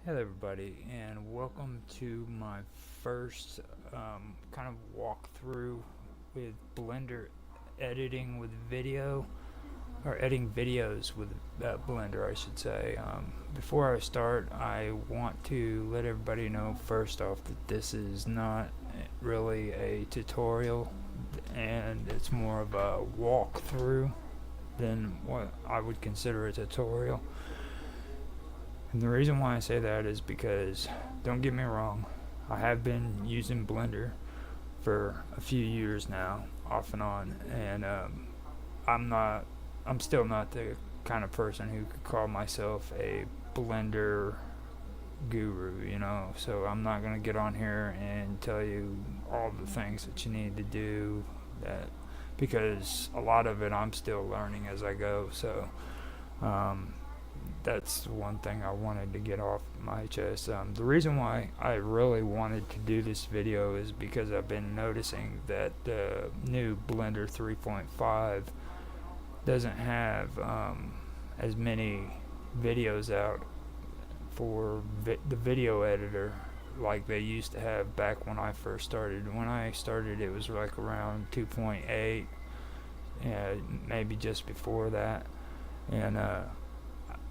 Hello, everybody, and welcome to my first kind of walkthrough with Blender editing with video, or editing videos with Blender, I should say. Before I start, I want to let everybody know first off that this is not really a tutorial, and it's more of a walkthrough than what I would consider a tutorial. And the reason why I say that is because, don't get me wrong, I have been using Blender for a few years now, off and on, and I'm still not the kind of person who could call myself a Blender guru. So I'm not gonna get on here and tell you all the things that you need to do, that because a lot of it I'm still learning as I go. So um, that's one thing I wanted to get off my chest. The reason why I really wanted to do this video is because I've been noticing that the new Blender 3.5 doesn't have as many videos out for the video editor like they used to have back when I first started. When I started, it was like around 2.8, maybe just before that, and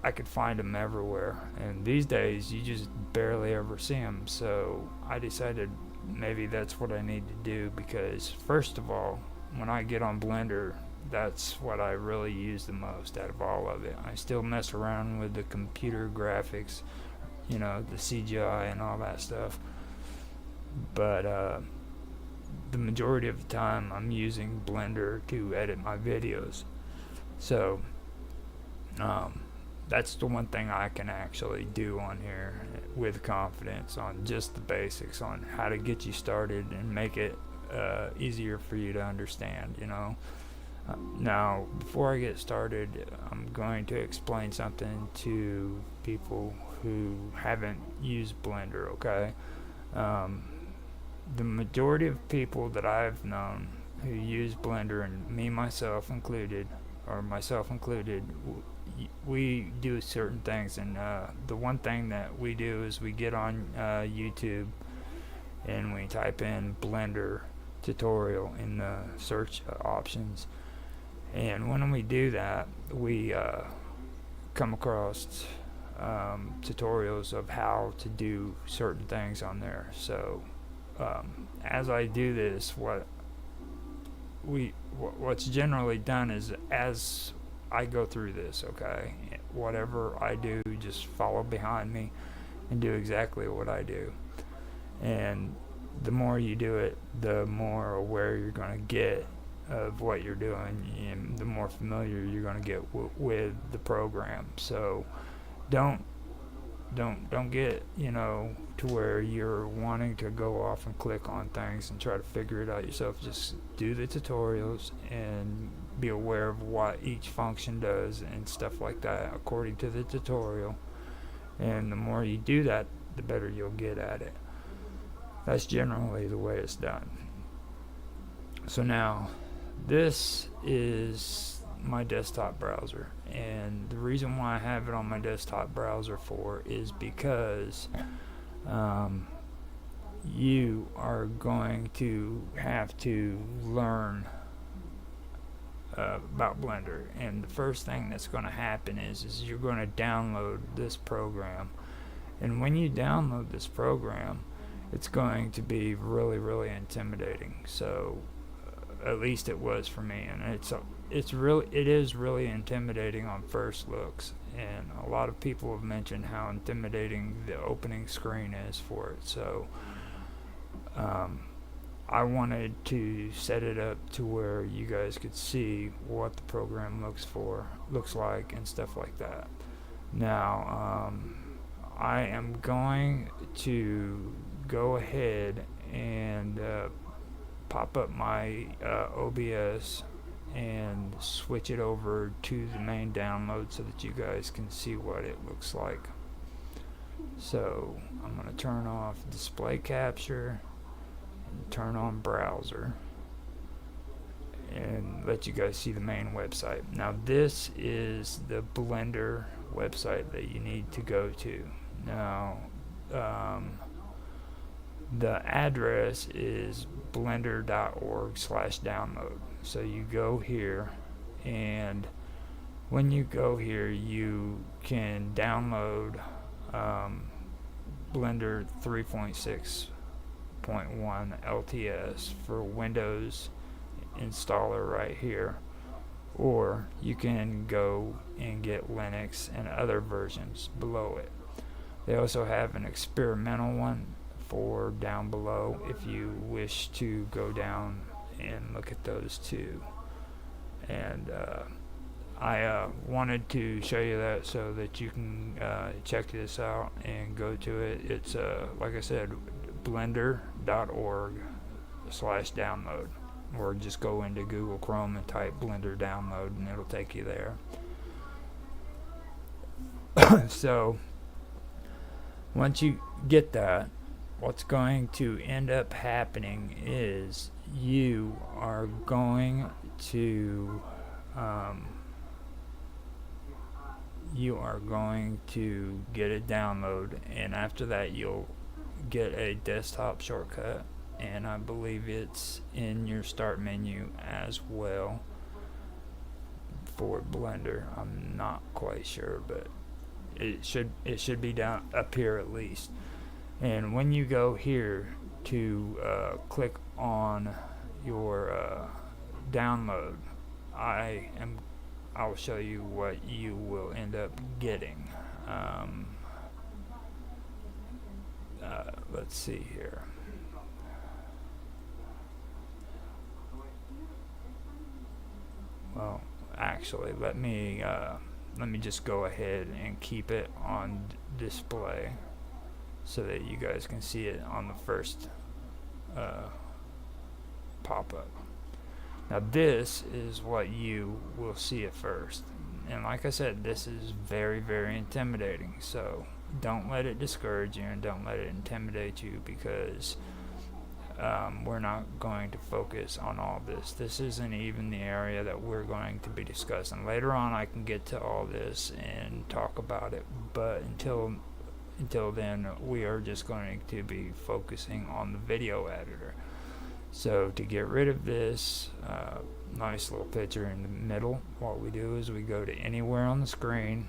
I could find them everywhere, and these days you just barely ever see them. So I decided maybe that's what I need to do, because first of all, when I get on Blender, that's what I really use the most out of all of it. I still mess around with the computer graphics, the CGI and all that stuff, but the majority of the time I'm using Blender to edit my videos. So um, that's the one thing I can actually do on here with confidence, on just the basics, on how to get you started and make it easier for you to understand. Now, before I get started, I'm going to explain something to people who haven't used Blender, okay? Um, the majority of people that I've known who use Blender, and myself included, we do certain things, and the one thing that we do is we get on YouTube and we type in Blender tutorial in the search options, and when we do that, we come across tutorials of how to do certain things on there. So as I do this, what's generally done is, as I go through this, okay, whatever I do, just follow behind me and do exactly what I do. And the more you do it, the more aware you're going to get of what you're doing, and the more familiar you're going to get with the program. So don't get to where you're wanting to go off and click on things and try to figure it out yourself. Just do the tutorials and be aware of what each function does and stuff like that according to the tutorial, and the more you do that, the better you'll get at it. That's generally the way it's done. So now, this is my desktop browser, and the reason why I have it on my desktop browser is because you are going to have to learn about Blender, and the first thing that's going to happen is you're going to download this program, and when you download this program, it's going to be really, really intimidating. So at least it was for me, and it is really intimidating on first looks, and a lot of people have mentioned how intimidating the opening screen is for it. So I wanted to set it up to where you guys could see what the program looks like and stuff like that. Now I am going to go ahead and pop up my OBS and switch it over to the main download so that you guys can see what it looks like. So I'm going to turn off display capture and turn on browser and let you guys see the main website. Now this is the Blender website that you need to go to. Now, the address is blender.org/download. So you go here, and when you go here, you can download Blender 3.6.1 LTS for Windows installer right here, or you can go and get Linux and other versions below it. They also have an experimental one for down below if you wish to go down and look at those too. And I wanted to show you that so that you can check this out and go to it. It's like I said, blender.org/download, or just go into Google Chrome and type Blender download and it'll take you there. So once you get that, what's going to end up happening is you are going to get a download, and after that you'll get a desktop shortcut, and I believe it's in your start menu as well for Blender. I'm not quite sure, but it should be down up here at least. And when you go here to click on your download, I'll show you what you will end up getting. Let's see here. Well, actually, let me just go ahead and keep it on display so that you guys can see it on the first pop-up. Now this is what you will see at first, and like I said, this is very, very intimidating, so don't let it discourage you and don't let it intimidate you, because we're not going to focus on all this. This isn't even the area that we're going to be discussing. Later on I can get to all this and talk about it, but until then we are just going to be focusing on the video editor. So to get rid of this nice little picture in the middle, what we do is we go to anywhere on the screen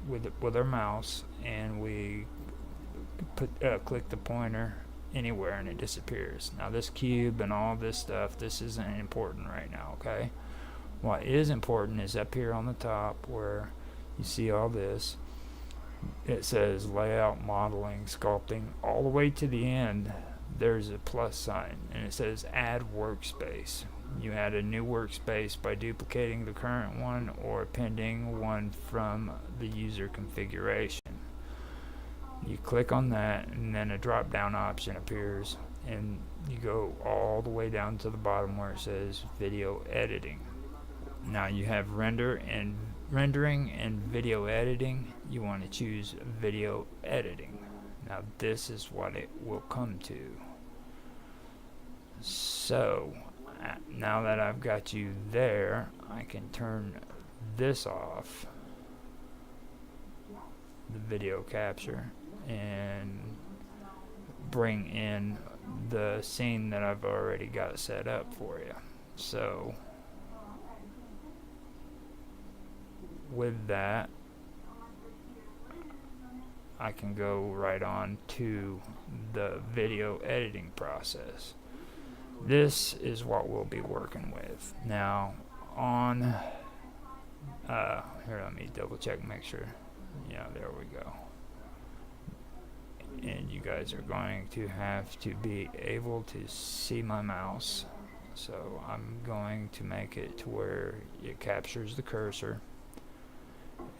with our mouse, and we click the pointer anywhere and it disappears. Now this cube and all this stuff, this isn't important right now, okay? What is important is up here on the top where you see all this. It says layout, modeling, sculpting. All the way to the end there's a plus sign and it says add workspace. You add a new workspace by duplicating the current one or appending one from the user configuration. You click on that, and then a drop down option appears, and you go all the way down to the bottom where it says video editing. Now you have rendering and video editing. You want to choose video editing. Now this is what it will come to. So now that I've got you there, I can turn this off, the video capture, and bring in the scene that I've already got set up for you. So with that, I can go right on to the video editing process. This is what we'll be working with. Now on here, let me double check, make sure. Yeah, there we go. And you guys are going to have to be able to see my mouse, so I'm going to make it to where it captures the cursor,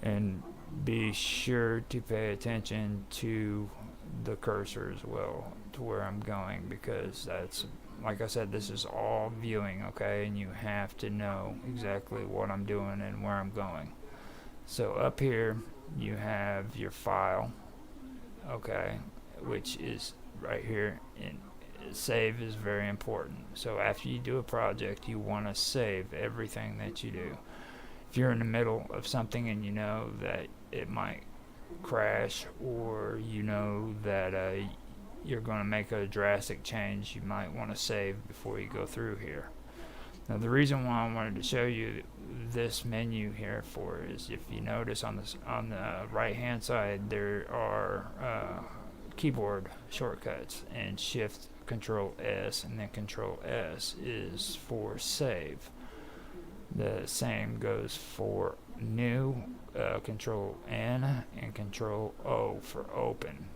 and be sure to pay attention to the cursor as well, to where I'm going, because that's, like I said, this is all viewing, okay, and you have to know exactly what I'm doing and where I'm going. So up here you have your file, okay, which is right here, and save is very important. So after you do a project, you want to save everything that you do. If you're in the middle of something and you know that it might crash, or you know that you're going to make a drastic change, you might want to save before you go through here. Now the reason why I wanted to show you this menu here for is, if you notice on the right hand side there are keyboard shortcuts, and Shift Control S and then Control S is for save. The same goes for new, Control N and Control O for open.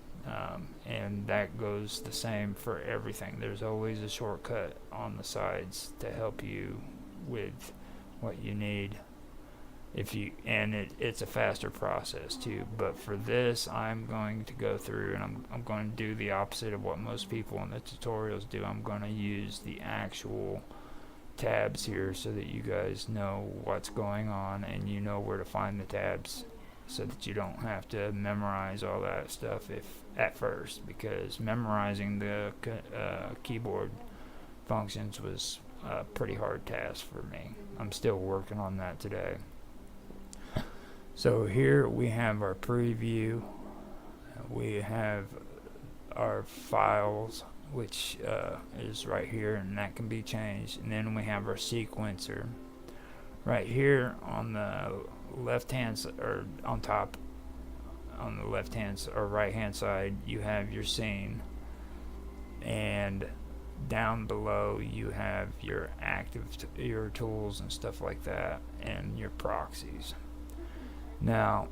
And that goes the same for everything. There's always a shortcut on the sides to help you with what you need. It's a faster process too. But for this, I'm going to go through and I'm going to do the opposite of what most people in the tutorials do. I'm going to use the actual tabs here so that you guys know what's going on and you know where to find the tabs, so that you don't have to memorize all that stuff at first, because memorizing the keyboard functions was a pretty hard task for me. I'm still working on that today. So here we have our preview, we have our files, which is right here, and that can be changed, and then we have our sequencer. Right here on the left hand or on top on the left hand or right hand side, you have your scene, and down below you have your your tools and stuff like that, and your proxies. Now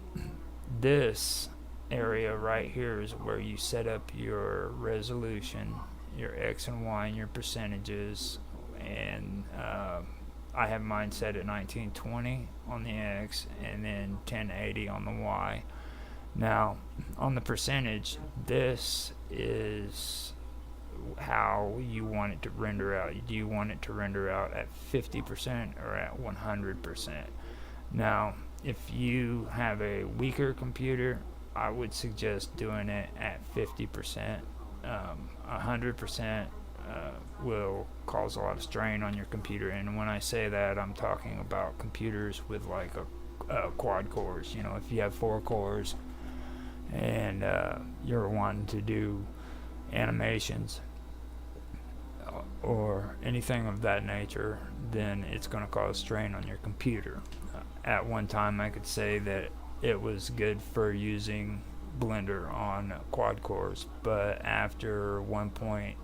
this area right here is where you set up your resolution, your X and Y, and your percentages, and I have mine set at 1920 on the X and then 1080 on the Y. Now on the percentage, this is how you want it to render out. Do you want it to render out at 50% or at 100%? Now if you have a weaker computer, I would suggest doing it at 50%. 100% will cause a lot of strain on your computer, and when I say that, I'm talking about computers with like a quad cores. You know, if you have 4 cores and you're wanting to do animations or anything of that nature, then it's going to cause strain on your computer. At one time I could say that it was good for using Blender on quad cores, but after 1.8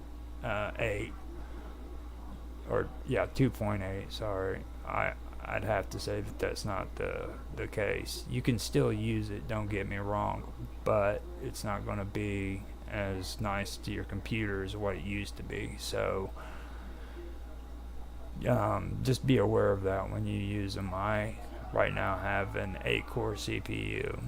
or 2.8, sorry, I'd have to say that that's not the case. You can still use it, don't get me wrong, but it's not going to be as nice to your computer as what it used to be. So just be aware of that when you use them. I right now have an 8-core CPU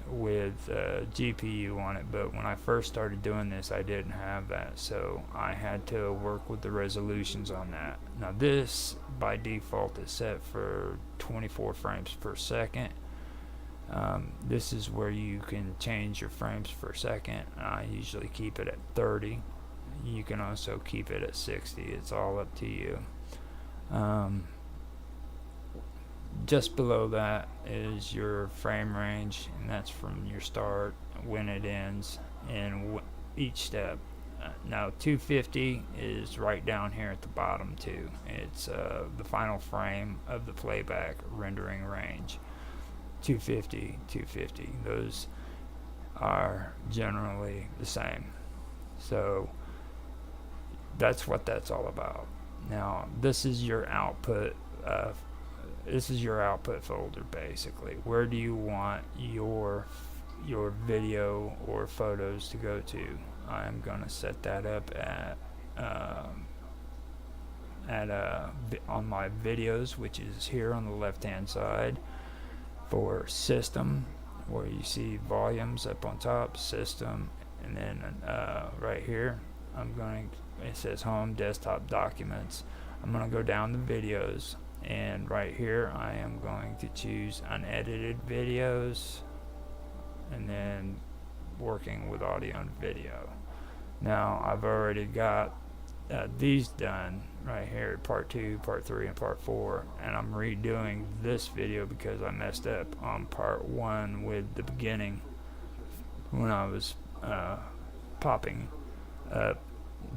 with GPU on it, but when I first started doing this I didn't have that, so I had to work with the resolutions on that. Now this by default is set for 24 frames per second. This is where you can change your frames per second. I usually keep it at 30. You can also keep it at 60. It's all up to you. Just below that is your frame range, and that's from your start, when it ends, and each step. Now 250 is right down here at the bottom too. It's the final frame of the playback rendering range. 250, 250. Those are generally the same. So that's what that's all about. Now this is your output. This is your output folder basically. Where do you want your video or photos to go to? I'm gonna set that up on my videos, which is here on the left hand side. For system, where you see volumes up on top, system, and then right here it says home, desktop, documents. I'm going to go down the videos, and right here I am going to choose unedited videos, and then working with audio and video. Now I've already got these done right here, part 2, part 3, and part 4, and I'm redoing this video because I messed up on part 1 with the beginning. when I was popping up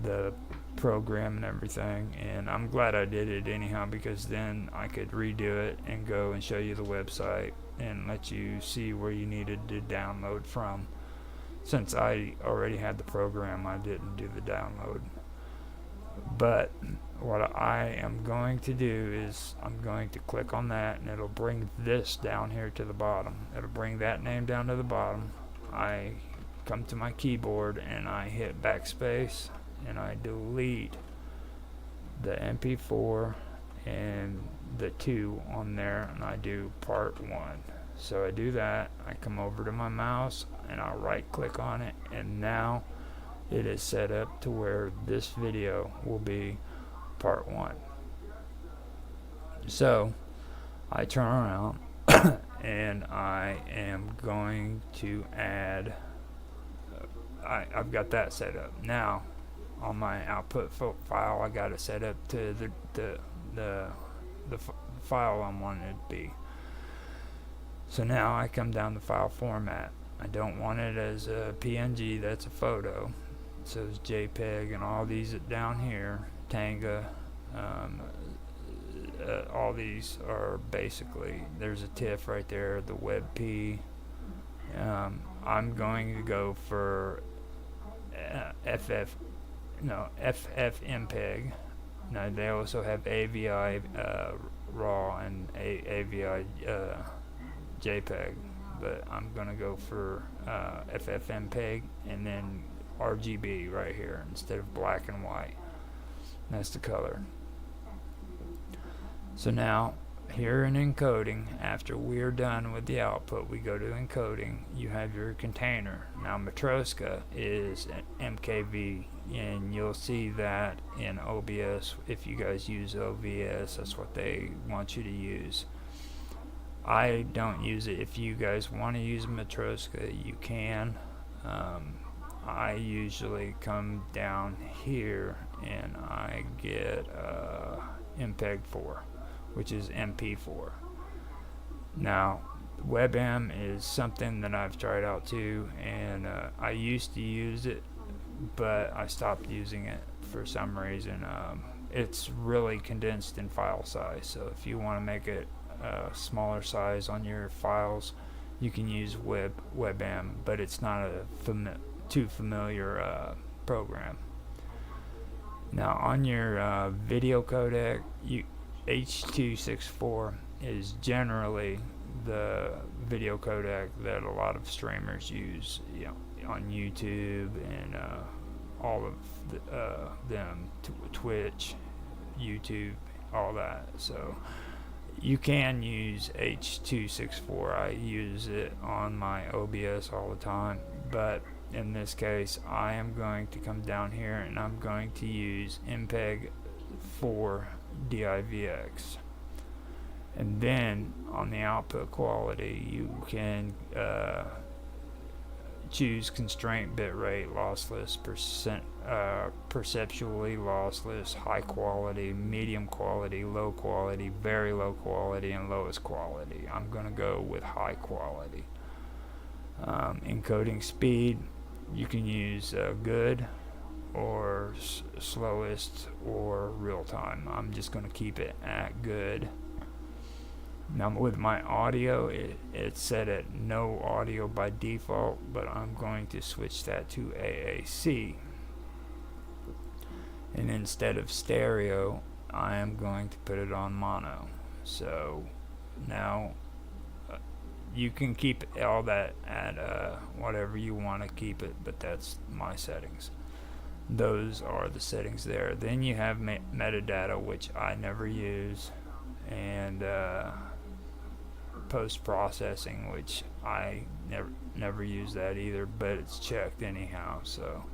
the program and everything, and I'm glad I did it anyhow, because then I could redo it and go and show you the website and let you see where you needed to download from. Since I already had the program, I didn't do the download. But what I am going to do is I'm going to click on that, and it'll bring this down here to the bottom. It'll bring that name down to the bottom. I come to my keyboard and I hit backspace and I delete the MP4 and the 2 on there, and I do part 1. So I do that, I come over to my mouse and I'll right click on it, and now it is set up to where this video will be part 1. So I turn around and I am going to add, I've got that set up. Now on my output file, I got it set up to the file I wanted it to be. So now I come down to file format. I don't want it as a PNG, that's a photo. So it's JPEG and all these down here, Tanga, all these are basically, there's a TIFF right there, the WebP. I'm going to go for FFmpeg. Now they also have AVI RAW and AVI JPEG, but I'm going to go for FFmpeg and then RGB right here instead of black and white. That's the color. So now here in encoding, after we're done with the output, we go to encoding. You have your container. Now Matroska is an MKV, and you'll see that in OBS. If you guys use OBS, that's what they want you to use. I don't use it. If you guys want to use Matroska, you can. I usually come down here and I get MPEG-4, which is MP4. Now, WebM is something that I've tried out too, and I used to use it, but I stopped using it for some reason. It's really condensed in file size, so if you want to make it smaller size on your files, you can use WebM, but it's not a too familiar program. Now on your video codec, H.264 is generally the video codec that a lot of streamers use, on YouTube and all of them, Twitch, YouTube, all that. So you can use H.264. I use it on my OBS all the time, but in this case I am going to come down here and I'm going to use MPEG-4 DIVX, and then on the output quality you can choose constraint bitrate, lossless, perceptually lossless, high quality, medium quality, low quality, very low quality, and lowest quality. I'm going to go with high quality. Encoding speed, you can use good or slowest or real time. I'm just going to keep it at good. Now with my audio, it's set at no audio by default, but I'm going to switch that to AAC. And instead of stereo, I am going to put it on mono. So now you can keep all that at whatever you want to keep it, but that's my settings. Those are the settings there. Then you have metadata, which I never use, and post-processing, which I never use that either, but it's checked anyhow. So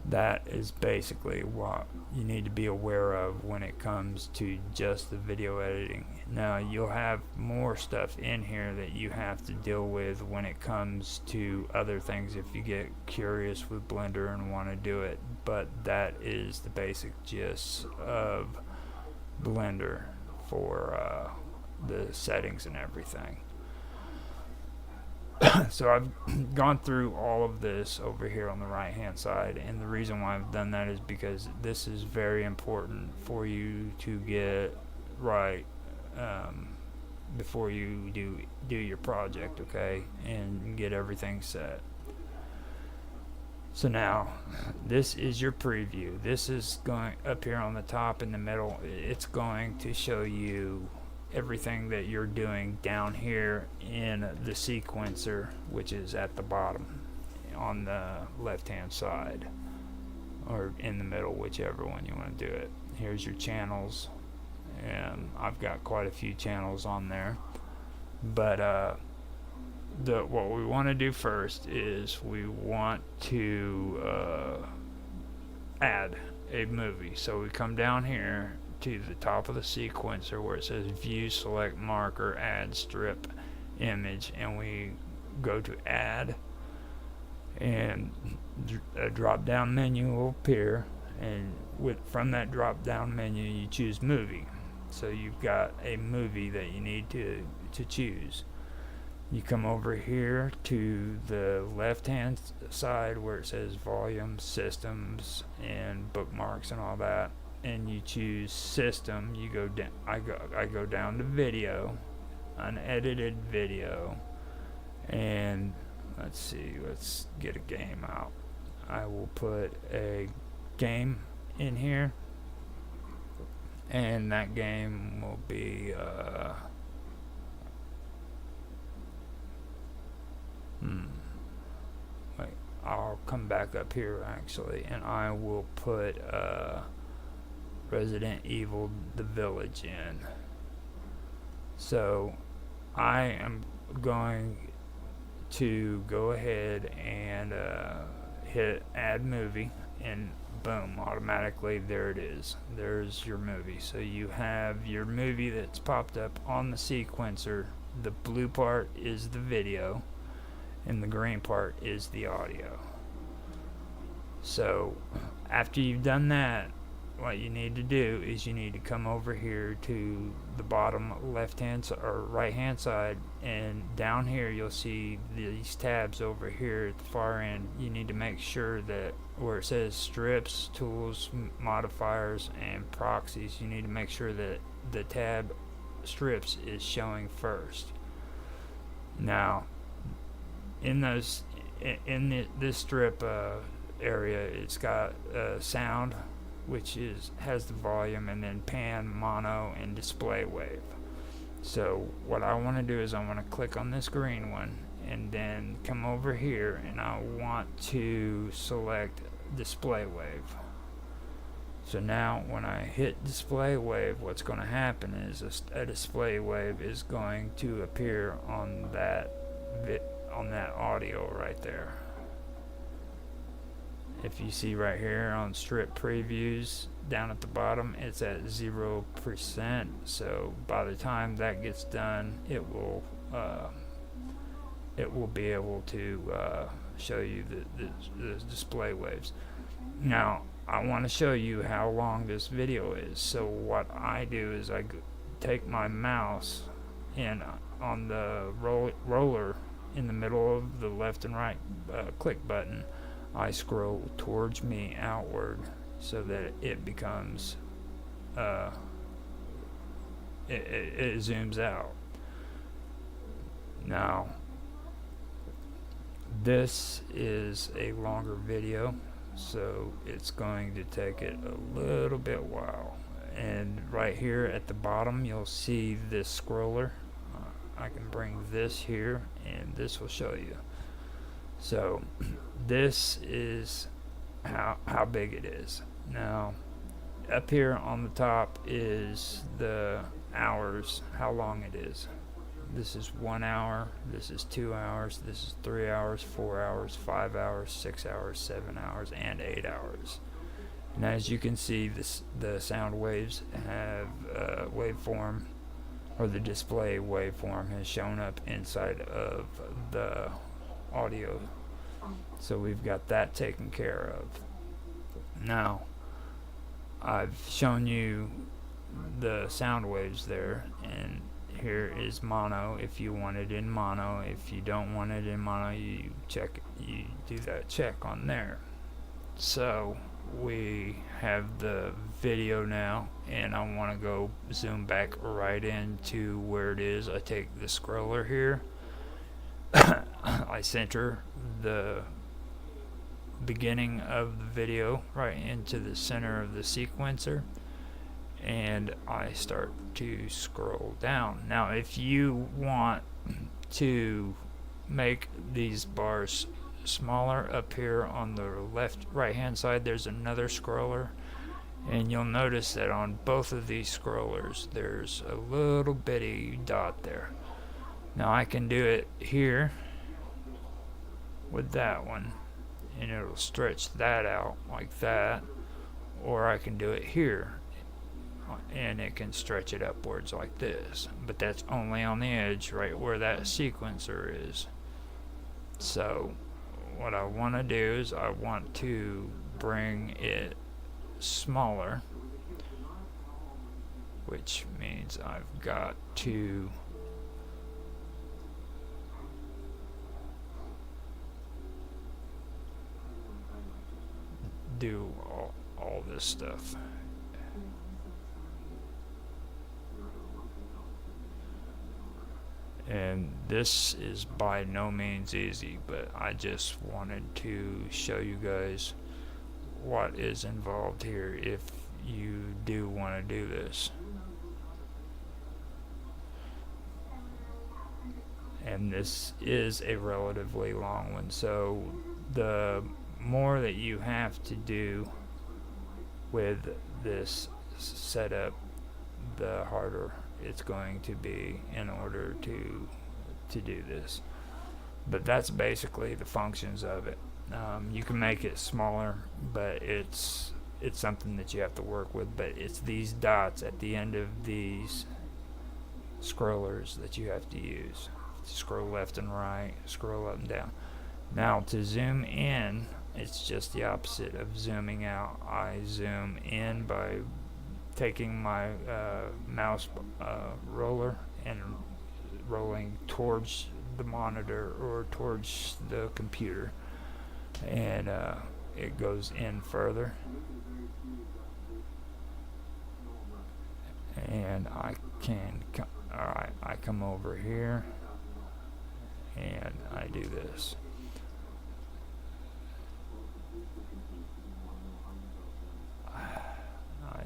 that is basically what you need to be aware of when it comes to just the video editing. Now you'll have more stuff in here that you have to deal with when it comes to other things if you get curious with Blender and want to do it, but that is the basic gist of Blender for the settings and everything. So I've gone through all of this over here on the right hand side, and the reason why I've done that is because this is very important for you to get right before you do your project, okay, and get everything set. So now, this is your preview. This is going up here on the top in the middle. It's going to show you everything that you're doing down here in the sequencer, which is at the bottom on the left hand side, or in the middle, whichever one you want to do it. Here's your channels, and I've got quite a few channels on there, but what we want to do first is we want to add a movie. So we come down here to the top of the sequencer where it says view, select marker, add strip image, and we go to add, and a drop down menu will appear, and from that drop down menu you choose movie. So you've got a movie that you need to choose. You come over here to the left hand side where it says volume, systems, and bookmarks and all that, and you choose system. You go down, I go down to video, unedited video, and let's see, let's get a game out. I will put a game in here, and that game will be wait, I'll come back up here actually, and I will put Resident Evil The Village in. So I am going to go ahead and hit add movie, and boom, automatically there it is. There's your movie. So you have your movie that's popped up on the sequencer. The blue part is the video, and the green part is the audio. So after you've done that, what you need to do is you need to come over here to the bottom left hand or right hand side, and down here you'll see these tabs over here at the far end. You need to make sure that where it says strips, tools, modifiers, and proxies, you need to make sure that the tab strips is showing first. Now in this strip area, it's got sound, which has the volume, and then pan, mono, and display wave. So what I want to do is I want to click on this green one, and then come over here, and I want to select display wave. So now when I hit display wave, what's going to happen is a display wave is going to appear on that audio right there. If you see right here on strip previews down at the bottom, it's at 0%. So by the time that gets done, it will be able to show you the display waves. Now I want to show you how long this video is. So what I do is I take my mouse, and on the roller in the middle of the left and right click button, I scroll towards me outward so that it becomes it zooms out. Now this is a longer video, so it's going to take it a little bit while. And right here at the bottom you'll see this scroller. I can bring this here, and this will show you. So this is how big it is. Now up here on the top is the hours, how long it is. This is 1 hour, this is 2 hours, this is 3 hours, 4 hours, 5 hours, 6 hours, 7 hours, and 8 hours. And as you can see, the sound waves have waveform, or the display waveform has shown up inside of the audio. So we've got that taken care of. Now I've shown you the sound waves there, and here is mono if you want it in mono. If you don't want it in mono, you do that check on there. So we have the video now, and I want to go zoom back right into where it is. I take the scroller here, I center the beginning of the video right into the center of the sequencer, and I start to scroll down. Now if you want to make these bars smaller, up here on the right hand side there's another scroller, and you'll notice that on both of these scrollers there's a little bitty dot there. Now I can do it here with that one, and it'll stretch that out like that, or I can do it here and it can stretch it upwards like this, but that's only on the edge right where that sequencer is. So what I want to do is I want to bring it smaller, which means I've got to do all this stuff. And this is by no means easy, but I just wanted to show you guys what is involved here if you do want to do this. And this is a relatively long one, so the more that you have to do with this setup, the harder it's going to be in order to do this. But that's basically the functions of it. You can make it smaller, but it's something that you have to work with. But it's these dots at the end of these scrollers that you have to use. Scroll left and right, scroll up and down. Now to zoom in, it's just the opposite of zooming out. I zoom in by taking my mouse roller and rolling towards the monitor or towards the computer, and it goes in further, and I come over here and I do this.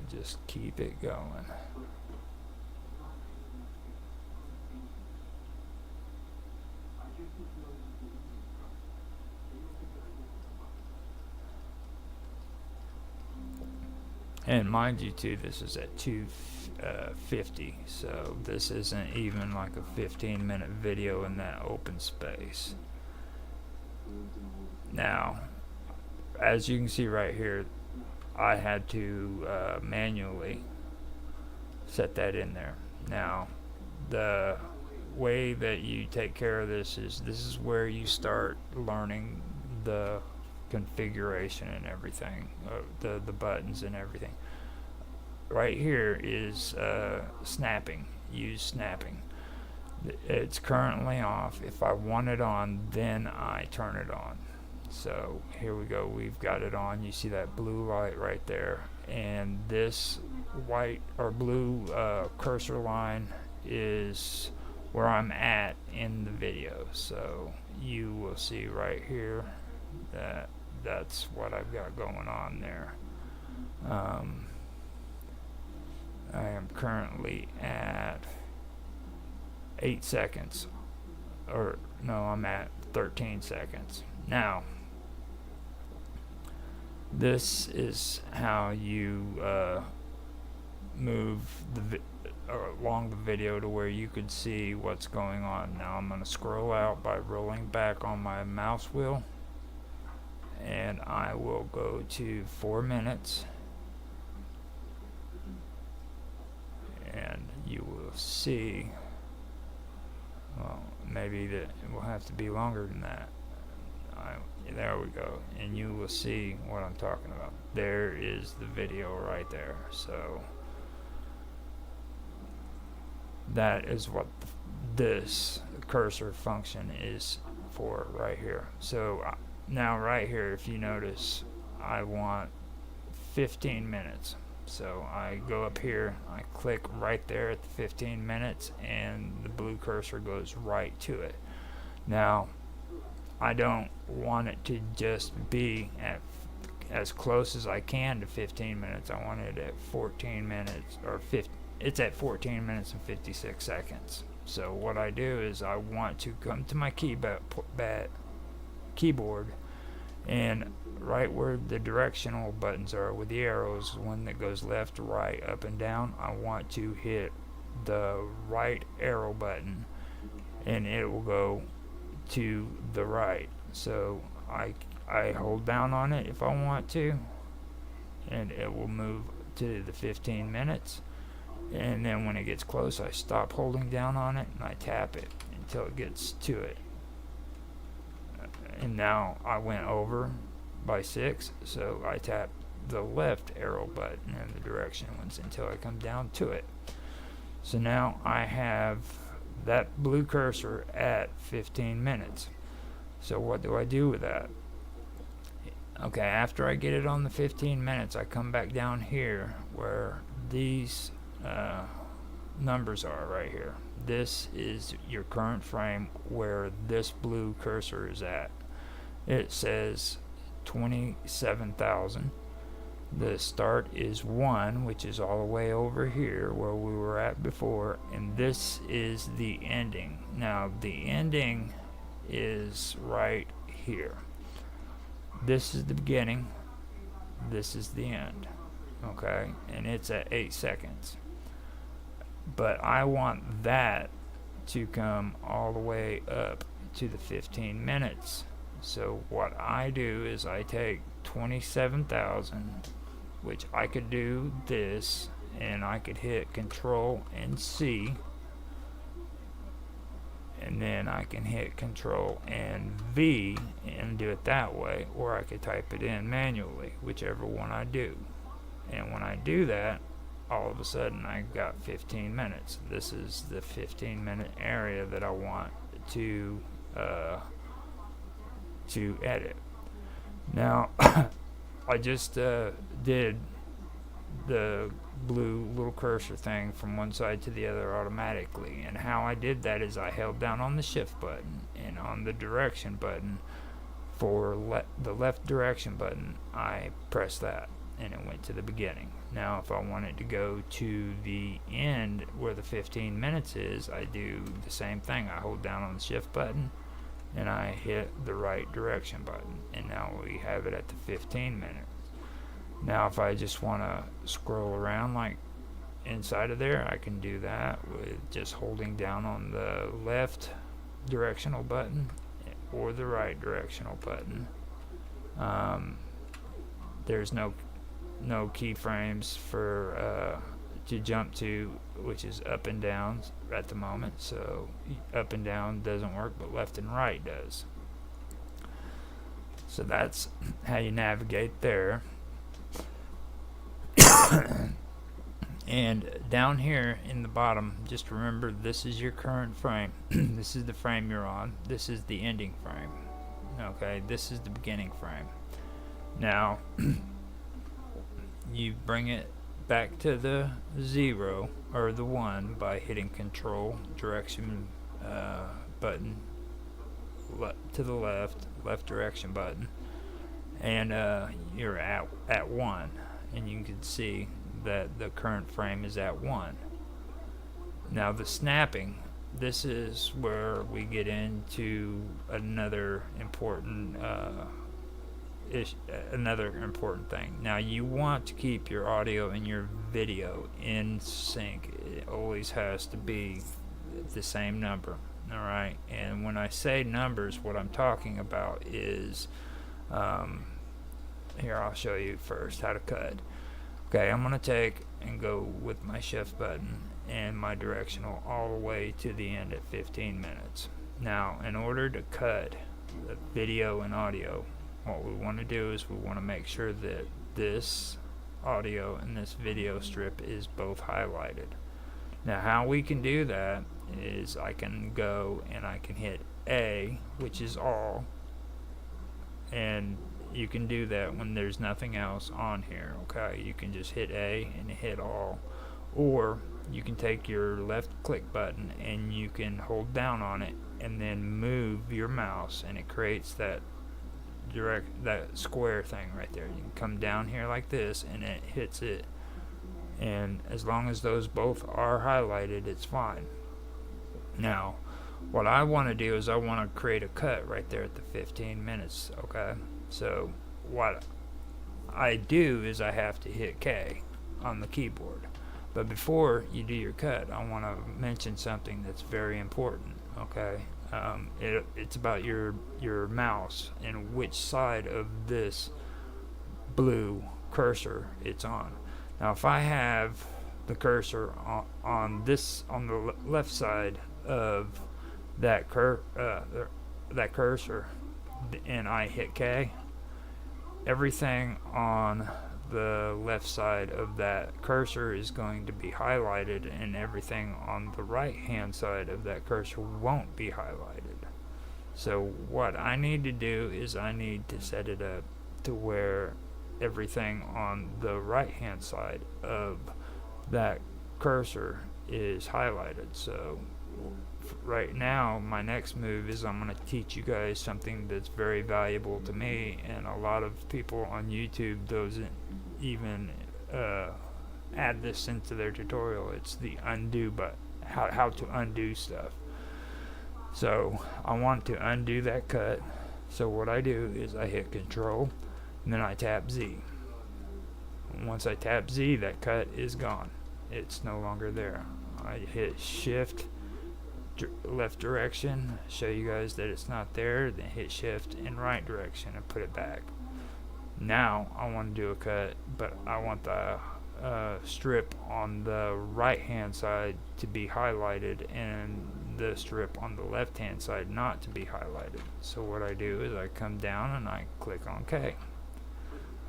Just keep it going. And mind you too, this is at 250, so this isn't even like a 15-minute video in that open space. Now, as you can see right here, I had to manually set that in there. Now, the way that you take care of this is where you start learning the configuration and everything, the buttons and everything. Right here is snapping. Use snapping. It's currently off. If I want it on, then I turn it on. So here we go, we've got it on. You see that blue light right there, and this white or blue cursor line is where I'm at in the video. So you will see right here that that's what I've got going on there. I am currently at 8 seconds, or no, I'm at 13 seconds. Now, this is how you move along the video to where you could see what's going on. Now I'm going to scroll out by rolling back on my mouse wheel, and I will go to 4 minutes, and you will see, well, maybe that it will have to be longer than that. There we go, and you will see what I'm talking about. There is the video right there. So That is what this cursor function is for right here. So now right here, if you notice, I want 15 minutes. So I go up here, I click right there at the 15 minutes, and the blue cursor goes right to it. Now, I don't want it to just be at as close as I can to 15 minutes. I want it at 14 minutes, or 50. It's at 14 minutes and 56 seconds. So what I do is I want to come to my keyboard, and right where the directional buttons are with the arrows, one that goes left, right, up, and down, I want to hit the right arrow button, and it will go to the right. So I hold down on it if I want to, and it will move to the 15 minutes. And then when it gets close, I stop holding down on it and I tap it until it gets to it. And now I went over by 6, so I tap the left arrow button in the direction ones until I come down to it. So now I have that blue cursor at 15 minutes. So what do I do with that? Okay, after I get it on the 15 minutes, I come back down here where these numbers are right here. This is your current frame where this blue cursor is at. It says 27,000. The start is 1, which is all the way over here where we were at before, and this is the ending. Now the ending is right here. This is the beginning, this is the end, okay, and it's at 8 seconds. But I want that to come all the way up to the 15 minutes. So what I do is I take 27,000, which I could do this, and I could hit Control and C, and then I can hit Control and V and do it that way, or I could type it in manually, whichever one I do. And when I do that, all of a sudden I got 15 minutes. This is the 15-minute area that I want to edit. Now I just did the blue little cursor thing from one side to the other automatically, and how I did that is I held down on the shift button, and on the direction button for the left direction button I pressed that, and it went to the beginning. Now if I wanted to go to the end where the 15 minutes is, I do the same thing. I hold down on the shift button and I hit the right direction button, and now we have it at the 15 minutes. Now if I just want to scroll around like inside of there, I can do that with just holding down on the left directional button or the right directional button. There's no keyframes for to jump to, which is up and down at the moment, so up and down doesn't work, but left and right does. So that's how you navigate there. And down here in the bottom, just remember this is your current frame. This is the frame you're on. This is the ending frame. Okay, this is the beginning frame. Now you bring it back to the 0 or the 1 by hitting Control direction button to the left direction button, and you're at 1, and you can see that the current frame is at 1. Now the snapping, this is where we get into another important thing. Now you want to keep your audio and your video in sync. It always has to be the same number, alright? And when I say numbers, what I'm talking about is here, I'll show you first how to cut. Okay, I'm going to take and go with my shift button and my directional all the way to the end at 15 minutes. Now, in order to cut the video and audio, what we want to do is we want to make sure that this audio and this video strip is both highlighted. Now how we can do that is I can go and I can hit A, which is all, and you can do that when there's nothing else on here. Okay, you can just hit A and hit all, or you can take your left click button and you can hold down on it and then move your mouse, and it creates that square thing right there. You can come down here like this and it hits it, and as long as those both are highlighted, it's fine. Now what I want to do is I want to create a cut right there at the 15 minutes. Okay, so what I do is I have to hit K on the keyboard. But before you do your cut, I want to mention something that's very important. Okay, it's about your mouse and which side of this blue cursor it's on. Now, if I have the cursor on the left side of that cursor, and I hit K, everything on the left side of that cursor is going to be highlighted, and everything on the right hand side of that cursor won't be highlighted. So what I need to do is I need to set it up to where everything on the right hand side of that cursor is highlighted. So right now my next move is I'm going to teach you guys something that's very valuable to me, and a lot of people on YouTube doesn't even add this into their tutorial. It's the undo button, how to undo stuff. So I want to undo that cut. So what I do is I hit Control and then I tap Z. And once I tap Z, that cut is gone. It's no longer there. I hit Shift left direction, show you guys that it's not there, then hit Shift in right direction and put it back. Now I want to do a cut, but I want the strip on the right hand side to be highlighted and the strip on the left hand side not to be highlighted. So what I do is I come down and I click on K.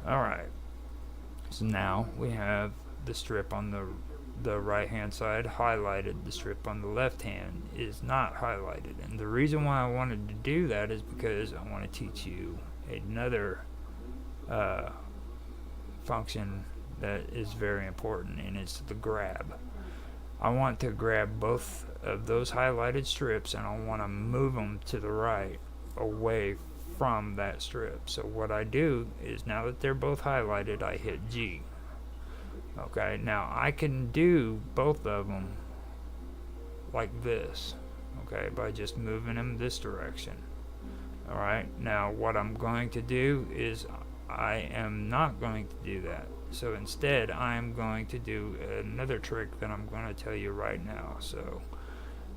Alright, so now we have the strip on the right hand side highlighted. The strip on the left hand is not highlighted, and the reason why I wanted to do that is because I want to teach you another function that is very important, and it's the grab. I want to grab both of those highlighted strips and I want to move them to the right away from that strip. So what I do is, now that they're both highlighted, I hit G. Okay, now I can do both of them like this, okay, by just moving them this direction. Alright, now what I'm going to do is I am not going to do that. So instead I'm going to do another trick that I'm going to tell you right now. So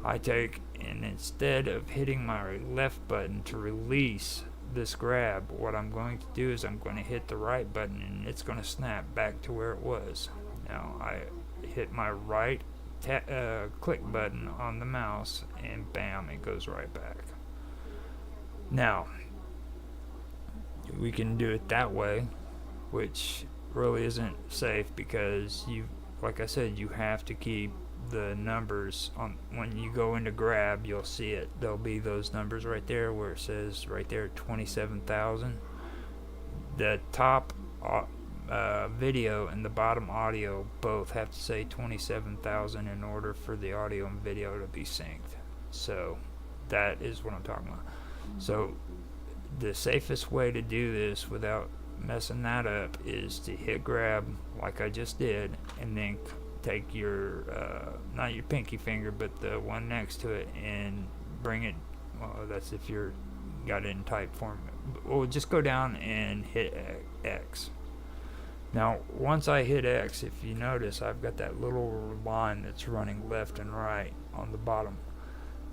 I take, and instead of hitting my left button to release this grab, what I'm going to do is I'm going to hit the right button and it's going to snap back to where it was. Now I hit my right click button on the mouse and bam, it goes right back. Now we can do it that way, which really isn't safe because like I said, you have to keep the numbers on. When you go into grab, you'll see it. There'll be those numbers right there where it says right there 27,000. The top video and the bottom audio both have to say 27,000 in order for the audio and video to be synced. So that is what I'm talking about. So the safest way to do this without messing that up is to hit grab like I just did, and then take your not your pinky finger but the one next to it and bring it, well, that's if you're got it in type form, well, just go down and hit X. Now once I hit X, if you notice, I've got that little line that's running left and right on the bottom.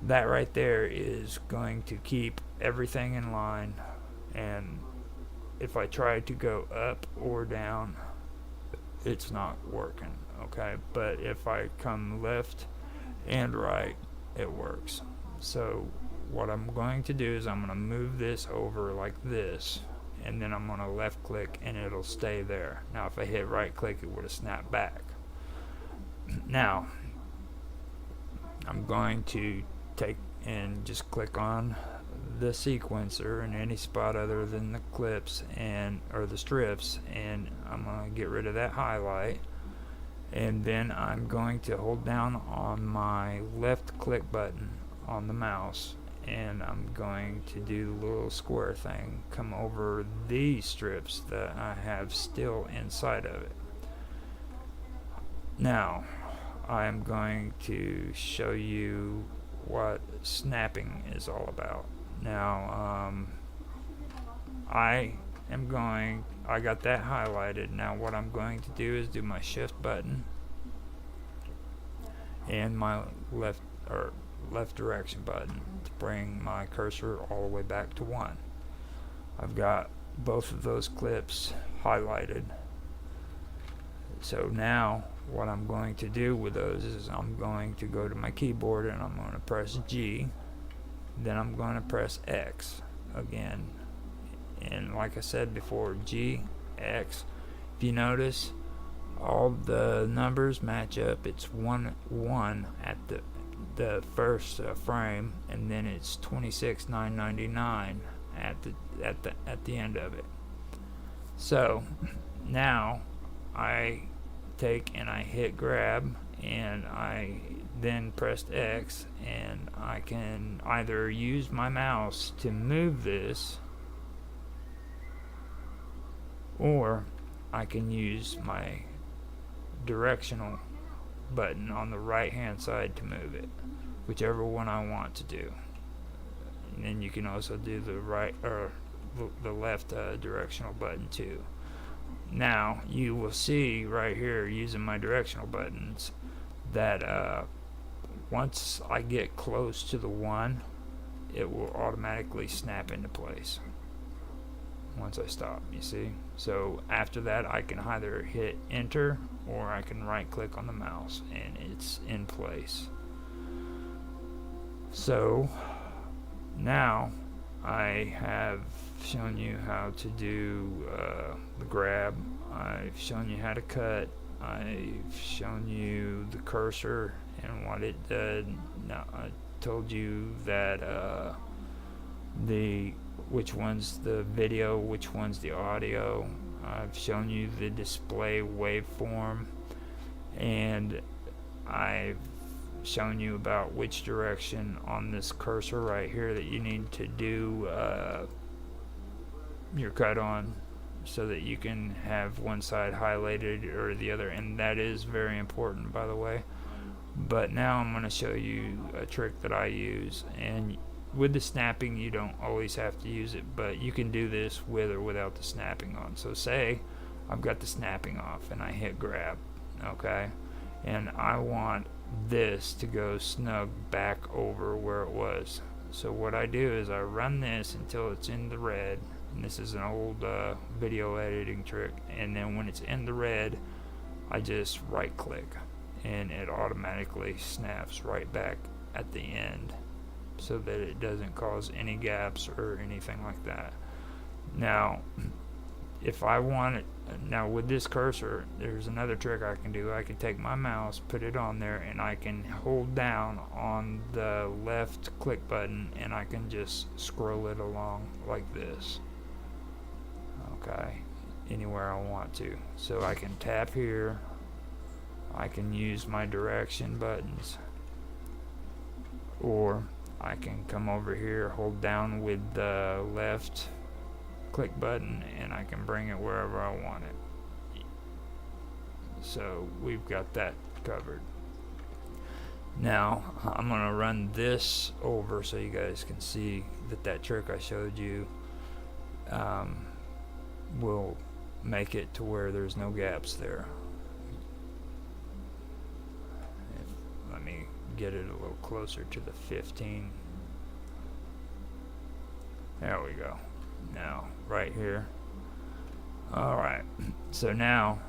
That right there is going to keep everything in line, and if I try to go up or down, it's not working. Okay, but if I come left and right, it works. So what I'm going to do is I'm going to move this over like this, and then I'm going to left click and it'll stay there. Now if I hit right click, it would have snapped back. Now I'm going to take and just click on the sequencer in any spot other than the clips or the strips, and I'm going to get rid of that highlight, and then I'm going to hold down on my left click button on the mouse, and I'm going to do the little square thing, come over these strips that I have still inside of it. Now I'm going to show you what snapping is all about. Now I got that highlighted. Now what I'm going to do is do my shift button and my left direction button to bring my cursor all the way back to 1. I've got both of those clips highlighted. So now what I'm going to do with those is I'm going to go to my keyboard and I'm going to press G, then I'm going to press X again, and like I said before, G, X. If you notice, all the numbers match up. It's 1 at the first frame, and then it's 26,999 at the end of it. So now I take and I hit grab, and I then pressed X, and I can either use my mouse to move this, or I can use my directional button on the right hand side to move it, whichever one I want to do. And then you can also do the right or the left directional button too. Now you will see right here, using my directional buttons, that once I get close to the 1, it will automatically snap into place once I stop, you see. So after that, I can either hit enter or I can right click on the mouse and it's in place. So now I have shown you how to do the grab. I've shown you how to cut. I've shown you the cursor and what it did. Now I told you that which one's the video, which one's the audio. I've shown you the display waveform, and I've shown you about which direction on this cursor right here that you need to do your cut on, so that you can have one side highlighted or the other, and that is very important, by the way. But now I'm going to show you a trick that I use, and with the snapping you don't always have to use it, but you can do this with or without the snapping on. So say I've got the snapping off and I hit grab, okay, and I want this to go snug back over where it was. So what I do is I run this until it's in the red, and this is an old video editing trick, and then when it's in the red I just right click and it automatically snaps right back at the end, so that it doesn't cause any gaps or anything like that. Now if I want it, now with this cursor, there's another trick I can do. I can take my mouse, put it on there, and I can hold down on the left click button and I can just scroll it along like this, okay, anywhere I want to. So I can tap here, I can use my direction buttons, or I can come over here, hold down with the left click button, and I can bring it wherever I want it. So we've got that covered. Now I'm going to run this over so you guys can see that trick I showed you will make it to where there's no gaps there. Let me get it a little closer to the 15. There we go. Now right here. Alright, so now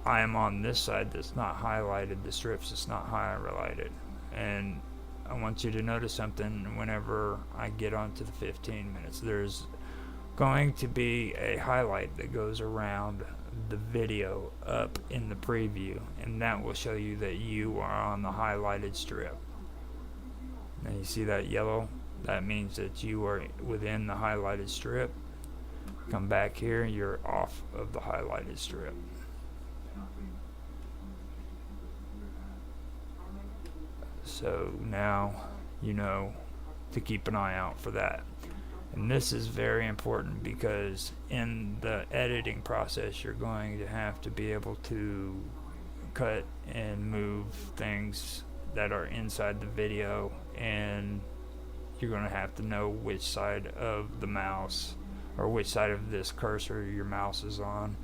I am on this side that's not highlighted, the strips that's not highlighted, and I want you to notice something. Whenever I get onto the 15 minutes, there's going to be a highlight that goes around the video up in the preview, and that will show you that you are on the highlighted strip. Now you see that yellow? That means that you are within the highlighted strip. Come back here, you're off of the highlighted strip. So now you know to keep an eye out for that. And this is very important because in the editing process you're going to have to be able to cut and move things that are inside the video, and you're going to have to know which side of the mouse or which side of this cursor your mouse is on.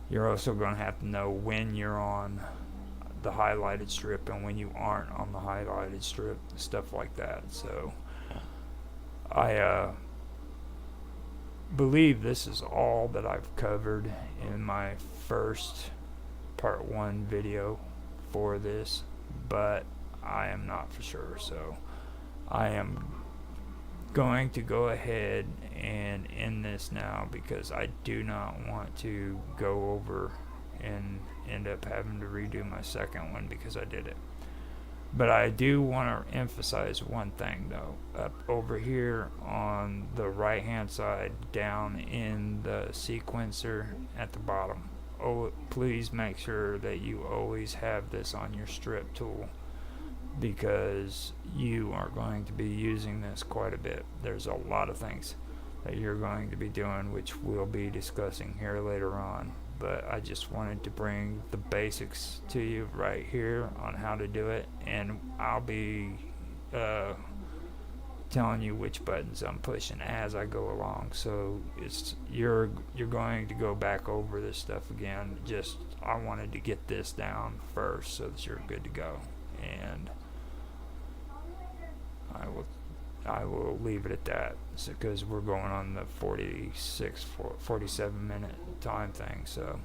You're also going to have to know when you're on the highlighted strip and when you aren't on the highlighted strip, stuff like that. So I believe this is all that I've covered in my first part 1 video for this, but I am not for sure, so I am going to go ahead and end this now because I do not want to go over and end up having to redo my second one because I did it. But I do want to emphasize one thing though. Up over here on the right hand side down in the sequencer at the bottom, please make sure that you always have this on your strip tool, because you are going to be using this quite a bit. There's a lot of things that you're going to be doing which we'll be discussing here later on, but I just wanted to bring the basics to you right here on how to do it, and I'll be telling you which buttons I'm pushing as I go along, so you're going to go back over this stuff again. Just I wanted to get this down first so that you're good to go, and I will leave it at that because we're going on the 47 minute time thing. So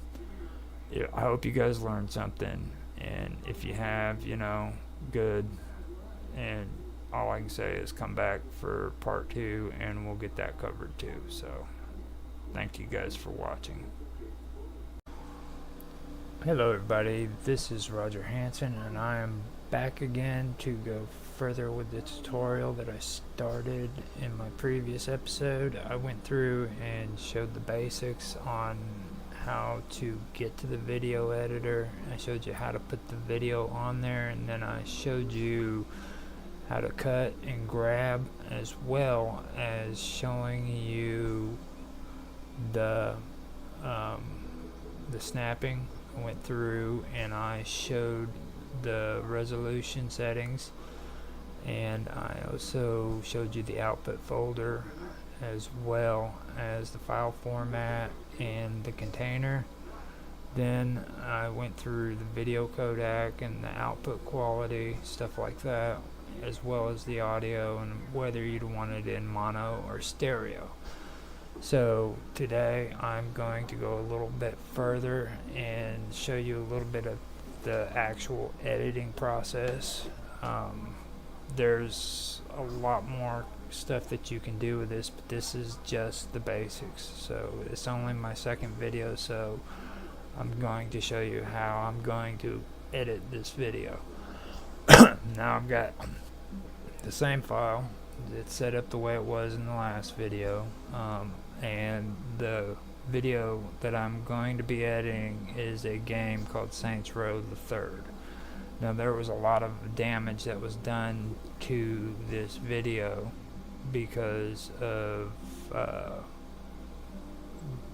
yeah, I hope you guys learned something, and if you have, good, and all I can say is come back for part 2 and we'll get that covered too. So thank you guys for watching. Hello everybody, this is Roger Hanson, and I am back again to go further with the tutorial that I started in my previous episode. I went through and showed the basics on how to get to the video editor. I showed you how to put the video on there, and then I showed you how to cut and grab, as well as showing you the snapping. I went through and I showed the resolution settings, and I also showed you the output folder as well as the file format and the container. Then I went through the video codec and the output quality, stuff like that, as well as the audio and whether you'd want it in mono or stereo. So today I'm going to go a little bit further and show you a little bit of the actual editing process. There's a lot more stuff that you can do with this, but this is just the basics. So it's only my second video, so I'm going to show you how I'm going to edit this video. Now I've got the same file. It's set up the way it was in the last video, and the video that I'm going to be editing is a game called Saints Row the Third. Now there was a lot of damage that was done to this video because of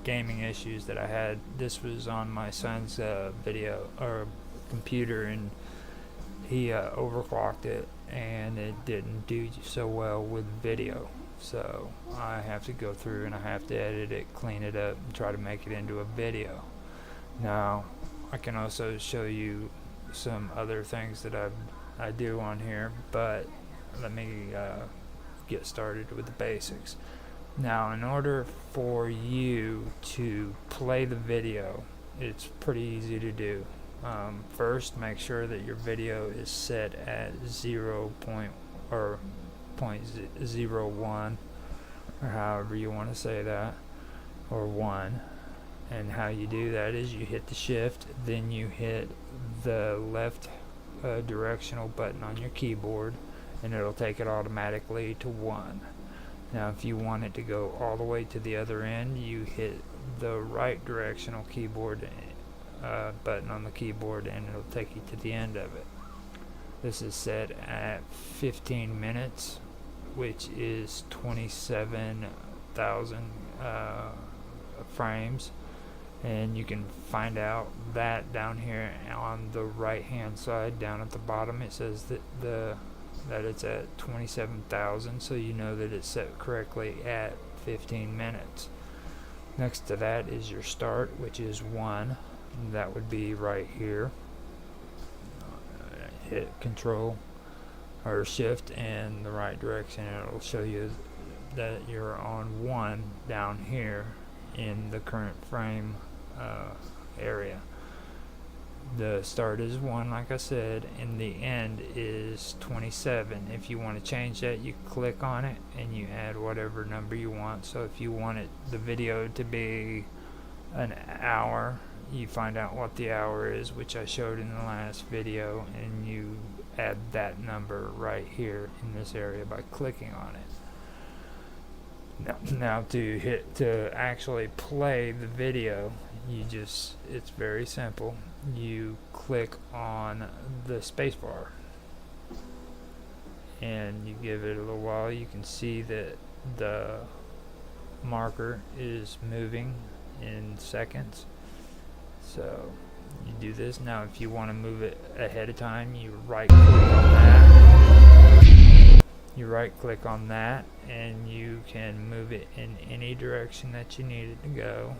gaming issues that I had. This was on my son's video or computer, and he overclocked it and it didn't do so well with video. So I have to go through and I have to edit it, clean it up, and try to make it into a video. Now I can also show you some other things that I do on here, but let me get started with the basics. Now, in order for you to play the video, it's pretty easy to do. First, make sure that your video is set at 0.01, or however you want to say that, or 1. And how you do that is you hit the shift, then you hit the left directional button on your keyboard, and it'll take it automatically to 1. Now if you want it to go all the way to the other end, you hit the right directional keyboard button on the keyboard, and it'll take you to the end of it. This is set at 15 minutes, which is 27,000 frames, and you can find out that down here on the right hand side. Down at the bottom it says that it's at 27,000, so you know that it's set correctly at 15 minutes. Next to that is your start, which is 1. That would be right here. Hit Control or Shift in the right direction, and it'll show you that you're on 1 down here in the current frame area. The start is 1, like I said, and the end is 27. If you want to change that, you click on it and you add whatever number you want. So if you want the video to be an hour, you find out what the hour is, which I showed in the last video, and you add that number right here in this area by clicking on it. Now to actually play the video, it's very simple. You click on the spacebar and you give it a little while. You can see that the marker is moving in seconds. So you do this. Now if you want to move it ahead of time, you right click on that. And you can move it in any direction that you need it to go,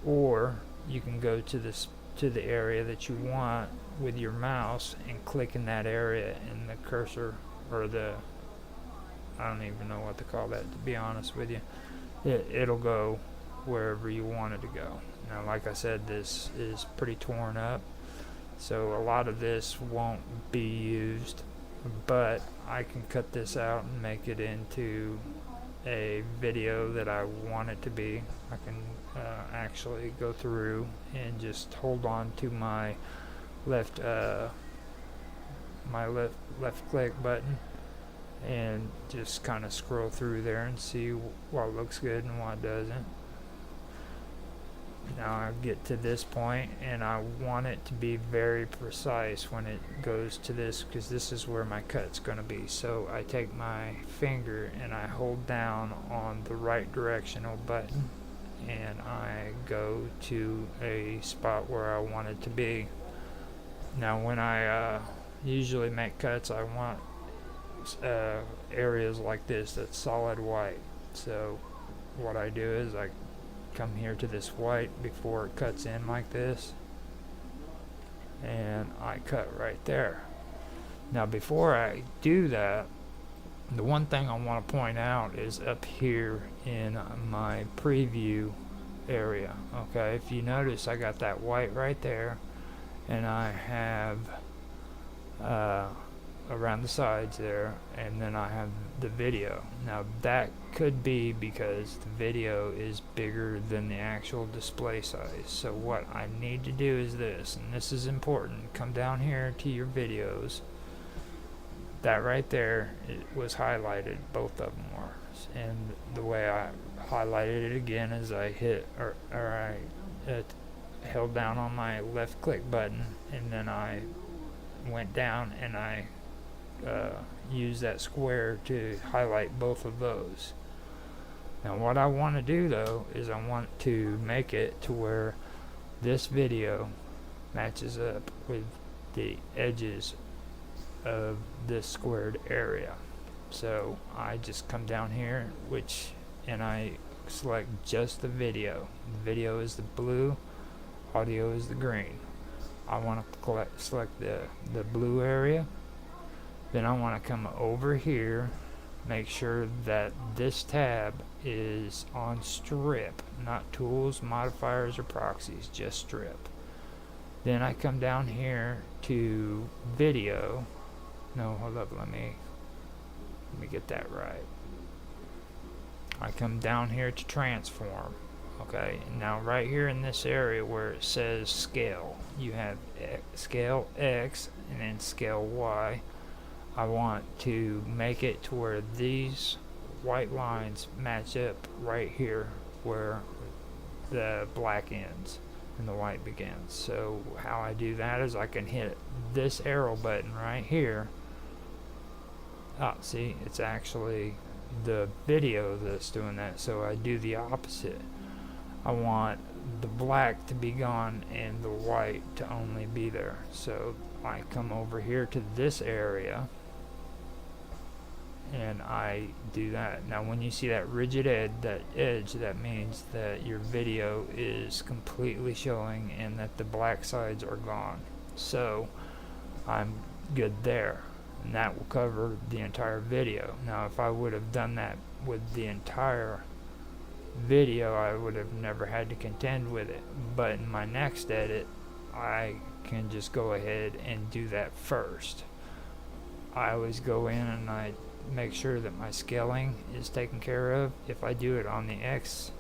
or you can go to the area that you want with your mouse and click in that area, and the cursor, or I don't even know what to call that, to be honest with you, it'll go wherever you want it to go. Now like I said, this is pretty torn up, so a lot of this won't be used, but I can cut this out and make it into a video that I want it to be. I can actually go through and just hold on to my left click button and just kind of scroll through there and see what looks good and what doesn't. Now I get to this point and I want it to be very precise when it goes to this, because this is where my cut's going to be. So I take my finger and I hold down on the right directional button, and I go to a spot where I want it to be. Now when I usually make cuts, I want areas like this that's solid white. So what I do is I come here to this white before it cuts in like this, and I cut right there. Now before I do that, the one thing I want to point out is up here in my preview area. Okay, if you notice, I got that white right there, and I have around the sides there, and then I have the video. Now that could be because the video is bigger than the actual display size. So what I need to do is this, and this is important. Come down here to your videos. That right there, it was highlighted, both of them were. And the way I highlighted it again is I hit I held down on my left click button, and then I went down and I use that square to highlight both of those. Now what I want to do though is I want to make it to where this video matches up with the edges of this squared area. So I just come down here, and I select just the video. The video is the blue, audio is the green. I want to select the blue area. Then I want to come over here, make sure that this tab is on strip, not tools, modifiers, or proxies, just strip. Then I come down here to video. No, hold up, let me get that right. I come down here to transform. Okay, now right here in this area where it says scale, you have scale X and then scale Y. I want to make it to where these white lines match up right here where the black ends and the white begins. So how I do that is I can hit this arrow button right here. See, it's actually the video that's doing that, so I do the opposite. I want the black to be gone and the white to only be there. So I come over here to this area and I do that. Now when you see that rigid edge, that means that your video is completely showing and that the black sides are gone. So I'm good there, and that will cover the entire video. Now if I would have done that with the entire video, I would have never had to contend with it. But in my next edit, I can just go ahead and do that first. I always go in and I make sure that my scaling is taken care of. If I do it on the X,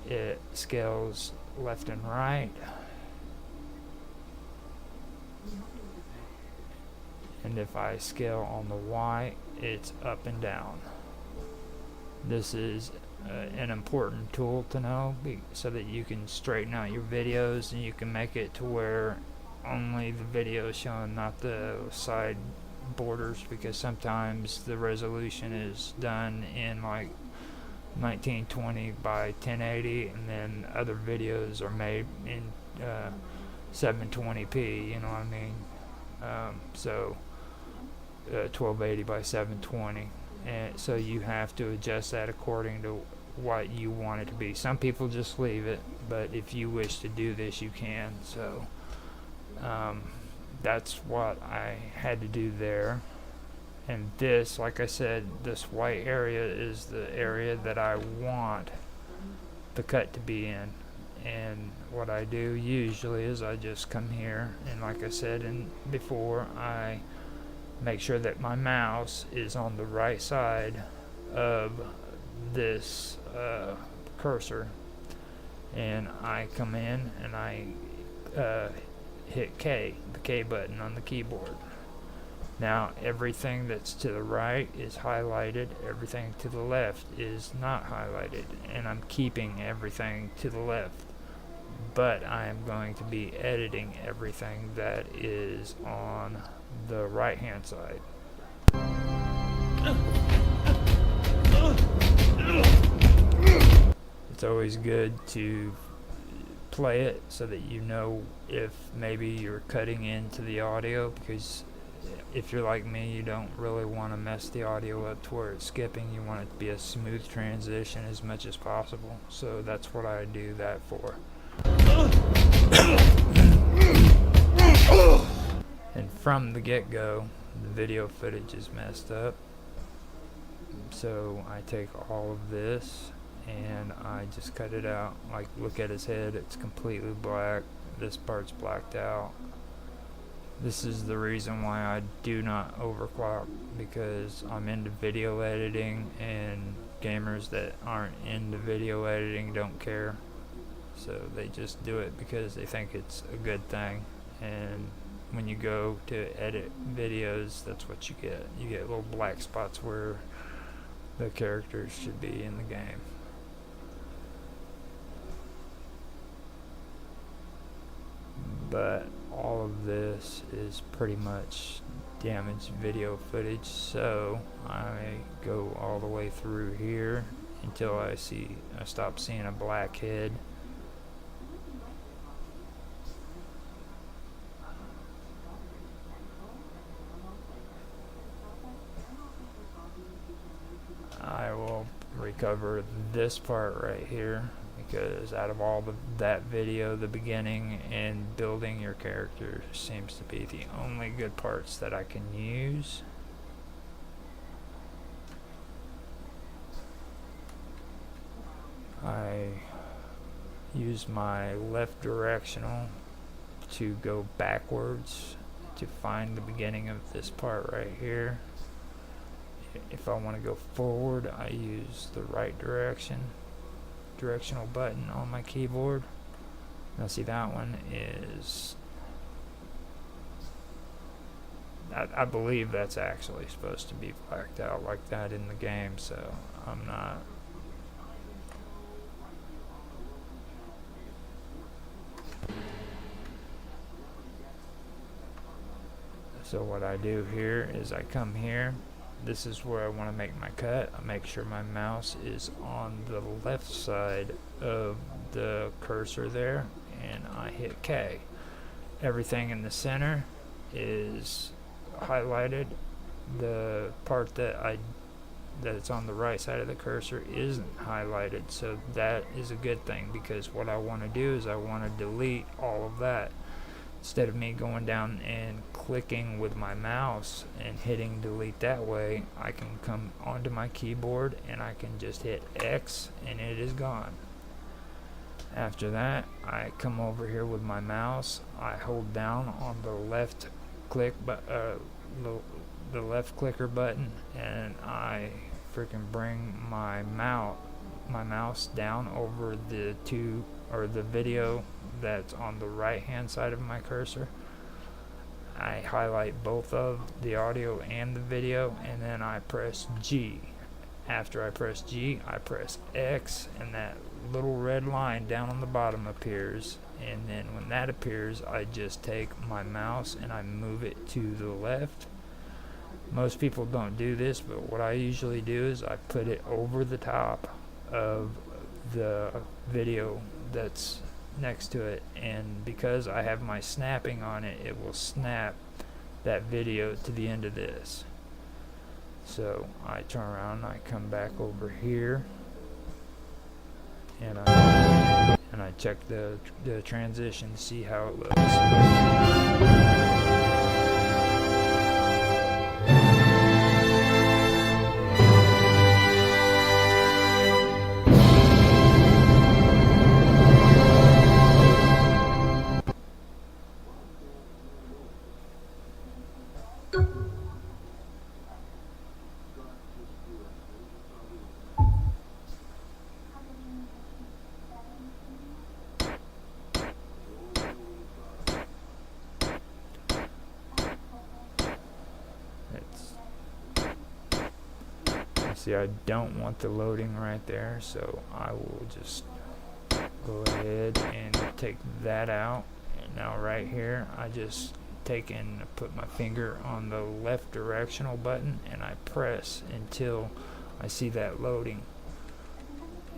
it scales left and right, and if I scale on the Y, it's up and down. This is an important tool to know so that you can straighten out your videos and you can make it to where only the video is showing, not the side borders, because sometimes the resolution is done in like 1920 by 1080 and then other videos are made in 720p, you know what I mean? So 1280 by 720, and so you have to adjust that according to what you want it to be. Some people just leave it, but if you wish to do this, you can. So that's what I had to do there. And this, like I said, this white area is the area that I want the cut to be in. And what I do usually is I just come here, and like I said before, I make sure that my mouse is on the right side of this cursor, and I come in and I hit K, the K button on the keyboard. Now everything that's to the right is highlighted, everything to the left is not highlighted, and I'm keeping everything to the left, but I am going to be editing everything that is on the right hand side. It's always good to play it so that you know if maybe you're cutting into the audio, because if you're like me, you don't really want to mess the audio up to where it's skipping. You want it to be a smooth transition as much as possible, so that's what I do that for. And from the get-go, the video footage is messed up, so I take all of this and I just cut it out. Like, look at his head, it's completely black, this part's blacked out. This is the reason why I do not overclock, because I'm into video editing, and gamers that aren't into video editing don't care, so they just do it because they think it's a good thing. And when you go to edit videos, that's what you get. You get little black spots where the characters should be in the game. But all of this is pretty much damaged video footage, so I go all the way through here until I stop seeing a black head. I will recover this part right here, because out of all that video, the beginning and building your character seems to be the only good parts that I can use. I use my left directional to go backwards to find the beginning of this part right here. If I want to go forward, I use the right directional button on my keyboard. Now see, that one is I believe that's actually supposed to be blacked out like that in the game, so I'm not. So what I do here is I come here. This is where I want to make my cut. I make sure my mouse is on the left side of the cursor there, and I hit K. Everything in the center is highlighted. The part that's on the right side of the cursor isn't highlighted, so that is a good thing, because what I want to do is I want to delete all of that. Instead of me going down and clicking with my mouse and hitting delete that way, I can come onto my keyboard and I can just hit X and it is gone. After that, I come over here with my mouse. I hold down on the left click the left clicker button, and I freaking bring my mouse down over the video that's on the right hand side of my cursor. I highlight both of the audio and the video, and then I press G. After I press G, I press X, and that little red line down on the bottom appears, and then when that appears, I just take my mouse and I move it to the left. Most people don't do this, but what I usually do is I put it over the top of the video that's next to it, and because I have my snapping on it, it will snap that video to the end of this. So I turn around, I come back over here, and I check the transition to see how it looks. See, I don't want the loading right there, so I will just go ahead and take that out. And now right here, I just take and put my finger on the left directional button, and I press until I see that loading.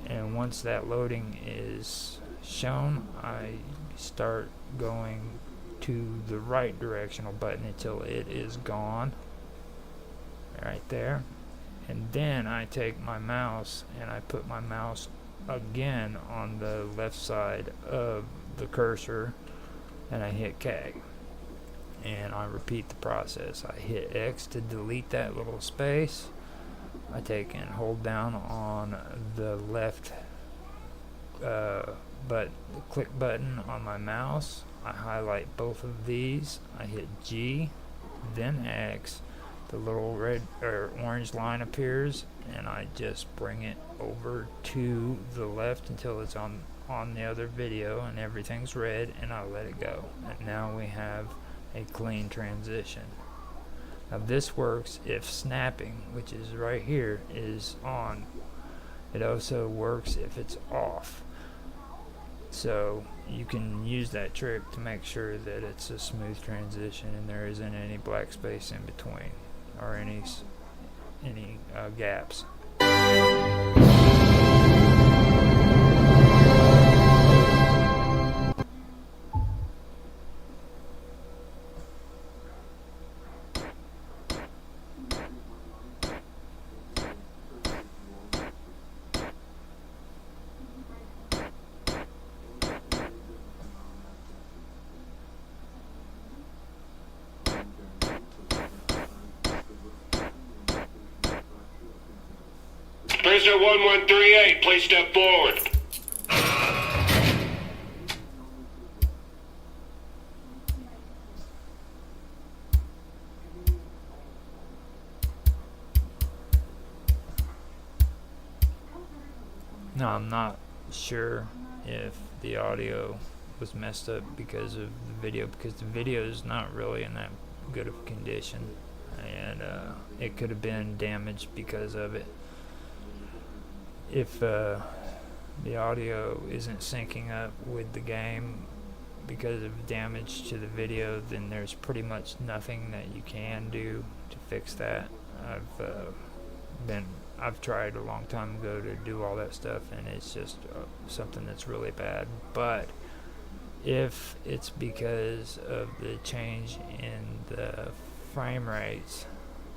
And once that loading is shown, I start going to the right directional button until it is gone right there. And then I take my mouse and I put my mouse again on the left side of the cursor, and I hit K. And I repeat the process. I hit X to delete that little space. I take and hold down on the left click button on my mouse. I highlight both of these. I hit G, then X. The little red or orange line appears, and I just bring it over to the left until it's on the other video and everything's red, and I let it go. And now we have a clean transition. Now this works if snapping, which is right here, is on. It also works if it's off. So you can use that trick to make sure that it's a smooth transition and there isn't any black space in between, or any gaps. Prisoner 1138, please step forward. Now I'm not sure if the audio was messed up because of the video, because the video is not really in that good of condition, and it could have been damaged because of it. If the audio isn't syncing up with the game because of damage to the video, then there's pretty much nothing that you can do to fix that. I've tried a long time ago to do all that stuff, and it's just something that's really bad. But if it's because of the change in the frame rates,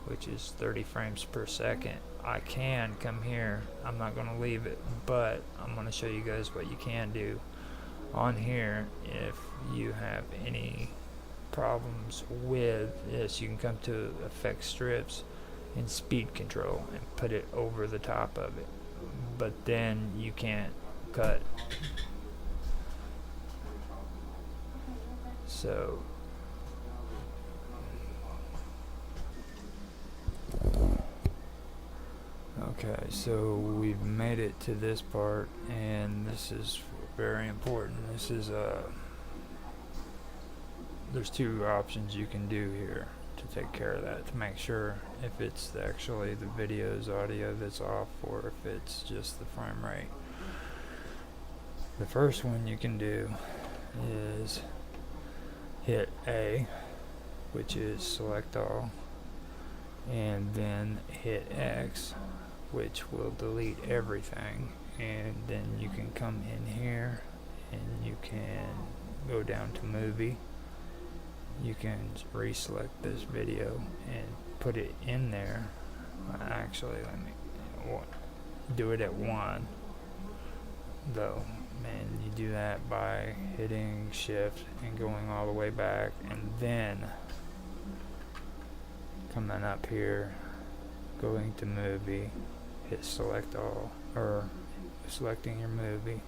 which is 30 frames per second, I can come here. I'm not going to leave it, but I'm going to show you guys what you can do on here. If you have any problems with this, you can come to effect strips and speed control and put it over the top of it, but then you can't cut. So okay, so we've made it to this part, and this is very important. This is there's two options you can do here to take care of that, to make sure if it's actually the video's audio that's off or if it's just the frame rate. The first one you can do is hit A, which is select all, and then hit X, which will delete everything, and then you can come in here and you can go down to movie. You can reselect this video and put it in there. Actually, let me do it at 1 though, and you do that by hitting shift and going all the way back, and then coming up here, going to movie, hit select all, or selecting your movie,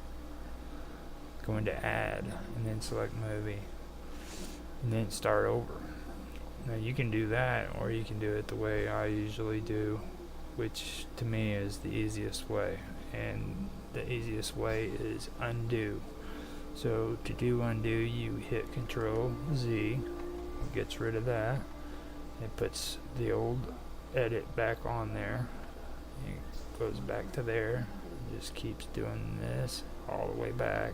going to add, and then select movie, and then start over. Now you can do that, or you can do it the way I usually do, which to me is the easiest way, and the easiest way is undo. So to do undo, you hit Control Z, it gets rid of that, it puts the old edit back on there, it goes back to there, just keeps doing this all the way back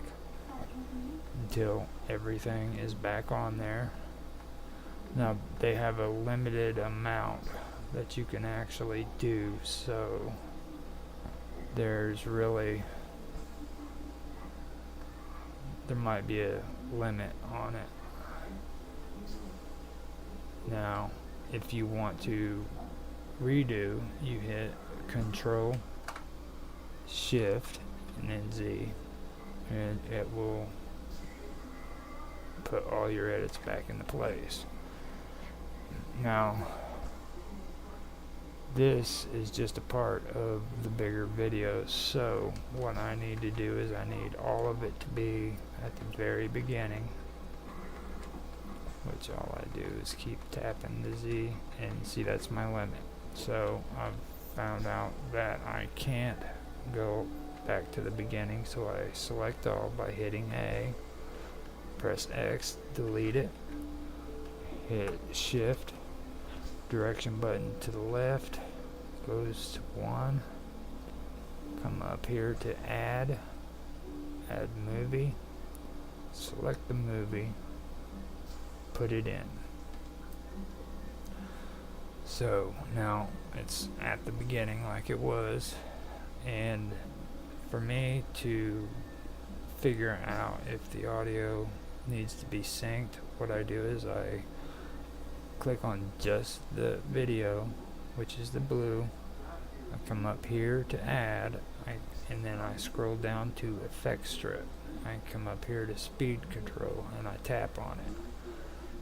until everything is back on there. Now they have a limited amount that you can actually do, so there might be a limit on it. Now if you want to redo, you hit Control Shift and then Z, and it will put all your edits back into place. Now this is just a part of the bigger video, so what I need to do is I need all of it to be at the very beginning, which all I do is keep tapping the Z, and see, that's my limit. So I've found out that I can't go back to the beginning, so I select all by hitting A, press X, delete it, hit Shift, direction button to the left, goes to 1, come up here to add movie, select the movie, put it in. So now it's at the beginning like it was, and for me to figure out if the audio needs to be synced, what I do is I click on just the video, which is the blue, I come up here to add, and then I scroll down to effect strip. I come up here to speed control and I tap on it.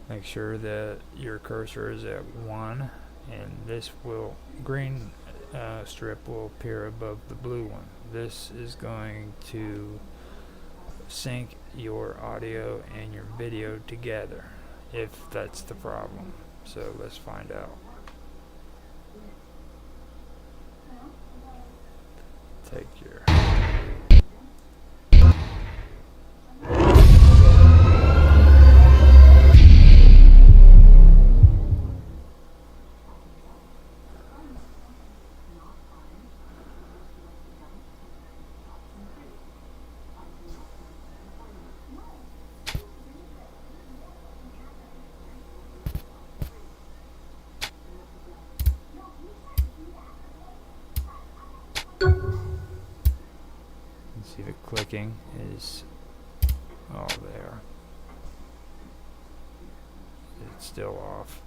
Make sure that your cursor is at 1, and this green strip will appear above the blue one. This is going to sync your audio and your video together, if that's the problem. So let's find out. Take your See, the clicking is all there. It's still off.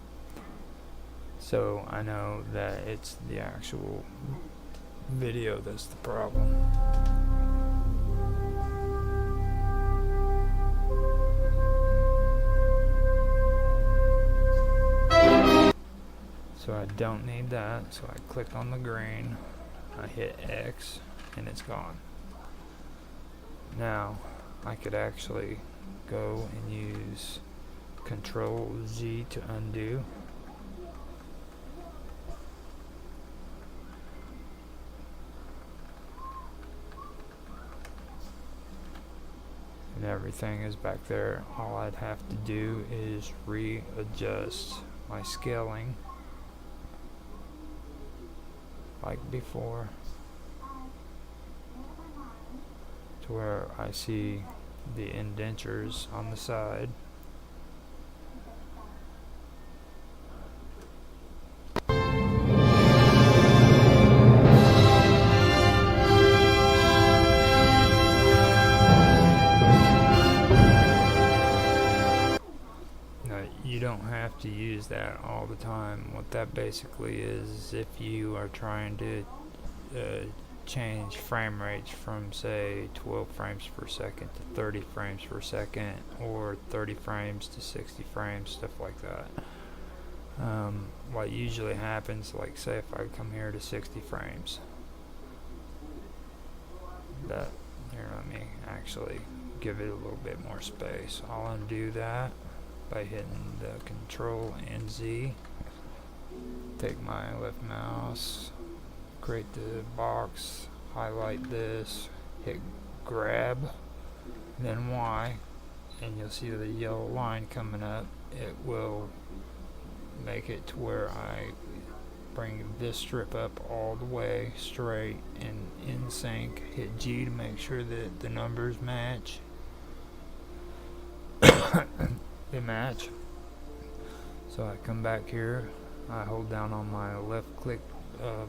So I know that it's the actual video that's the problem. So I don't need that, so I click on the green, I hit X, and it's gone. Now I could actually go and use Control Z to undo. And everything is back there. All I'd have to do is readjust my scaling like before to where I see the indentures on the side. You don't have to use that all the time. What that basically is, if you are trying to change frame rates from, say, 12 frames per second to 30 frames per second, or 30 frames to 60 frames, stuff like that. What usually happens, like say if I come here to 60 frames, here, let me actually give it a little bit more space. I'll undo that by hitting the Control and Z. Take my left mouse, create the box, highlight this, hit grab, then Y, and you'll see the yellow line coming up. It will make it to where I bring this strip up all the way straight and in sync. Hit G to make sure that the numbers match. They match. So I come back here, I hold down on my left click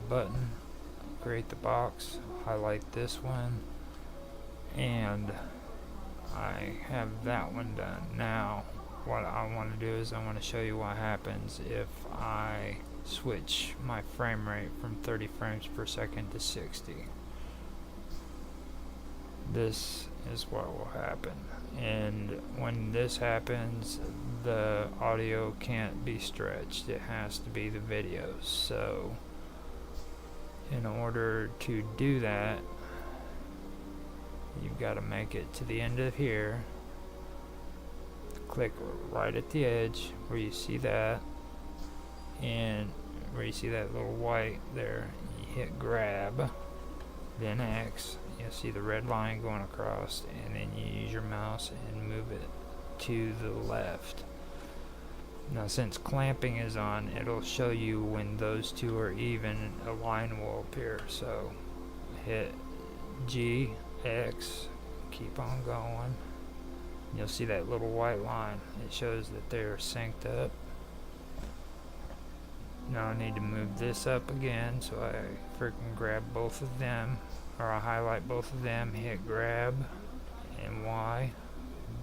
button, create the box, highlight this one, and I have that one done. Now what I want to do is I want to show you what happens if I switch my frame rate from 30 frames per second to 60. This is what will happen, and when this happens, the audio can't be stretched. It has to be the video. So in order to do that, you've got to make it to the end of here, click right at the edge where you see that, and where you see that little white there, you hit grab, then X. You'll see the red line going across, and then you use your mouse and move it to the left. Now since clamping is on, it'll show you when those two are even, a line will appear. So hit G, X, keep on going. You'll see that little white line. It shows that they're synced up. Now I need to move this up again, so I freaking grab both of them, or I highlight both of them, hit grab and Y,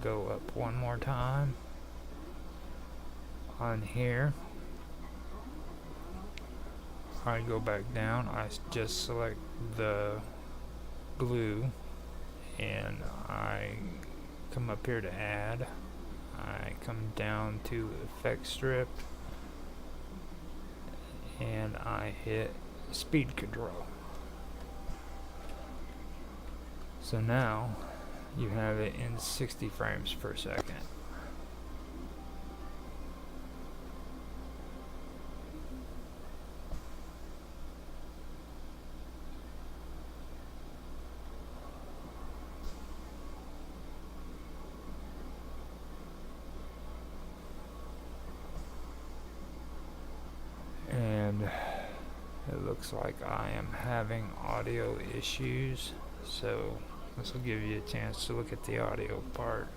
go up one more time. On here, I go back down, I just select the blue, and I come up here to add. I come down to effect strip, and I hit speed control. So now you have it in 60 frames per second. And it looks like I am having audio issues, so this will give you a chance to look at the audio part.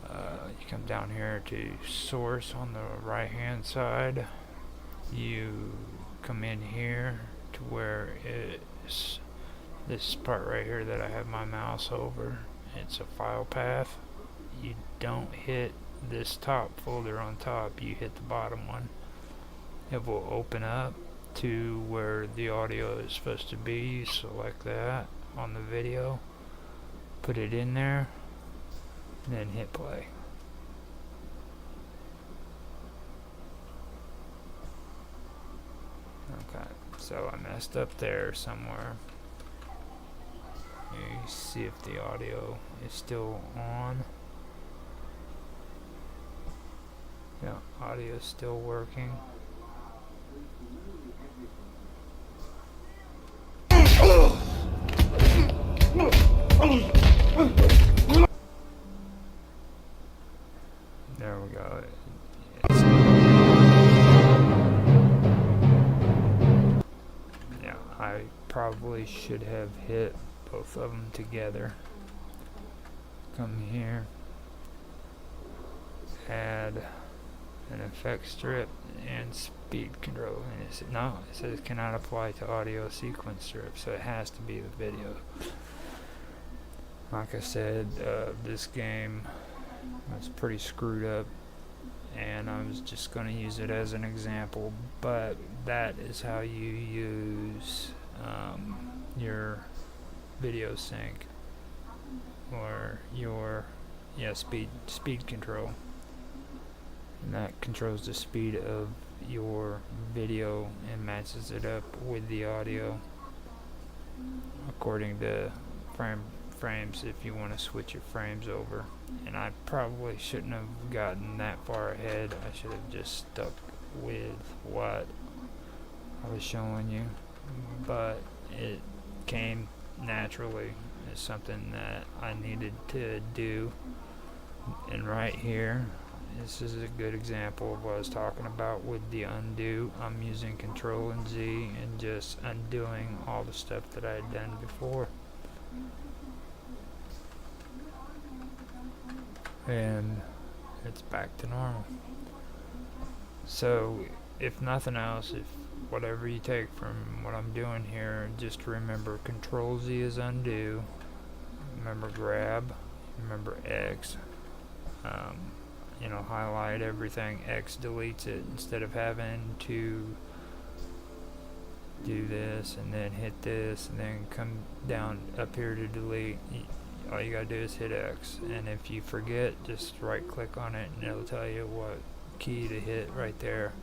You come down here to source on the right hand side, you come in here to where it's this part right here that I have my mouse over, it's a file path. You don't hit this top folder on top, you hit the bottom one. It will open up to where the audio is supposed to be. Select that on the video, put it in there, and then hit play. Okay, so I messed up there somewhere. You see if the audio is still on. Yeah, audio is still working. There we go. Yeah, I probably should have hit both of them together. Come here, add an effect strip and speed control. And it says, no, it says cannot apply to audio sequence strip, so it has to be the video. Like I said, this game was pretty screwed up, and I was just going to use it as an example, but that is how you use your video sync or your speed control, and that controls the speed of your video and matches it up with the audio according to frames if you want to switch your frames over. And I probably shouldn't have gotten that far ahead. I should have just stuck with what I was showing you, but it came naturally. It's something that I needed to do. And right here, this is a good example of what I was talking about with the undo. I'm using Control and Z and just undoing all the stuff that I had done before. And it's back to normal. So if nothing else, if whatever you take from what I'm doing here, just remember Control Z is undo, remember grab, remember X, highlight everything, X deletes it instead of having to do this and then hit this and then come down up here to delete. All you gotta do is hit X, and if you forget, just right click on it and it'll tell you what key to hit right there.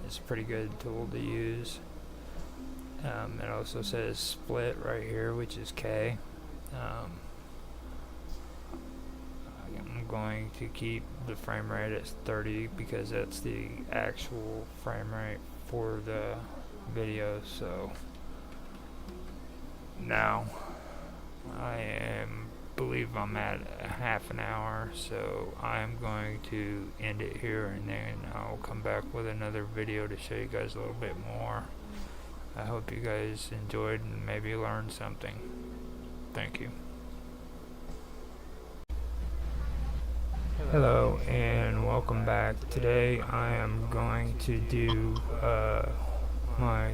It's a pretty good tool to use. It also says split right here, which is K. I'm going to keep the frame rate at 30 because that's the actual frame rate for the video. So now believe I'm at a half an hour, so I'm going to end it here, and then I'll come back with another video to show you guys a little bit more. I hope you guys enjoyed and maybe learned something. Thank you. Hello and welcome back. Today I am going to do my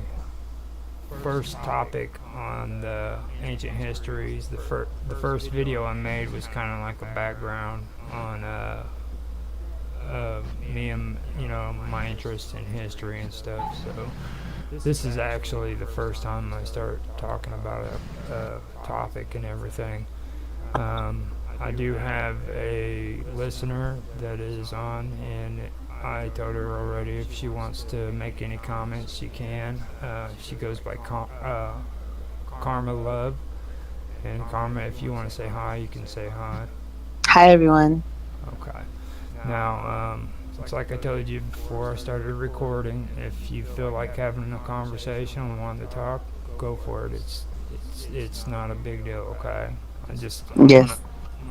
first topic on the ancient histories. The first video I made was kind of like a background on me and my interest in history and stuff. So this is actually the first time I start talking about a topic and everything. I do have a listener that is on, and I told her already if she wants to make any comments, she can. She goes by Karma Love. And Karma, if you want to say hi, you can say hi. Hi, everyone. Okay. Now, it's like I told you before I started recording. If you feel like having a conversation and wanting to talk, go for it. It's not a big deal, okay? Yes.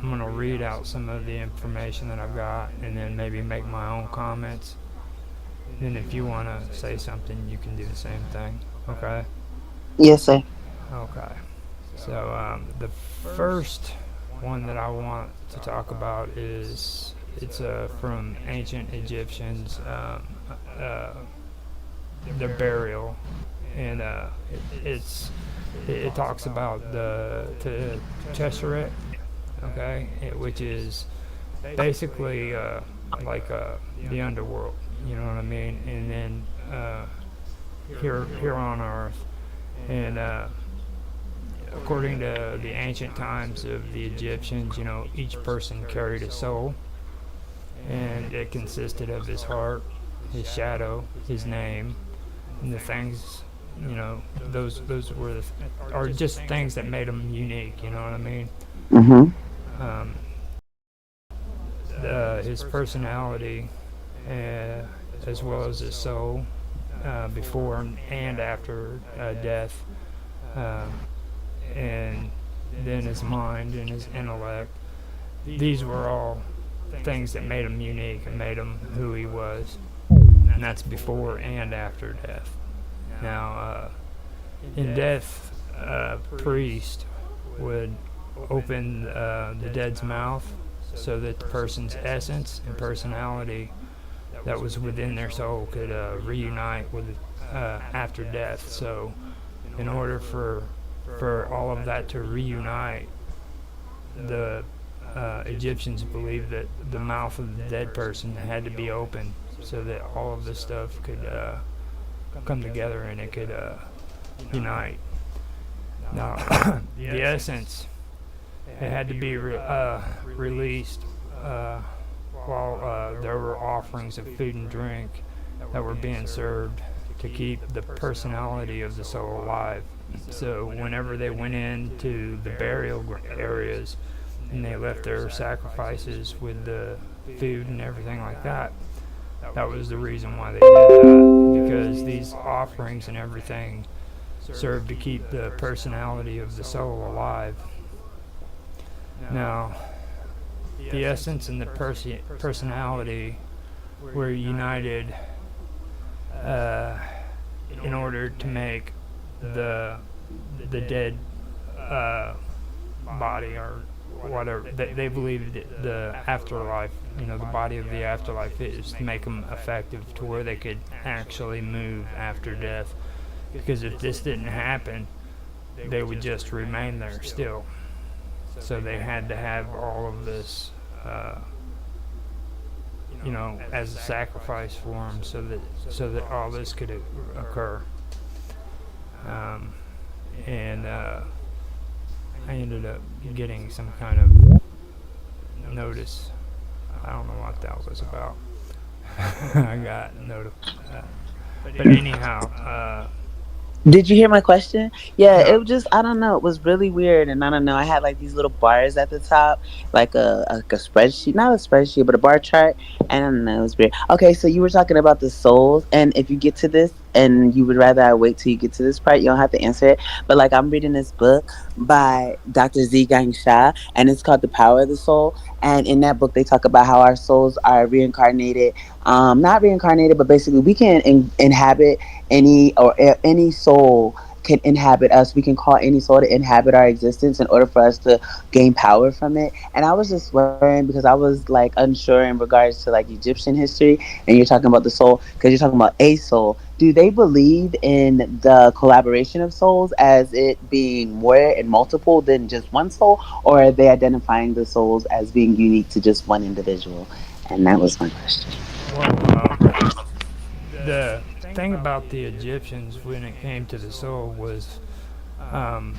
I'm gonna read out some of the information that I've got, and then maybe make my own comments. Then if you want to say something, you can do the same thing. Okay? Yes, sir. Okay. So the first one that I want to talk about is from ancient Egyptians, their burial, and it talks about the Tesseract, okay, which is basically like the underworld, you know what I mean, and then here on Earth, and according to the ancient times of the Egyptians, each person carried a soul, and it consisted of his heart, his shadow, his name, and the things, those were are just things that made him unique. You know what I mean? Mhm. Um, his personality, uh, as well as his soul, before and after death, uh, and then his mind and his intellect. These were all things that made him unique and made him who he was, and that's before and after death. Now, in death, a priest would open the dead's mouth so that the person's essence and personality that was within their soul could reunite with after death. So, in order for all of that to reunite, the Egyptians believed that the mouth of the dead person had to be open so that all of this stuff could come together and it could unite. Now, the essence, it had to be released while there were offerings of food and drink that were being served to keep the personality of the soul alive. So whenever they went into the burial areas and they left their sacrifices with the food and everything like that, that was the reason why they did that, because these offerings and everything served to keep the personality of the soul alive. Now, the essence and the personality were united uh, in order to make the the dead body or whatever they believed the afterlife, the body of the afterlife, is to make them effective to where they could actually move after death. Because if this didn't happen, they would just remain there still. So they had to have all of this, as a sacrifice for them, so that all this could occur. Um, and I ended up getting some kind of notice. I don't know what that was about. I got notified. But anyhow, Did you hear my question? Yeah, it no. was just, I don't know, it was really weird, and I don't know. I had like these little bars at the top, like a spreadsheet, not a spreadsheet, but a bar chart, and I don't know, it was weird. Okay, so you were talking about the souls, and if you get to this, and you would rather I wait till you get to this part, you don't have to answer it. But like, I'm reading this book by Dr. Z Gang Shah, and it's called The Power of the Soul. And in that book, they talk about how our souls are reincarnated, not reincarnated, but basically we can inhabit any soul can inhabit us. We can call any soul to inhabit our existence in order for us to gain power from it. And I was just wondering because I was like unsure in regards to like Egyptian history, and you're talking about the soul because you're talking about a soul. Do they believe in the collaboration of souls as it being more and multiple than just one soul, or are they identifying the souls as being unique to just one individual? And that was my question. Well, the thing about the Egyptians when it came to the soul was, um,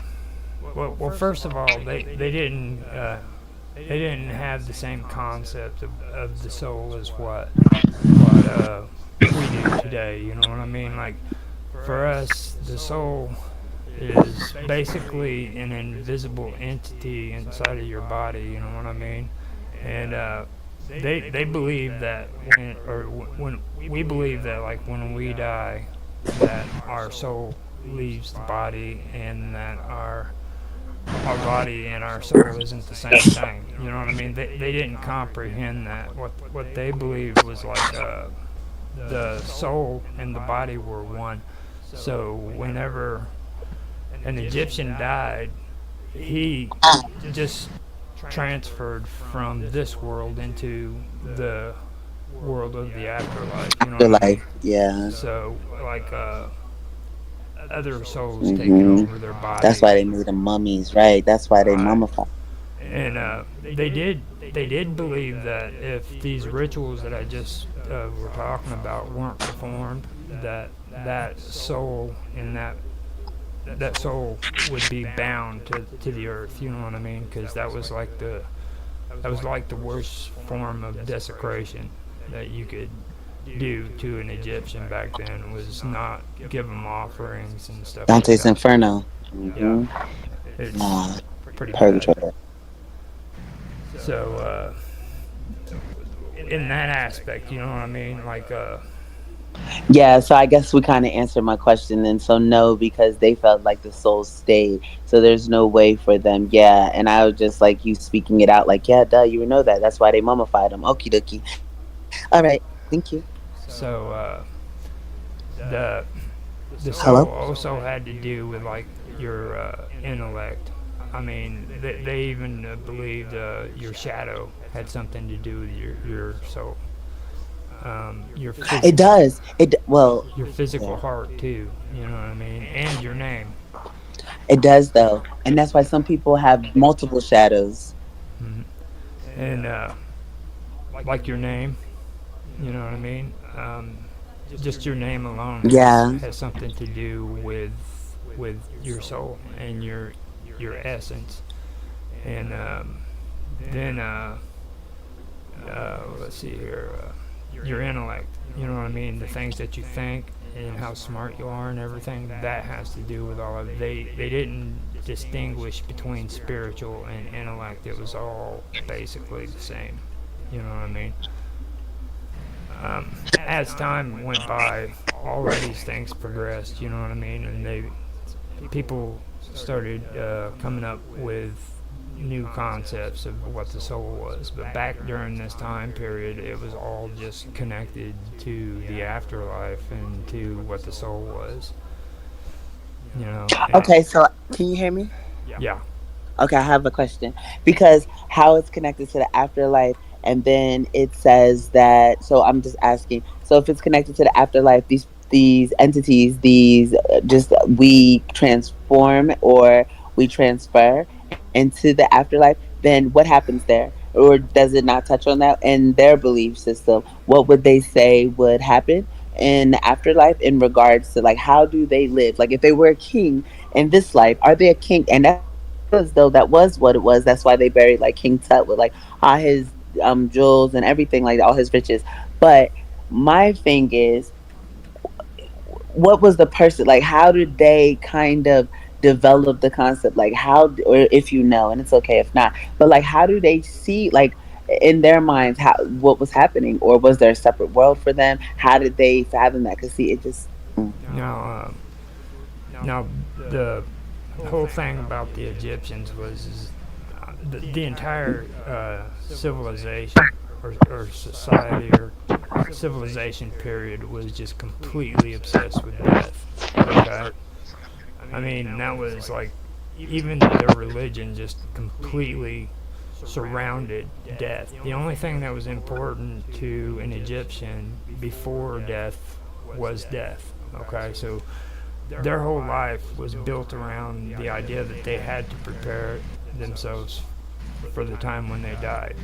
well, first of all, they didn't have the same concept of the soul as what we do today. You know what I mean? Like, for us, the soul is basically an invisible entity inside of your body. You know what I mean? And they believe that when we believe that, like, when we die, that our soul leaves the body, and that our body and our soul isn't the same thing. You know what I mean? They didn't comprehend that. What they believed was like the soul and the body were one. So whenever an Egyptian died, he just transferred from this world into the world of the afterlife. You know what I mean? Afterlife, yeah. So like other souls taking Hmm. over their That's why bodies. they made them mummies, right? That's why they Right. mummify. And they did believe that if these rituals that I just were talking about weren't performed, that that soul in that soul would be bound to the earth. You know what I mean? Because that was like the worst form of desecration that you could do to an Egyptian back then, was not give them offerings and stuff like Dante's that. Inferno. Yeah, Hmm. it's Nah, pretty bad. purgatory. So in that aspect, you know what I mean? Like Yeah, so I guess we kind of answered my question. And so, no, because they felt like the soul stayed. So there's no way for them. Yeah. And I was just like you speaking it out, like, yeah, duh, you would know that. That's why they mummified them. Okie dokie. All right. Thank you. so the the Hello? soul also had to do with like your intellect. I mean, they even believed your shadow had something to do with your soul, your It physical, does. Well, your physical yeah, heart too. You know what I mean? And your name. it does, though. And that's why some people have multiple shadows. Mhm. And like your name. You know what I mean? Just your name alone has Yeah. has something to do with your soul and your essence. And then let's see here, your intellect. You know what I mean? The things that you think and how smart you are and everything, that has to do with all of it. They didn't distinguish between spiritual and intellect. It was all basically the same. You know what I mean? As time went by, all of these things progressed. You know what I mean? And people started coming up with new concepts of what the soul was. But back during this time period, it was all just connected to the afterlife and to what the soul was. You know? And Okay, so can you hear me? yeah. Okay, I have a question because how it's connected to the afterlife, and then it says that. So I'm just asking. So if it's connected to the afterlife, these entities, these just we transform or we transfer into the afterlife. Then what happens there, or does it not touch on that in their belief system? What would they say would happen in the afterlife in regards to like how do they live? Like if they were a king in this life, are they a king? And that's as though that was what it was. That's why they buried like King Tut with like all his jewels and everything, like all his riches. But my thing is, what was the person like? How did they kind of develop the concept? Like how, or if you know, and it's okay if not, but like how do they see like in their minds how what was happening, or was there a separate world for them? How did they fathom that? Because see, it just. Mm. Now the whole thing about the Egyptians was the entire civilization or society or civilization period was just completely obsessed with death. Okay, I mean that was like even their religion just completely surrounded death. The only thing that was important to an Egyptian before death was death. Okay, so their whole life was built around the idea that they had to prepare themselves for the time when they died.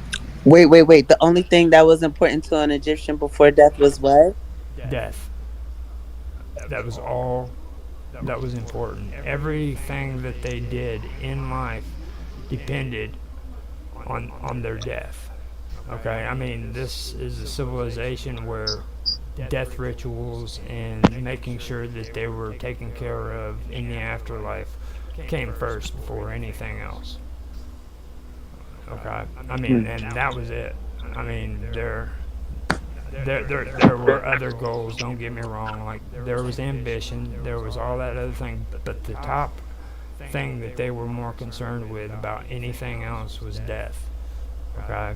Wait. The only thing that was important to an Egyptian before death was what? Death. That was all that was important. Everything that they did in life depended on their death. Okay, I mean, this is a civilization where death rituals and making sure that they were taken care of in the afterlife came first before anything else. Okay, I mean, Mm. and that was it. I mean, there were other goals. Don't get me wrong. Like there was ambition, there was all that other thing, but the top thing that they were more concerned with about anything else was death. Okay,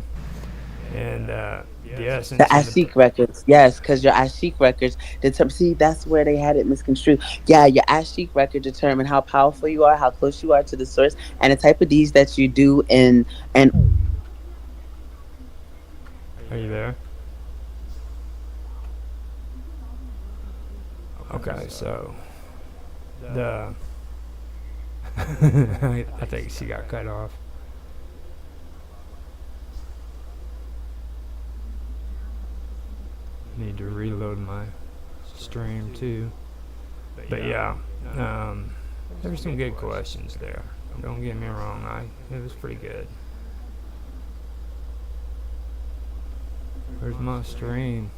and the The essence of the Ashik records, yes, because your Ashik records determine. See, that's where they had it misconstrued. Yeah, your Ashik record determine how powerful you are, how close you are to the source, and the type of deeds that you do in are you there? Okay, so the I think she got cut off. Need to reload my stream too. But yeah, there were some good questions there. Don't get me wrong, it was pretty good. Where's my stream?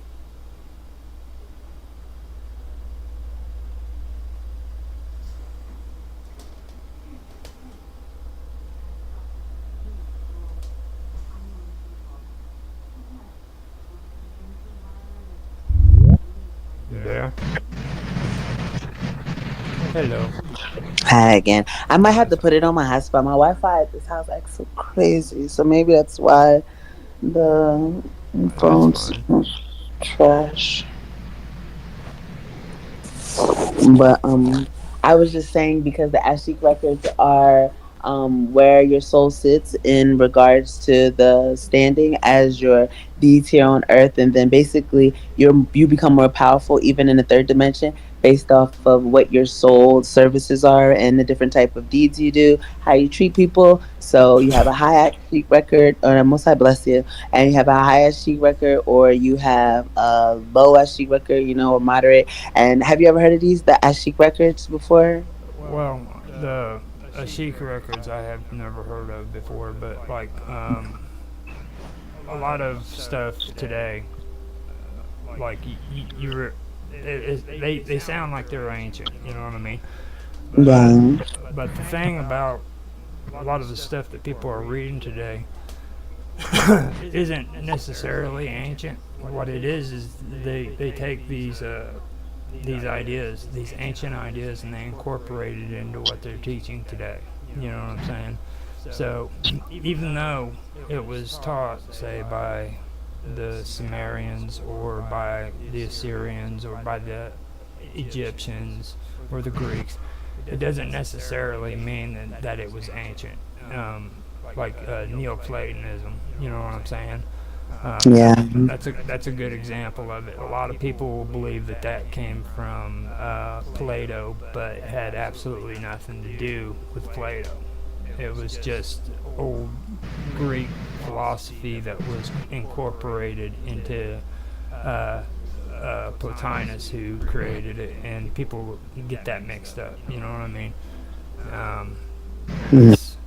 You there? Hello. Hi again. I might have to put it on my hotspot. My Wi-Fi at this house acts so crazy, so maybe that's why the That's phone's fine. trash. But I was just saying because the Ashik records are where your soul sits in regards to the standing as your deeds here on earth, and then basically you become more powerful even in the third dimension based off of what your soul services are and the different type of deeds you do, how you treat people. So you have a high Ashik record, or most I bless you, and you have a high Ashik record, or you have a low Ashik record, or moderate. And have you ever heard of the Ashik records before? Well, the Ashik records I have never heard of before, but like a lot of stuff today, like you're, they sound like they're ancient. You know what I mean? But Yeah. but the thing about a lot of the stuff that people are reading today isn't necessarily ancient. What it is they take these ideas, these ancient ideas, and they incorporate it into what they're teaching today. You know what I'm saying? So even though it was taught, say, by the Sumerians or by the Assyrians or by the Egyptians or the Greeks, it doesn't necessarily mean that it was ancient. Like Neoplatonism, you know what I'm saying? Yeah. That's a good example of it. A lot of people believe that came from Plato, but it had absolutely nothing to do with Plato. It was just old Greek philosophy that was incorporated into Plotinus, who created it, and people get that mixed up. You know what I mean? Um, Mm. it's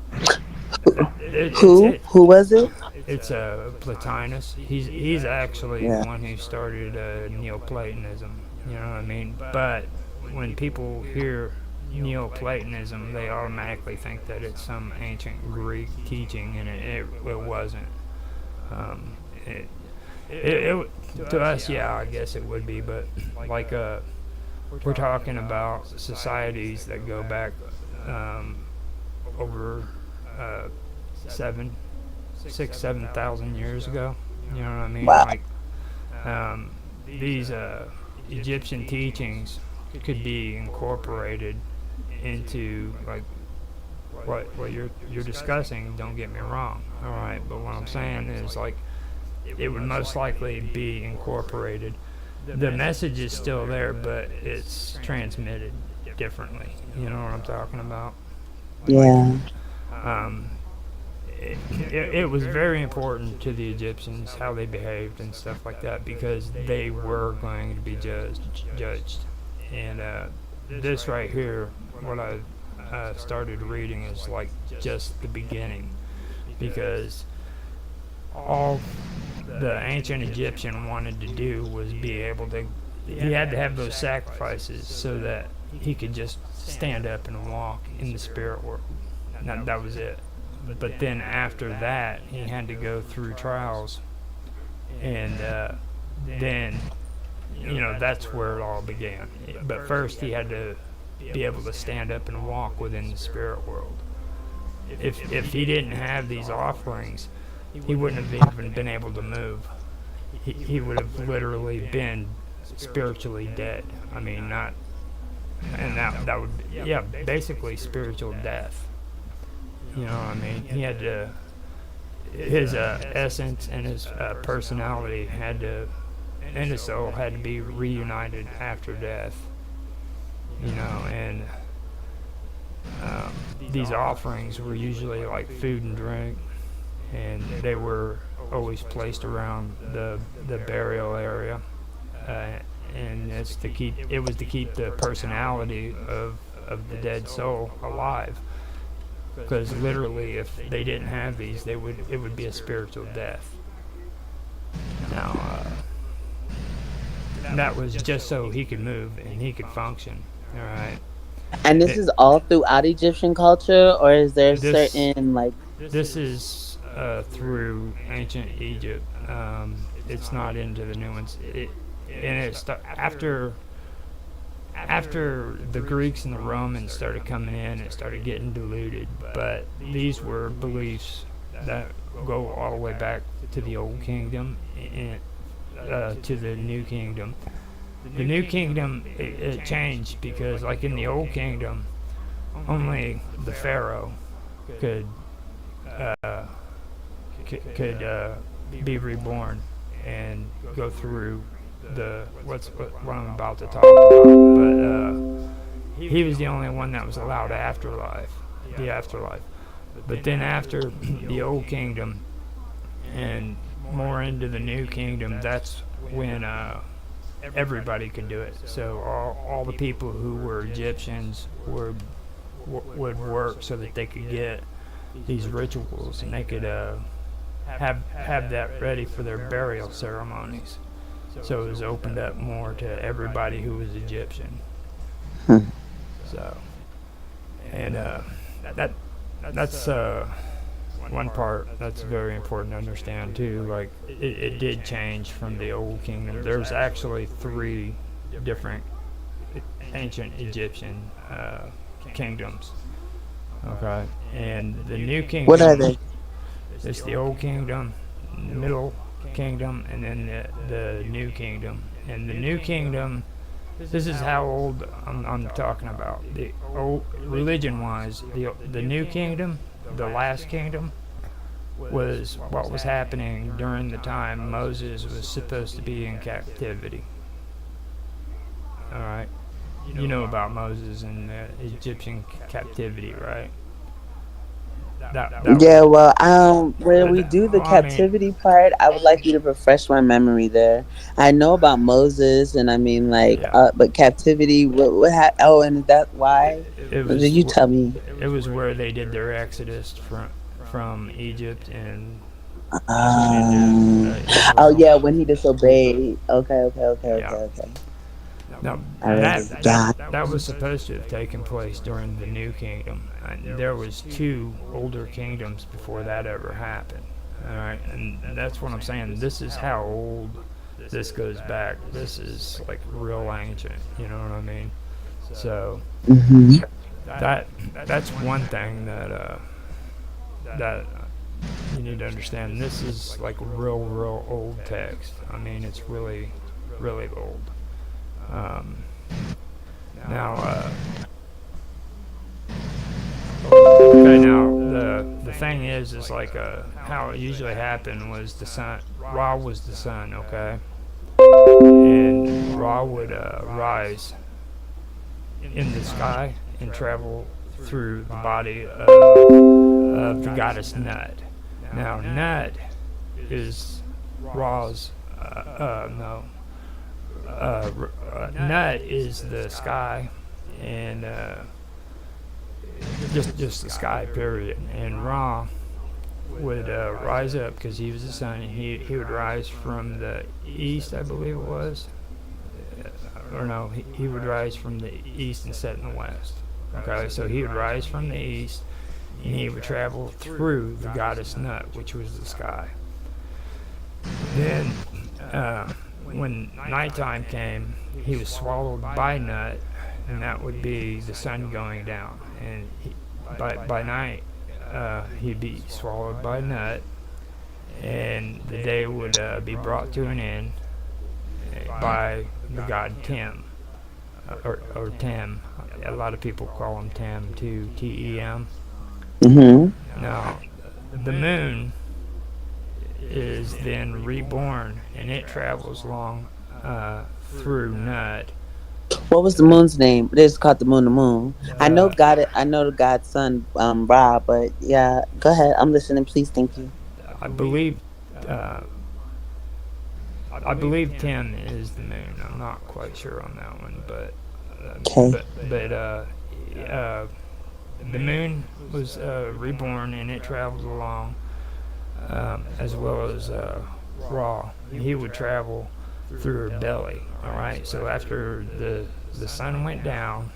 it's Who? it, Who was it? it's Plotinus. He's actually the Yeah. one who started Neoplatonism. You know what I mean? But when people hear Neoplatonism, they automatically think that it's some ancient Greek teaching, and it wasn't. Um, it, to us, yeah, I guess it would be, but like we're talking about societies that go back um, over uh, seven, 7,000 years ago. You know what I mean? Wow. Like these Egyptian teachings could be incorporated into like what you're discussing. Don't get me wrong. All right, but what I'm saying is like it would most likely be incorporated. The message is still there, but it's transmitted differently. You know what I'm talking about? Like, Yeah. um, it was very important to the Egyptians how they behaved and stuff like that because they were going to be judged. And this right here, what I started reading is like just the beginning because all the ancient Egyptian wanted to do was be able to. He had to have those sacrifices so that he could just stand up and walk in the spirit world. That was it. But then after that, he had to go through trials, and then that's where it all began. But first, he had to be able to stand up and walk within the spirit world. If he didn't have these offerings, he wouldn't have even been able to move. He would have literally been spiritually dead. I mean, not, and that would yeah, basically spiritual death. You know what I mean? He had to his essence and his personality had to and his soul had to be reunited after death. And These offerings were usually like food and drink, and they were always placed around the burial area, uh, and it was to keep the personality of the dead soul alive. Because literally, if they didn't have these, it would be a spiritual death. Now, that was just so he could move and he could function. All right. And this It, is all throughout Egyptian culture, or is there this certain like? this is through ancient Egypt. It's not into the new ones. And after the Greeks and the Romans started coming in, it started getting diluted. But these were beliefs that go all the way back to the Old Kingdom and to the New Kingdom. The New Kingdom it changed because, like in the Old Kingdom, only the Pharaoh could uh, could be reborn and go through what I'm about to talk about. But he was the only one that was allowed the afterlife. But then after the Old Kingdom and more into the New Kingdom, that's when everybody could do it. So all the people who were Egyptians would work so that they could get these rituals and they could have that ready for their burial ceremonies. So it was opened up more to everybody who was Egyptian. Hmm. So and that that's one part that's very important to understand too. Like it did change from the old kingdom. There's actually three different ancient Egyptian kingdoms. Okay, and the new What are kingdom they? is the old kingdom, middle kingdom, and then the new kingdom. And the new kingdom, this is how old I'm talking about. The old religion-wise, the new kingdom, the last kingdom, was what was happening during the time Moses was supposed to be in captivity. All right, you know about Moses and the Egyptian captivity, right? That Yeah, was. well, when we do the I mean, captivity part, I would like you to refresh my memory there. I know about Moses, and I mean, like, yeah. but captivity, oh, and is that It, why? it Or did was you tell me? it was where they did their exodus from Egypt and went into Um, oh Israel. yeah, when he disobeyed. Okay, okay, okay, okay, Yeah. okay. Now I really got. that was supposed to have taken place during the New Kingdom. And there was two older kingdoms before that ever happened. All right, and that's what I'm saying. This is how old this goes back. This is like real ancient. You know what I mean? So Hmm. that that's one thing that you need to understand. This is like real old text. I mean, it's really old. Um, now, okay, now the thing is like how it usually happened was the sun. Ra was the sun, okay, and Ra would rise in the sky and travel through the body of the goddess Nut. Now, Nut is Ra's. No, Nut is the sky, and just the sky, period. And Ra would rise up because he was the sun, and he would rise from the east, I believe it was, or no, he would rise from the east and set in the west. Okay, so he would rise from the east, and he would travel through the goddess Nut, which was the sky. Then, when nighttime came, he was swallowed by Nut, and that would be the sun going down. And by night, he'd be swallowed by Nut, and the day would be brought to an end by the god Tem, or Tem. A lot of people call him Tem too, Tem. Hmm. Now, the moon is then reborn, and it travels along through Nut. What was the moon's name? They just called the moon the moon. I know Uh, God. I know the God's son, Ra. But yeah, go ahead. I'm listening. Please, thank you. I believe uh, I believe 10 is the moon. I'm not quite sure on that one, but Okay. uh, the moon was reborn and it traveled along, as well as Ra. He would travel through her belly. All right. So after the sun went down,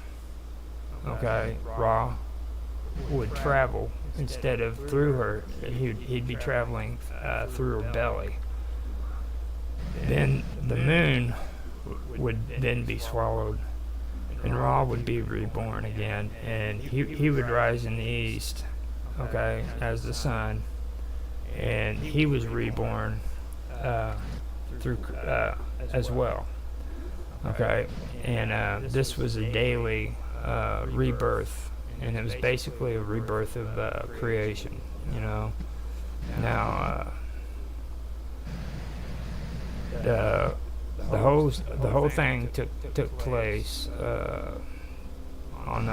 okay, Ra would travel instead of through her. He'd be traveling through her belly. Then the moon would then be swallowed, and Ra would be reborn again, and he would rise in the east, okay, as the sun, and he was reborn uh, through as well, okay, and this was a daily rebirth, and it was basically a rebirth of creation, you know. Now, the the whole thing took place on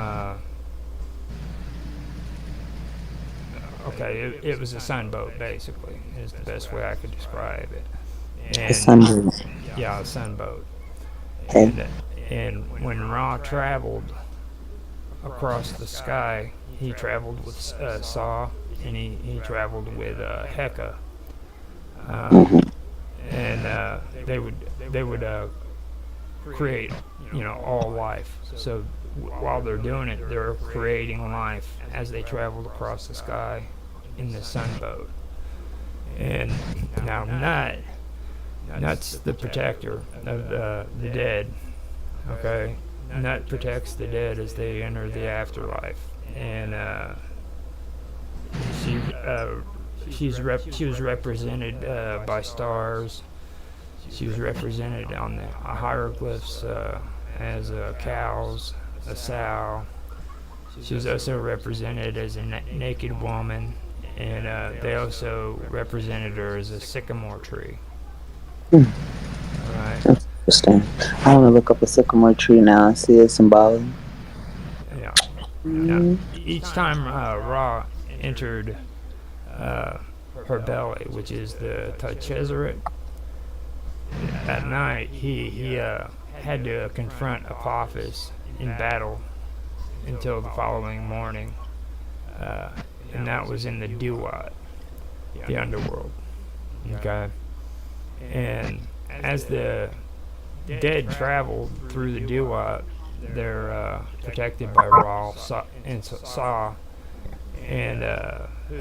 okay, it was a sunboat basically is the best way I could describe it, The and sun moon. yeah, a sunboat, Okay. and and when Ra traveled across the sky, he traveled with Saw, and he traveled with Heka, um, Hmm. and they would create, you know, all life. So while they're doing it, they're creating life as they traveled across the sky in the sunboat. And now Nut's the protector of the dead. Okay, Nut protects the dead as they enter the afterlife, and she she was represented by stars. She was represented on the hieroglyphs as cows, a sow. She was also represented as a naked woman, and they also represented her as a sycamore tree. Hmm. All right. That's interesting. I want to look up a sycamore tree now and see its symbology. Yeah. Now, Mm. each time Ra entered uh, her belly, which is the Tachezeret, at night he had to confront Apophis in battle until the following morning, uh, and that was in the Duat, the underworld. Okay, and as the dead travel through the Duat, they're protected by Ra and Sa and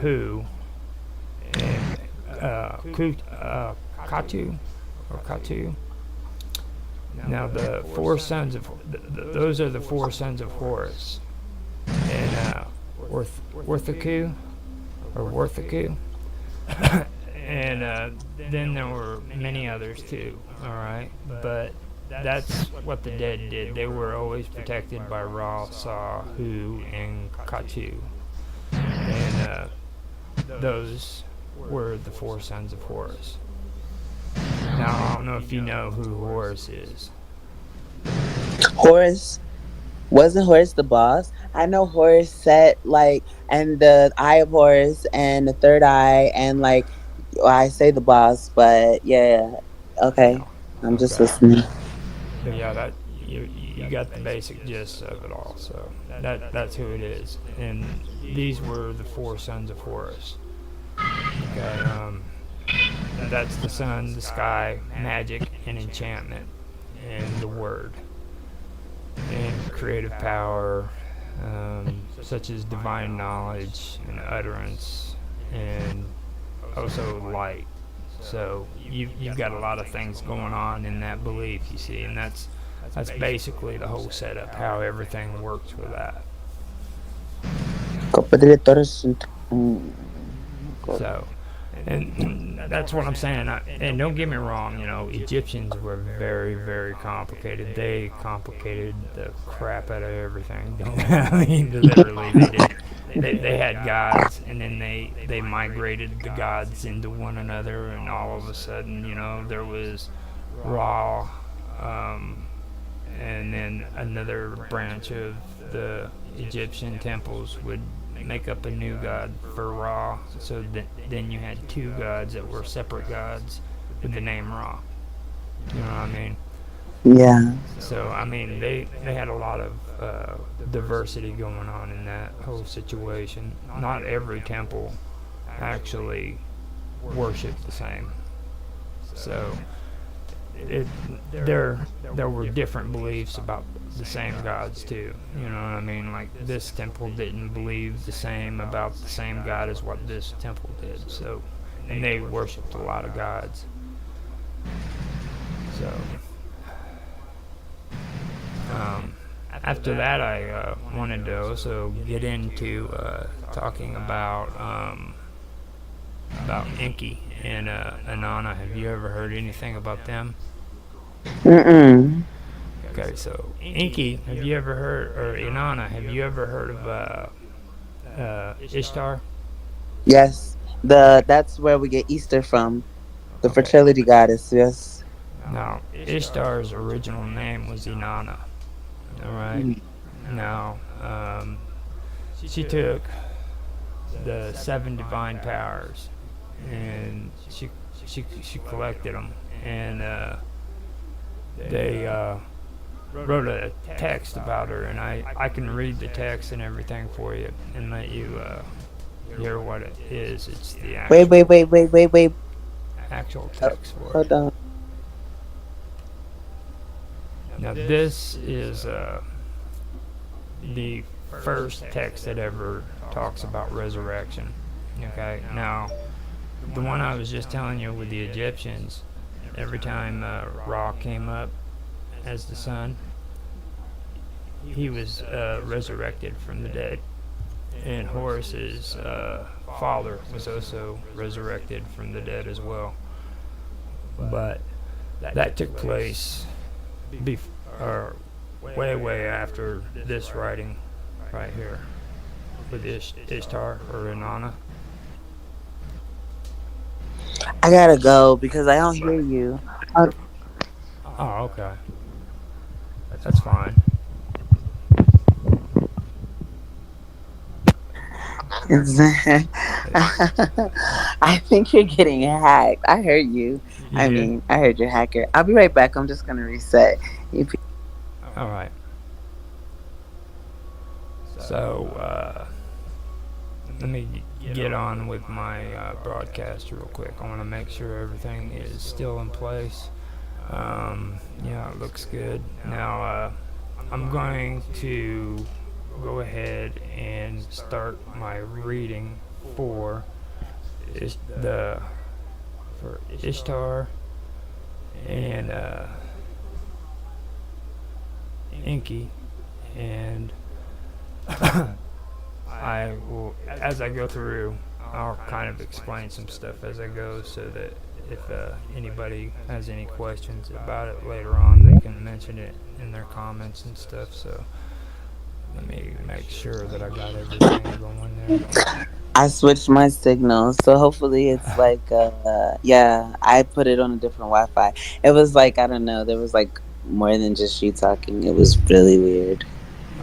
Hu and Katu or Katu. Now the four sons of those are the four sons of Horus, and Worthaku or Worthaku, and then there were many others too. All right, but that's what the dead did. They were always protected by Ra, Sa, Hu, and Katu, and those were the four sons of Horus. Now I don't know if you know who Horus is. Horace, wasn't Horace the boss? I know Horace set like and the eye of Horus and the third eye and like well, I say the boss, but yeah. Okay. Yeah. I'm just Okay. listening. But yeah, that you got the basic gist of it all. So that's who it is. And these were the four sons of Horus. Okay. That's the sun, the sky, magic, and enchantment, and the word, and creative power, such as divine knowledge and utterance, and also light. So you've got a lot of things going on in that belief, you see, and that's basically the whole setup, how everything works with that. Mm. So, and that's what I'm saying. And don't get me wrong, you know, Egyptians were very, very complicated. They complicated the crap out of everything. I mean, literally, they did. They had gods, and then they migrated the gods into one another, and all of a sudden, you know, there was Ra, um, and then another branch of the Egyptian temples would make up a new god for Ra. So then you had two gods that were separate gods with the name Ra. You know what I mean? Yeah. So I mean, they had a lot of diversity going on in that whole situation. Not every temple actually worshipped the same. So it there were different beliefs about the same gods too. You know what I mean? Like this temple didn't believe the same about the same god as what this temple did. So, and they worshipped a lot of gods. So, after that, I wanted to also get into talking about Enki and Inanna. Have you ever heard anything about them? Mm-mm. Okay, so Enki, have you ever heard, or Inanna, have you ever heard of Ishtar? Yes. That's where we get Easter from. The Okay. fertility goddess. Yes. Now, Ishtar's original name was Inanna. All right. Mm. Now, she took the seven divine powers, and she collected them, and they wrote a text about her, and I can read the text and everything for you and let you hear what it is. It's the Wait, wait, wait, wait, wait, wait. actual Oh, text for it. hold on. Now this is the first text that ever talks about resurrection. Okay, now the one I was just telling you with the Egyptians, every time Ra came up as the sun, he was resurrected from the dead. And Horus's father was also resurrected from the dead as well. But that took place or way after this writing right here with Ishtar or Inanna. I gotta go because I don't hear you. Uh, Oh, okay. That's fine. I think you're getting hacked. I heard you. You did? I heard your hacker. I'll be right back. I'm just gonna reset. You All right. So, let me get on with my broadcast real quick. I want to make sure everything is still in place. Yeah, it looks good. Now, I'm going to go ahead and start my reading for the for Ishtar and Enki, and I will, as I go through, I'll kind of explain some stuff as I go, so that if anybody has any questions about it later on, they can mention it in their comments and stuff. So let me make sure that I got everything going I switched my signal, so hopefully it's like yeah, I put it on a different Wi-Fi. It was like I don't know, there was like more than just you talking. It was really weird.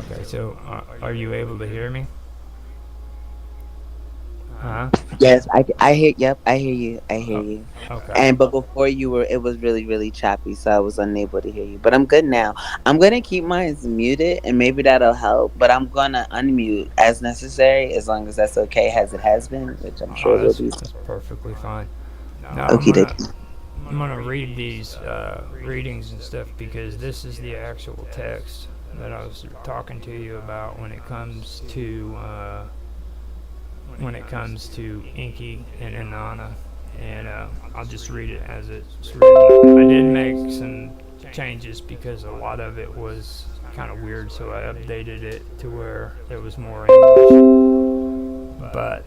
there. Okay, so are you able to hear me? Huh? Yes, I hear. Yep, I hear you. I hear Oh, you. okay. And but before you were, it was really choppy, so I was unable to hear you. But I'm good now. I'm gonna keep mine muted, and maybe that'll help. But I'm gonna unmute as necessary, as long as that's okay, as it has been, which I'm sure Oh, it will that's be. that's perfectly fine. Now Okay, dokie. I'm gonna read these readings and stuff because this is the actual text that I was talking to you about when it comes to Inky and Inanna, and I'll just read it as it's written. I did make some changes because a lot of it was kind of weird, so I updated it to where it was more English. But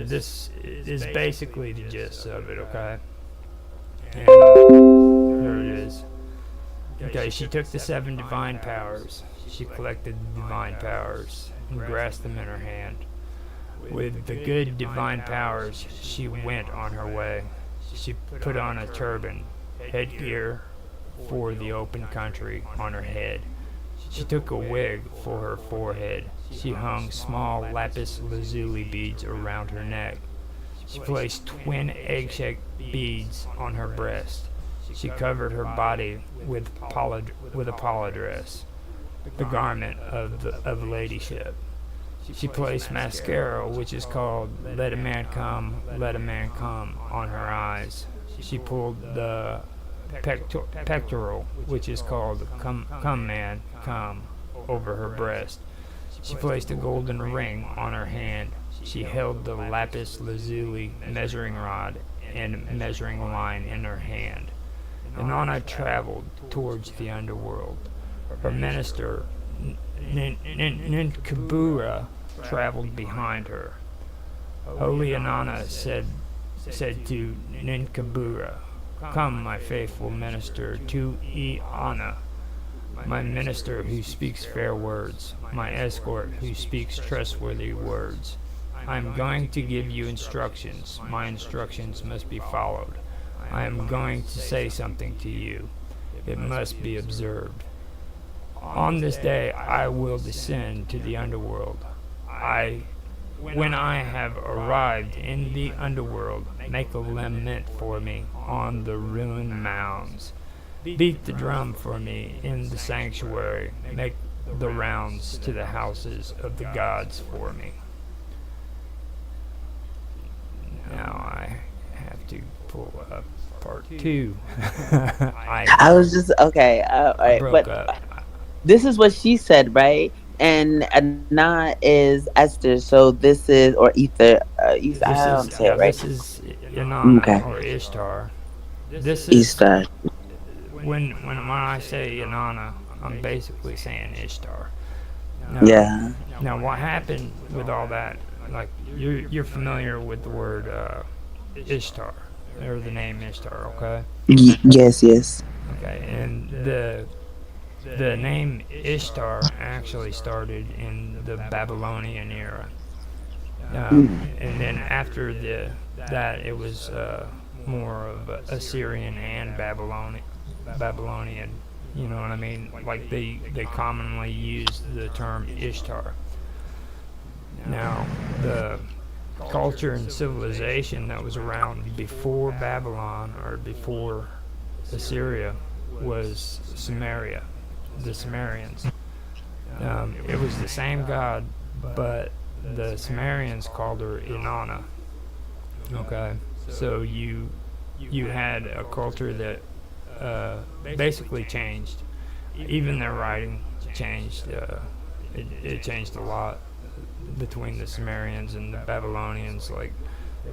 this is basically the gist of it, okay? And here it is. Okay, she took the seven divine powers. She collected the divine powers and grasped them in her hand. With the good divine powers, she went on her way. She put on a turban, headgear for the open country on her head. She took a wig for her forehead. She hung small lapis lazuli beads around her neck. She placed twin egg-shaped beads on her breast. She covered her body with a dress, the garment of ladyship. She placed mascara, which is called Let a Man Come, Let a Man Come, on her eyes. She pulled the pectoral, which is called Come Man, Come, over her breast. She placed a golden ring on her hand. She held the lapis lazuli measuring rod and measuring line in her hand. Inanna traveled towards the underworld. Her minister, Ninkabura, traveled behind her. Holy Inanna said to Ninkabura, "Come, my faithful minister, to Iana, my minister who speaks fair words, my escort who speaks trustworthy words. I am going to give you instructions. My instructions must be followed. I am going to say something to you. It must be observed. On this day I will descend to the underworld. When I have arrived in the underworld, make a lament for me on the ruined mounds. Beat the drum for me in the sanctuary. Make the rounds to the houses of the gods for me." Now I have to pull up part two. I was just okay. All I right, broke but up. this is what she said, right? And Na is Esther, so this is or Ether. Ether, I don't say it right. This is Okay, Inanna or Ishtar. This is Easter. when I say Inanna, I'm basically saying Ishtar. Now, Yeah. now what happened with all that? Like you're familiar with the word Ishtar or the name Ishtar, okay? Yes, yes. Okay, and the name Ishtar actually started in the Babylonian era, Mm. and then after that it was more of Assyrian and Babylonian. You know what I mean? Like they commonly use the term Ishtar. Now the culture and civilization that was around before Babylon or before Assyria was Sumeria, the Sumerians. It was the same god, but the Sumerians called her Inanna. Okay, so you had a culture that basically changed. Even their writing changed. It changed a lot between the Sumerians and the Babylonians. Like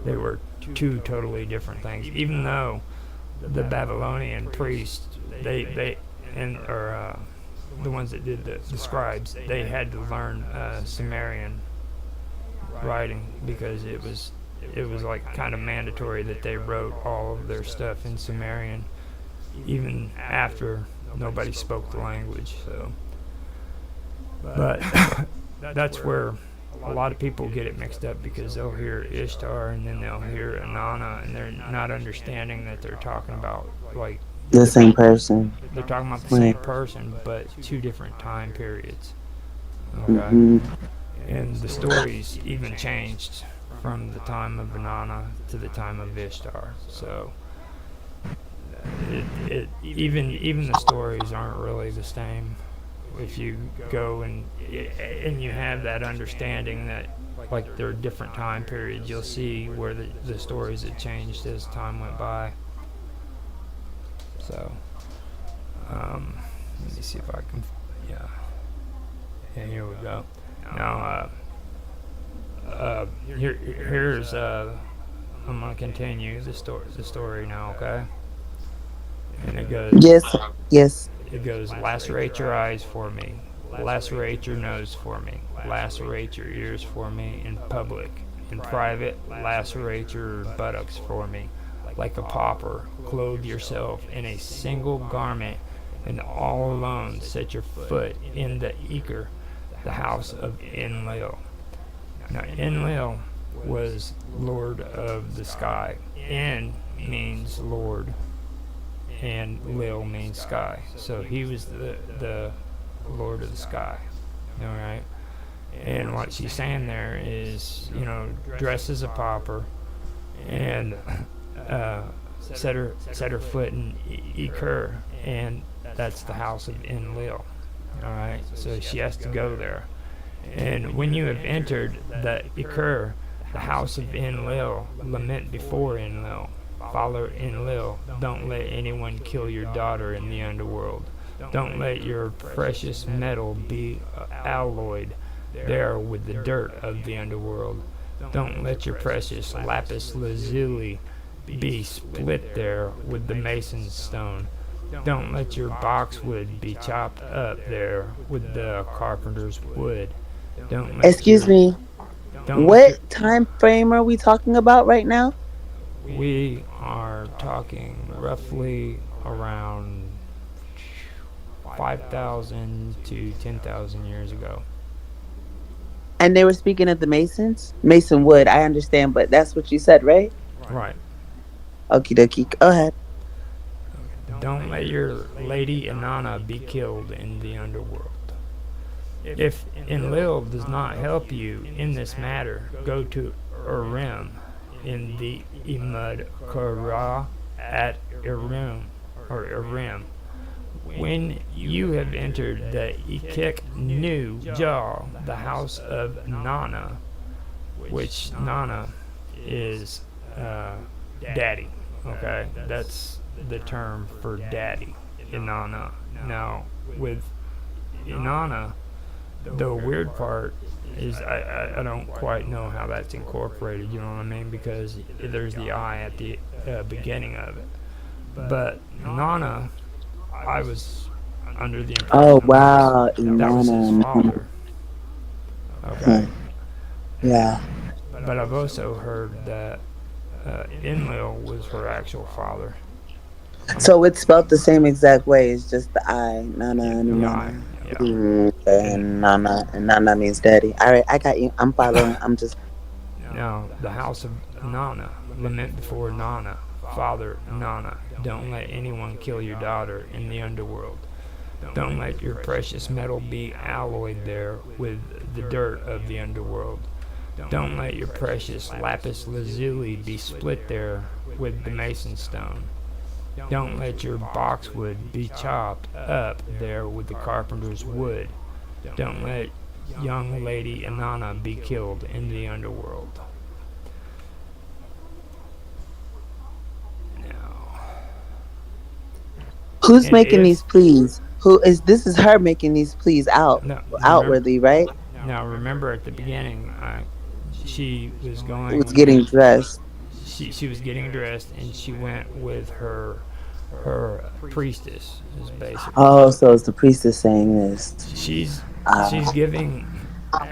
they were two totally different things. Even though the Babylonian priests, they and or the ones that did the scribes, they had to learn Sumerian writing because it was like kind of mandatory that they wrote all of their stuff in Sumerian, even after nobody spoke the language. So, but that's where a lot of people get it mixed up because they'll hear Ishtar and then they'll hear Inanna and they're not understanding that they're talking about like The same person. they're talking about the Right. same person but two different time periods. Okay, Hmm. and the stories even changed from the time of Inanna to the time of Ishtar. So even the stories aren't really the same. If you go and you have that understanding that like there are different time periods, you'll see where the stories had changed as time went by. So let me see if I can, yeah, here we go. Now here's I'm gonna continue the story now, okay? And Yes, yes. it goes, lacerate your eyes for me, lacerate your nose for me, lacerate your ears for me in public, in private, lacerate your buttocks for me, like a pauper, clothe yourself in a single garment, and all alone set your foot in the Eker, the house of Enlil. Now Enlil was Lord of the Sky. En means Lord, and Lil means sky. So he was the Lord of the sky. All right. And what she's saying there is, dress as a pauper and uh, set her foot in Ekur, and that's the house of Enlil. All right, so she has to go there. And when you have entered the Ekur, the house of Enlil, lament before Enlil. Follow Enlil. Don't let anyone kill your daughter in the underworld. Don't let your precious metal be alloyed there with the dirt of the underworld. Don't let your precious lapis lazuli be split there with the mason's stone. Don't let your boxwood be chopped up there with the carpenter's wood. Don't let Excuse your me. don't let your What time frame are we talking about right now? We are talking roughly around 5,000 to 10,000 years ago. And they were speaking of the Masons? Mason Wood, I understand, but that's what you said, right? Right. Okie dokie. Go ahead. Don't let your lady Inanna be killed in the underworld. If Enlil does not help you in this matter, go to Urim in the Imud Kara at Urim. When you have entered the Ekik Nu Jah, the house of Nana, which Nana is daddy. Okay, that's the term for daddy, Inanna. Now, with Inanna, the weird part is I don't quite know how that's incorporated, you know what I mean? Because there's the I at the beginning of it. But Nana, I was under the Oh, impression wow. that was his Inanna. father. Hmm. Okay. Yeah. But I've also heard that Enlil was her actual father. So it's spelled the same exact way. It's just the I. Nana, The I, Nana. yeah. And And Nana. And Nana means daddy. All right, I got you. I'm following. I'm just. now, the house of Nana, lament before Nana, father Nana. Don't let anyone kill your daughter in the underworld. Don't let your precious metal be alloyed there with the dirt of the underworld. Don't let your precious lapis lazuli be split there with the mason stone. Don't let your boxwood be chopped up there with the carpenter's wood. Don't let young lady Inanna be killed in the underworld. Now, Who's and making these if pleas? Who is this? Is her making these pleas no, remember outwardly, right? now. Remember at the beginning, she was Was going. getting dressed. She was getting dressed, and she went with her priestess. Is basically Oh, so it's the priestess saying this. she's Uh, she's giving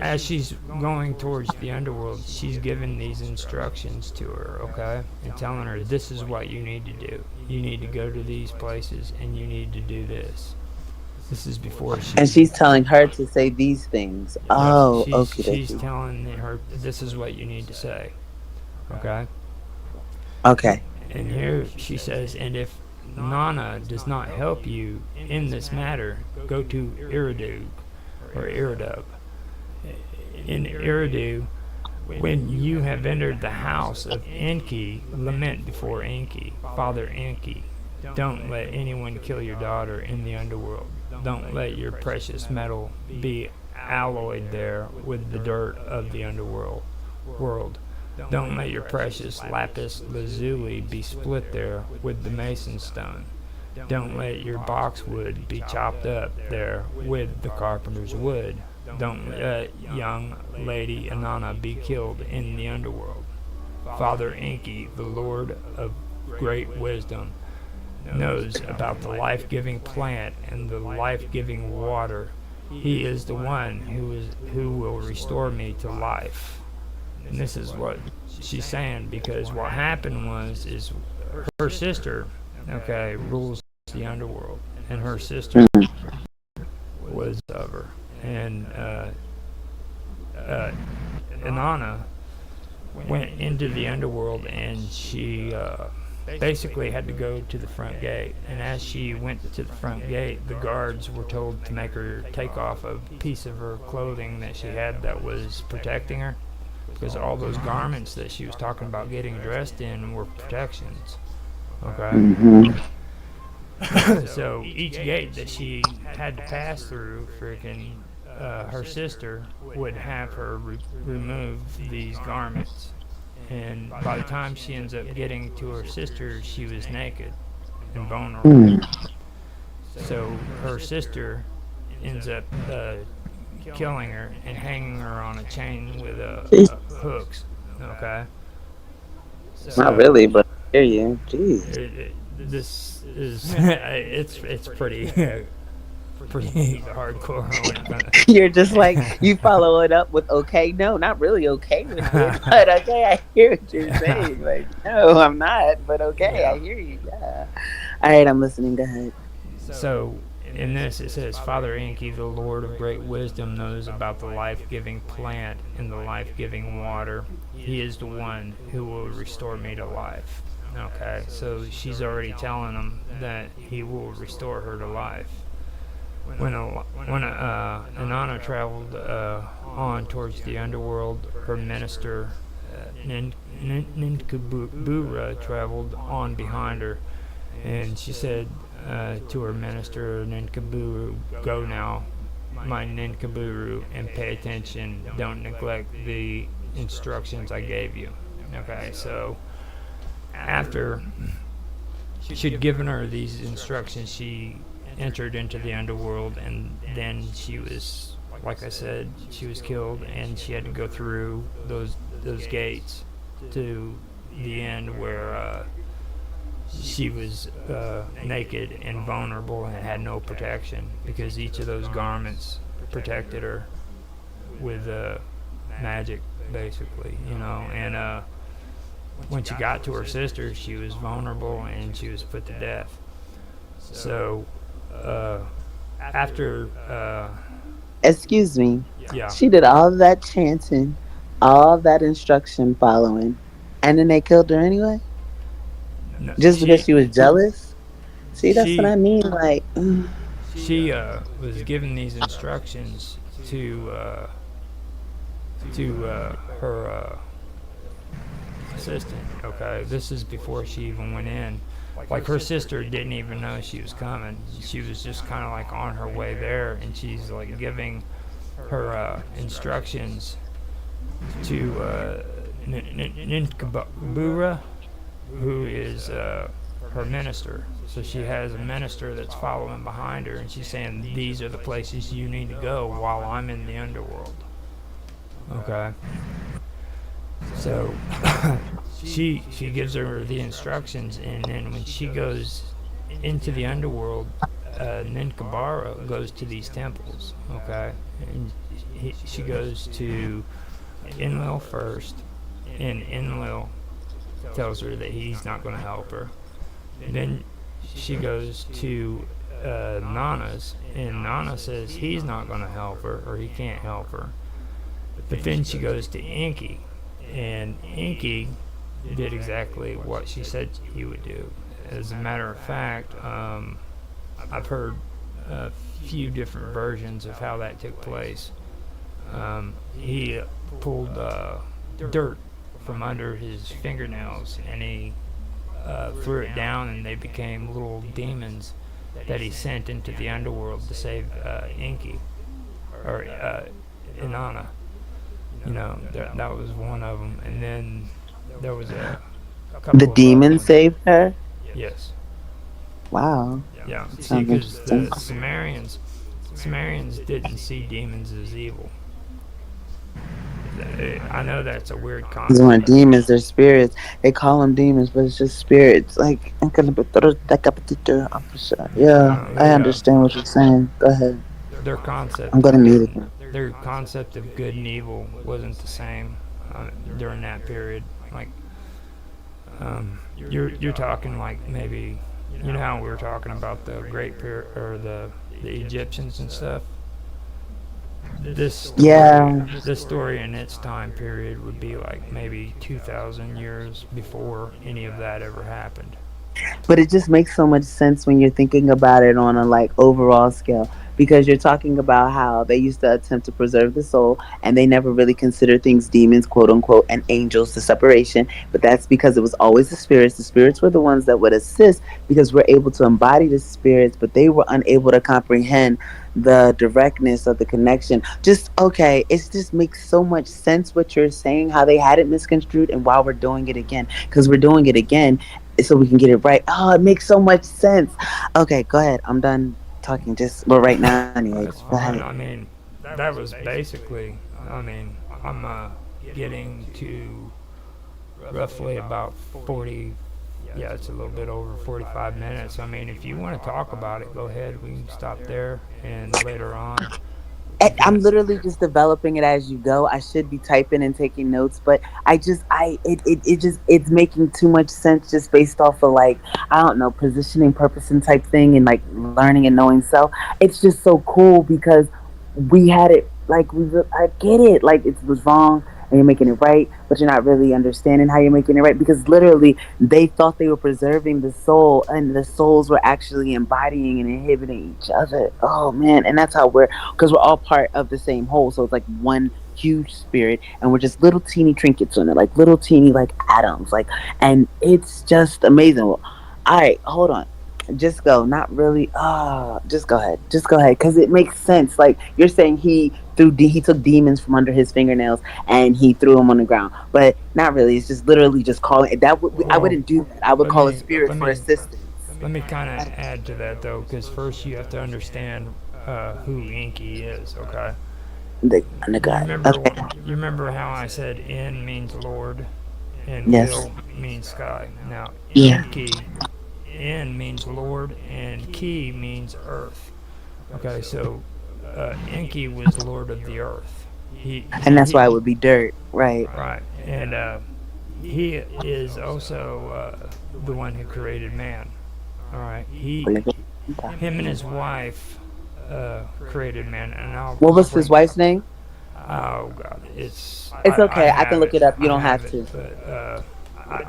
as she's going towards the underworld, she's giving these instructions to her, okay? And telling her, this is what you need to do. You need to go to these places and you need to do this. This is before and she's, she's telling her to say these things. yep, Oh, she's, okie she's dokie. telling her, this is what you need to say, okay? Okay. And here she says, and if Nana does not help you in this matter, go to Iridu or Iridub. In Iridu, when you have entered the house of Enki, lament before Enki, Father Enki. Don't let anyone kill your daughter in the underworld. Don't let your precious metal be alloyed there with the dirt of the underworld. World. Don't let your precious lapis lazuli be split there with the mason stone. Don't let your boxwood be chopped up there with the carpenter's wood. Don't let young lady Inanna be killed in the underworld. Father Enki, the Lord of great wisdom, knows about the life-giving plant and the life-giving water. He is the one who will restore me to life. And this is what she's saying, because what happened was is her sister, okay, rules the underworld, and her sister was of her, and uh, Inanna went into the underworld, and basically had to go to the front gate. And as she went to the front gate, the guards were told to make her take off a piece of her clothing that she had that was protecting her, because all those garments that she was talking about getting dressed in were protections. Okay. Mm-hmm. So each gate that she had to pass through, freaking, her sister would have her remove these garments. And by the time she ends up getting to her sister, she was naked and vulnerable. Mm. So her sister ends up killing her and hanging her on a chain with Jeez. hooks. Okay. Not So really, but I hear you. Jeez. this is it's pretty pretty hardcore when it comes. You're just like, you follow it up with okay. No, not really okay with it, but okay, I hear what you're Yeah. saying. Like, no, I'm not, but okay, I Yeah. hear you. Yeah. All right, I'm listening. Go ahead. So in this it says, Father Enki, the Lord of great wisdom, knows about the life-giving plant and the life-giving water. He is the one who will restore me to life. Okay, so she's already telling him that he will restore her to life. When Inanna traveled on towards the underworld, her minister Ninkabura traveled on behind her, and she said to her minister Ninkaburu, "Go now, my Ninkaburu, and pay attention. Don't neglect the instructions I gave you." Okay, so after she'd given her these instructions, she entered into the underworld, and then she was, like I said, she was killed, and she had to go through those gates to the end where she was naked and vulnerable and had no protection, because each of those garments protected her with magic, basically, and when she got to her sister, she was vulnerable and she was put to death. So after Excuse me. yeah. She did all of that chanting, all that instruction following, and then they killed her anyway, No, just because she was jealous. See, that's what she I mean. Like, she was given these instructions to her assistant. Okay, this is before she even went in. Like, her sister didn't even know she was coming. She was just kind of like on her way there, and she's like giving her instructions to Ninkabura, who is her minister. So she has a minister that's following behind her, and she's saying, "These are the places you need to go while I'm in the underworld." Okay. So she gives her the instructions, and then when she goes into the underworld, Ninkabara goes to these temples. Okay, and she goes to Enlil first, and Enlil tells her that he's not going to help her. Then she goes to Nana's, and Nana says he's not going to help her, or he can't help her. But then she goes to Enki, and Enki did exactly what she said he would do. As a matter of fact, I've heard a few different versions of how that took place. He pulled dirt from under his fingernails, and he threw it down, and they became little demons that he sent into the underworld to save Enki, or Inanna. That was one of them, and then there was a couple the of other demon ones. saved her. Yes. Wow, Yeah. See, sounds because interesting. the Sumerians didn't see demons as evil. I know that's a weird These weren't concept. demons; they're spirits. They call them demons, but it's just spirits. Like, I'm for sure. Yeah, I Yeah. understand what you're saying. Go ahead. Their I'm concept gonna of mute good, it. their concept of good and evil wasn't the same during that period. Like, you're talking like maybe, how we were talking about the Great Pyramid, or the Egyptians and stuff. this story, Yeah. this story in its time period would be like maybe 2,000 years before any of that ever happened. But it just makes so much sense when you're thinking about it on a like overall scale, because you're talking about how they used to attempt to preserve the soul and they never really considered things demons, quote unquote, and angels, the separation. But that's because it was always the spirits. The spirits were the ones that would assist because we're able to embody the spirits, but they were unable to comprehend the directness of the connection. Just okay, it just makes so much sense what you're saying, how they had it misconstrued, and why we're doing it again. Because we're doing it again so we can get it right. Oh, it makes so much sense. Okay, go ahead. I'm done talking. Just well, right now, anyway. Go That's ahead. fine. I mean, that was basically, I mean, I'm getting to roughly about 40, yeah, it's a little bit over 45 minutes. I mean, if you want to talk about it, go ahead. We can stop there, and later on, we I'm can. literally just developing it as you go. I should be typing and taking notes, but it's making too much sense just based off of like, I don't know, positioning, purposing type thing and like learning and knowing self. It's just so cool because we had it like I get it. Like it was wrong and you're making it right, but you're not really understanding how you're making it right because literally they thought they were preserving the soul and the souls were actually embodying and inhibiting each other. Oh man, and that's how we're because we're all part of the same whole. So it's like one huge spirit, and we're just little teeny trinkets on it, like little teeny like atoms, like, and it's just amazing. Well, all right, hold on. Just go. Not really. Just go ahead. Just go ahead, because it makes sense. Like you're saying, he took demons from under his fingernails and he threw them on the ground, but not really. It's just literally just calling that. I Well, wouldn't do that. I would let call a me spirit let for me assistance. let me kind of add to that though, because first you have to understand who Inky is. Okay. The You God. remember Okay. you remember how I said in means Lord, and Yes. will means sky. Now Yeah. Enki, in means Lord, and Ki means earth. Okay, so Enki was Lord of the earth. And that's He why it would be dirt, right? right, and he is also the one who created man. All right, him and his wife created man, and What I'll was his bring. wife's name? Oh God, It's I okay. I can have look it. it up. You I don't have have it, to. but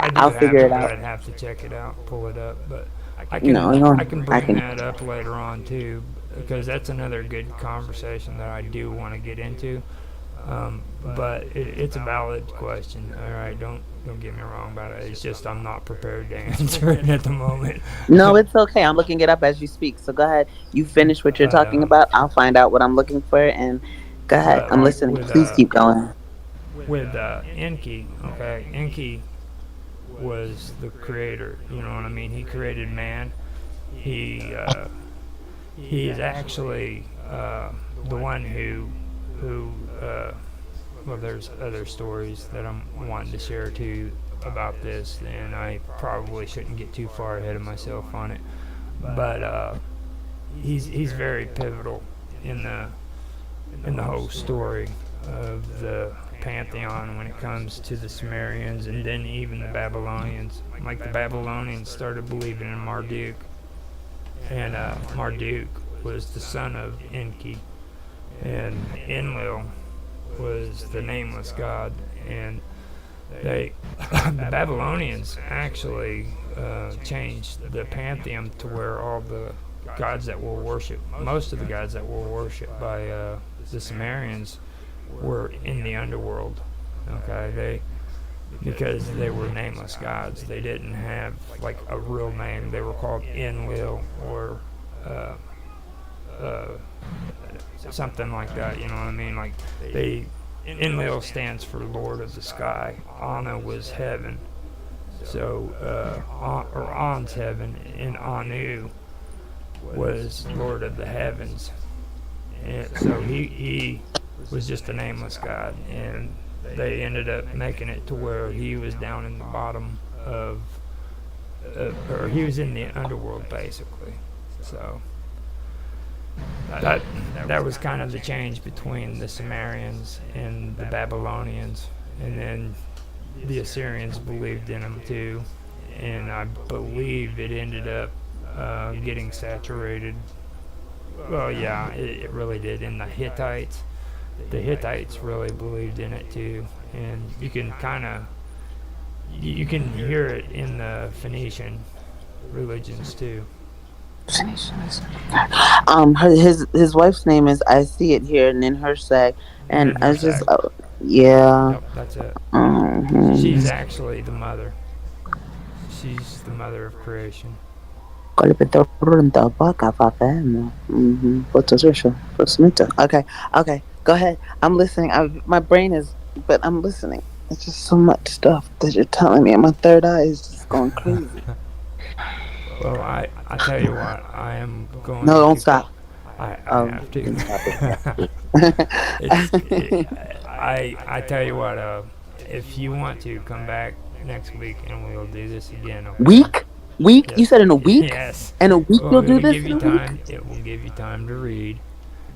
I do I'll have figure it, it but out. I'd have to check it out, pull it up. But No, you I don't. can I bring can. that up later on too, because that's another good conversation that I do want to get into. But it's a valid question. All right, don't get me wrong about it. It's just I'm not prepared to answer it at the moment. No, it's okay. I'm looking it up as you speak. So go ahead. You finish what you're but talking about. I'll find out what I'm looking for, and go ahead. but I'm like listening. Please keep going. with Enki, okay, Enki was the creator. You know what I mean? He created man. He he is actually the one who well, there's other stories that I'm wanting to share too about this, and I probably shouldn't get too far ahead of myself on it. But he's very pivotal in the whole story of the pantheon when it comes to the Sumerians and then even the Babylonians. Like the Babylonians started believing in Marduk, and Marduk was the son of Enki, and Enlil was the nameless god, and they the Babylonians actually changed the pantheon to where all the gods that were worshipped, most of the gods that were worshipped by the Sumerians, were in the underworld. Okay, they because they were nameless gods. They didn't have like a real name. They were called Enlil or uh, uh, something like that. You know what I mean? Like they Enlil stands for Lord of the Sky. Anna was heaven. So or An's heaven, and Anu was Lord of the heavens. And so he was just a nameless god, and they ended up making it to where he was down in the bottom of, or he was in the underworld basically. So that that was kind of the change between the Sumerians and the Babylonians, and then the Assyrians believed in him too, and I believe it ended up getting saturated. Well, yeah, it really did in the Hittites, the Hittites really believed in it too, and you can you can hear it in the Phoenician religions too. His wife's name is, I see it here, and in her sag, and I was just Ninhursag. yeah. Yep, that's it. Mm-hmm. She's actually the mother. She's the mother of creation. Okay, okay, go ahead. I'm listening. My brain is, but I'm listening. It's just so much stuff that you're telling me, and my third eye is just going crazy. Well, I tell you what, I am No, going don't to. stop. I Oh, have you to. can stop it. it's I tell you what, if you want to come back next week and we'll do this again, okay? Week, week. You Yes, said in a week. yes. In a week, Well, you'll do it'll this give in you a week. time. It will give you time to read,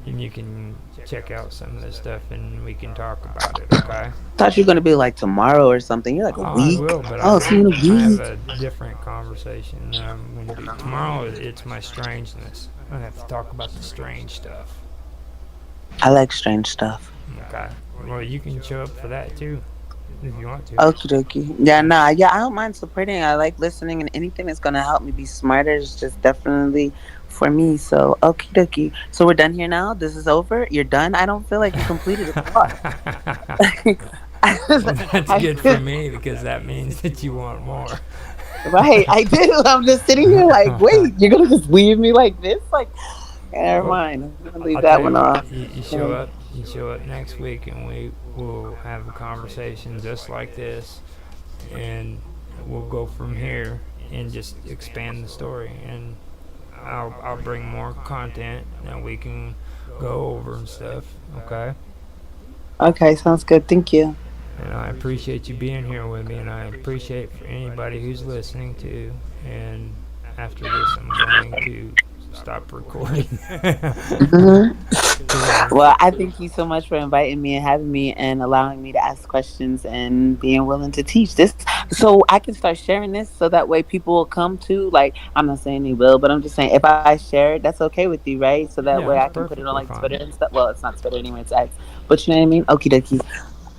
and you can check out some of this stuff, and we can talk about it, okay? Thought you were gonna be like tomorrow or something. You're like a Oh, I week. will, but Oh, see you in a I have week. a different conversation that I'm going to do tomorrow. It's my strangeness. I have to talk about the strange stuff. I like strange stuff. Okay. Well, you can show up for that too, if you want to. Okie dokie. Yeah, nah, yeah, I don't mind supporting. I like listening, and anything that's gonna help me be smarter is just definitely for me. So, okie dokie. So we're done here now. This is over. You're done. I don't feel like you completed a thought. I was, Well, that's I good for me because that means that you want more. right. I did. I'm just sitting here like, wait, you're gonna just leave me like this? Like, never Well, mind. I'm gonna leave I'll that tell you one what. off. You show Um, up. You show up next week, and we will have a conversation just like this, and we'll go from here and just expand the story. And I'll bring more content that we can go over and stuff. Okay. okay, sounds good. Thank you. And I appreciate you being here with me, and I appreciate for anybody who's listening to. And after this, I'm going to stop recording. Mhm. 'Cause I'm, Well, I thank you so much for inviting me and having me and allowing me to ask questions and being willing to teach this so I can start sharing this so that way people will come to, like, I'm not saying they will, but I'm just saying if I share it, that's okay with you, right? So that way yeah, I it's can put it on perfectly like Twitter fine. and stuff. Well, it's not Twitter anymore, it's X. But you know what I mean? Okie dokie.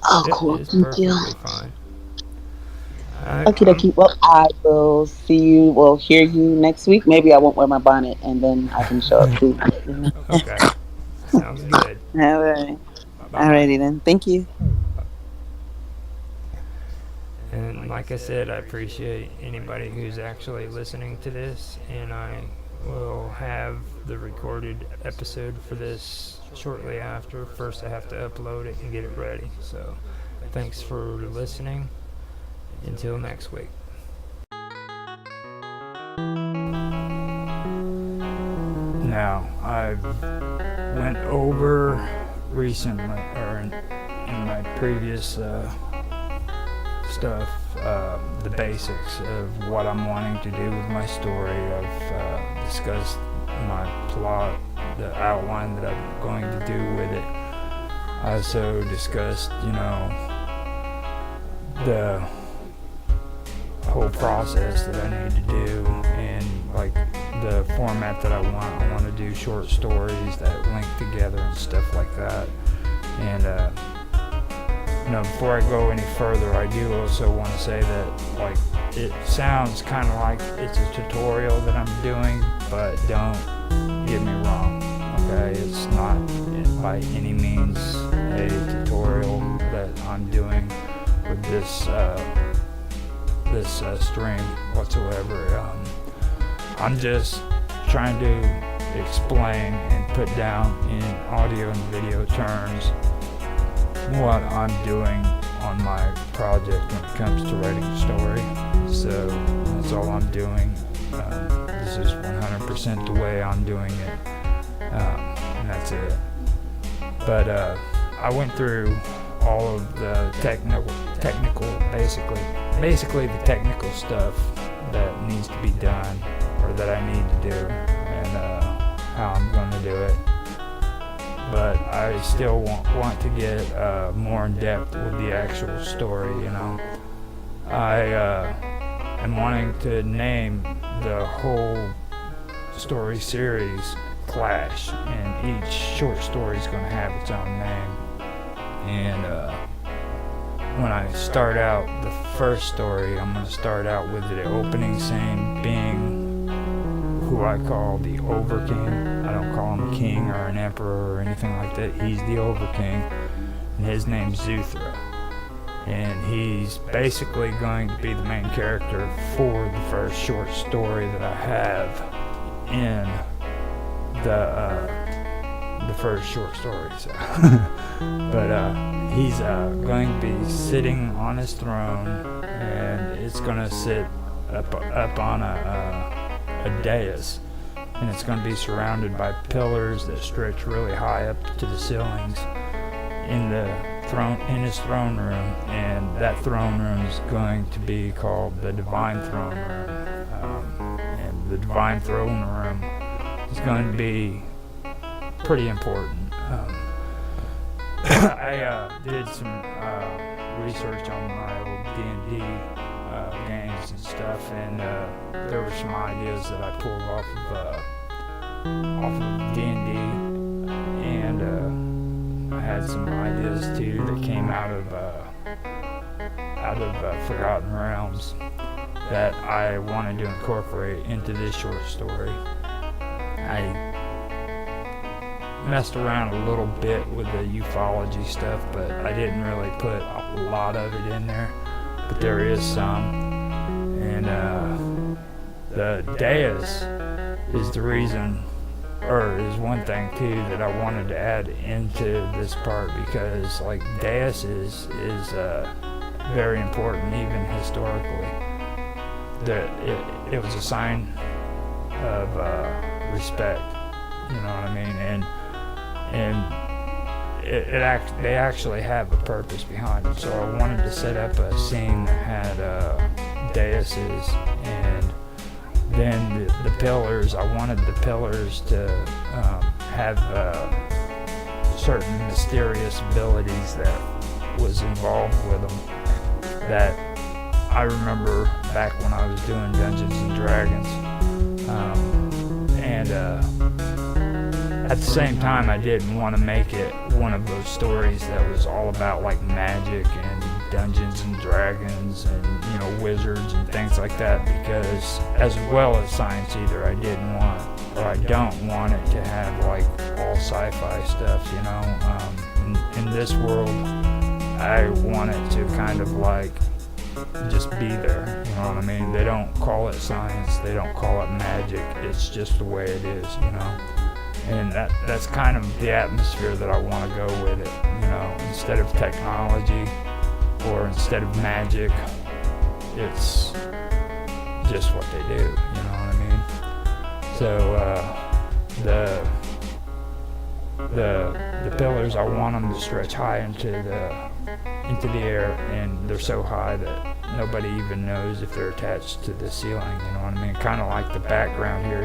Oh, It cool. is Thank you. perfectly fine. Okie I'm dokie. Well, I will see you, well, hear you next week. Maybe I won't wear my bonnet and then I can show up too. okay. Sounds good. All right. Bye bye. Alrighty then. Thank you. And like I said, I appreciate anybody who's actually listening to this, and I will have the recorded episode for this shortly after. First, I have to upload it and get it ready. So, thanks for listening. Until next week. Now, I went over recently, or in my previous stuff, the basics of what I'm wanting to do with my story. I've discussed my plot, the outline that I'm going to do with it. I also discussed, the whole process that I need to do, and like the format that I want. I want to do short stories that link together and stuff like that. And before I go any further, I do also want to say that, like, it sounds kind of like it's a tutorial that I'm doing, but don't get me wrong, okay? It's not by any means a tutorial that I'm doing with this stream whatsoever. I'm just trying to explain and put down in audio and video terms what I'm doing on my project when it comes to writing a story. So that's all I'm doing. This is 100% the way I'm doing it, and that's it. But I went through all of the basically the technical stuff that needs to be done, or that I need to do, and how I'm going to do it. But I still want to get more in depth with the actual story. I am wanting to name the whole story series Clash, and each short story is going to have its own name. And when I start out the first story, I'm going to start out with the opening scene being who I call the Overking. I don't call him a king or an emperor or anything like that. He's the Overking, and his name's Zuthra. And he's basically going to be the main character for the first short story that I have in the first short story. So. But he's going to be sitting on his throne, and it's going to sit up on a dais, and it's going to be surrounded by pillars that stretch really high up to the ceilings in his throne room. And that throne room is going to be called the Divine Throne Room, and the Divine Throne Room is going to be pretty important. I did some research on my old D&D games and stuff, and there were some ideas that I pulled off of D&D, and I had some ideas too that came out of Forgotten Realms that I wanted to incorporate into this short story. I messed around a little bit with the ufology stuff, but I didn't really put a lot of it in there, but there is some. And the dais is the reason, or is one thing too that I wanted to add into this part, because like dais is very important even historically. It was a sign of respect, you know what I mean, and they actually have a purpose behind them. So I wanted to set up a scene that had daises, and then the pillars. I wanted the pillars to have certain mysterious abilities that was involved with them that I remember back when I was doing Dungeons and Dragons, and at the same time, I didn't want to make it one of those stories that was all about like magic and Dungeons and Dragons and, you know, wizards and things like that, because as well as science either, I didn't want, or I don't want it to have like all sci-fi stuff, you know. In this world, I want it to kind of like just be there, you know what I mean? They don't call it science, they don't call it magic, it's just the way it is, you know. And that's kind of the atmosphere that I want to go with it, you know. Instead of technology or instead of magic, it's just what they do, you know what I mean? So the pillars, I want them to stretch high into the air, and they're so high that nobody even knows if they're attached to the ceiling, you know what I mean? Kind of like the background here,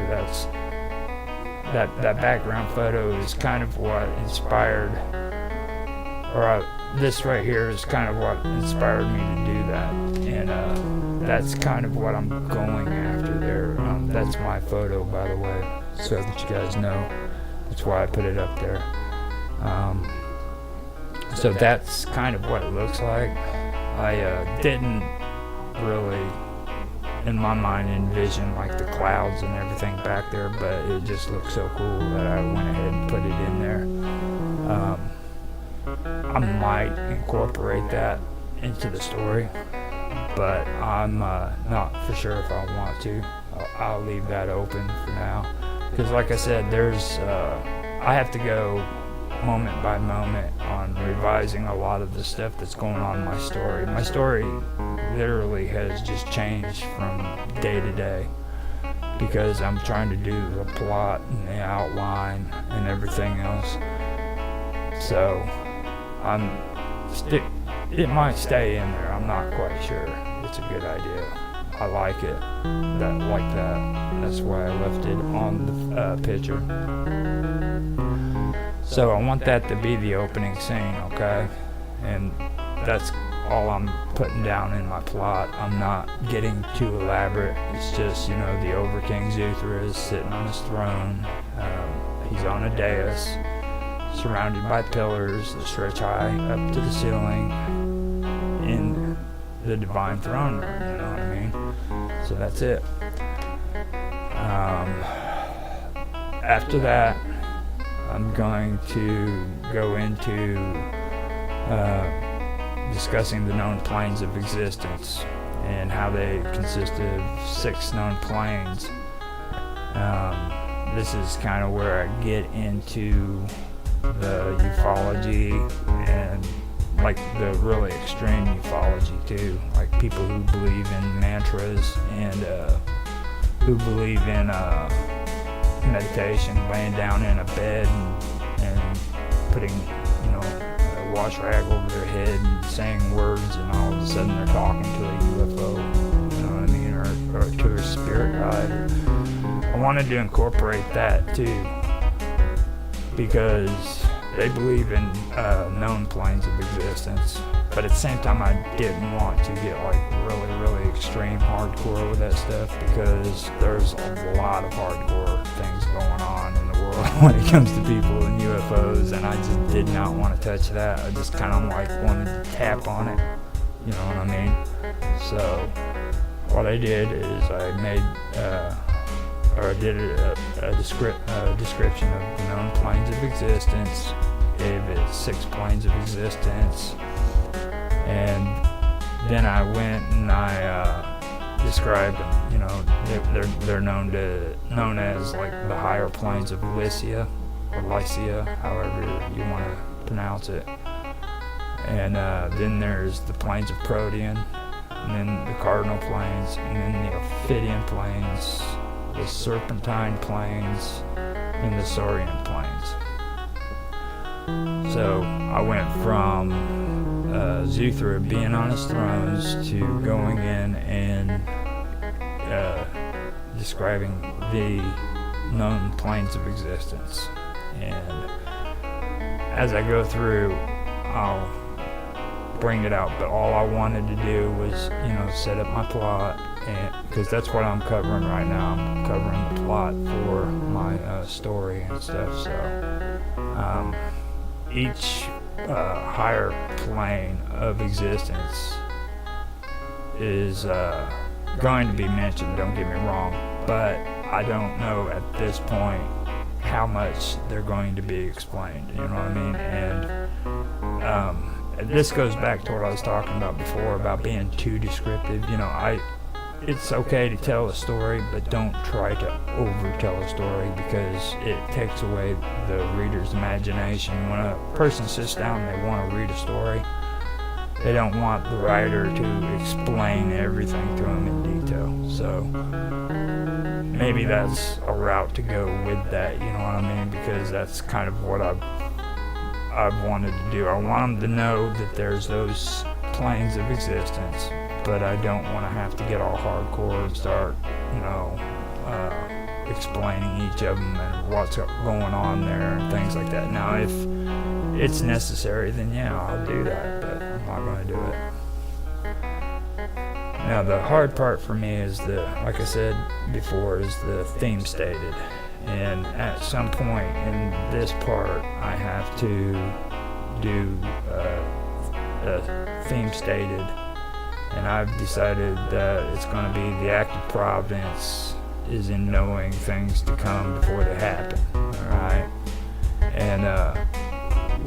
that background photo is kind of what inspired, this right here is kind of what inspired me to do that, and that's kind of what I'm going after there. That's my photo, by the way, so that you guys know. That's why I put it up there. So that's kind of what it looks like. I didn't really, in my mind, envision like the clouds and everything back there, but it just looked so cool that I went ahead and put it in there. I might incorporate that into the story, but I'm not for sure if I want to. I'll leave that open for now, because like I said, I have to go moment by moment on revising a lot of the stuff that's going on in my story. My story literally has just changed from day to day, because I'm trying to do the plot and the outline and everything else. So it might stay in there, I'm not quite sure. It's a good idea. I like it like that. That's why I left it on the picture. So I want that to be the opening scene, okay? And that's all I'm putting down in my plot. I'm not getting too elaborate. It's just, you know, the Overking Zuthra is sitting on his throne. He's on a dais. surrounded by pillars that stretch high up to the ceiling in the divine throne room, you know what I mean? So that's it. After that, I'm going to go into discussing the known planes of existence and how they consist of 6 known planes. This is kind of where I get into the ufology and like the really extreme ufology too, like people who believe in mantras and who believe in meditation, laying down in a bed and putting, you know, a wash rag over their head and saying words, and all of a sudden they're talking to a UFO, you know what I mean, or to a spirit guide. I wanted to incorporate that too, because they believe in known planes of existence, but at the same time I didn't want to get like really extreme hardcore with that stuff, because there's a lot of hardcore things going on in the world when it comes to people and UFOs, and I just did not want to touch that. I just kind of like wanted to tap on it, you know what I mean? So what I did is I made I did a description of the known planes of existence, gave it 6 planes of existence, and then I went and I described them. You know, they're known as like the higher planes of Lycia, or Lycia, however you want to pronounce it. And then there's the planes of Protean, and then the cardinal planes, and then the Ophidian planes, the Serpentine planes, and the Saurian planes. So I went from Zuthra being on his thrones to going in and describing the known planes of existence. And as I go through, I'll bring it out, but all I wanted to do was, you know, set up my plot, and because that's what I'm covering right now. I'm covering the plot for my story and stuff. So each higher plane of existence is going to be mentioned, don't get me wrong, but I don't know at this point how much they're going to be explained, you know what I mean? And this goes back to what I was talking about before about being too descriptive. You know, it's okay to tell a story, but don't try to over-tell a story, because it takes away the reader's imagination. When a person sits down and they want to read a story, they don't want the writer to explain everything to them in detail. So maybe that's a route to go with that, you know what I mean? Because that's kind of what I've wanted to do. I want them to know that there's those planes of existence, but I don't want to have to get all hardcore and start, you know, explaining each of them and what's going on there and things like that. Now, if it's necessary, then yeah, I'll do that, but I'm not going to do it. Now, the hard part for me is like I said before, is the theme stated. And at some point in this part, I have to do a theme stated, and I've decided that it's going to be the act of providence is in knowing things to come before they happen. Alright? And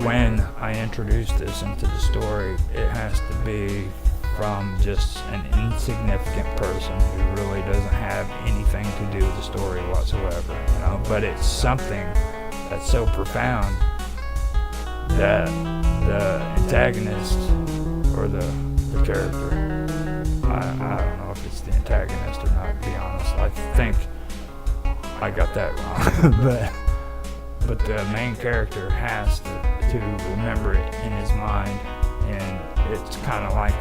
when I introduce this into the story, it has to be from just an insignificant person who really doesn't have anything to do with the story whatsoever, you know, but it's something that's so profound that the antagonist or the character, I don't know if it's the antagonist or not, to be honest. I think I got that wrong, but the main character has to remember it in his mind, and it's kind of like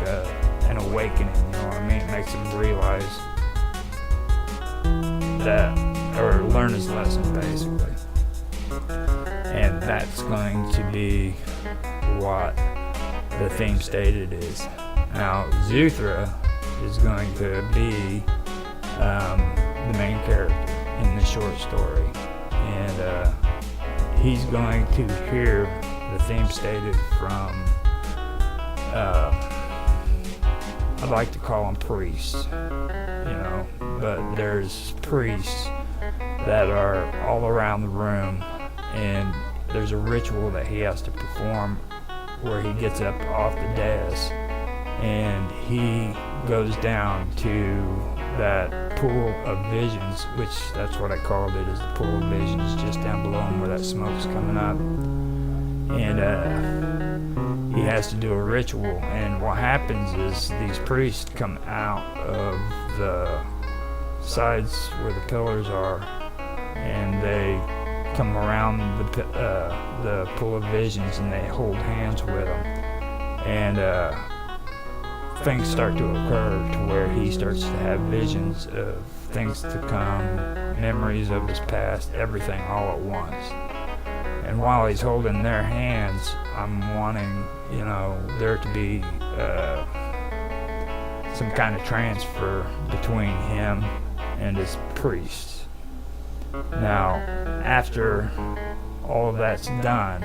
an awakening, you know what I mean? It makes him realize that, or learn his lesson, basically. And that's going to be what the theme stated is. Now, Zuthra is going to be the main character in the short story, and he's going to hear the theme stated from, I'd like to call them priests, but there's priests that are all around the room, and there's a ritual that he has to perform where he gets up off the dais and he goes down to that pool of visions, which that's what I called it, is the pool of visions, just down below him where that smoke's coming up. And he has to do a ritual, and what happens is these priests come out of the sides where the pillars are, and they come around the pool of visions, and they hold hands with them, and things start to occur to where he starts to have visions of things to come, memories of his past, everything all at once. And while he's holding their hands, I'm wanting, there to be some kind of transfer between him and his priests. Now, after all of that's done,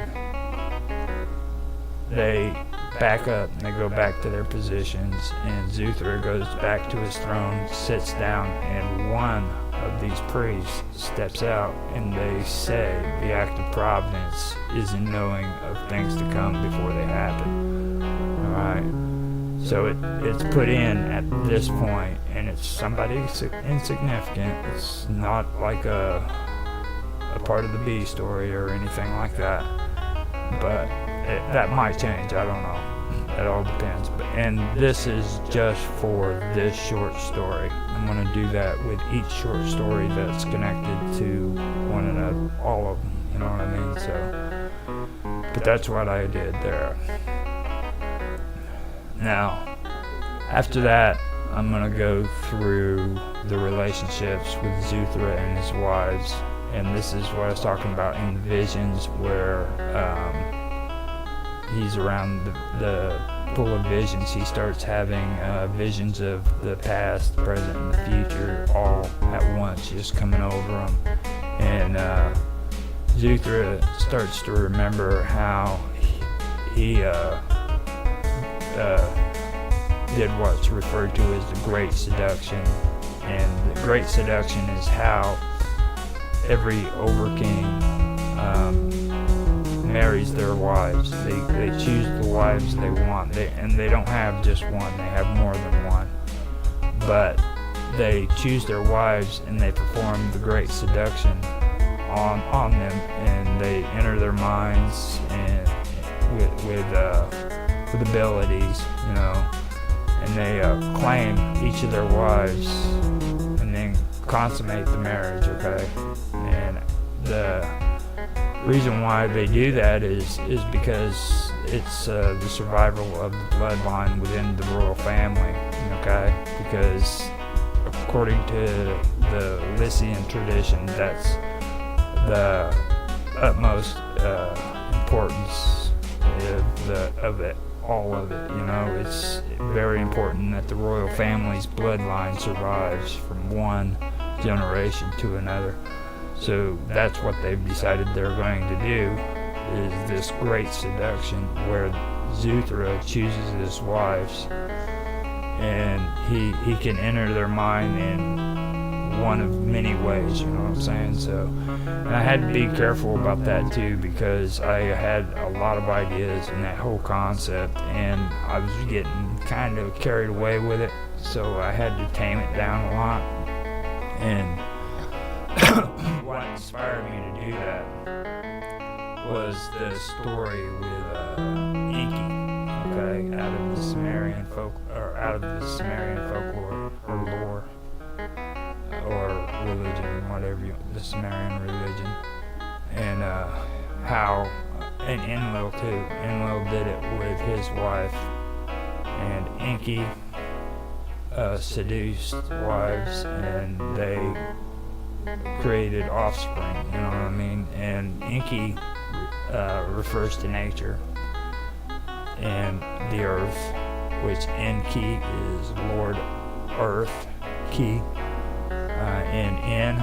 they back up and they go back to their positions, and Zuthra goes back to his throne, sits down, and one of these priests steps out, and they say the act of providence is in knowing of things to come before they happen. Alright? So it's put in at this point, and it's somebody insignificant. It's not like a part of the B story or anything like that. But that might change, I don't know. It all depends. And this is just for this short story. I'm going to do that with each short story that's connected to one another, all of them, you know what I mean? So, but that's what I did there. Now, after that, I'm going to go through the relationships with Zuthra and his wives. And this is what I was talking about in visions, where he's around the pool of visions. He starts having visions of the past, present, and the future all at once, just coming over him. And Zuthra starts to remember how he did what's referred to as the Great Seduction. And the Great Seduction is how every Overking marries their wives. They choose the wives they want, and they don't have just one, they have more than one. But they choose their wives, and they perform the Great Seduction on them, and they enter their minds and with abilities, and they claim each of their wives, and then consummate the marriage. Okay, and the reason why they do that is because it's the survival of the bloodline within the royal family. Okay, because according to the Lycian tradition, that's the utmost importance of it, all of it. It's very important that the royal family's bloodline survives from one generation to another. So that's what they've decided they're going to do, is this Great Seduction, where Zuthra chooses his wives, and he can enter their mind in one of many ways, you know what I'm saying? So, and I had to be careful about that too, because I had a lot of ideas in that whole concept, and I was getting kind of carried away with it, so I had to tame it down a lot. And what inspired me to do that was the story with Inky, okay, out of the Sumerian folklore or lore or religion, whatever the Sumerian religion, and how, and Enlil too. Enlil did it with his wife, and Inky seduced wives, and they created offspring, you know what I mean? And Inky refers to nature and the earth, which Enki is Lord Earth, Ki, and En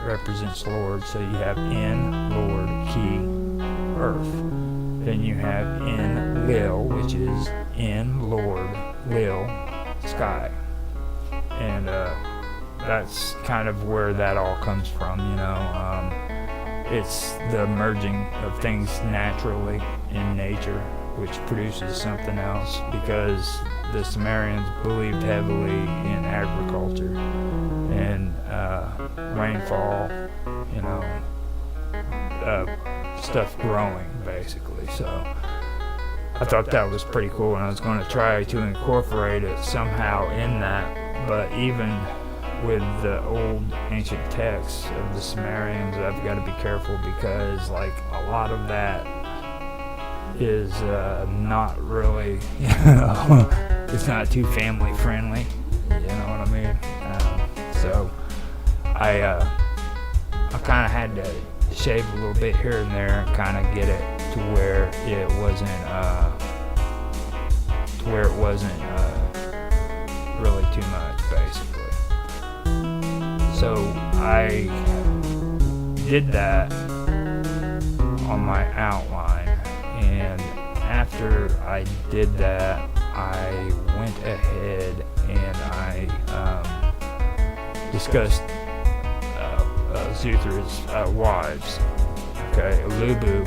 represents Lord, so you have En, Lord, Ki, earth. Then you have Enlil, which is in Lord, Lil, sky. And that's kind of where that all comes from, you know. It's the merging of things naturally in nature, which produces something else, because the Sumerians believed heavily in agriculture and rainfall, you know, stuff growing basically. So I thought that was pretty cool, and I was going to try to incorporate it somehow in that, but even with the old ancient texts of the Sumerians, I've got to be careful, because like a lot of that is not really, you know, it's not too family friendly, you know what I mean? So I kind of had to shave a little bit here and there and kind of get it to where it wasn't really too much, basically. So I did that on my outline, and after I did that, I went ahead and I discussed Zuthra's wives. Okay, Ulubu,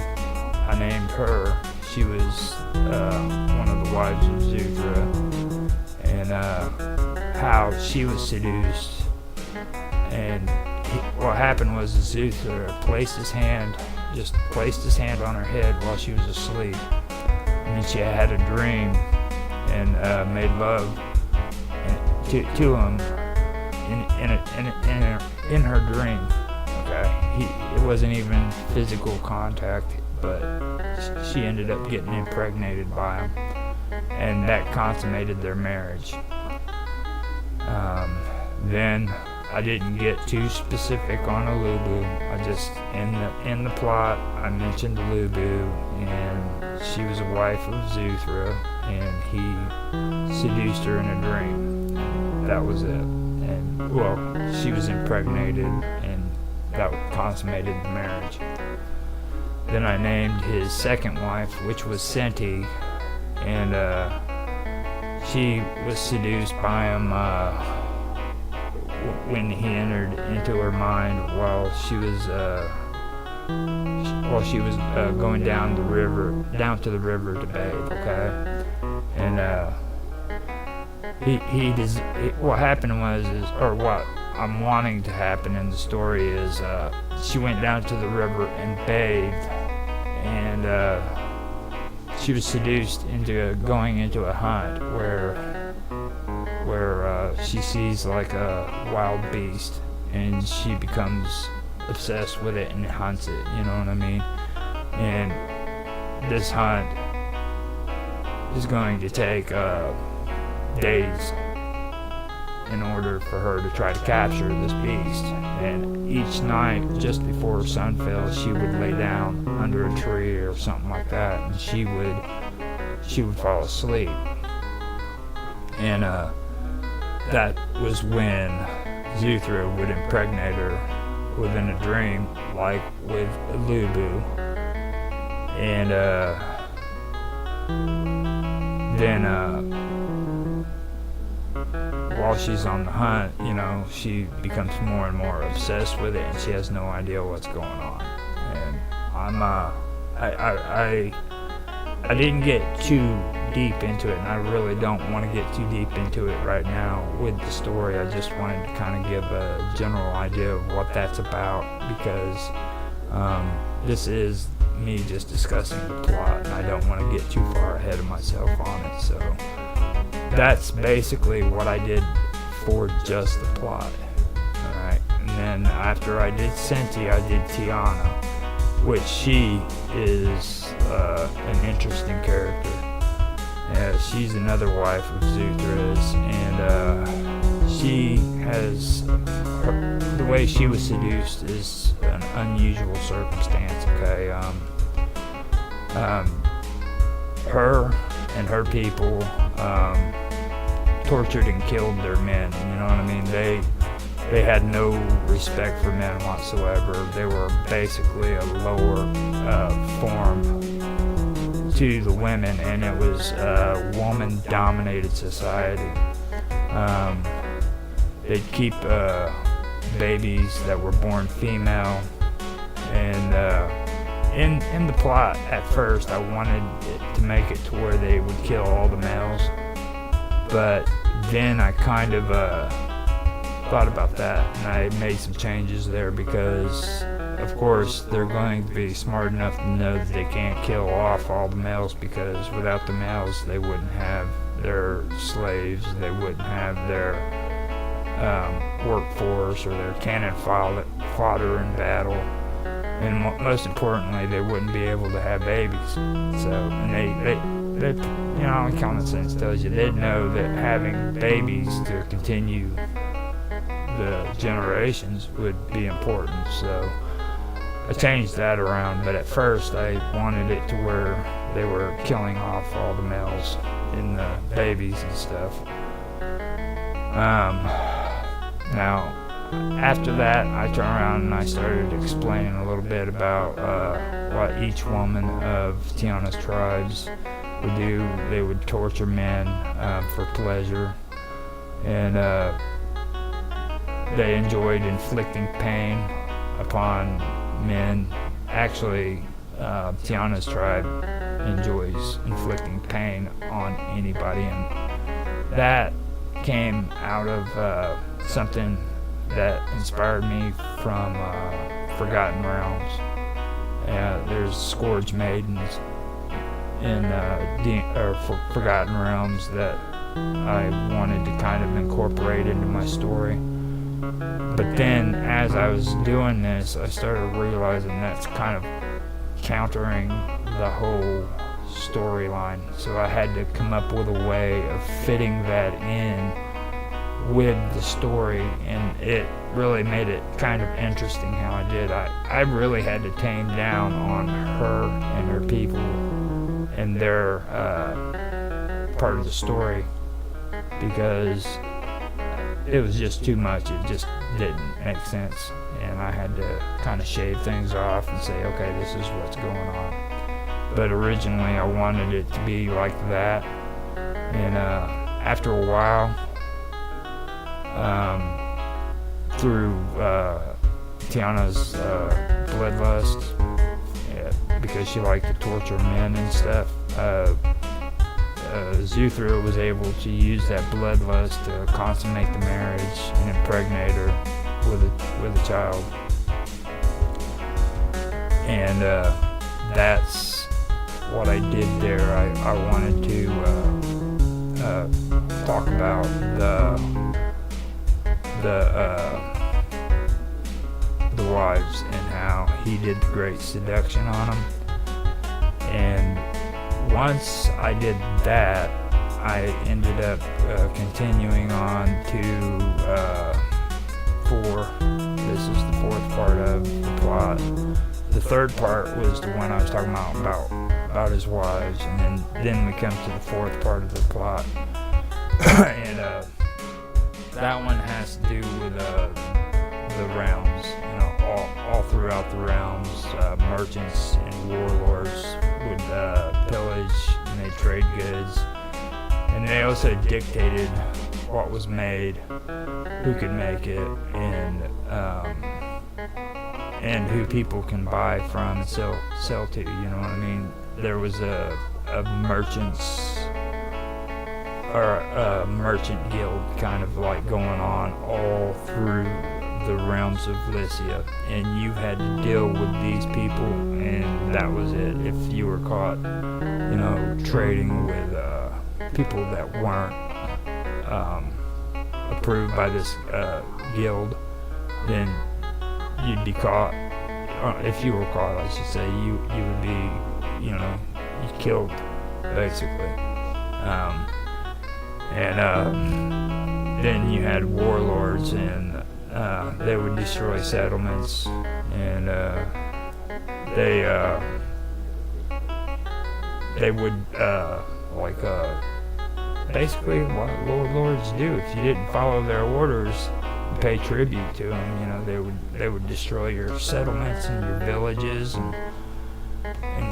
I named her. She was one of the wives of Zuthra, and how she was seduced. And what happened was Zuthra placed his hand on her head while she was asleep, and then she had a dream and made love to him in her dream. Okay, it wasn't even physical contact, but she ended up getting impregnated by him, and that consummated their marriage. Then I didn't get too specific on Ulubu. I just in the plot I mentioned Ulubu, and she was a wife of Zuthra, and he seduced her in a dream. That was it. And well, she was impregnated, and that consummated the marriage. Then I named his second wife, which was Senti, and she was seduced by him when he entered into her mind while she was going down to the river to bathe. Okay, and what happened was, or what I'm wanting to happen in the story is, she went down to the river and bathed, and she was seduced into going into a hunt where she sees like a wild beast, and she becomes obsessed with it and hunts it, you know what I mean? And this hunt is going to take days in order for her to try to capture this beast. And each night, just before sun fell, she would lay down under a tree or something like that, and she would fall asleep. And that was when Zuthra would impregnate her within a dream, like with Ulubu. And then while she's on the hunt, you know, she becomes more and more obsessed with it, and she has no idea what's going on. And I didn't get too deep into it, and I really don't want to get too deep into it right now with the story. I just wanted to kind of give a general idea of what that's about, because this is me just discussing the plot, and I don't want to get too far ahead of myself on it. So that's basically what I did for just the plot. Alright, and then after I did Senti, I did Tiana, which she is an interesting character. She's another wife of Zuthra's, and she has the way she was seduced is an unusual circumstance. Okay, her and her people tortured and killed their men. You know what I mean? they had no respect for men whatsoever. They were basically a lower form to the women, and it was a woman-dominated society. They'd keep babies that were born female, and in the plot at first I wanted it to make it to where they would kill all the males, but then I kind of thought about that, and I made some changes there because of course they're going to be smart enough to know that they can't kill off all the males, because without the males they wouldn't have their slaves, they wouldn't have their workforce or their cannon fodder in battle, and most importantly they wouldn't be able to have babies. So, and they you know, common sense tells you they'd know that having babies to continue the generations would be important. So I changed that around, but at first I wanted it to where they were killing off all the males and the babies and stuff. Now, after that, I turned around and I started explaining a little bit about what each woman of Tiana's tribes would do. They would torture men for pleasure, and they enjoyed inflicting pain upon men. Actually, Tiana's tribe enjoys inflicting pain on anybody, and that came out of something that inspired me from Forgotten Realms. There's Scourge Maidens in Forgotten Realms that I wanted to kind of incorporate into my story. But then as I was doing this, I started realizing that's kind of countering the whole storyline. So I had to come up with a way of fitting that in with the story, and it really made it kind of interesting how I did. I really had to tame down on her and her people and their part of the story, because it was just too much. It just didn't make sense, and I had to kind of shave things off and say, okay, this is what's going on. But originally I wanted it to be like that, and after a while, through Tiana's bloodlust, because she liked to torture men and stuff, Zuthra was able to use that bloodlust to consummate the marriage and impregnate her with a child. And that's what I did there. I wanted to talk about the wives and how he did the great seduction on them. And once I did that, I ended up continuing on to 4. This is the 4th part of the plot. The 3rd part was the one I was talking about his wives, and then we come to the 4th part of the plot. And that one has to do with the realms. You know, all throughout the realms, merchants and warlords would pillage, and they trade goods, and they also dictated what was made, who could make it, and who people can buy from and sell to. You know what I mean? There was a merchants or a merchant guild kind of like going on all through the realms of Lycia, and you had to deal with these people, and that was it. If you were caught, you know, trading with people that weren't approved by this guild, then you'd be caught. If you were caught, I should say, you would be, you know, killed, basically. And then you had warlords, and they would destroy settlements, and they would basically what warlords do. If you didn't follow their orders, pay tribute to them. You know, they would destroy your settlements and your villages and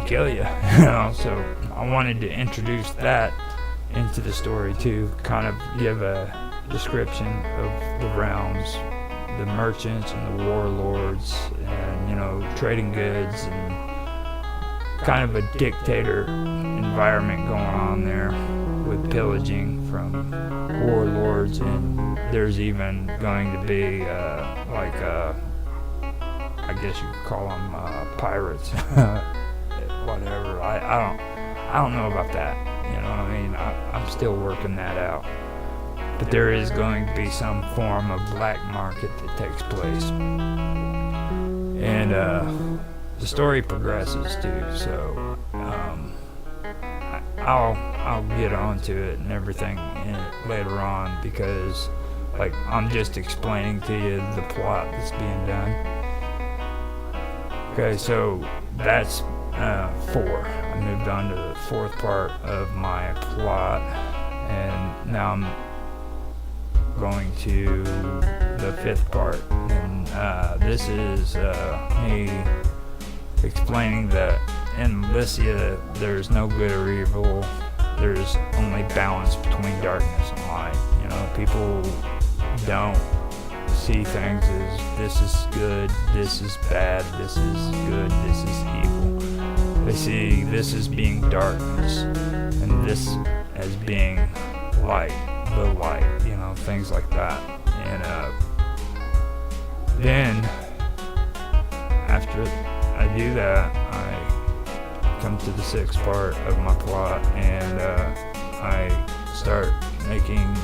kill you. You know, so I wanted to introduce that into the story to kind of give a description of the realms, the merchants and the warlords, and, you know, trading goods, and kind of a dictator environment going on there with pillaging from warlords. And there's even going to be I guess you could call them pirates. Whatever. I don't know about that. You know what I mean? I'm still working that out. But there is going to be some form of black market that takes place. And the story progresses too, so I'll get onto it and everything later on, because like I'm just explaining to you the plot that's being done. Okay, so that's 4. I moved on to the 4th part of my plot, and now I'm going to the 5th part, and this is me explaining that in Lycia there's no good or evil, there's only balance between darkness and light. You know, people don't see things as this is good, this is bad, this is good, this is evil. They see this as being darkness and this as being light, the light, you know, things like that. And then after I do that, I come to the 6th part of my plot, and I start making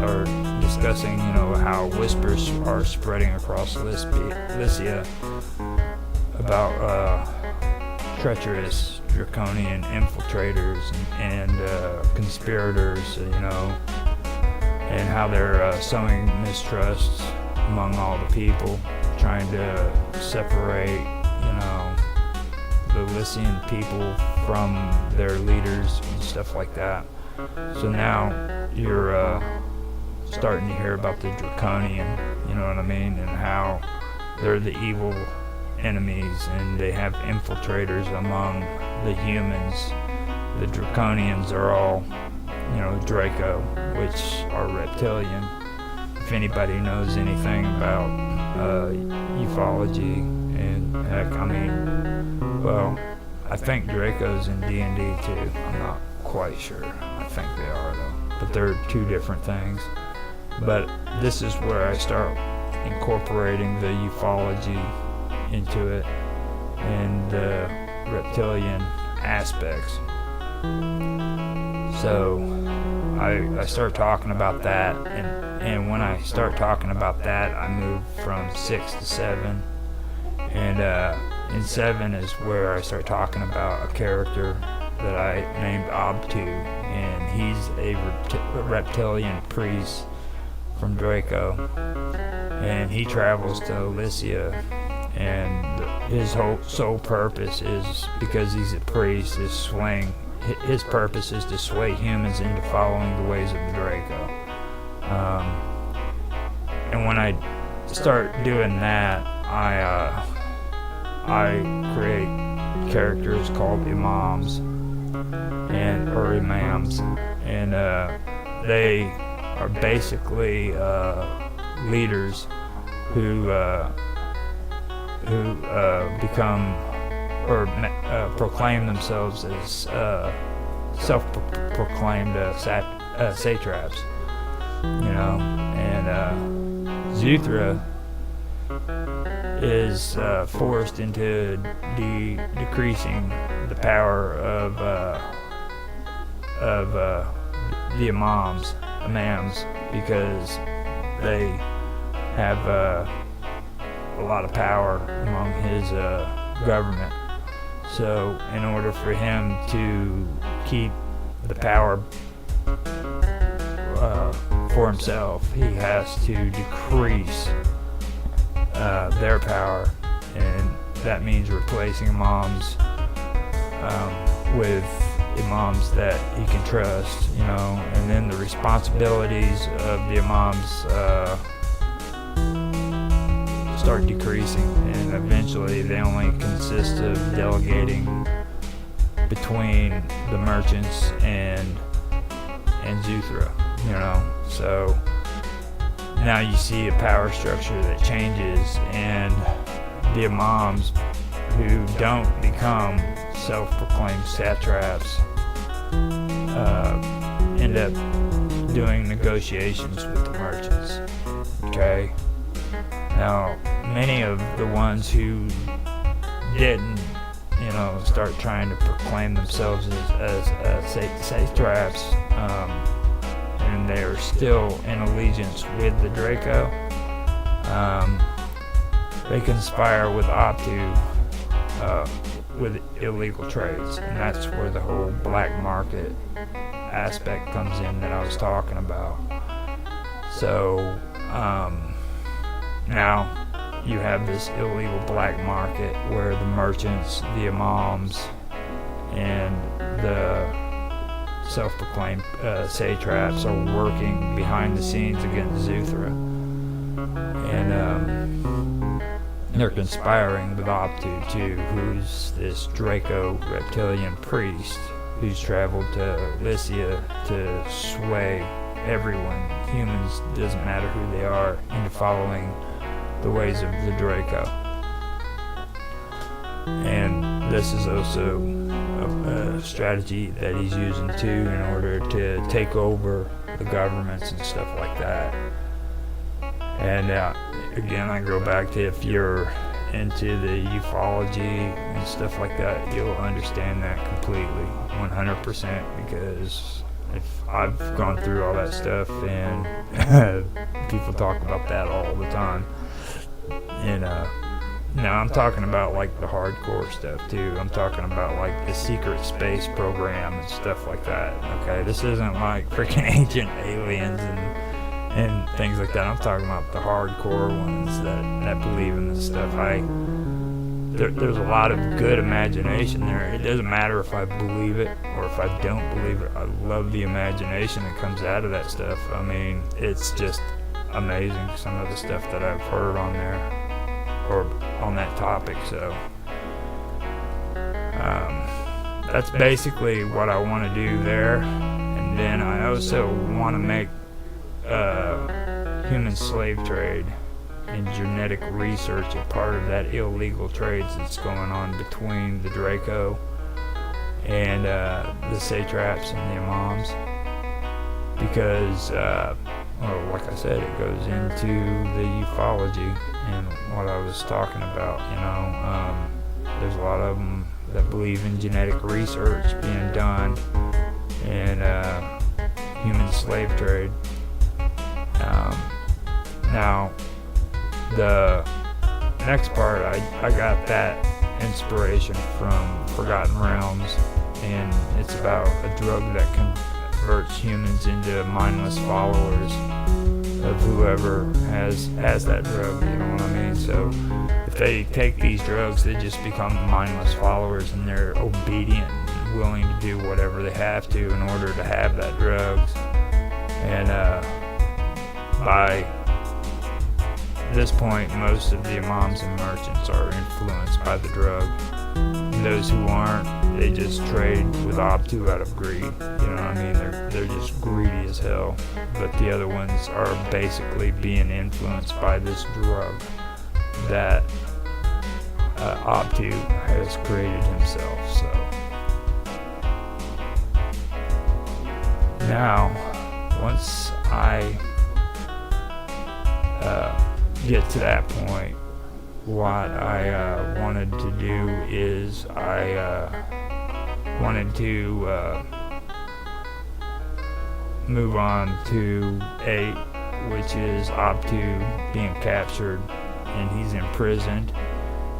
or discussing, you know, how whispers are spreading across Lycia about treacherous draconian infiltrators and conspirators, you know, and how they're sowing mistrust among all the people, trying to separate, you know, the Lycian people from their leaders and stuff like that. So now you're starting to hear about the draconian, you know what I mean, and how they're the evil enemies, and they have infiltrators among the humans. The draconians are all, you know, Draco, which are reptilian. If anybody knows anything about ufology, and heck, I mean, well, I think Draco's in D&D too. I'm not quite sure. I think they are though, but they're 2 different things. But this is where I start incorporating the ufology into it and the reptilian aspects. So I start talking about that, and when I start talking about that, I move from 6 to 7, and in 7 is where I start talking about a character that I named Obtu, and he's a reptilian priest from Draco, and he travels to Lycia, and his whole sole purpose is, because he's a priest, is his purpose is to sway humans into following the ways of the Draco. And when I start doing that, I create characters called imams or imams, and they are basically leaders who become or proclaim themselves as self-proclaimed satraps, you know. And Zuthra is forced into decreasing the power of the imams, because they have a lot of power among his government. So in order for him to keep the power for himself, he has to decrease their power, and that means replacing imams with imams that he can trust, you know. And then the responsibilities of the imams start decreasing, and eventually they only consist of delegating between the merchants and Zuthra, you know. So now you see a power structure that changes, and the imams who don't become self-proclaimed satraps end up doing negotiations with the merchants. Okay. Now, many of the ones who didn't, you know, start trying to proclaim themselves as satraps, and they're still in allegiance with the Draco. They conspire with Optu with illegal trades, and that's where the whole black market aspect comes in that I was talking about. So now you have this illegal black market where the merchants, the imams, and the self-proclaimed satraps are working behind the scenes against Zuthra, and they're conspiring with Optu too, who's this Draco reptilian priest who's traveled to Lycia to sway everyone, humans, doesn't matter who they are, into following the ways of the Draco. And this is also a strategy that he's using too in order to take over the governments and stuff like that. And again, I go back to, if you're into the ufology and stuff like that, you'll understand that completely, 100%, because if I've gone through all that stuff, and people talk about that all the time. And now I'm talking about like the hardcore stuff too. I'm talking about like the secret space program and stuff like that. Okay, this isn't like freaking ancient aliens and things like that. I'm talking about the hardcore ones that believe in this stuff. There's a lot of good imagination there. It doesn't matter if I believe it or if I don't believe it. I love the imagination that comes out of that stuff. I mean, it's just amazing, some of the stuff that I've heard on there or on that topic. So that's basically what I want to do there. And then I also want to make human slave trade and genetic research a part of that illegal trades that's going on between the Draco and the satraps and the imams, because well, like I said, it goes into the ufology and what I was talking about. You know, there's a lot of them that believe in genetic research being done and human slave trade. Now, the next part, I got that inspiration from Forgotten Realms, and it's about a drug that converts humans into mindless followers of whoever has that drug, you know what I mean? So if they take these drugs, they just become mindless followers, and they're obedient and willing to do whatever they have to in order to have that drugs. And by this point, most of the imams and merchants are influenced by the drug. And those who aren't, they just trade with Optu out of greed. You know what I mean? They're just greedy as hell. But the other ones are basically being influenced by this drug that Optu has created himself. So now, once I get to that point, what I wanted to do is I wanted to move on to 8, which is Optu being captured, and he's imprisoned.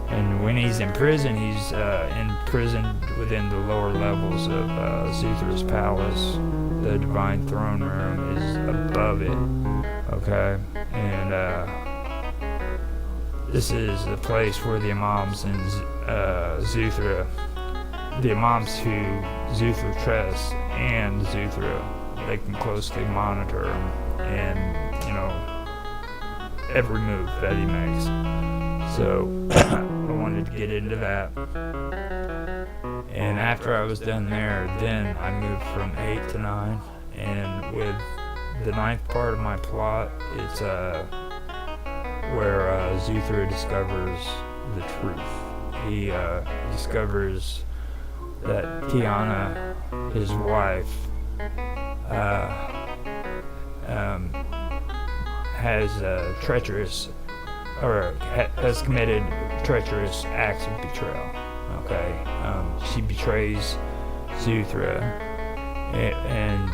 And when he's in prison, he's imprisoned within the lower levels of Zuthra's palace. The divine throne room is above it. Okay, and this is the place where the imams and Zuthra, the imams who Zuthra trusts and Zuthra, they can closely monitor him and, you know, every move that he makes. So I wanted to get into that. And after I was done there, then I moved from 8 to 9. And with the ninth part of my plot, it's where Zuthra discovers the truth. He discovers that Tiana, his wife, has has committed treacherous acts of betrayal. Okay, she betrays Zuthra and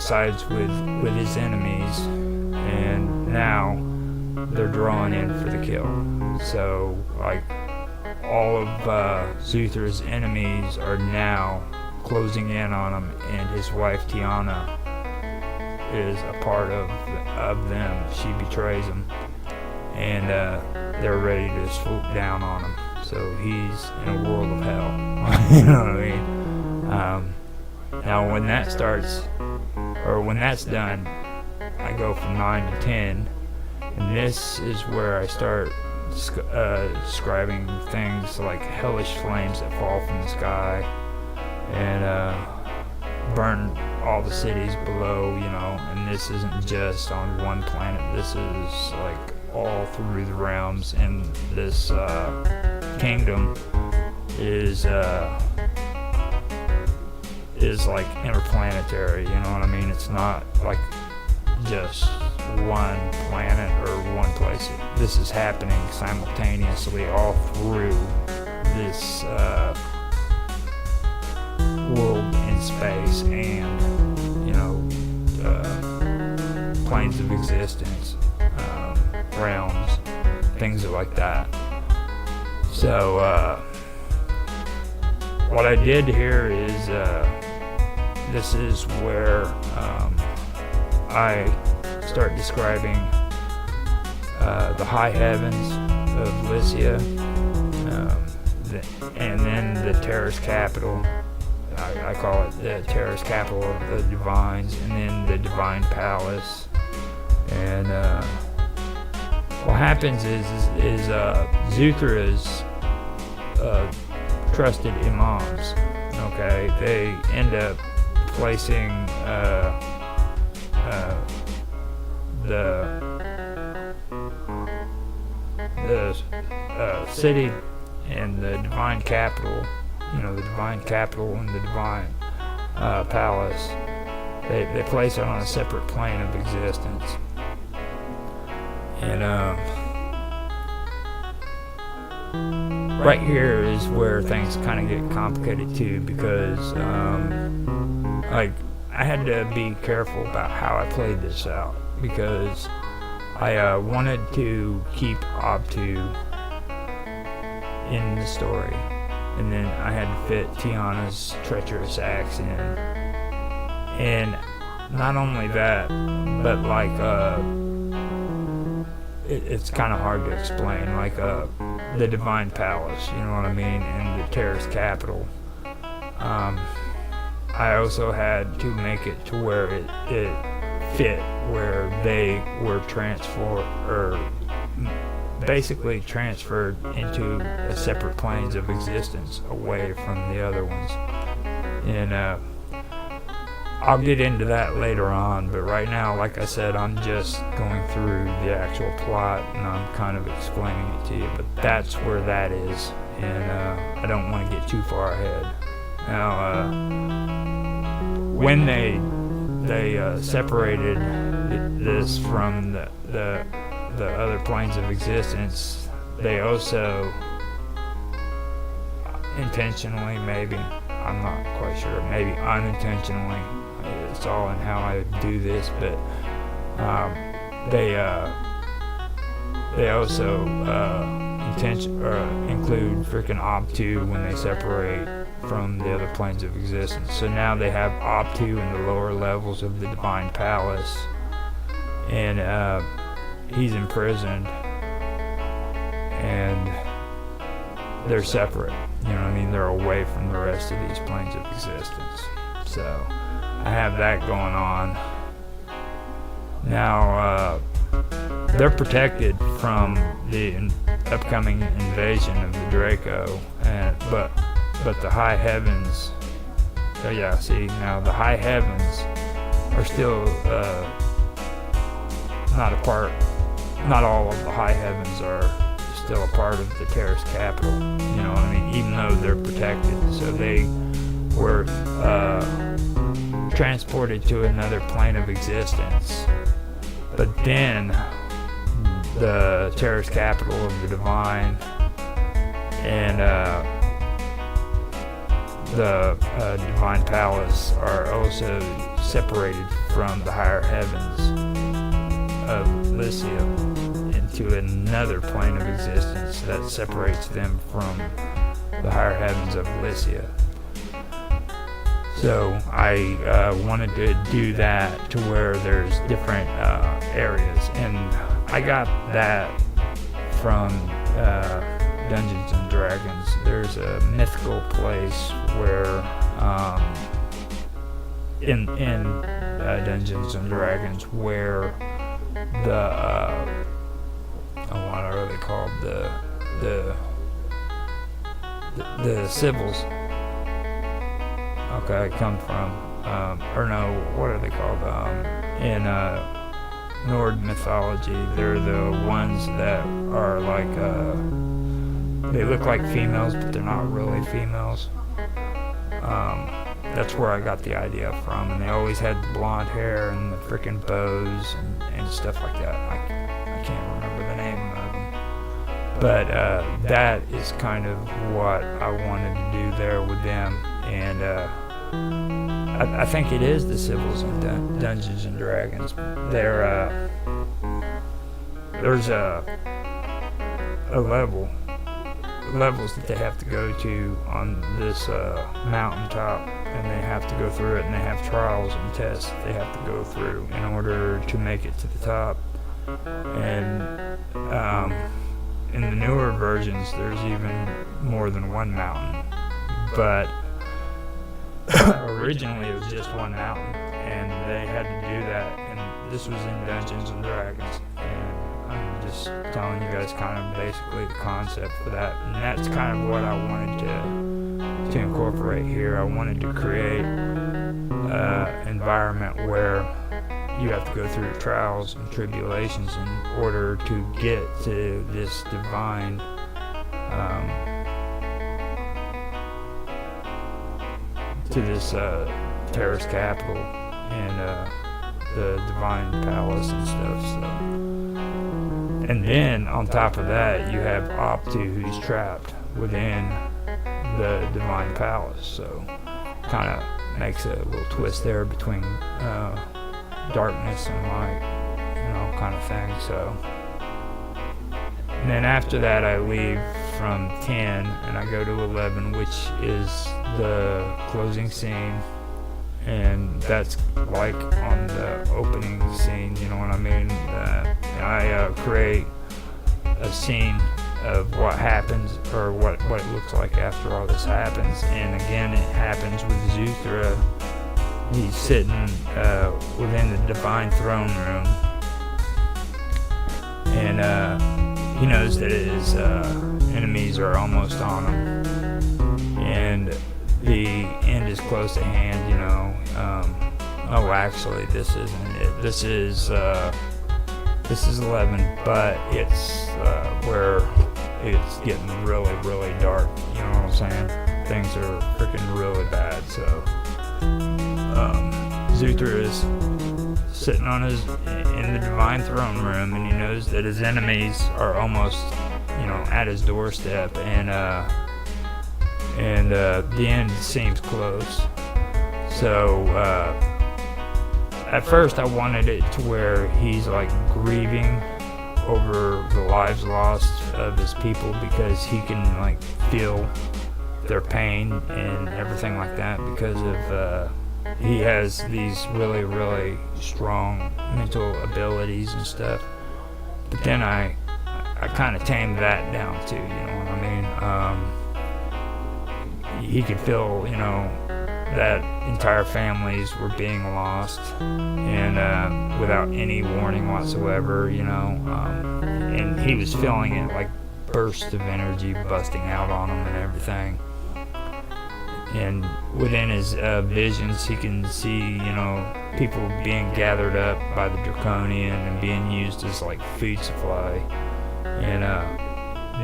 sides with his enemies, and now they're drawing in for the kill. So, like, all of Zuthra's enemies are now closing in on him, and his wife Tiana is a part of them. She betrays him, and they're ready to swoop down on him. So he's in a world of hell. You know what I mean? Now, when that starts, or when that's done, I go from 9 to 10, and this is where I start describing things like hellish flames that fall from the sky and burn all the cities below, you know. And this isn't just on one planet, this is like all through the realms, and this kingdom is like interplanetary, you know what I mean? It's not like just one planet or one place. This is happening simultaneously all through this world in space, and, you know, planes of existence, realms, things like that. So what I did here is this is where I start describing the high heavens of Lycia, and then the terrorist capital. I call it the terrorist capital of the divines, and then the divine palace. And what happens is Zuthra's trusted imams, okay, they end up placing the city and the divine capital, you know, the divine capital and the divine palace, they place it on a separate plane of existence. And right here is where things kind of get complicated too, because like, I had to be careful about how I played this out, because I wanted to keep Obtu in the story, and then I had to fit Tiana's treacherous acts in. And not only that, but like it's kind of hard to explain, like the divine palace, you know what I mean, and the terrorist capital. I also had to make it to where it fit, where they were basically transferred into separate planes of existence away from the other ones. And I'll get into that later on, but right now, like I said, I'm just going through the actual plot, and I'm kind of explaining it to you, but that's where that is, and I don't want to get too far ahead. Now, when they separated this from the other planes of existence, they also intentionally, maybe, I'm not quite sure, maybe unintentionally, it's all in how I do this, but they also include freaking Obtu when they separate from the other planes of existence. So now they have Obtu in the lower levels of the divine palace, and he's imprisoned, and they're separate, you know what I mean, they're away from the rest of these planes of existence. So I have that going on. Now they're protected from the upcoming invasion of the Draco, but the high heavens. So yeah, see, now the high heavens are still not a part. Not all of the high heavens are still a part of the terrorist capital. You know what I mean? Even though they're protected, so they were transported to another plane of existence. But then the terrorist capital of the divine and the divine palace are also separated from the higher heavens of Lycia into another plane of existence that separates them from the higher heavens of Lycia. So I wanted to do that to where there's different areas, and I got that from Dungeons and Dragons. There's a mythical place where in Dungeons and Dragons where what are they called, the civils come from, or no, what are they called, in Nord mythology. They're the ones that are like they look like females, but they're not really females. That's where I got the idea from, and they always had the blonde hair and the freaking bows and stuff like that. I can't remember the name of them, but that is kind of what I wanted to do there with them, and I think it is the civils in Dungeons and Dragons. There's a levels that they have to go to on this mountaintop, and they have to go through it, and they have trials and tests they have to go through in order to make it to the top. And in the newer versions, there's even more than one mountain, but originally it was just one mountain, and they had to do that, and this was in Dungeons and Dragons, and I'm just telling you guys kind of basically the concept for that, and that's kind of what I wanted to incorporate here. I wanted to create an environment where you have to go through trials and tribulations in order to get to this divine terrorist capital and the divine palace and stuff. So, and then on top of that, you have Optu, who's trapped within the divine palace. So, kind of makes a little twist there between darkness and light, kind of thing. So, and then after that, I leave from 10 and I go to 11, which is the closing scene, and that's like on the opening scene, you know what I mean? I create a scene of what happens, or what it looks like after all this happens, and again it happens with Zuthra. He's sitting within the divine throne room, and he knows that his enemies are almost on him, and the end is close at hand, actually this isn't it. This is 11, but it's where it's getting really, really dark, you know what I'm saying? Things are freaking really bad. So Zuthra is sitting in the divine throne room, and he knows that his enemies are almost, at his doorstep, and the end seems close. So at first I wanted it to where he's like grieving over the lives lost of his people, because he can like feel their pain and everything like that, because of he has these really, really strong mental abilities and stuff. But then I kind of tamed that down too, you know what I mean? He could feel, that entire families were being lost, and without any warning whatsoever, and he was feeling it like bursts of energy busting out on him and everything. And within his visions, he can see, people being gathered up by the Draconian and being used as like food supply. And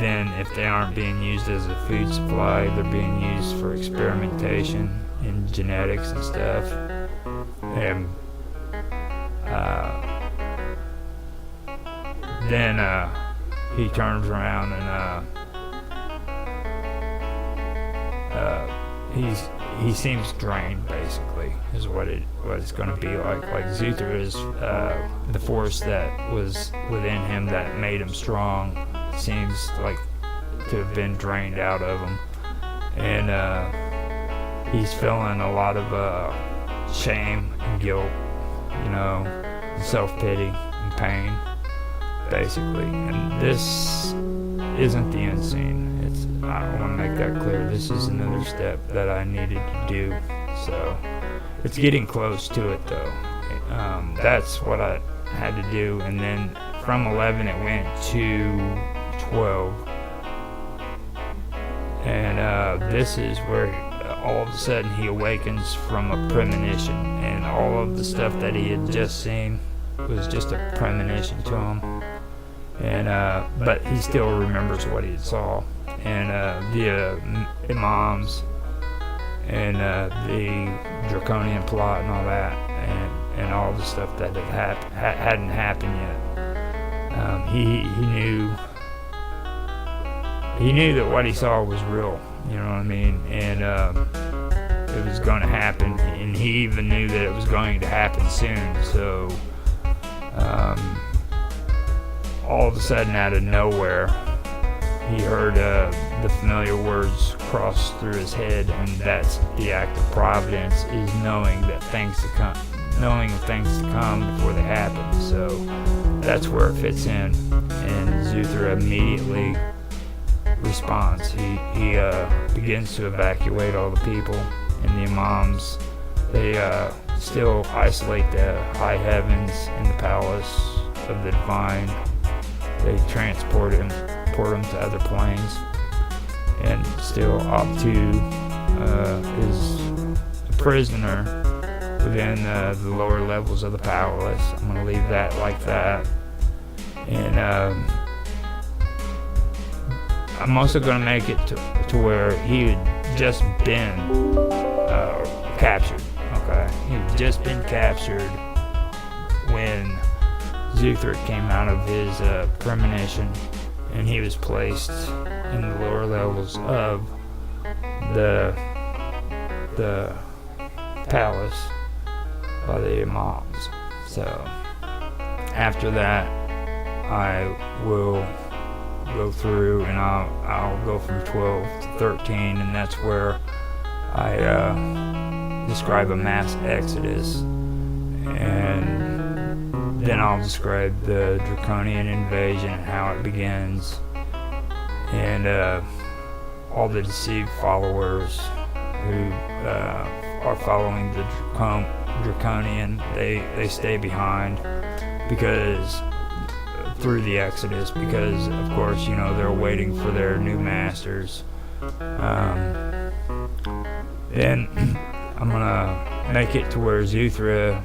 then if they aren't being used as a food supply, they're being used for experimentation in genetics and stuff. And then he turns around and he seems drained, basically, is what it's going to be like. Like Zuther is the force that was within him that made him strong seems like to have been drained out of him, and he's feeling a lot of shame and guilt, self-pity and pain, basically. And this isn't the end scene. I want to make that clear. This is another step that I needed to do. So it's getting close to it, though. That's what I had to do. And then from 11, it went to 12. And this is where all of a sudden he awakens from a premonition. And all of the stuff that he had just seen was just a premonition to him. And but he still remembers what he saw. And the imams and the Draconian plot and all that, and all the stuff that hadn't happened yet. He knew that what he saw was real. You know what I mean? And it was going to happen, and he even knew that it was going to happen soon. So all of a sudden, out of nowhere, he heard the familiar words cross through his head, and that's the act of providence, is knowing that things to come, knowing of things to come before they happen. So that's where it fits in, and Zuther immediately responds. He begins to evacuate all the people, and the imams, they still isolate the high heavens and the palace of the divine. They transport him to other planes, and still Optu is a prisoner within the lower levels of the palace. I'm going to leave that like that. And I'm also going to make it to where he had just been captured. Okay, he had just been captured when Zuther came out of his premonition, and he was placed in the lower levels of the palace by the imams. So after that, I will go through, and I'll go from 12 to 13, and that's where I describe a mass exodus, and then I'll describe the Draconian invasion and how it begins, and all the deceived followers who are following the Draconian, they stay behind because through the Exodus, because of course they're waiting for their new masters. Then I'm gonna make it to where Zuther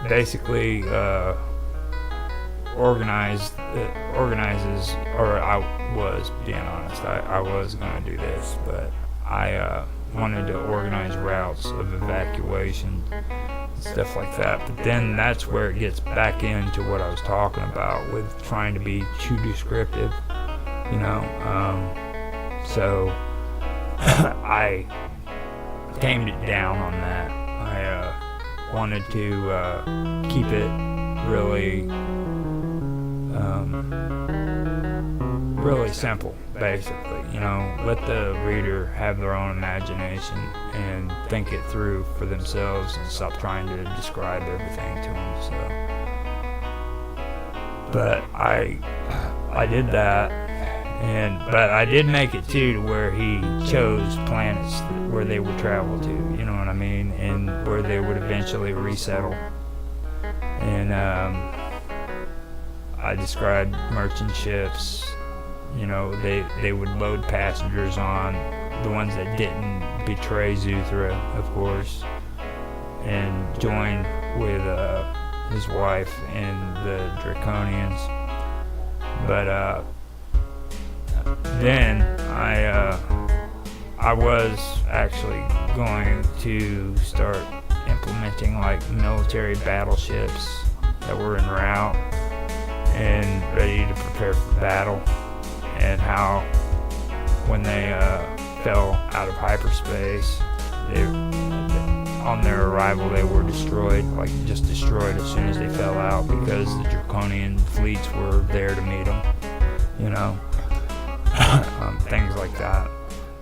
basically organizes, or I was, being honest, I was going to do this, but I wanted to organize routes of evacuation and stuff like that. But then that's where it gets back into what I was talking about with trying to be too descriptive, so I tamed it down on that. I wanted to keep it really really simple, basically. Let the reader have their own imagination and think it through for themselves, and stop trying to describe everything to them. So, but I did that, but I did make it too to where he chose planets where they would travel to, you know what I mean, and where they would eventually resettle. And I described merchant ships they would load passengers on, the ones that didn't betray Zuthra, of course, and join with his wife and the Draconians. But then I was actually going to start implementing like military battleships that were en route and ready to prepare for battle, and how when they fell out of hyperspace, on their arrival they were destroyed, like just destroyed as soon as they fell out, because the Draconian fleets were there to meet them, things like that.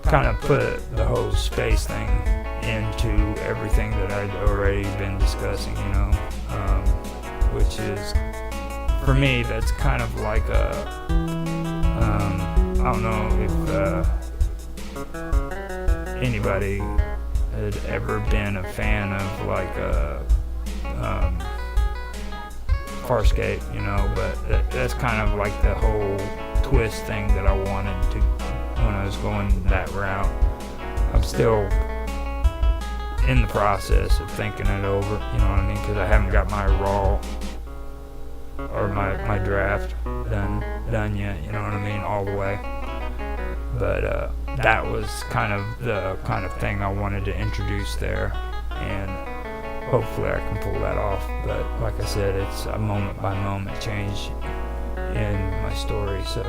Kind of put the whole space thing into everything that I'd already been discussing, which is, for me, that's kind of like I don't know if anybody had ever been a fan of like Farscape, but that's kind of like the whole twist thing that I wanted to when I was going that route. I'm still in the process of thinking it over, you know what I mean, because I haven't got my raw or my draft done yet, you know what I mean, all the way. But that was kind of the kind of thing I wanted to introduce there, and hopefully I can pull that off. But like I said, it's a moment by moment change in my story, so.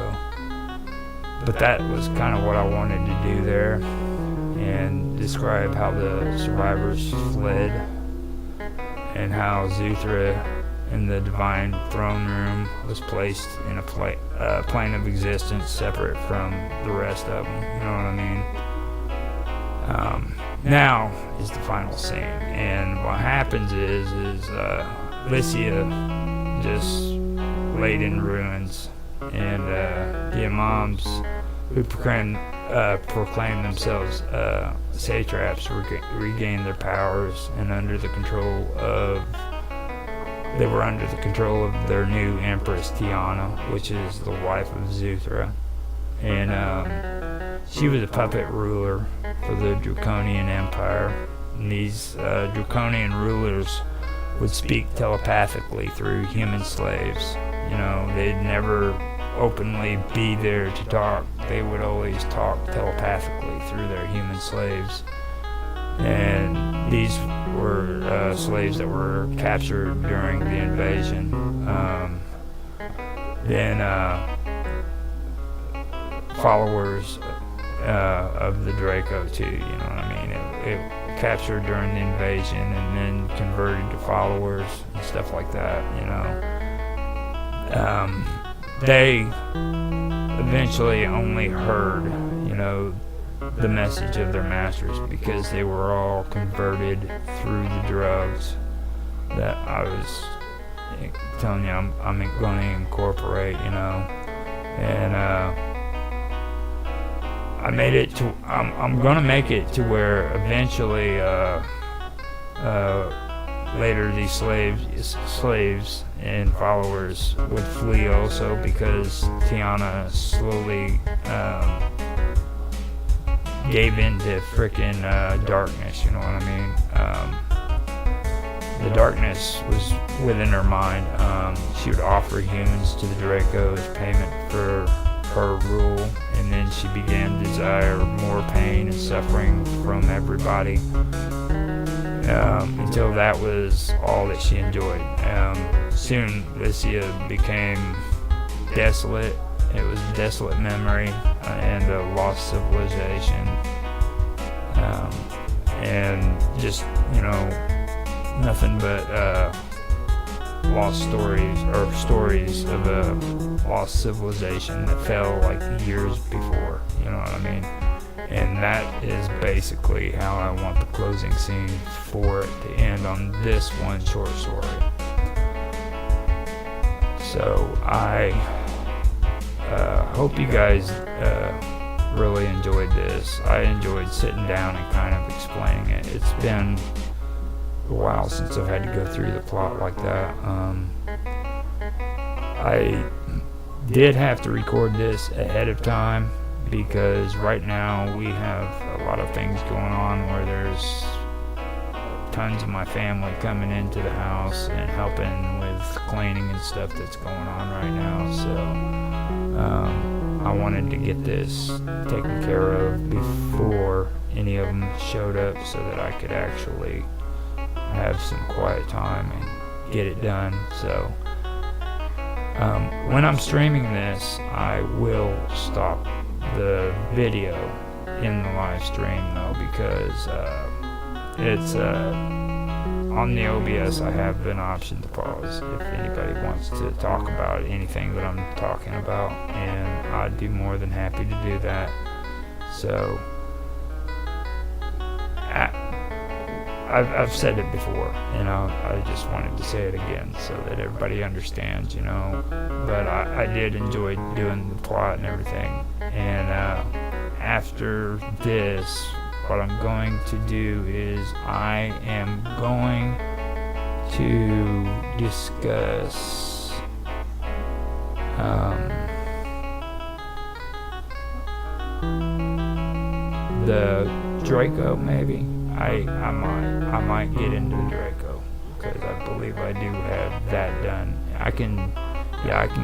But that was kind of what I wanted to do there, and describe how the survivors fled, and how Zuthra in the divine throne room was placed in a plane of existence separate from the rest of them, you know what I mean? Now is the final scene, and what happens is Lycia just laid in ruins, and the imams who proclaim themselves satraps regain their powers, and they were under the control of their new Empress Tiana, which is the wife of Zuthra. And she was a puppet ruler for the Draconian Empire. And these Draconian rulers would speak telepathically through human slaves. They'd never openly be there to talk. They would always talk telepathically through their human slaves. And these were slaves that were captured during the invasion. Then followers of the Draco too, you know what I mean? It captured during the invasion and then converted to followers and stuff like that, They eventually only heard, the message of their masters, because they were all converted through the drugs that I was telling you I'm going to incorporate, and I made it to, I'm going to make it to where eventually later these slaves and followers would flee also, because Tiana slowly gave into frickin' darkness, you know what I mean? The darkness was within her mind. She would offer humans to the Draco as payment for her rule, and then she began to desire more pain and suffering from everybody, until that was all that she enjoyed. Soon Lycia became desolate. It was a desolate memory and a lost civilization, and just, nothing but lost stories, or stories of a lost civilization that fell like years before, you know what I mean? And that is basically how I want the closing scene for it to end on this one short story. So I hope you guys really enjoyed this. I enjoyed sitting down and kind of explaining it. It's been a while since I've had to go through the plot like that. I did have to record this ahead of time because right now we have a lot of things going on where there's tons of my family coming into the house and helping with cleaning and stuff that's going on right now. So I wanted to get this taken care of before any of them showed up so that I could actually have some quiet time and get it done. So when I'm streaming this, I will stop the video in the live stream though, because it's on the OBS. I have an option to pause if anybody wants to talk about anything that I'm talking about, and I'd be more than happy to do that. So I've said it before, I just wanted to say it again so that everybody understands, but I did enjoy doing the plot and everything. And after this, what I'm going to do is I am going to discuss the Draco, maybe. I might get into the Draco because I believe I do have that done. I can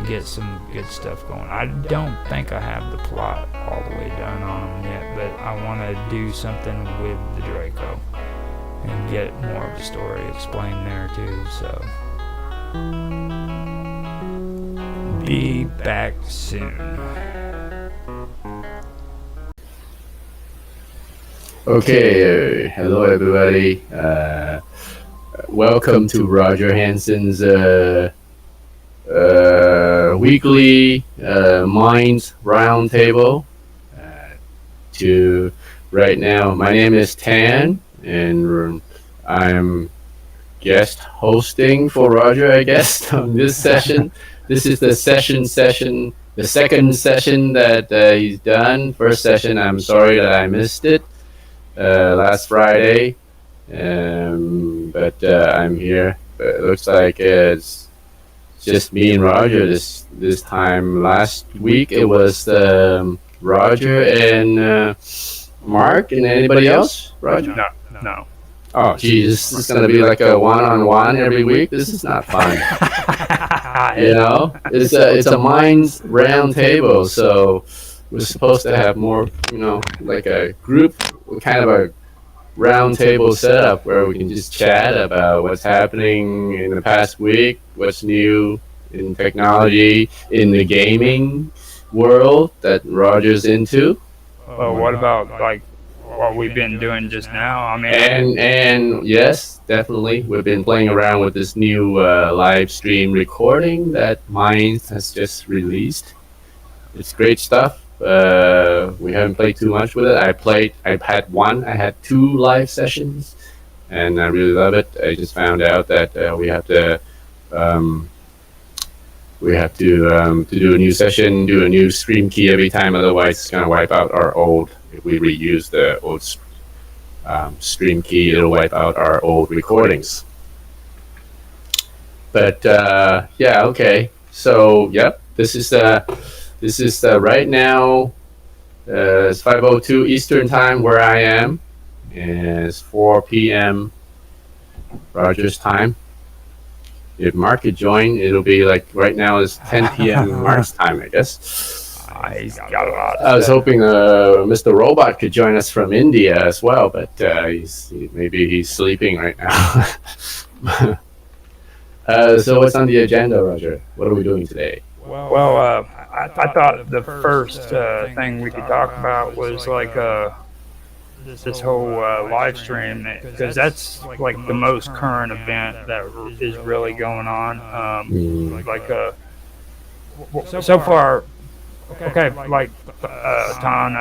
get some good stuff going. I don't think I have the plot all the way done on them yet, but I want to do something with the Draco and get more of the story explained there too. So be back soon. Okay, hello everybody. Welcome to Roger Hanson's weekly Minds Roundtable. To right now, my name is Tan, and I'm guest hosting for Roger, I guess, on this session. This is the the second session that he's done. First session, I'm sorry that I missed it last Friday, but I'm here. But it looks like it's just me and Roger this time. Last week it was Roger and Mark, and anybody else? Roger? No. Oh, geez, this is gonna be like a one-on-one every week. This is not fun. It's a Minds round table, so we're supposed to have more, like a group, kind of a round table setup where we can just chat about what's happening in the past week, what's new in technology, in the gaming world that Roger's into. Well, what about like what we've been doing just now? I mean, and yes, definitely, we've been playing around with this new live stream recording that Minds has just released. It's great stuff. We haven't played too much with it. I had 2 live sessions, and I really love it. I just found out that we have to do a new session, do a new stream key every time. Otherwise, it's gonna wipe out our old. If we reuse the old stream key, it'll wipe out our old recordings. But yeah, okay. So yep, this is right now. It's 5:02 Eastern time where I am, and it's 4 p.m. Roger's time. If Mark could join, it'll be like right now is 10 p.m. Mark's time, I guess. He's got a lot. I was hoping Mr. Robot could join us from India as well, but maybe he's sleeping right now. So what's on the agenda, Roger? What are we doing today? Well, I thought the first thing we could talk about was like this whole live stream, because that's like the most current event that is really going on. So far, okay, like Ton,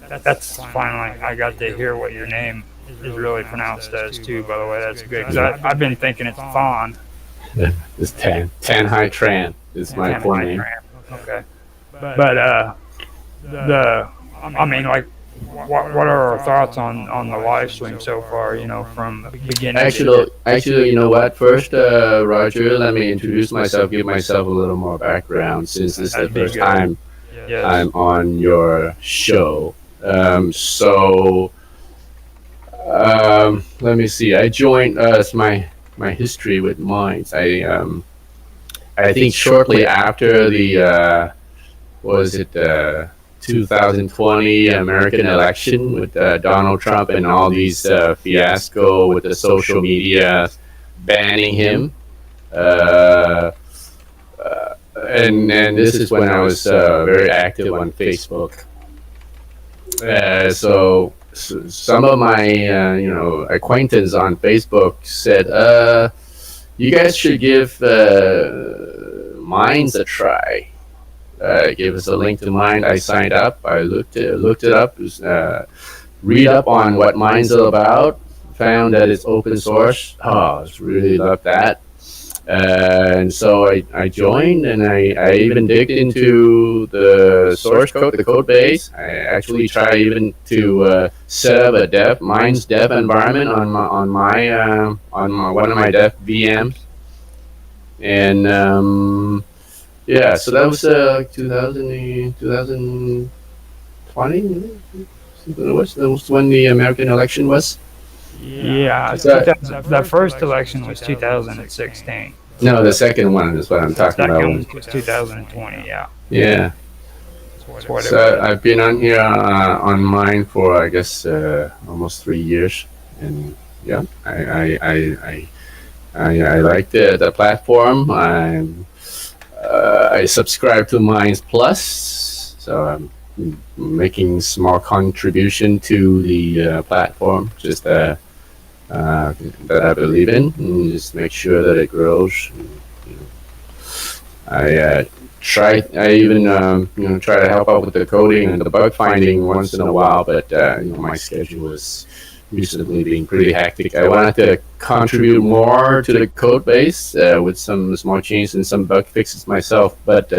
that's finally I got to hear what your name is really pronounced as too. By the way, that's good, because I've been thinking it's Fawn. It's Tan Hai Tran is my full name. Okay, but I mean, like, what are our thoughts on the live stream so far? You know, from beginning Actually, you know what? First, Roger, let me introduce myself, give myself a little more background since this is the that'd be first good. time Yes. I'm on your show. Let me see. I joined my history with mines. I think shortly after the was it 2020 American election with Donald Trump and all these fiasco with the social media banning him. Uh, and this is when I was very active on Facebook. Some of my acquaintance on Facebook said, "You guys should give Minds a try." Gave us a link to Mind. I signed up. I looked it up. Read up on what Mind's all about. Found that it's open source. Oh, I really loved that. And so I joined, and I even digged into the source code, the code base. I actually tried even to set up a Minds dev environment on my one of my dev VMs, and yeah, so that was like 2020. That was when the American election was. Yeah, the first election was 2016. No, the second one is what I'm talking Second about. one was 2020. Yeah, Yeah. that's what it So was. I've been on here on mine for I guess almost 3 years, and yeah, I like the platform. I subscribe to Minds Plus, so I'm making small contribution to the platform. Just that I believe in, and just make sure that it grows. And, you know, I even try to help out with the coding and the bug finding once in a while, but my schedule is recently being pretty hectic. I wanted to contribute more to the code base with some small changes and some bug fixes myself, but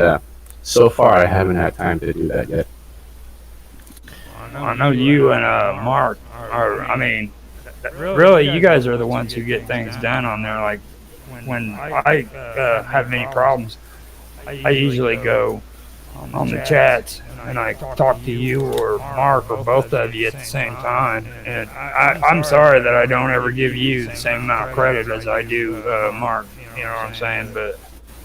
so far I haven't had time to do that yet. I know you and Mark are. I mean, really, you guys are the ones who get things done on there. Like when I have any problems, I usually go on the chats and I talk to you or Mark or both of you at the same time. And I'm sorry that I don't ever give you the same amount of credit as I do Mark. You know what I'm saying? But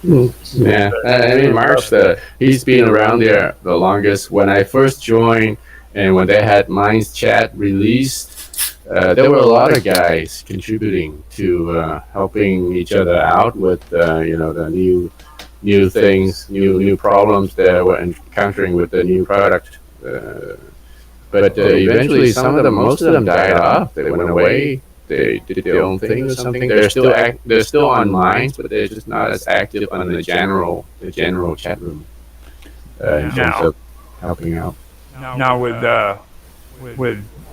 Yeah, I mean, Mark's he's been around there the longest. When I first joined, and when they had Minds Chat released, there were a lot of guys contributing to helping each other out with the new things, new problems they were encountering with the new product. But eventually, most of them died off. They went away. They did their own thing or something. They're still on Minds, but they're just not as active on the general chat room in terms of helping out. now with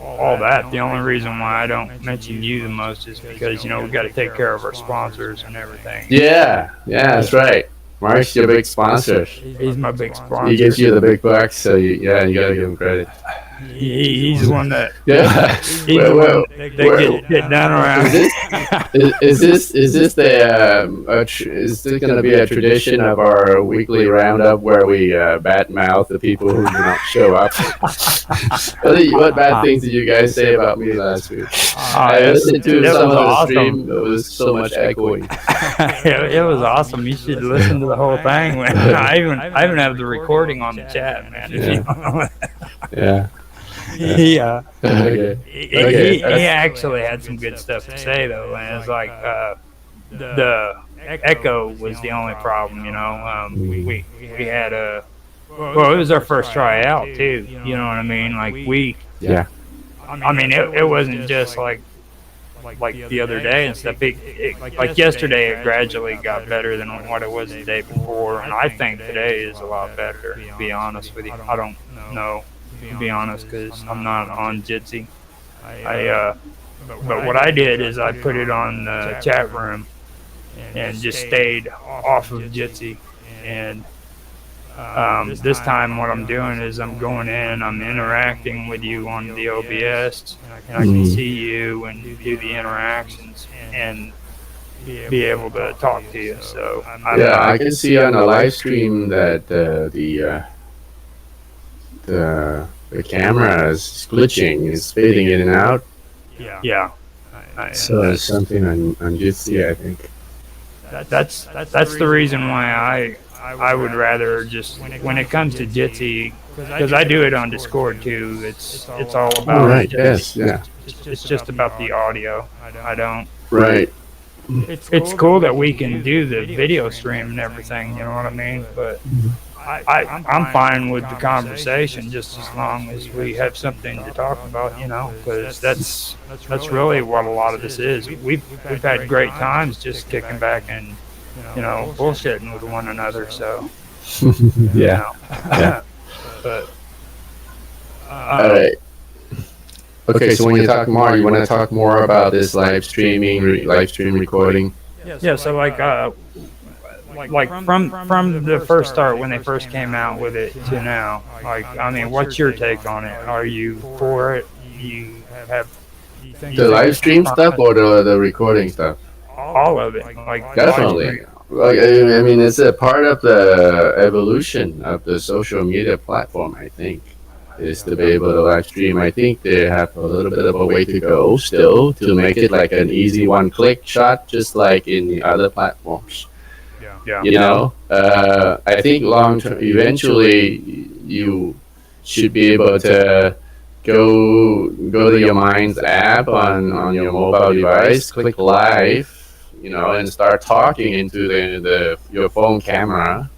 all that, the only reason why I don't mention you the most is because we got to take care of our sponsors and everything. Yeah, that's right. Mark's your big sponsor. He's my big sponsor. He gives you the big bucks, so you gotta give him credit. He's the one that Yeah. he's the one that get down around. Is this going to be a tradition of our weekly roundup where we badmouth the people who do not show up? What bad things did you guys say about me last week? I listened to some of the stream. It was so much echoing. It was awesome. You should listen to the whole thing. Man. I even have the recording on the chat, man. Yeah. Yeah. Okay. He actually had some good stuff to say though, man. It's like the echo was the only problem, we had it was our first try out too, you know what I mean? Like I mean it wasn't just like the other day and stuff. Like yesterday it gradually got better than what it was the day before, and I think today is a lot better, to be honest with you. I don't know, to be honest, because I'm not on Jitsi. But what I did is I put it on the chat room and just stayed off of Jitsi, and This time, what I'm doing is I'm going in and I'm interacting with you on the OBS, and I can Mm. see you and do the interactions and be able to talk to you. So Yeah, I can see on the live stream that the camera is glitching, it's fading in and out. yeah, So it's something on Jitsi, I think. that's the reason why I would rather just when it comes to Jitsi, because I do it on Discord too. It's all All about right. Yes. Yeah. it's just about the audio. I don't. Right. It's cool that we can do the video stream and everything. You know what I mean? But I'm fine with the conversation just as long as we have something to talk about. You know, because that's really what a lot of this is. We've had great times just kicking back and bullshitting with one another. So Yeah. Yeah. but All right. Okay. So when you talk more, you want to talk more about this live streaming, live stream recording. yeah. So like from the first start when they first came out with it to now, like I mean, what's your take on it? Are you for it? You have The live stream stuff or the recording stuff? all of it, like Definitely. Like, I mean, it's a part of the evolution of the social media platform, I think, is to be able to live stream. I think they have a little bit of a way to go still to make it like an easy one-click shot, just like in the other platforms. Yeah. You know, I think long term, eventually, you should be able to go to your Minds app on your mobile device, click live, and start talking into the your phone camera.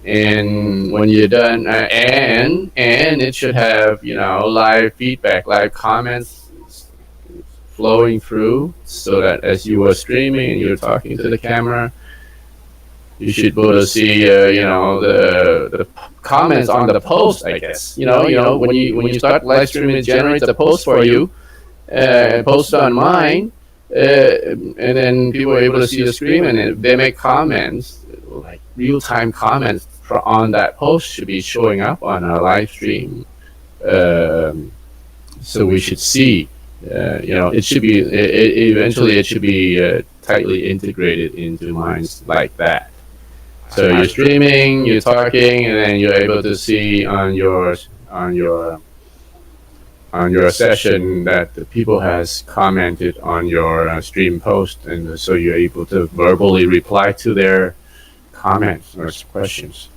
And when you're done, and it should have live feedback, live comments flowing through, so that as you were streaming and you're talking to the camera, you should be able to see the comments on the post. I guess when you start live streaming, it generates a post for you, and post on mine, and then people are able to see the stream, and they make comments, like real-time comments on that post should be showing up on our live stream. So we should see, it should be, eventually it should be tightly integrated into Minds like that. So you're streaming, you're talking, and then you're able to see on your session that the people has commented on your stream post, and so you're able to verbally reply to their comments or questions.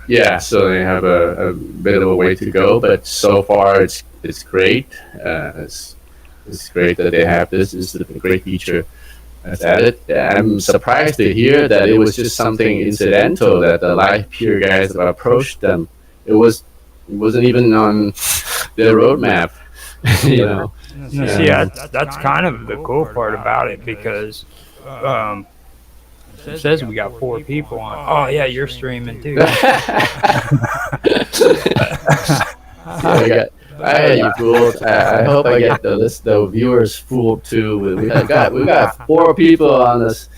Yeah, so they have a bit of a way to go, but so far it's great. It's great that they have this. It's a great feature that's added. I'm surprised to hear that it was just something incidental that the live peer guys approached them. It wasn't even on their roadmap. See, that's kind of the cool part about it, because it says we got 4 people on. Oh yeah, you're streaming too. You fooled. I hope I get the viewers fooled too. We got 4 people on this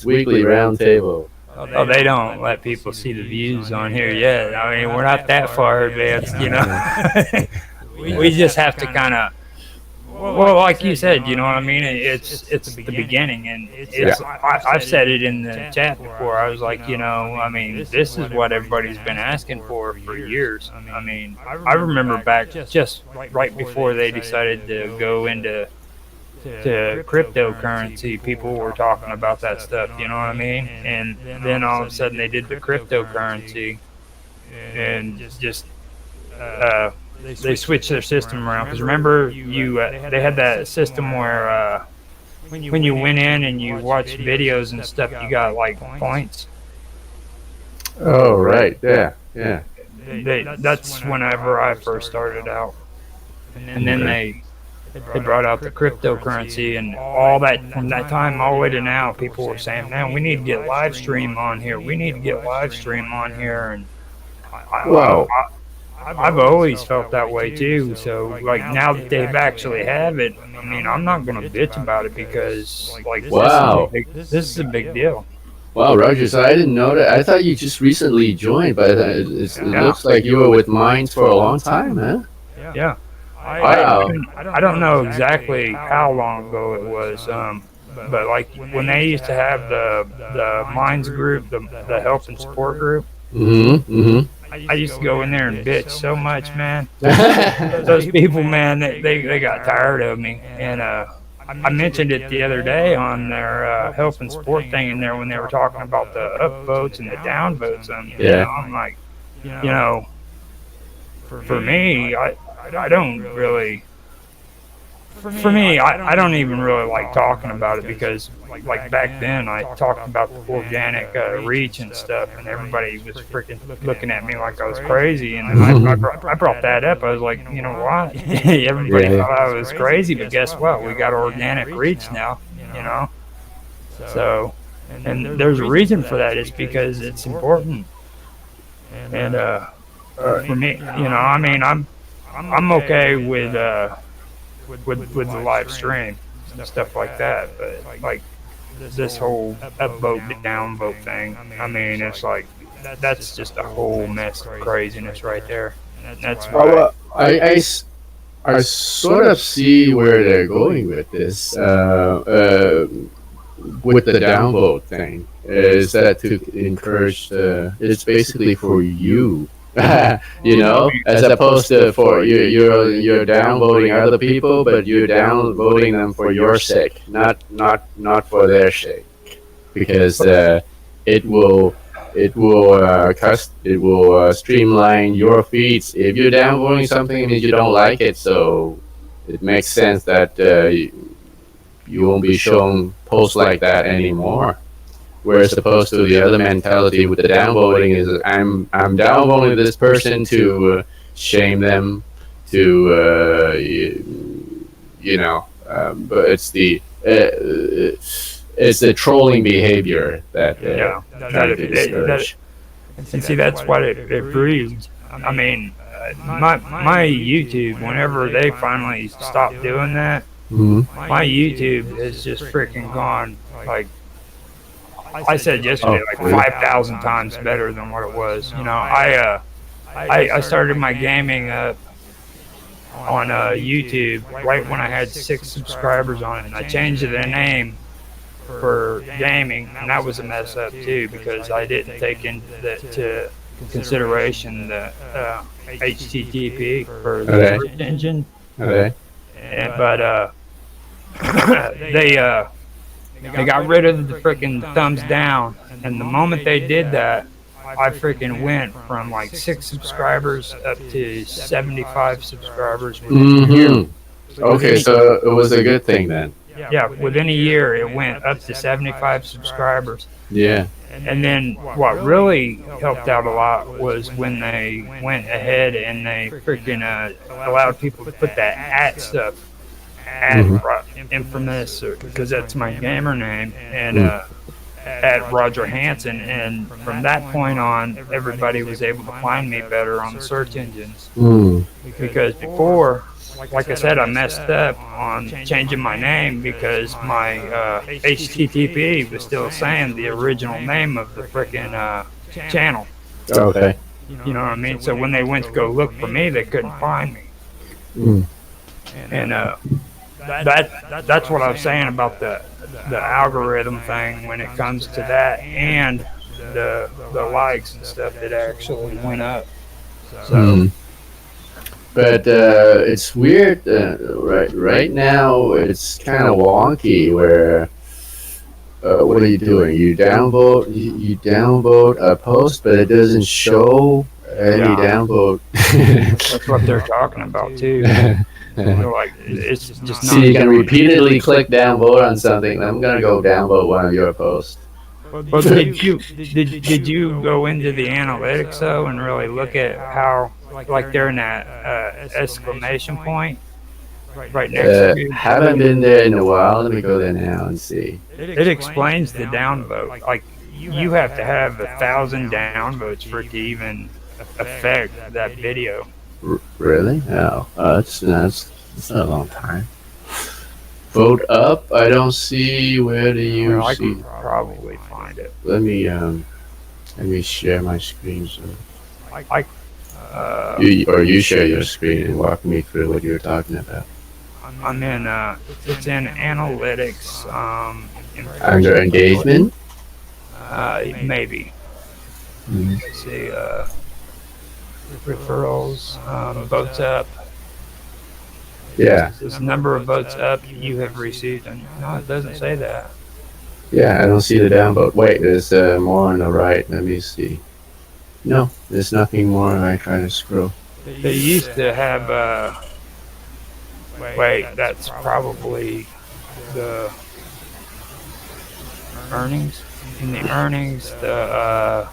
weekly roundtable. Oh, they don't let people see the views on here yet. I mean, we're not that far advanced, we just have to kind of. Well, like you said, you know what I mean? It's the beginning, and I've said it in the chat before. I was like, I mean, this is what everybody's been asking for years. I mean, I remember back just right before they decided to go into cryptocurrency, people were talking about that stuff, you know what I mean? And then all of a sudden they did the cryptocurrency, and just they switched their system around. Because remember, they had that system where when you went in and you watched videos and stuff, you got like points. Oh right, yeah. That's whenever I first started out, and then they brought out the cryptocurrency, and all that from that time all the way to now, people were saying, "Man, we need to get live stream on here. We need to get live stream on here." And I've always felt that way too. So like now that they've actually have it, I mean, I'm not gonna bitch about it, because like this is a big deal. Wow, Roger. So I didn't know that. I thought you just recently joined, but it Yeah. looks like you were with Minds for a long time, huh? Yeah. Wow. I don't know exactly how long ago it was, but like when they used to have the Minds group, the help and support group, Mm-hmm. I used to go in there and bitch so much, man. Mm-hmm. Those people, man, they got tired of me, and I mentioned it the other day on their help and support thing in there when they were talking about the upvotes and the downvotes. Yeah. I'm like, you know, for me, I don't really. For me, I don't even really like talking about it because, like back then, I talked about the organic reach and stuff, and everybody was freaking looking at me like I was crazy. And then I brought that up. I was like, you know what? Everybody Yeah. thought I was crazy, but guess what? We got organic reach now, you know? So, and there's a reason for that. It's because it's important. And for me, I mean, I'm okay with with the live stream and stuff like that. But like this whole upvote downvote thing, I mean, it's like that's just a whole mess of craziness right there. That's Oh, why. well, I sort of see where they're going with this. With the downvote thing, is that to encourage it's basically for you. You know, as opposed to for you're downvoting other people, but you're downvoting them for your sake, not for their sake, because it will it will streamline your feeds. If you're downvoting something, it means you don't like it, so it makes sense that you won't be shown posts like that anymore. Whereas opposed to the other mentality with the downvoting is I'm downvoting this person to shame them, to you know, but it's the trolling behavior that trying to discourage. And see, that's what it breeds. I mean, my YouTube, whenever they finally stopped doing that, Mhm. my YouTube has just freaking gone like I said yesterday, Oh, like really? 5,000 times better than what it was. I started my gaming up on YouTube right when I had 6 subscribers on it, and I changed the name for gaming, and that was a mess up too because I didn't take into consideration the HTTP for the Okay. search engine, Okay. but they got rid of the freaking thumbs down, and the moment they did that, I freaking went from like 6 subscribers up to 75 subscribers within a year. Mm-hmm. Okay, so it was a good thing then. Yeah, within a year it went up to 75 subscribers. Yeah. And then what really helped out a lot was when they went ahead and they freaking allowed people to put that at stuff. At infamous, because that's my gamer name, and at Roger Hanson, and from that point on, everybody was able to find me better on the search engines. Mm. Because before, like I said, I messed up on changing my name because my HTTP was still saying the original name of the freaking channel. Okay. You know what I mean? So when they went to go look for me, they couldn't find me. Mm. And that's what I was saying about the algorithm thing when it comes to that, and the likes and stuff that actually went up. So Mm. But it's weird. Right now, it's kind of wonky. Where what are you doing? You downvote a post, but it doesn't show any downvote. that's what they're talking about too. They're like, it's just So not. you can repeatedly click downvote on something. I'm gonna go downvote one of your posts. But did you go into the analytics though and really look at how like they're in that exclamation point right next to you? Haven't been there in a while. Let me go there now and see. It explains the downvote. Like you have to have 1,000 downvotes for it to even affect that video. Really? Oh, that's not a long time. vote up. I don't see where do you Well, I see. can probably find it. Let me share my screen so I you share your screen and walk me through what you're talking about. I'm in it's in analytics. In Under engagement. maybe. Mhm. Let's see. Referrals. Votes up. Yeah, This number of votes up you have received. And no, it doesn't say that. yeah. I don't see the downvote. Wait, there's more on the right. Let me see. No, there's nothing more. I try to scroll. They used to have. Wait, that's probably the earnings. In the earnings, the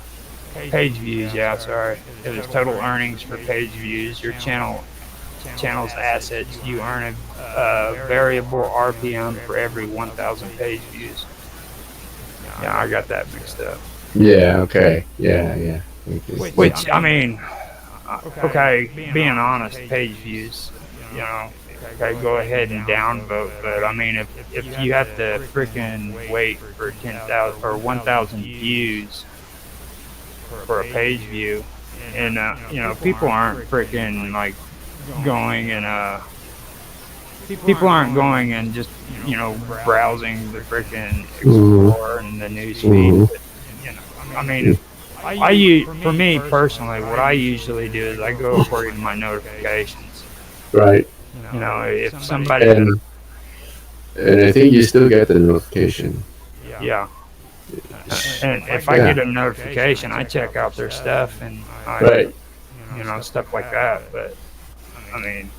page views. Yeah, sorry. It was total earnings for page views. Your channel's assets. You earn a variable RPM for every 1,000 page views. Yeah, I got that mixed up. Yeah. Okay. Yeah. Yeah. Which I mean, okay, being honest, page views. You know, okay, go ahead and downvote. But I mean, if you have to freaking wait for 10,000 or 1,000 views for a page view, and you know, people aren't freaking like going and people aren't going and just, you know, browsing the freaking Explorer and the news feed. Mhm. But, you know, I mean, for me personally, what I usually do is I go according to my notifications. Right. You know, if somebody, And I think you still get the notification. yeah, and if I get a notification, I check out their stuff and Right. you know, stuff like that. But I mean,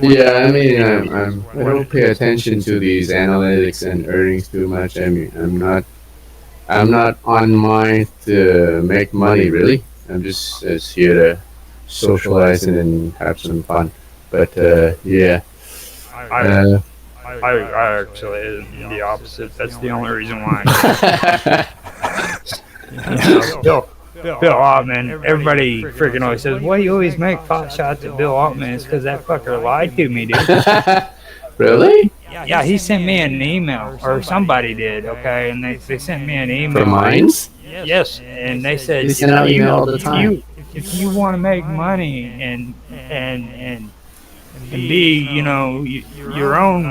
Yeah, I mean, I don't pay attention to these analytics and earnings too much. I mean, I'm not on mine to make money really. I'm just here to socialize and then have some fun. But yeah, I actually the opposite. That's the only reason why. Bill Altman, everybody freaking always says, "Why you always make pot shots at Bill Altman?" It's because that fucker lied to me, dude. really? Yeah, he sent me an email, or somebody did, okay? And they sent me an email. For mines? Yes, and they said, They send out email all the time. if you want to make money and be, you know, your own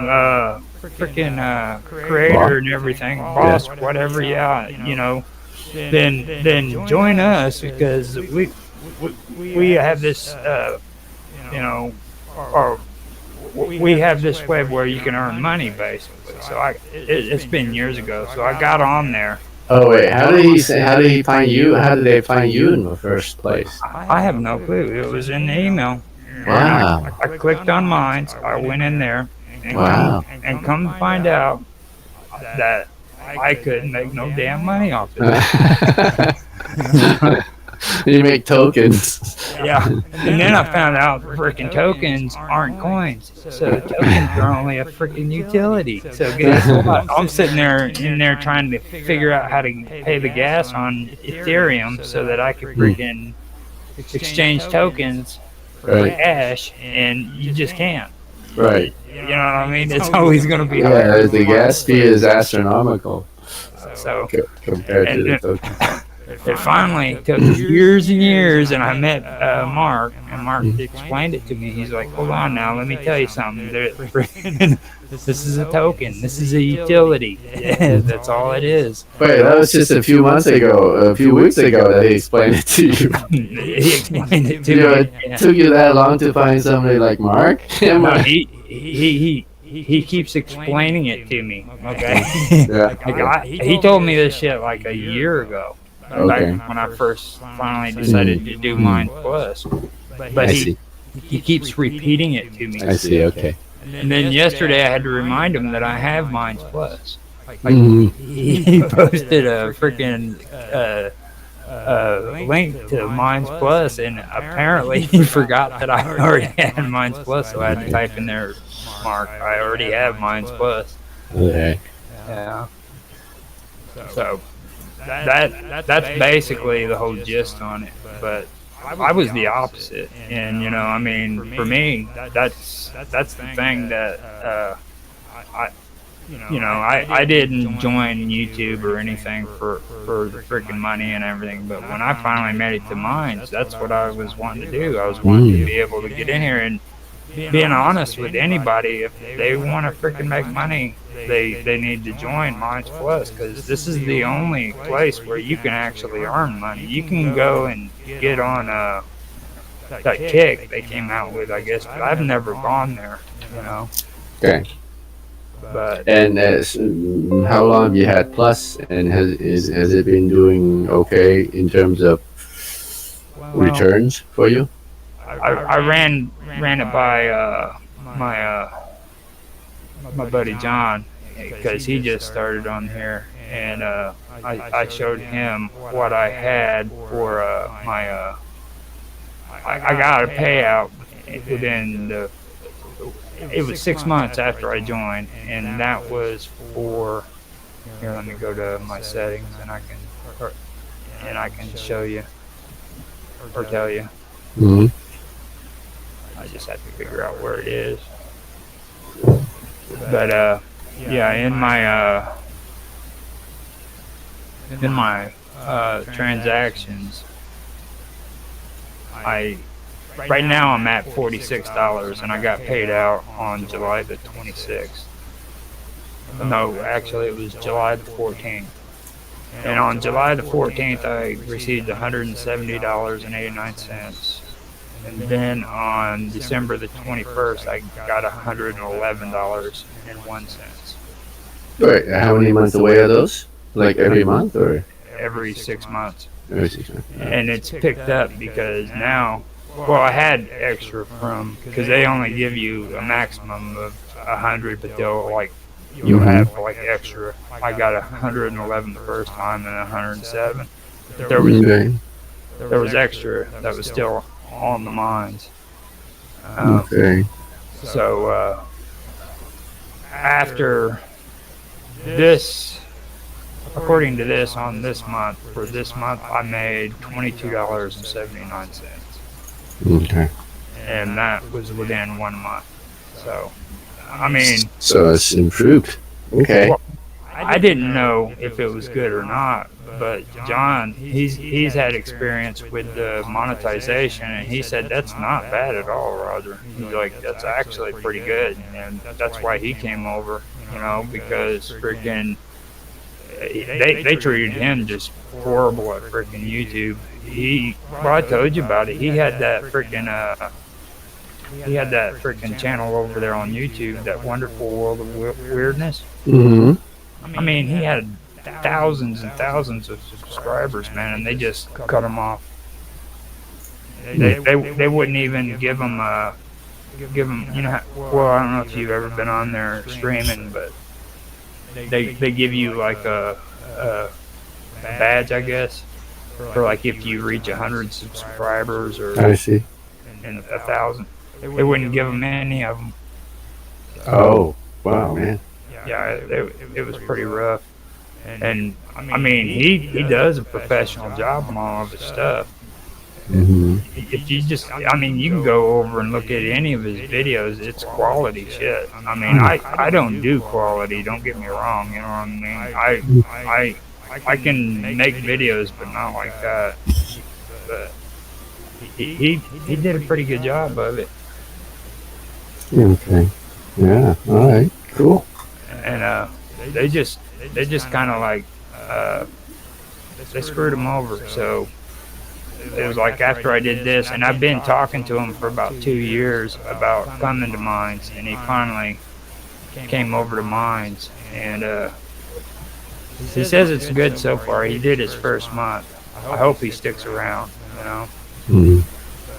freaking creator and everything, boss, whatever, yeah, you know, then join us because we have this, you know, or we have this web where you can earn money basically. So it's been years ago, so I got on there. Oh wait, how did he say? How did he find you? How did they find you in the first place? I have no clue. It was in the email. Wow. I clicked on mine. I went in there. And Wow. come to find out that I couldn't make no damn money off it. You make tokens. Yeah. And then I found out freaking tokens aren't coins. So tokens are only a freaking utility. So guess what? I'm sitting there in there trying to figure out how to pay the gas on Ethereum so that I could freaking exchange tokens for Right. cash, and you just can't. Right. You know what I mean? It's always going to be Yeah, hard. the gas fee is astronomical So compared to the token. it finally took years and years, and I met Mark, and Mark explained it to me. He's like, "Hold on now, let me tell you something. This is a token. This is a utility. That's all it is." Wait, that was just a few months ago, a few weeks ago that he explained it to you. He explained it to You know, me. it took you that long to find somebody like Mark? No, he keeps explaining it to me. Okay. Yeah. Like he told me this shit like a year ago. Okay. Back when I first finally decided to do Mind Plus. But I see. he keeps repeating it to me. I see. Okay. And then yesterday I had to remind him that I have Mind Plus. Mhm. He posted a freaking link to Minds Plus, and apparently he forgot that I already had Minds Plus, so I had to type in there, Mark, I already have Minds Plus. Okay. Yeah. So that's basically the whole gist on it. But I was the opposite, and I mean, for me, that's the thing that I I didn't join YouTube or anything for the freaking money and everything. But when I finally made it to Mines, that's what I was wanting to do. I was wanting to be able to get in here and being honest with anybody. If they want to freaking make money, they need to join Mines Plus, because this is the only place where you can actually earn money. You can go and get on that kick they came out with, I guess, but I've never gone there. Okay. But And how long have you had Plus, and has it been doing okay in terms of returns for you? I ran it by my buddy John, because he just started on here, and I showed him what I had for my I got a payout within it was 6 months after I joined, and that was for, here, let me go to my settings, and I can show you or tell you. Mm-hmm. I just have to figure out where it is. But yeah, in my transactions, right now I'm at $46, and I got paid out on July the 26th. No, actually it was July the 14th. And on July the 14th, I received $170.89. And then on December the 21st, I got $111.01. Wait, how many months away are those? Like every month, or Every 6 months. every 6 months? And it's picked up because now, well, I had extra because they only give you a maximum of 100, but they'll you'll have extra. I got 111 the first time and 107. There was extra that was still on the mines. Okay. So after this, according to this, for this month, I made $22.79. Okay. And that was within 1 month. So, I mean, So it's improved. Okay. well, I didn't know if it was good or not, but John, he's had experience with the monetization, and he said that's not bad at all, Roger. He's like, that's actually pretty good, and that's why he came over, because freaking they treated him just horrible at freaking YouTube. I told you about it. He had that freaking channel over there on YouTube, that Wonderful World of Weirdness. Mm-hmm. I mean, he had thousands and thousands of subscribers, man, and they just cut him off. They wouldn't even give him, well, I don't know if you've ever been on there streaming, but they give you like a badge, I guess, for like if you reach 100 subscribers or I see. and 1,000. They wouldn't give them any of them. Oh, wow, man. Yeah, it was pretty rough. And I mean, he does a professional job on all of his stuff. Mm-hmm. If you you can go over and look at any of his videos. It's quality shit. I mean, I don't do quality. Don't get me wrong. You know what I mean? I can make videos, but not like that. But he did a pretty good job of it. Okay. Yeah. All right. Cool. And they just kind of they screwed him over. So it was like after I did this, and I've been talking to him for about 2 years about coming to Mines, and he finally came over to Mines, and he says it's good so far. He did his first month. I hope he sticks around, Mm-hmm.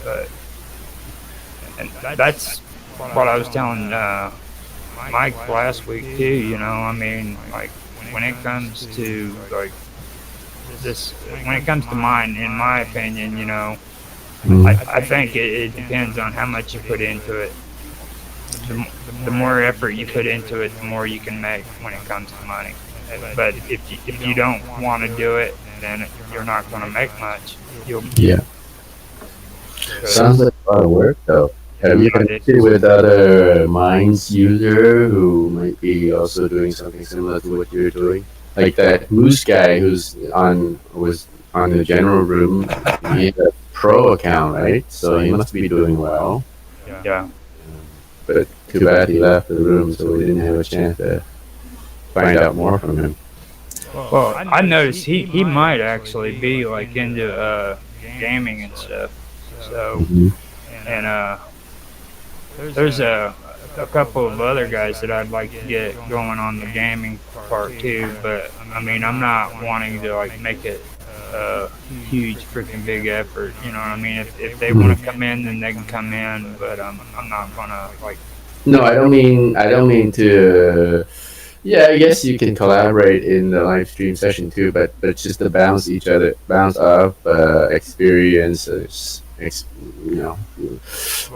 But and that's what I was telling Mike last week too. I mean, like when it comes to when it comes to mine, in my opinion, Mm-hmm. I think it depends on how much you put into it. The more effort you put into it, the more you can make when it comes to money. But if you don't want to do it, then you're not going to make much. Yeah. Sounds like a lot of work, though. Have you Yeah, connected with other Minds user who might be also doing something similar to what you're doing? Like that Moose guy who's on was on the general room. He had a pro account, right? So he must be doing well. yeah. But too bad he left the room, so we didn't have a chance to find out more from him. Well, I noticed he might actually be like into gaming and stuff. So Mhm. and there's a couple of other guys that I'd like to get going on the gaming part too. But I mean, I'm not wanting to like make it a huge freaking big effort. You know what I mean? If they want to come in, then they can come in. But I'm not gonna like. No, I don't mean to. Yeah, I guess you can collaborate in the live stream session too, but just to bounce off experiences, you know,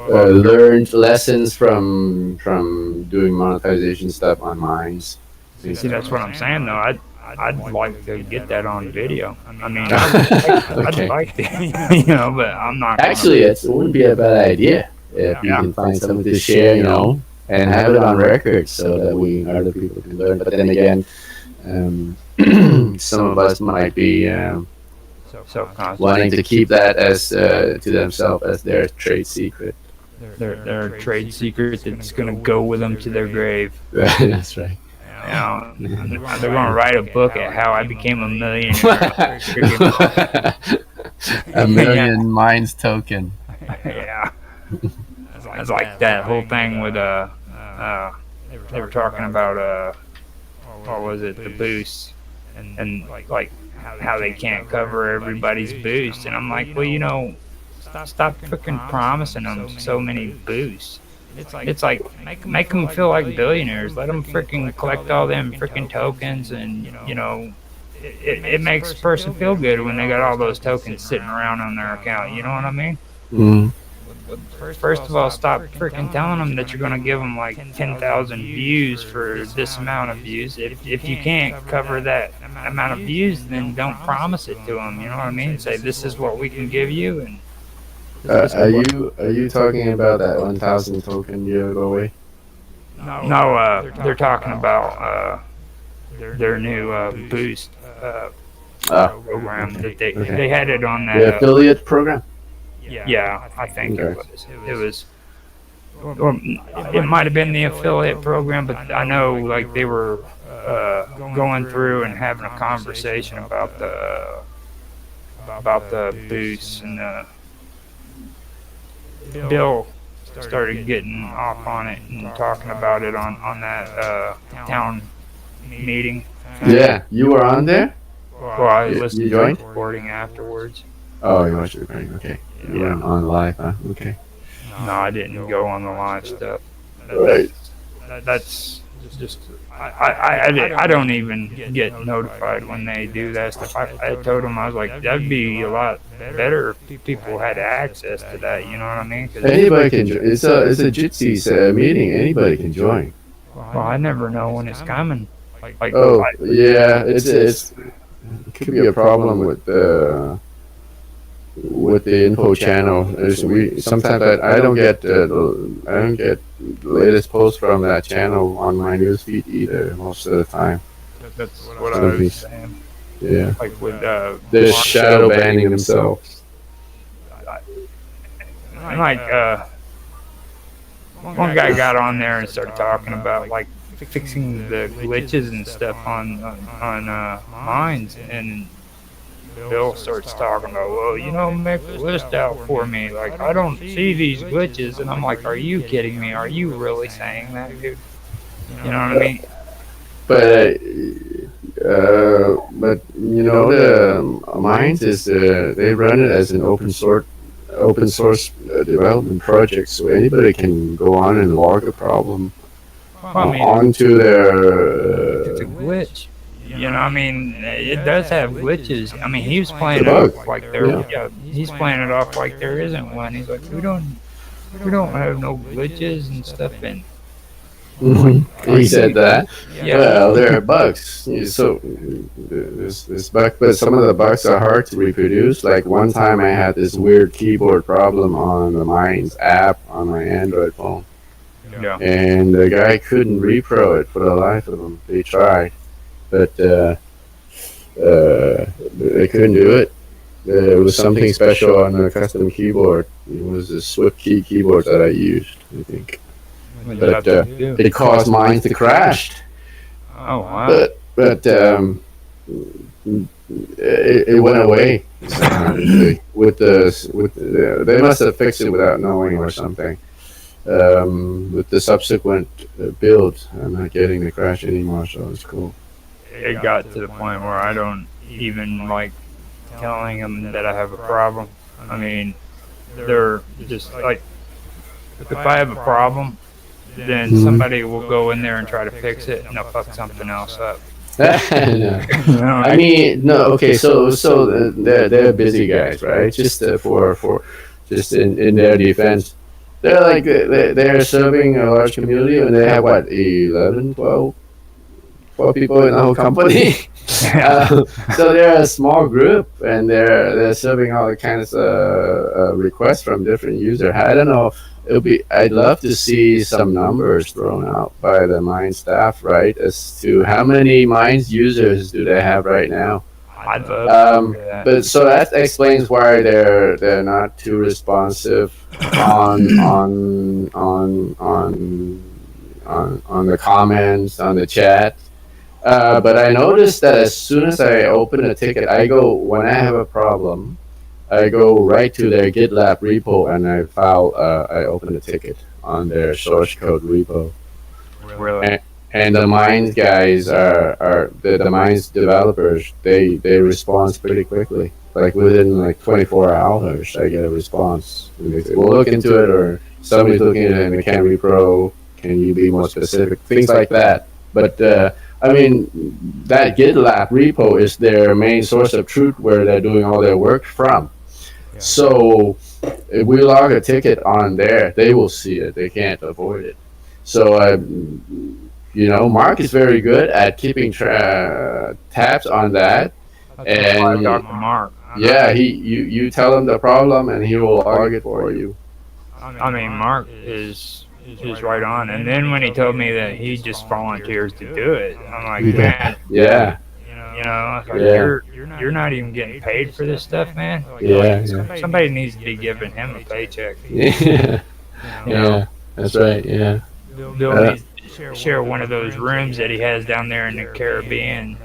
learned lessons from doing monetization stuff on Minds. See, that's what I'm saying though. I'd like to get that on video. I mean, I'd Okay. like to, but I'm not. Actually, it wouldn't be a bad idea if you can find something to share, and have it on record so that other people can learn. But then again, some of us might be So wanting to keep that as to themselves as their trade secret. their trade secret that's gonna go with them to their grave. That's right. They're gonna write a book at how I became a millionaire. A million Minds token. Yeah, it's like that whole thing with they were talking about what was it, the boost, and like how they can't cover everybody's boost, and I'm like, well, stop freaking promising them so many boosts. It's like make them feel like billionaires. Let them freaking collect all them freaking tokens, and it makes a person feel good when they got all those tokens sitting around on their account. You know what I mean? Mm. First of all, stop freaking telling them that you're going to give them like 10,000 views for this amount of views. If you can't cover that amount of views, then don't promise it to them. You know what I mean? Say this is what we can give you, and Are you talking about that 1,000 token giveaway? no, they're talking about their new boost program that they had it on that. The affiliate program. Yeah, I think Okay. it was. Or it might have been the affiliate program, but I know like they were going through and having a conversation about the boosts, and Bill started getting off on it and talking about it on that town meeting. Yeah, you were on there. Well, I You listened to the joined? recording afterwards. Oh, you watched the recording. Okay, you were on live, huh? Okay. No, I didn't go on the live stuff. Right. That's just I don't even get notified when they do that stuff. I told them, I was like, that'd be a lot better if people had access to that. You know what I mean? 'Cause, Anybody can join. It's a Jitsy's meeting. Anybody can join. well, I never know when it's coming. Like, Oh, yeah. It's it could be a problem with the info channel. Sometimes I don't get the latest posts from that channel on my newsfeed either most of the time. that's what I was saying. Yeah, Like with they're shadow banning themselves. like one guy got on there and started talking about like fixing the glitches and stuff on mines, and Bill starts talking about, well, make the list out for me. Like, I don't see these glitches, and I'm like, are you kidding me? Are you really saying that, dude? You know what I mean? But the Minds is they run it as an open source development project, so anybody can go on and log a problem Well, I mean, onto their. it's a glitch. You know, I mean, it does have glitches. I mean, he was playing It's a it bug. off like there. He's playing it off like there isn't one. He's like, we don't have no glitches and stuff. And He said that. Yeah. Well, there are bugs. So this bug, but some of the bugs are hard to reproduce. Like one time, I had this weird keyboard problem on the Minds app on my Android phone, Yeah. and the guy couldn't repro it for the life of him. They tried, but they couldn't do it. There was something special on the custom keyboard. It was a Swift key keyboard that I used, I think. What But did you have to do? it caused mine to crash. Oh wow. But it went away they must have fixed it without knowing or something. With the subsequent build, I'm not getting the crash anymore, so it's cool. It got to the point where I don't even like telling them that I have a problem. I mean, they're just like, if I have a problem, then somebody will go in there and try to fix it, and they'll fuck something else up. No. You know, I mean, no. Okay, so they're busy guys, right? Just for just in their defense, they're like they're serving a large community, and they have what 11, 12 people in the whole company. So they're a small group, and they're serving all kinds of requests from different users. I don't know. I'd love to see some numbers thrown out by the Mind staff, right, as to how many Minds users do they have right now. I'd love to do that. But so that explains why they're not too responsive on the comments on the chat. But I noticed that as soon as I open a ticket, when I have a problem, I go right to their GitLab repo and I open a ticket on their source code repo. Really? And the Minds guys are the Minds developers. They respond pretty quickly. Like within like 24 hours, I get a response. And they say, "We'll look into it," or "Somebody's looking at it and they can't repro. Can you be more specific?" Things like that. But I mean, that GitLab repo is their main source of truth where they're doing all their work from. Yeah. So if we log a ticket on there, they will see it. They can't avoid it. So, Mark is very good at keeping tabs on that. That's why I talk to Mark. Yeah, you tell him the problem and he will log it for you. I mean, Mark is right on. And then when he told me that he just volunteers to do it, I'm like, man, yeah. Like, you're not even getting paid for this stuff, man. Like, somebody needs to be giving him a paycheck. Yeah, that's right. Yeah. Bill needs to share one of those rooms that he has down there in the Caribbean.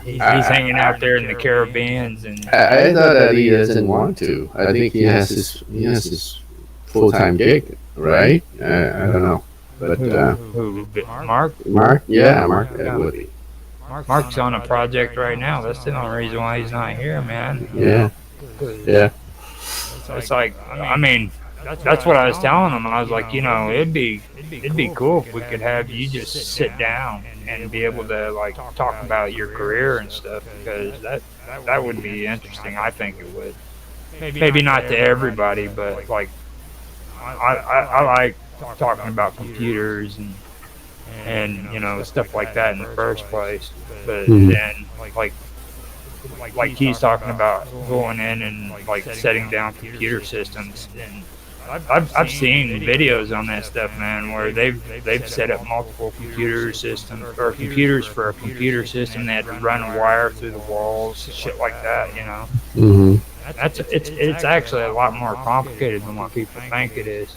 He's hanging out there in the Caribbeans, and I thought that he doesn't want to. I think he has his full-time gig, right? I don't know, but who? Mark? Mark, yeah, Mark Woody. Mark's on a project right now. That's the only reason why he's not here, man. Yeah. It's like, I mean, that's what I was telling him. I was like, it'd be cool if we could have you just sit down and be able to like talk about your career and stuff, because that would be interesting. I think it would. Maybe not to everybody, but like I like talking about computers and stuff like that in the first place. But then like he's talking about going in and like setting down computer systems, and I've seen videos on that stuff, man, where they've set up multiple computer systems or computers for a computer system. They had to run a wire through the walls, shit like that, Mm-hmm. It's actually a lot more complicated than what people think it is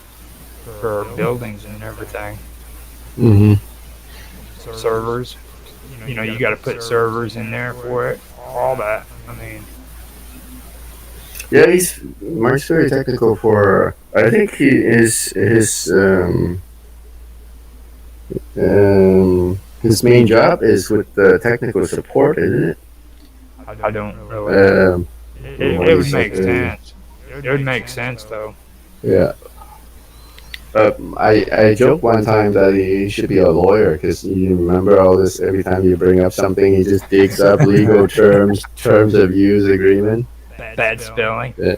for buildings and everything. Mm-hmm. Servers, you got to put servers in there for it, all that. I mean, yeah, Mark's very technical for. I think his main job is with the technical support, isn't it? I don't really. It would make sense. It would make sense, though. Yeah. I joked one time that he should be a lawyer, because you remember all this. Every time you bring up something, he just digs up legal terms of use agreement. Bad spelling. Yeah.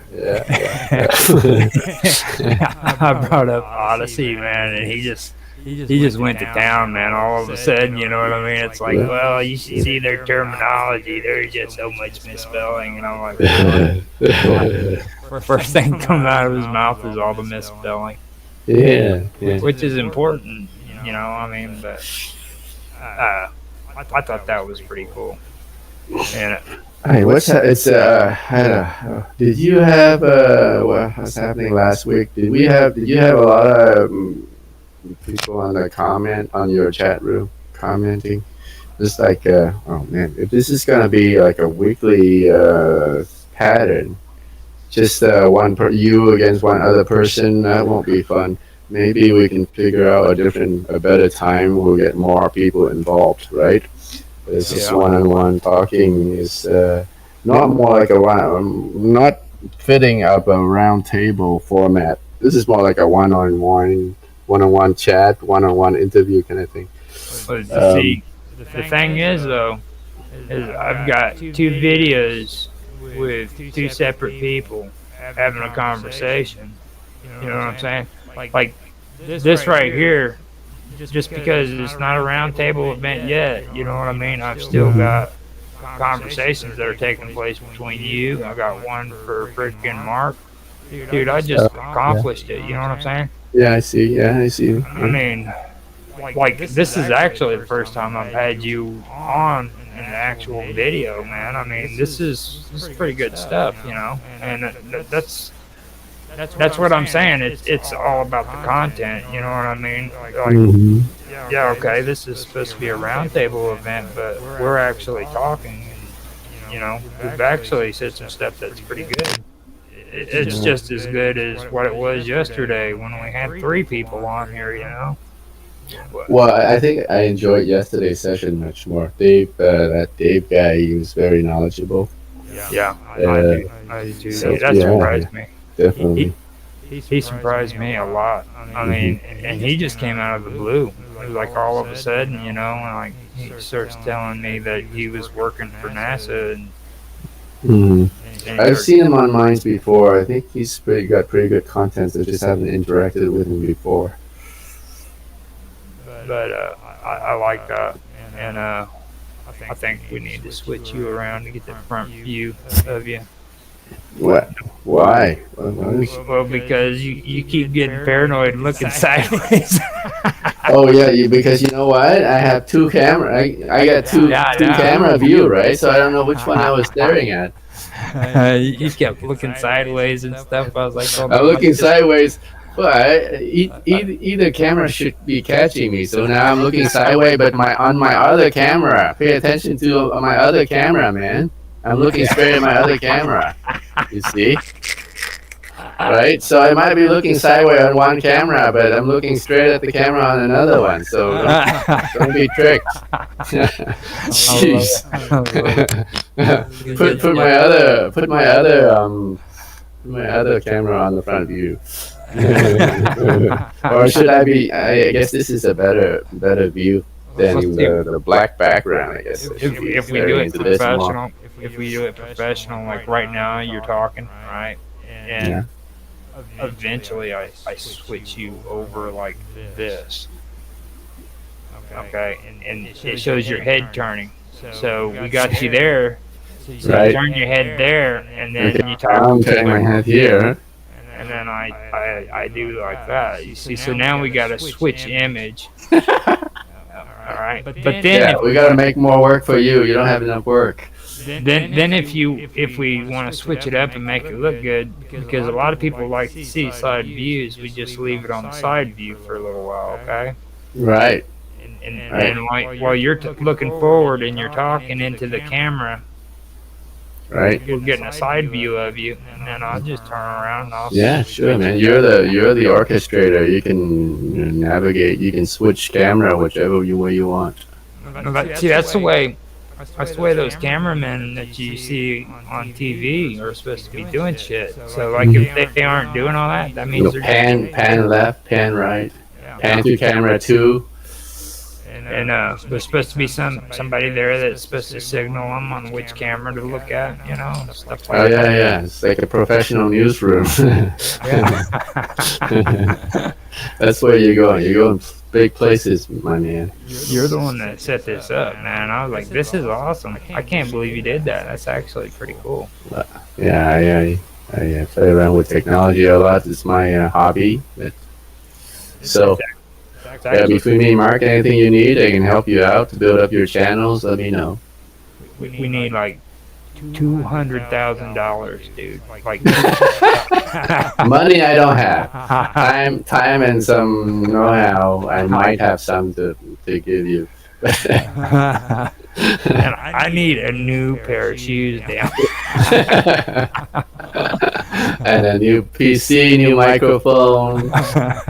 I brought up Odyssey, man, and he just he just went to town, man. All of a sudden, you know what I mean? It's like, Yeah. well, you should see their terminology. There's just so much misspelling, and I'm like, really? First thing coming out of his mouth is all the misspelling, Yeah, yeah. which is important, you know. I mean, but I thought that was pretty cool. And Hey, it's I don't know. Did you have what was happening last week? Did you have a lot of people on the comment on your chat room commenting? Just like oh man, if this is gonna be like a weekly pattern, just you against one other person, that won't be fun. Maybe we can figure out a better time. We'll get more people involved, right? It's just one-on-one talking is not more like not fitting up a round table format. This is more like a one-on-one chat, one-on-one interview kind of thing. but see, the thing is though, is I've got two videos with two separate people having a conversation. You know what I'm saying? Like this right here, just because it's not a round table event yet, you know what I mean? I've still got conversations that are taking place between you. I got one for freaking Mark. Dude, I just accomplished it, you know what I'm saying? Yeah, I see. Yeah, I see. I mean, like, this is actually the first time I've had you on an actual video, man. I mean, this is pretty good stuff, you know? And that's what I'm saying. It's all about the content, you know what I mean? Like, Mhm. yeah, okay, this is supposed to be a roundtable event, but we're actually talking, and, you know, we've actually said some stuff that's pretty good. It's just as good as what it was yesterday when we had 3 people on here, you know? Well, I think I enjoyed yesterday's session much more. That Dave guy, he was very knowledgeable. Yeah, Uh, I do too. so, That yeah, surprised me. Definitely. He surprised me a lot. I mean, and he just came out of the blue. It was like all of a sudden, you know, and like he starts telling me that he was working for NASA, and Mhm. I've seen him on Minds before. I think he's got pretty good content. I just haven't interacted with him before. but I like that, and I think we need to switch you around to get the front view of you. What? Why? What is- Well, because you keep getting paranoid and looking sideways. Oh yeah, because you know what? I have two camera. I got two Yeah, two yeah. camera view, right? So I don't know which one I was staring at. You kept looking sideways and stuff. I was like, oh, I'm looking sideways. But either camera should be catching me. So now I'm looking sideways, but on my other camera. Pay attention to my other camera, man. I'm looking straight at my other camera. You see? Right? So I might be looking sideways on one camera, but I'm looking straight at the camera on another one. So don't be tricked. Jeez. put my other camera on the front view. Or should I be? I guess this is a better view than the black background. I guess if we do it professional, like right now, you're talking, right? And eventually, I switch you over like this. Okay, and it shows your head turning. So we got you there. So Right. you turn your head there, and then you talk. I'm turning my head here. And then I do like that. You see, so now we got a switch image. All right, but then Yeah, we gotta make more work for you. You don't have enough work. then if we want to switch it up and make it look good, because a lot of people like to see side views, we just leave it on the side view for a little while, okay? Right. And like while you're looking forward and you're talking into the camera, Right. we're getting a side view of you, and then I'll just turn around and I'll Yeah, sure, man. You're the orchestrator. You can navigate. You can switch camera whichever way you want. But see, that's the way those cameramen that you see on TV are supposed to be doing shit. So like if they aren't doing all that, that means they're Pan left, pan right, pan to camera 2. and there's supposed to be somebody there that's supposed to signal them on which camera to look at, you know, stuff like Oh that. yeah. It's like a professional newsroom. Yeah. That's where you're going. You're going big places, my man. You're the one that set this up, man. I was like, this is awesome. I can't believe you did that. That's actually pretty cool. Yeah, I play around with technology a lot. It's my hobby. So, It's yeah, actually, between me and Mark, anything you need, I can help you out to build up your channels. Let me know. we need like $200,000, dude. Like, Money I don't have. Time, and some know-how. I might have some to give you. and I need a new pair of shoes, damn. And a new PC, new microphone,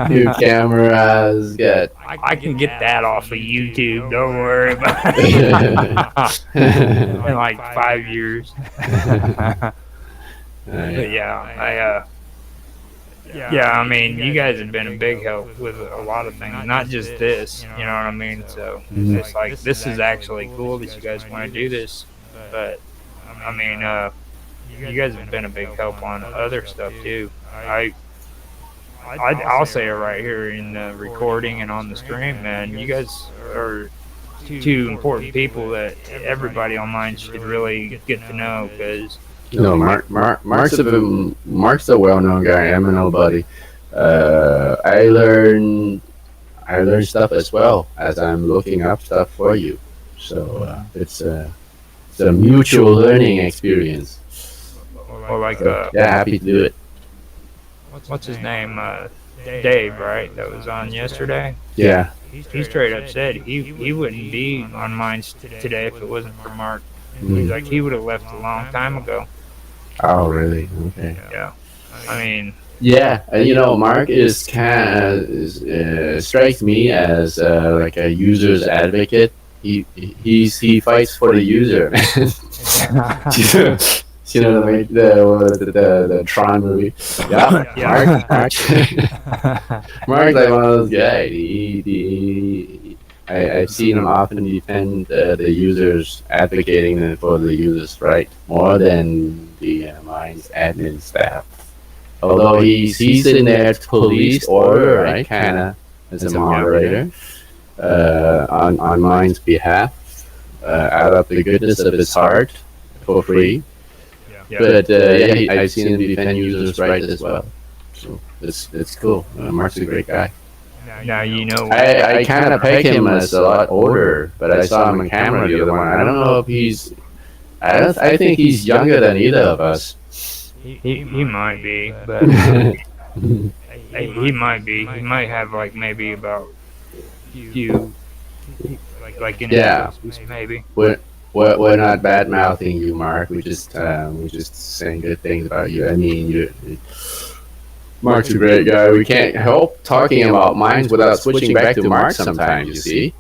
new cameras. Good. I can get that off of YouTube. Don't worry about it. In like 5 years. But yeah, I mean, you guys have been a big help with a lot of things, not just this. You know what I mean? So it's like this is actually cool that you guys want to do this, but I mean, you guys have been a big help on other stuff too. I'll say it right here in the recording and on the stream, man. You guys are two important people that everybody online should really get to know because. No, Mark's a well-known guy. I'm a nobody. I learn stuff as well as I'm looking up stuff for you. So it's a mutual learning experience. Or like Yeah, happy to do it. what's his name? Dave, right? That was on yesterday. Yeah. He straight up said he wouldn't be on mine today if it wasn't for Mark. He's like he would have left a long time ago. Oh, really? Okay. Yeah, I mean, Yeah, Mark is strikes me as like a user's advocate. He fights for the user. You know the Tron movie. Yeah, Mark's like one of those guys. I've seen him often defend the users, advocating for the users' right more than the mine's admin staff. Although he's in there to police order, right, kind of as a moderator on mine's behalf, out of the goodness of his heart, for free. But I've seen him defend users' rights as well. So it's cool. Mark's a great guy. now you know. I kind of peg him as a lot older, but I saw him on camera the other one. I don't know if he's. I think he's younger than either of us. He might be, but he might be. He might have like maybe about few like in his maybe. We're not bad mouthing you, Mark. We just saying good things about you. I mean, Mark's a great guy. We can't help talking about mines without switching back to Mark sometimes. You see.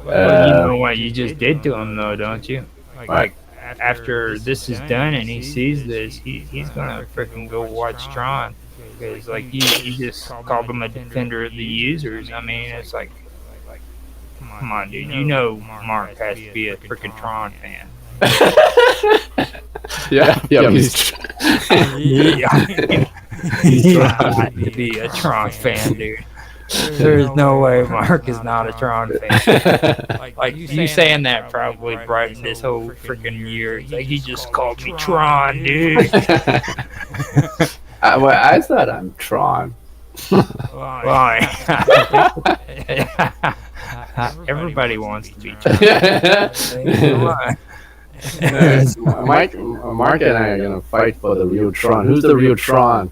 Well, you know what you just did to him, though, don't you? Like after this is done and he sees this, he's gonna freaking go watch Tron because like you just called him a defender of the users. I mean, it's like, come on, dude. You know Mark has to be a freaking Tron fan. Yeah, He's got to be a Tron fan, dude. There's no way Mark is not a Tron fan. Like you saying that probably brightened this whole freaking year. It's like he just called me Tron, dude. Well, I thought I'm Tron. Why? Everybody wants to be Tron. Mark and I are gonna fight for the real Tron. Who's the real Tron?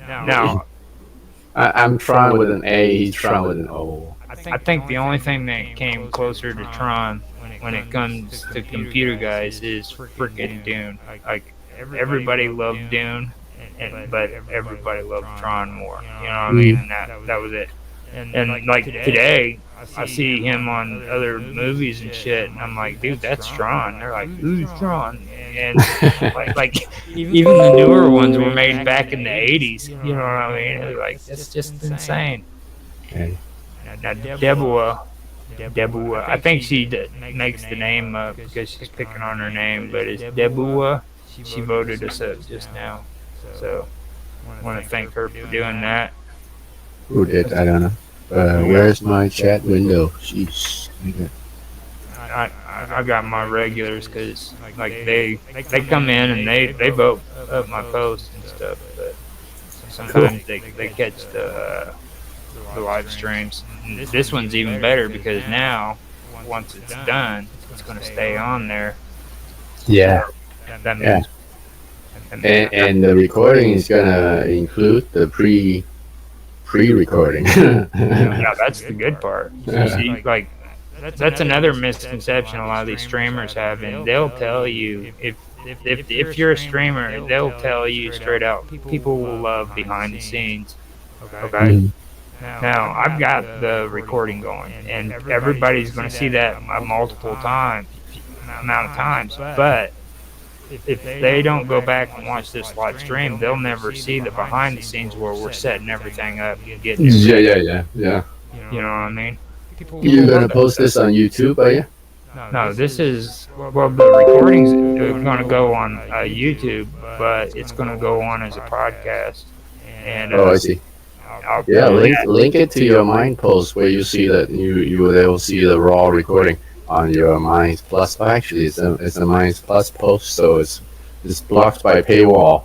Now, I'm Tron with an A. He's Tron with an O. I think the only thing that came closer to Tron when it comes to computer guys is freaking Dune. Like everybody loved Dune, but everybody loved Tron more. You know what I mean? And that was it. And like today, I see him on other movies and shit, and I'm like, dude, that's Tron. They're like, who's Tron? And like even the newer ones were made back in the 80s. You know what I mean? It's like that's just insane. Okay. Now Deborah, I think she makes the name up because she's picking on her name, but it's Deborah. She voted us up just now, so I want to thank her for doing that. Who did? I don't know. Where's my chat window? Jeez. Okay. I got my regulars because like they come in and they vote up my posts and stuff, but Cool. sometimes they catch the live streams. And this one's even better because now once it's done, it's going to stay on there. Yeah. That Yeah. means And the recording is gonna include the pre-recording. yeah, that's the good part. You see, like that's another misconception a lot of these streamers have, and they'll tell you if you're a streamer, they'll tell you straight out, people will love behind the scenes. Okay. Mhm. Now I've got the recording going, and everybody's going to see that a multiple amount of times. But if they don't go back and watch this live stream, they'll never see the behind the scenes where we're setting everything up, getting it Yeah, ready. yeah. You know what I mean? You're gonna post this on YouTube, are you? No, this is well, the recordings are going to go on YouTube, but it's going to go on as a podcast, and Oh, I see. I'll Yeah, do link that. link it to your Mind post where you see that you will able see the raw recording on your Minds Plus. Oh, actually, it's a Minds Plus post, so it's blocked by paywall.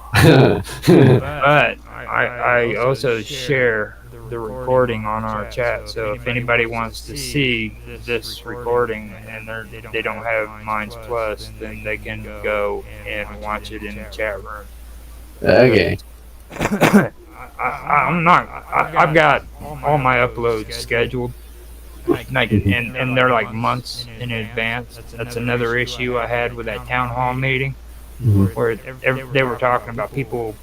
But I also share the recording on our chat. So if anybody wants to see this recording and they don't have Minds Plus, then they can go and watch it in the chat room. Okay. I've got all my uploads scheduled, like, and they're like months in advance. That's another issue I had with that town hall meeting, Mhm. where they were talking about people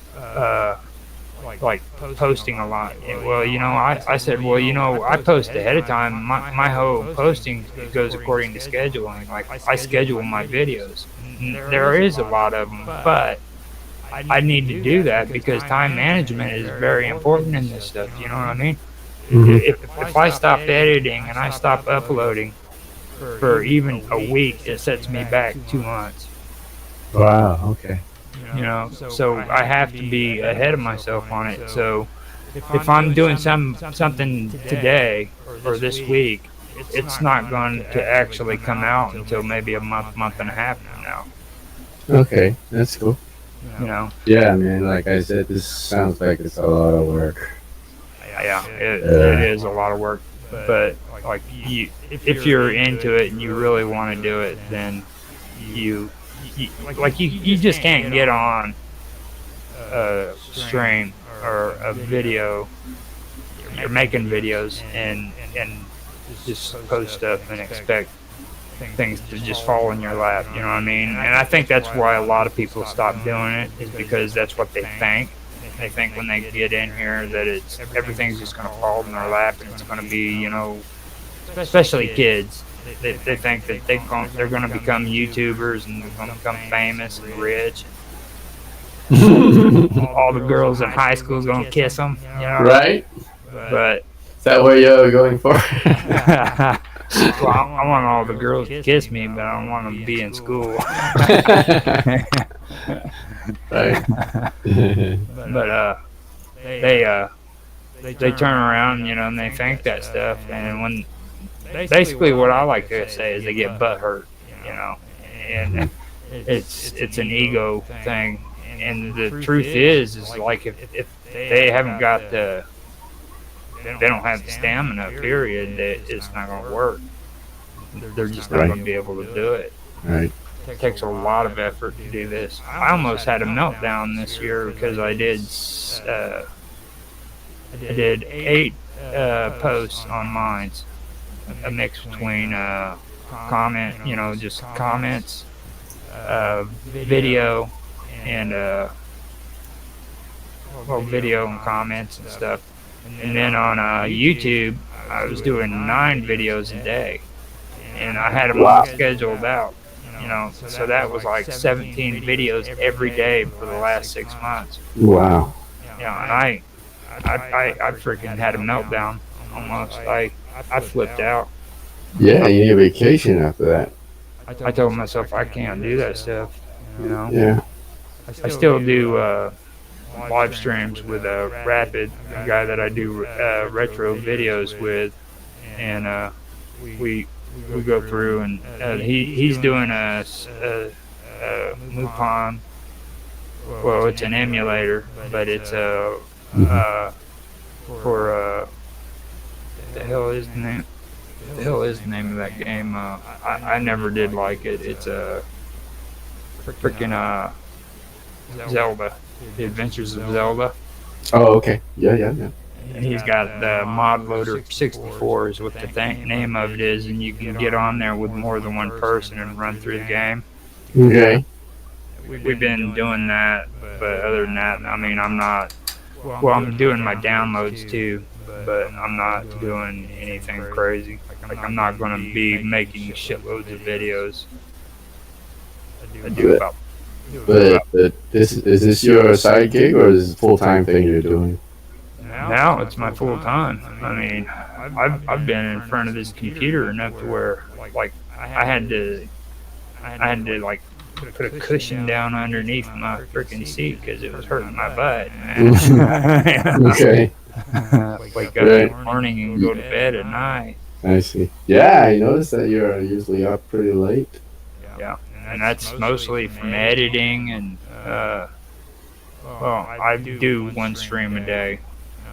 like posting a lot. And, well, I said, well, I post ahead of time. My whole posting goes according to scheduling. Like I schedule my videos. And there is a lot of them, but I need to do that because time management is very important in this stuff. You know what I mean? Mhm. If I stop editing and I stop uploading for even a week, it sets me back 2 months. Wow. Okay. So I have to be ahead of myself on it. So if I'm doing something today or this week, it's not going to actually come out until maybe a month and a half from now. Okay, that's cool. You know, Yeah, man. Like I said, this sounds like it's a lot of work. yeah, it is a lot of work. But like if you're into it and you really want to do it, then you just can't get on a stream or a video. You're making videos and just post stuff and expect things to just fall in your lap. You know what I mean? And I think that's why a lot of people stop doing it, is because that's what they think. They think when they get in here that everything's just going to fall in their lap and it's going to be, especially kids. They think that they're going to become YouTubers and they're going to become famous and rich. All the girls in high school is going to kiss them, Right? But Is that what you're going for? well, I want all the girls to kiss me, but I don't want them to be in school. Right. But they turn around, and they think that stuff, and when basically what I like to say is they get butt hurt, and it's an ego thing, and the truth is like if they haven't got they don't have the stamina, period, that it's not going to work. They're just not going to be able to do it. Right. It takes a lot of effort to do this. I almost had a meltdown this year because I did 8 posts on Minds, a mix between just comments, video, and video and comments and stuff. And then on YouTube, I was doing 9 videos a day, and I had them all scheduled out. So that was like 17 videos every day for the last 6 months. Wow. And I freaking had a meltdown almost. I flipped out. Yeah, you need a vacation after that. I told myself I can't do that stuff. Yeah. I still do live streams with Rapid, a guy that I do retro videos with, and we we go through and he's doing a Mupon. Well, it's an emulator, but it's for the hell is the name? The hell is the name of that game? I never did like it. It's a freaking Zelda, The Adventures of Zelda. Oh, okay. Yeah. And he's got the mod loader 64 is what the name of it is, and you can get on there with more than one person and run through the game. Okay. We've been doing that, but other than that, I mean, I'm not. Well, I'm doing my downloads too, but I'm not doing anything crazy. Like I'm not going to be making shitloads of videos. I do about. But is this your side gig or is this a full-time thing you're doing? Now it's my full time. I mean, I've been in front of this computer enough to where like I had to like put a cushion down underneath my freaking seat because it was hurting my butt. Okay. Wake up in the morning and go to bed at night. I see. Yeah, I noticed that you're usually up pretty late. Yeah, and that's mostly from editing and well, I do one stream a day.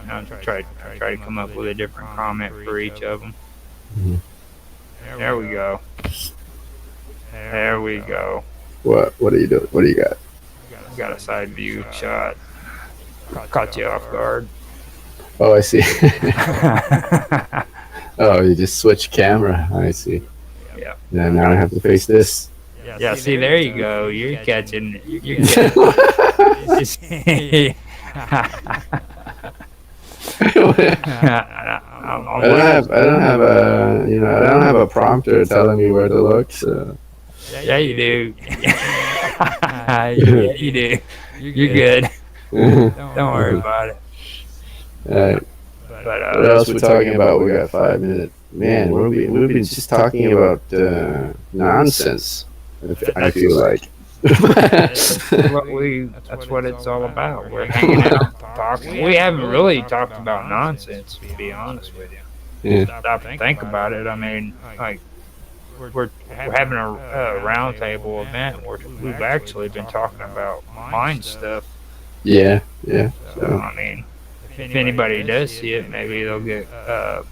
I try to come up with a different comment for each of them. Mhm. There we go. There we go. What are you doing? What do you got? Got a side view shot. Caught you off guard. Oh, I see. Oh, you just switch camera. I see. Yeah. Yeah, now I have to face this. Yeah, see, there you go. You're catching. You're I don't have a prompter telling me where to look. So. Yeah, you do. You do. You're good. Don't worry about it. Alright. But What else we're talking about? We got 5 minutes. Man, we've been just talking about nonsense. I feel like. that's what it's all about. We're hanging out, talking. We haven't really talked about nonsense, to be honest with you. Yeah. Stop and think about it. I mean, like we're having a roundtable event where we've actually been talking about mine stuff. Yeah. So I mean, if anybody does see it, maybe they'll get a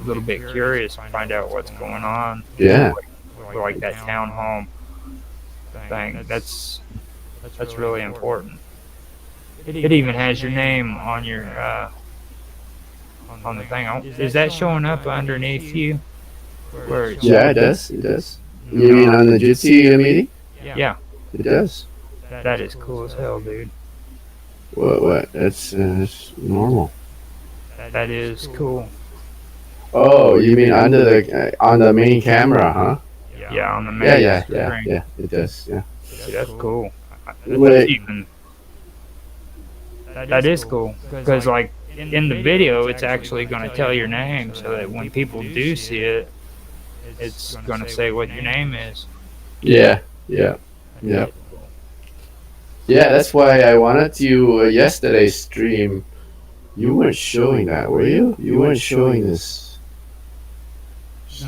little bit curious and find out what's going on. Yeah. Like that town hall thing. That's really important. It even has your name on your on the thing. Is that showing up underneath you? Where it's Yeah, it does. It does. You mean on the Jitsi meeting? Yeah, It does. that is cool as hell, dude. What? That's normal. That is cool. Oh, you mean under on the main camera, huh? Yeah, on the main Yeah. screen. It does. Yeah. See, that's cool. Wait. That is cool because like in the video, it's actually going to tell your name so that when people do see it, it's going to say what your name is. Yeah. That's why I wanted to yesterday's stream. You weren't showing that, were you? You weren't showing this.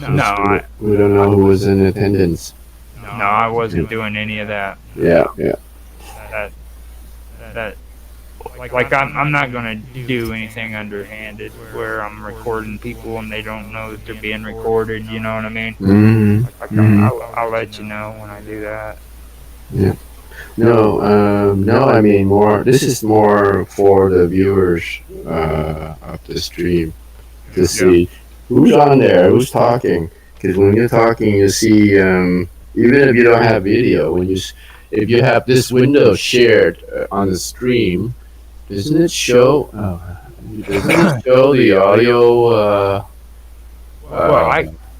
No, We don't know who was in attendance. no, I wasn't doing any of that. Yeah. That like I'm not gonna do anything underhanded where I'm recording people and they don't know that they're being recorded. You know what I mean? Mm-hmm. Like I'll let you know when I do that. No, I mean more. This is more for the viewers of the stream to see who's on there, who's talking. Because when you're talking, you see, even if you don't have video, if you have this window shared on the stream, doesn't it show? Doesn't it show the audio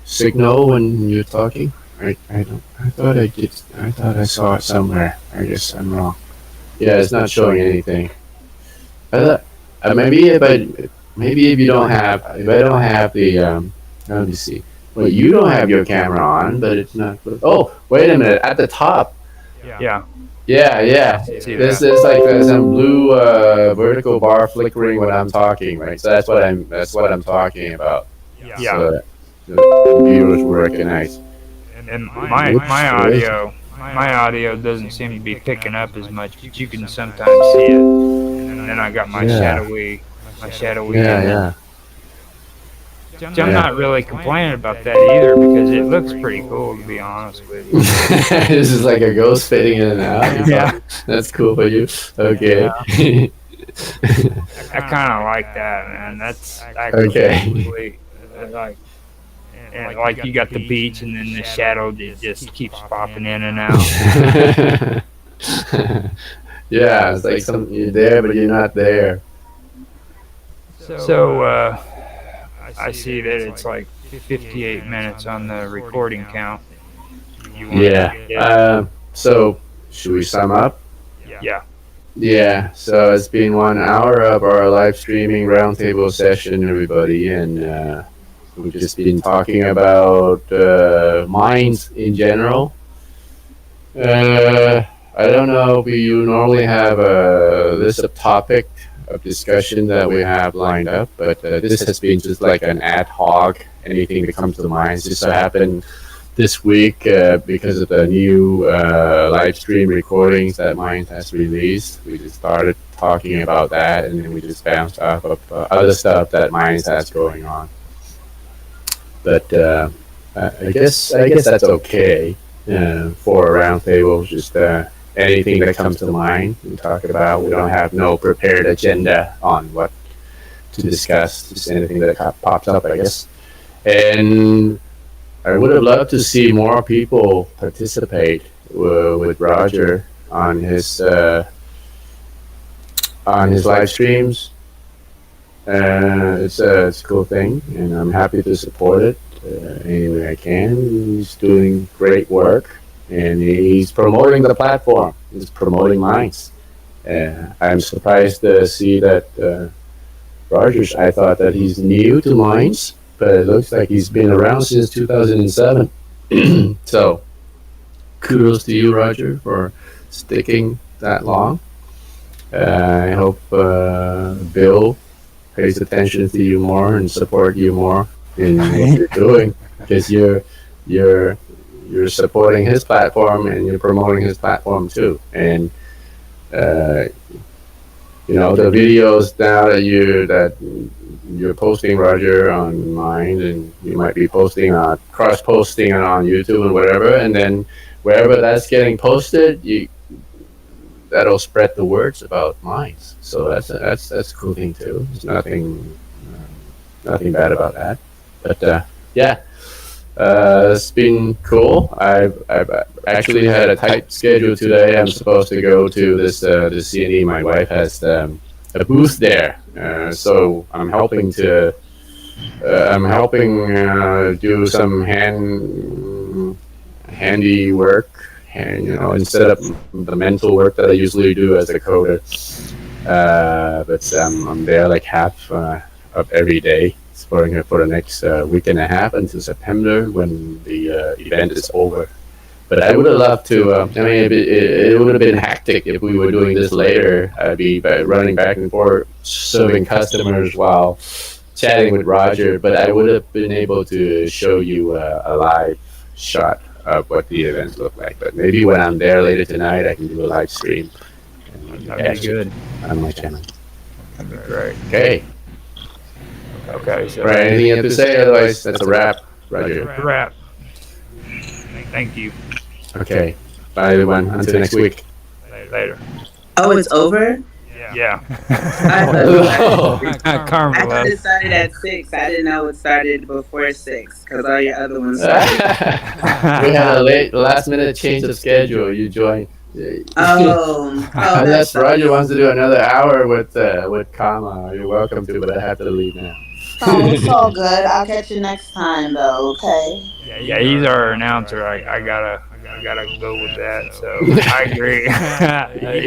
signal when you're talking? I thought I saw it somewhere. I guess I'm wrong. Yeah, it's not showing anything. I thought maybe if you don't have the let me see. Well, you don't have your camera on, but it's not. Oh, wait a minute! At the top, Yeah. Yeah, yeah. See This that? is like some blue vertical bar flickering when I'm talking, right? So that's what I'm talking about. Yeah. So the viewers will recognize. And Whoops, where is it? my audio doesn't seem to be picking up as much, but you can sometimes see it. And then I got Yeah, my shadowy yeah, image. yeah. Which I'm not really complaining about that either because it looks pretty cool to be honest with you. This is like a ghost fading in and out. You Yeah, thought that's cool for you? yeah. Okay. I kind of like that, man. That's actually Okay. really like, and like you got the beach and then the shadow that just keeps popping in and out. Yeah, it's like some you're there but you're not there. So I see that it's like 58 minutes on the recording count. You want to Yeah. get So should we sum up? yeah. Yeah. So it's been 1 hour of our live streaming roundtable session, everybody, and we've just been talking about mines in general. I don't know if you normally have a list of topic of discussion that we have lined up, but this has been just like an ad hoc, anything that comes to mind. Just so happened this week because of the new live stream recordings that Mind has released. We just started talking about that, and then we just bounced off of other stuff that Mind has going on. But I guess that's okay for a roundtable. Just anything that comes to mind we talk about. We don't have no prepared agenda on what to discuss. Just anything that pops up, I guess. And I would have loved to see more people participate with Roger on his live streams. It's a cool thing, and I'm happy to support it any way I can. He's doing great work, and he's promoting the platform. He's promoting Minds. I'm surprised to see that Rogers. I thought that he's new to Minds, but it looks like he's been around since 2007. So kudos to you, Roger, for sticking that long. I hope Bill pays attention to you more and support you more in what you're doing because you're you're supporting his platform and you're promoting his platform too. And uh, the videos now that you're posting, Roger, on mine, and you might be posting on cross posting it on YouTube and whatever, and then wherever that's getting posted, that'll spread the words about mines. So that's a cool thing too. There's nothing bad about that. But yeah, it's been cool. I've actually had a tight schedule today. I'm supposed to go to this CNE. My wife has a booth there, so I'm helping do some handy work, and instead of the mental work that I usually do as a coder. But I'm there like half of every day for the next week and a half until September when the event is over. But I would have loved to. I mean, it would have been hectic if we were doing this later. I'd be running back and forth, serving customers while chatting with Roger. But I would have been able to show you a live shot of what the events look like. But maybe when I'm there later tonight, I can do a live stream. That'd be good. On my channel. That'd be great. Okay. Okay, so Right. Anything you have to say? Otherwise, that's a wrap. Roger. wrap. Thank you. Okay. Bye, everyone. Until next week. Later. Oh, it's over? Yeah. I Oh. I Karma thought left. it started at 6. I didn't know it started before 6 because all your other ones We started. had a last minute change of schedule. You joined. Oh, Unless that's Roger wants to do another hour with Kama, you're welcome to, but I have to leave now. oh, it's all good. I'll catch you next time, though. Okay. Yeah, he's our announcer. I gotta go with that. So I agree.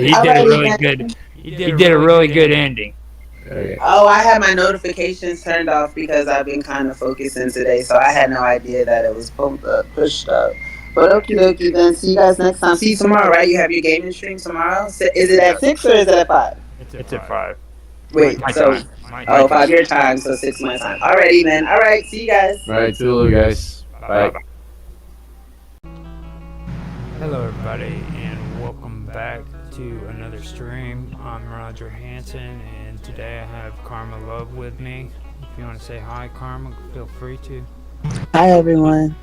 He did a really good. He did a really good ending. Okay. Oh, I had my notifications turned off because I've been kind of focusing today, so I had no idea that it was pushed up. But okie dokie then. See you guys next time. See you tomorrow, right? You have your gaming stream tomorrow. Is it at 6 or is it at 5? It's at 5. Wait, My so time. My oh, time. 5 your time, so 6 my time. Alrighty then. Alright, see you guys. All right, toodaloo, guys. Bye. Hello, everybody, and welcome back to another stream. I'm Roger Hanson, and today I have Karma Love with me. If you want to say hi, Karma, feel free to. Hi everyone.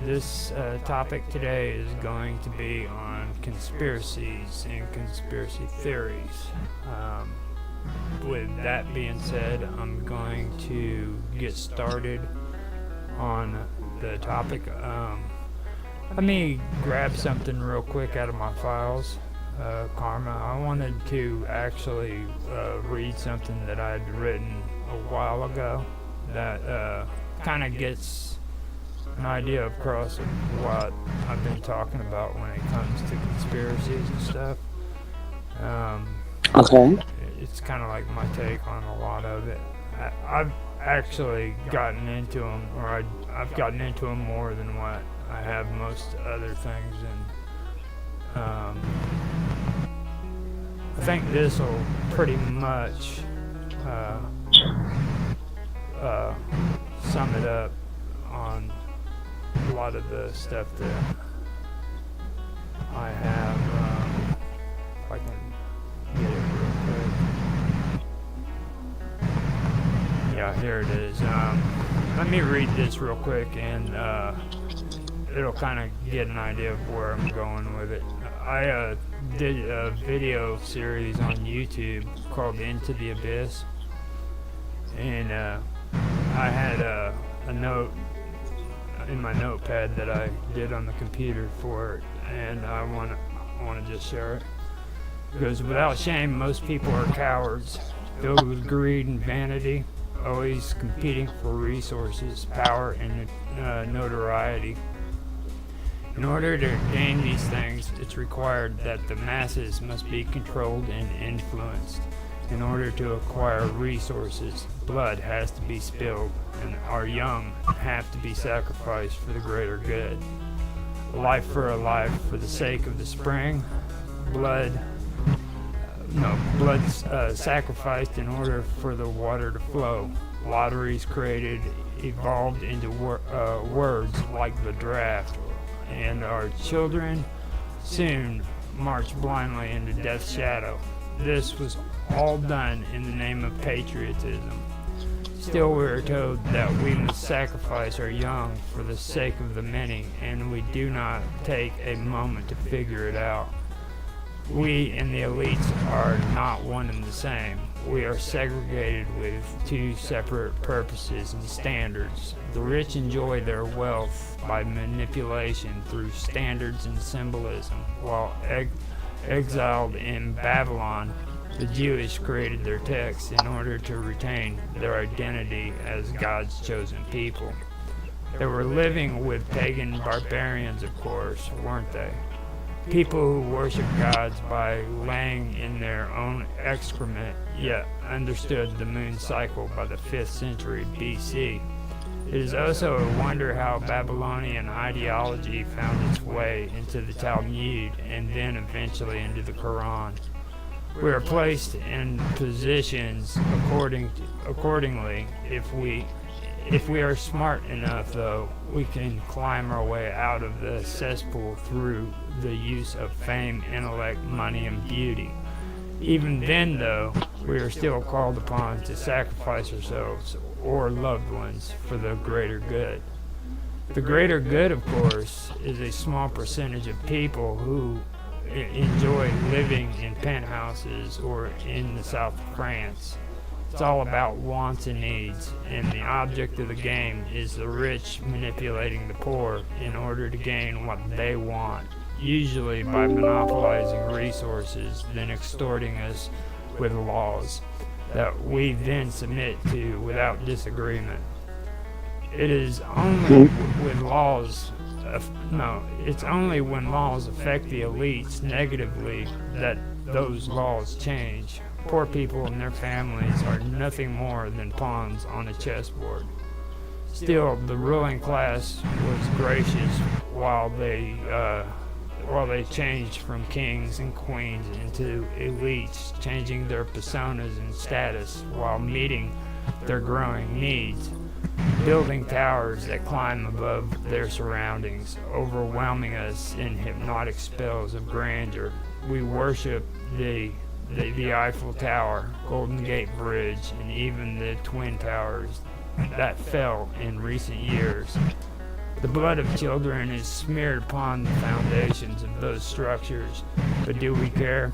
This topic today is going to be on conspiracies and conspiracy theories. With that being said, I'm going to get started on the topic. Let me grab something real quick out of my files. Karma, I wanted to actually read something that I'd written a while ago that kind of gets an idea across of what I've been talking about when it comes to conspiracies and stuff. Okay. It's kind of like my take on a lot of it. I've actually gotten into them, or I've gotten into them more than what I have most other things, and I think this will pretty much sum it up on a lot of the stuff that I have. If I can get it real quick. Yeah, here it is. Let me read this real quick, and it'll kind of get an idea of where I'm going with it. I did a video series on YouTube called Into the Abyss, and I had a note in my notepad that I did on the computer for it, and I want to just share it. It goes, without shame, most people are cowards, filled with greed and vanity, always competing for resources, power, and notoriety. In order to gain these things, it's required that the masses must be controlled and influenced. In order to acquire resources, blood has to be spilled, and our young have to be sacrificed for the greater good. A life for a life, for the sake of the spring, blood sacrificed in order for the water to flow. Lotteries created, evolved into words like the draft, and our children soon march blindly into death's shadow. This was all done in the name of patriotism. Still, we are told that we must sacrifice our young for the sake of the many, and we do not take a moment to figure it out. We and the elites are not one and the same. We are segregated with two separate purposes and standards. The rich enjoy their wealth by manipulation through standards and symbolism, while exiled in Babylon, the Jewish created their texts in order to retain their identity as God's chosen people. They were living with pagan barbarians, of course, weren't they? People who worship gods by laying in their own excrement, yet understood the moon cycle by the 5th century BC. It is also a wonder how Babylonian ideology found its way into the Talmud and then eventually into the Quran. We are placed in positions accordingly. If we are smart enough, though, we can climb our way out of the cesspool through the use of fame, intellect, money, and beauty. Even then, though, we are still called upon to sacrifice ourselves or loved ones for the greater good. The greater good, of course, is a small percentage of people who enjoy living in penthouses or in the south of France. It's all about wants and needs, and the object of the game is the rich manipulating the poor in order to gain what they want, usually by monopolizing resources, then extorting us with laws that we then submit to without disagreement. It is only with laws it's only when laws affect the elites negatively that those laws change. Poor people and their families are nothing more than pawns on a chessboard. Still, the ruling class was gracious while they changed from kings and queens into elites, changing their personas and status while meeting their growing needs, building towers that climb above their surroundings, overwhelming us in hypnotic spells of grandeur. We worship the Eiffel Tower, Golden Gate Bridge, and even the Twin Towers that fell in recent years. The blood of children is smeared upon the foundations of those structures, but do we care?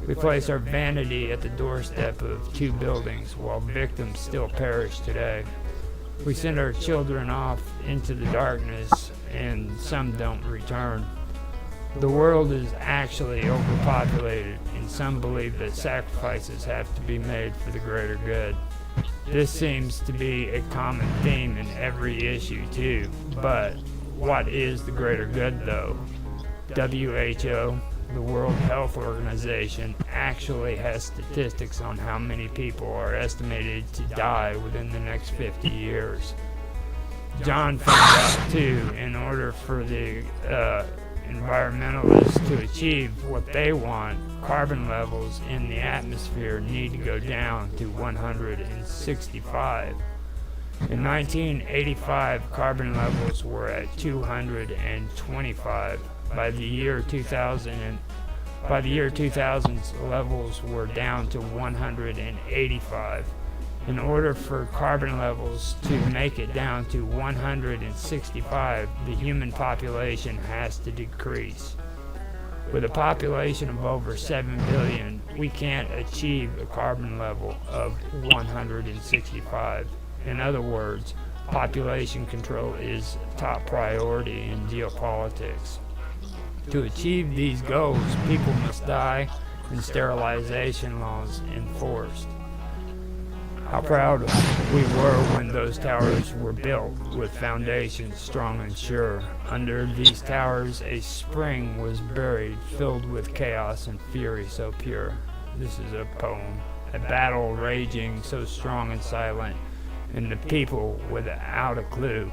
We place our vanity at the doorstep of two buildings while victims still perish today. We send our children off into the darkness and some don't return. The world is actually overpopulated, and some believe that sacrifices have to be made for the greater good. This seems to be a common theme in every issue too, but what is the greater good though? WHO, the World Health Organization, actually has statistics on how many people are estimated to die within the next 50 years. John found out too, in order for the environmentalists to achieve what they want, carbon levels in the atmosphere need to go down to 165. In 1985, carbon levels were at 225. By the year 2000, levels were down to 185. In order for carbon levels to make it down to 165, the human population has to decrease. With a population of over 7 billion, we can't achieve a carbon level of 165. In other words, population control is top priority in geopolitics. To achieve these goals, people must die and sterilization laws enforced. How proud we were when those towers were built with foundations strong and sure. Under these towers, a spring was buried, filled with chaos and fury so pure. This is a poem. A battle raging so strong and silent, and the people without a clue,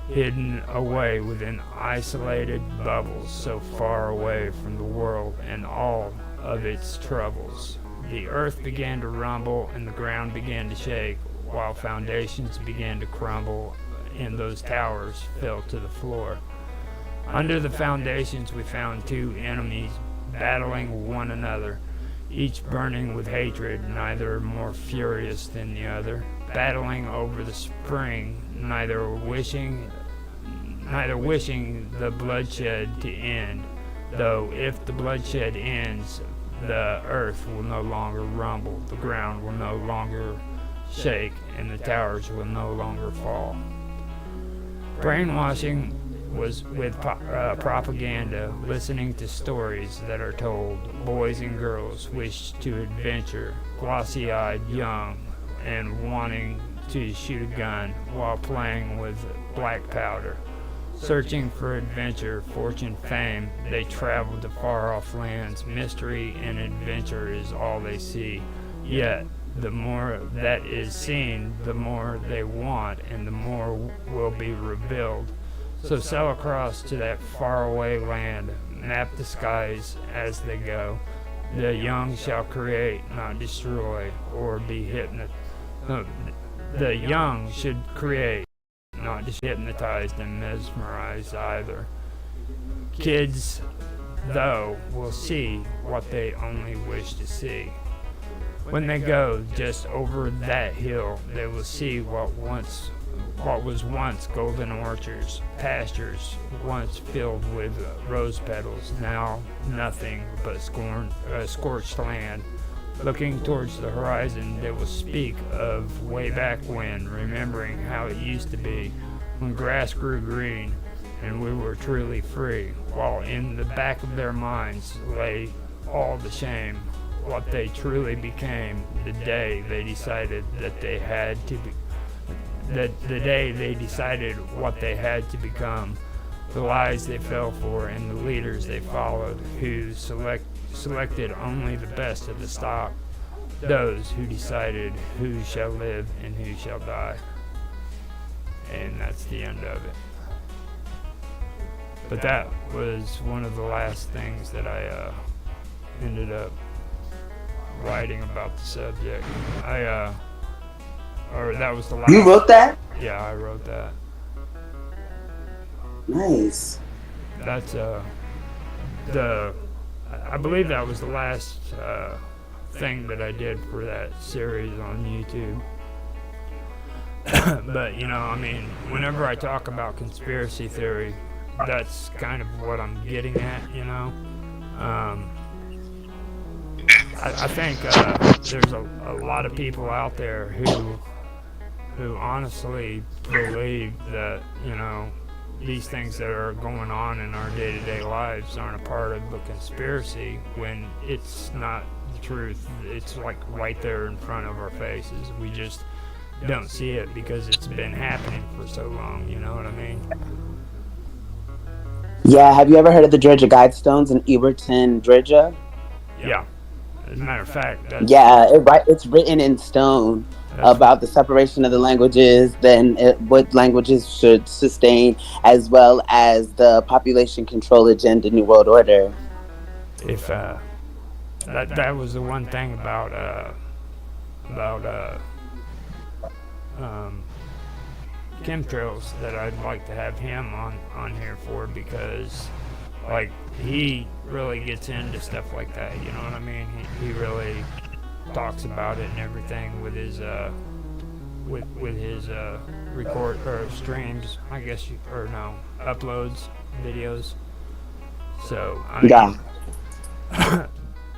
hidden away within isolated bubbles so far away from the world and all of its troubles. The earth began to rumble and the ground began to shake, while foundations began to crumble and those towers fell to the floor. Under the foundations we found two enemies battling one another, each burning with hatred, neither more furious than the other, battling over the spring, neither wishing the bloodshed to end, though if the bloodshed ends, the earth will no longer rumble, the ground will no longer shake, and the towers will no longer fall. Brainwashing was with propaganda, listening to stories that are told. Boys and girls wish to adventure, glossy-eyed, young, and wanting to shoot a gun while playing with black powder. Searching for adventure, fortune, fame, they travel to far-off lands. Mystery and adventure is all they see. Yet, the more that is seen, the more they want, and the more will be revealed. So sail across to that faraway land, map the skies as they go. The young shall create, not destroy, or be hypnotized. The young should create, not just hypnotized and mesmerized either. Kids, though, will see what they only wish to see. When they go just over that hill, they will see what was once golden orchards, pastures once filled with rose petals, now nothing but scorched land. Looking towards the horizon, they will speak of way back when, remembering how it used to be, when grass grew green and we were truly free, while in the back of their minds lay all the shame, what they truly became the day they decided that they had to be, the day they decided what they had to become, the lies they fell for and the leaders they followed, who selected only the best of the stock, those who decided who shall live and who shall die. and that's the end of it. But that was one of the last things that I ended up writing about the subject. Or that was the You last. wrote that? Yeah, I wrote that. Nice. That's the. I believe that was the last thing that I did for that series on YouTube. But I mean, whenever I talk about conspiracy theory, that's kind of what I'm getting at. Um, I think there's a lot of people out there who honestly believe that these things that are going on in our day-to-day lives aren't a part of a conspiracy when it's not the truth. It's like right there in front of our faces. We just don't see it because it's been happening for so long. You know what I mean? Yeah, have you ever heard of the Dredger Guidestones in Eberton, Dredger? Yeah. As a matter of fact, Yeah, it's written in stone that's about the separation of the languages, then what languages should sustain, as well as the population control agenda, New World Order. if that was the one thing about um, chemtrails that I'd like to have him on here for, because like he really gets into stuff like that. You know what I mean? He really talks about it and everything with his with his record or streams, I guess, or no, uploads videos. So I Yeah. mean,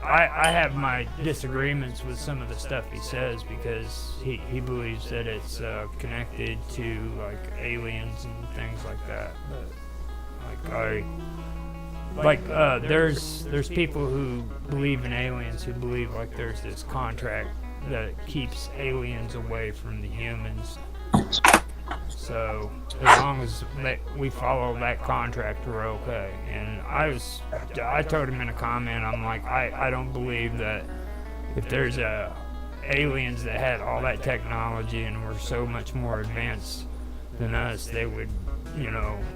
I have my disagreements with some of the stuff he says, because he believes that it's connected to like aliens and things like that. But there's people who believe in aliens, who believe like there's this contract that keeps aliens away from the humans. So as long as we follow that contract, we're okay. And I told him in a comment, I'm like, I don't believe that if there's aliens that had all that technology and were so much more advanced than us, they would,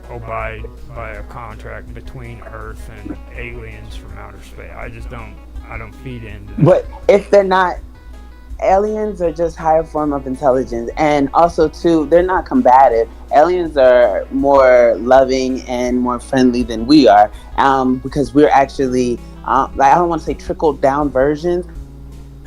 abide by a contract between Earth and aliens from outer space. I don't feed into that. But if they're not, aliens are just higher form of intelligence, and also too, they're not combative. Aliens are more loving and more friendly than we are, because we're actually, like, I don't want to say trickled down versions,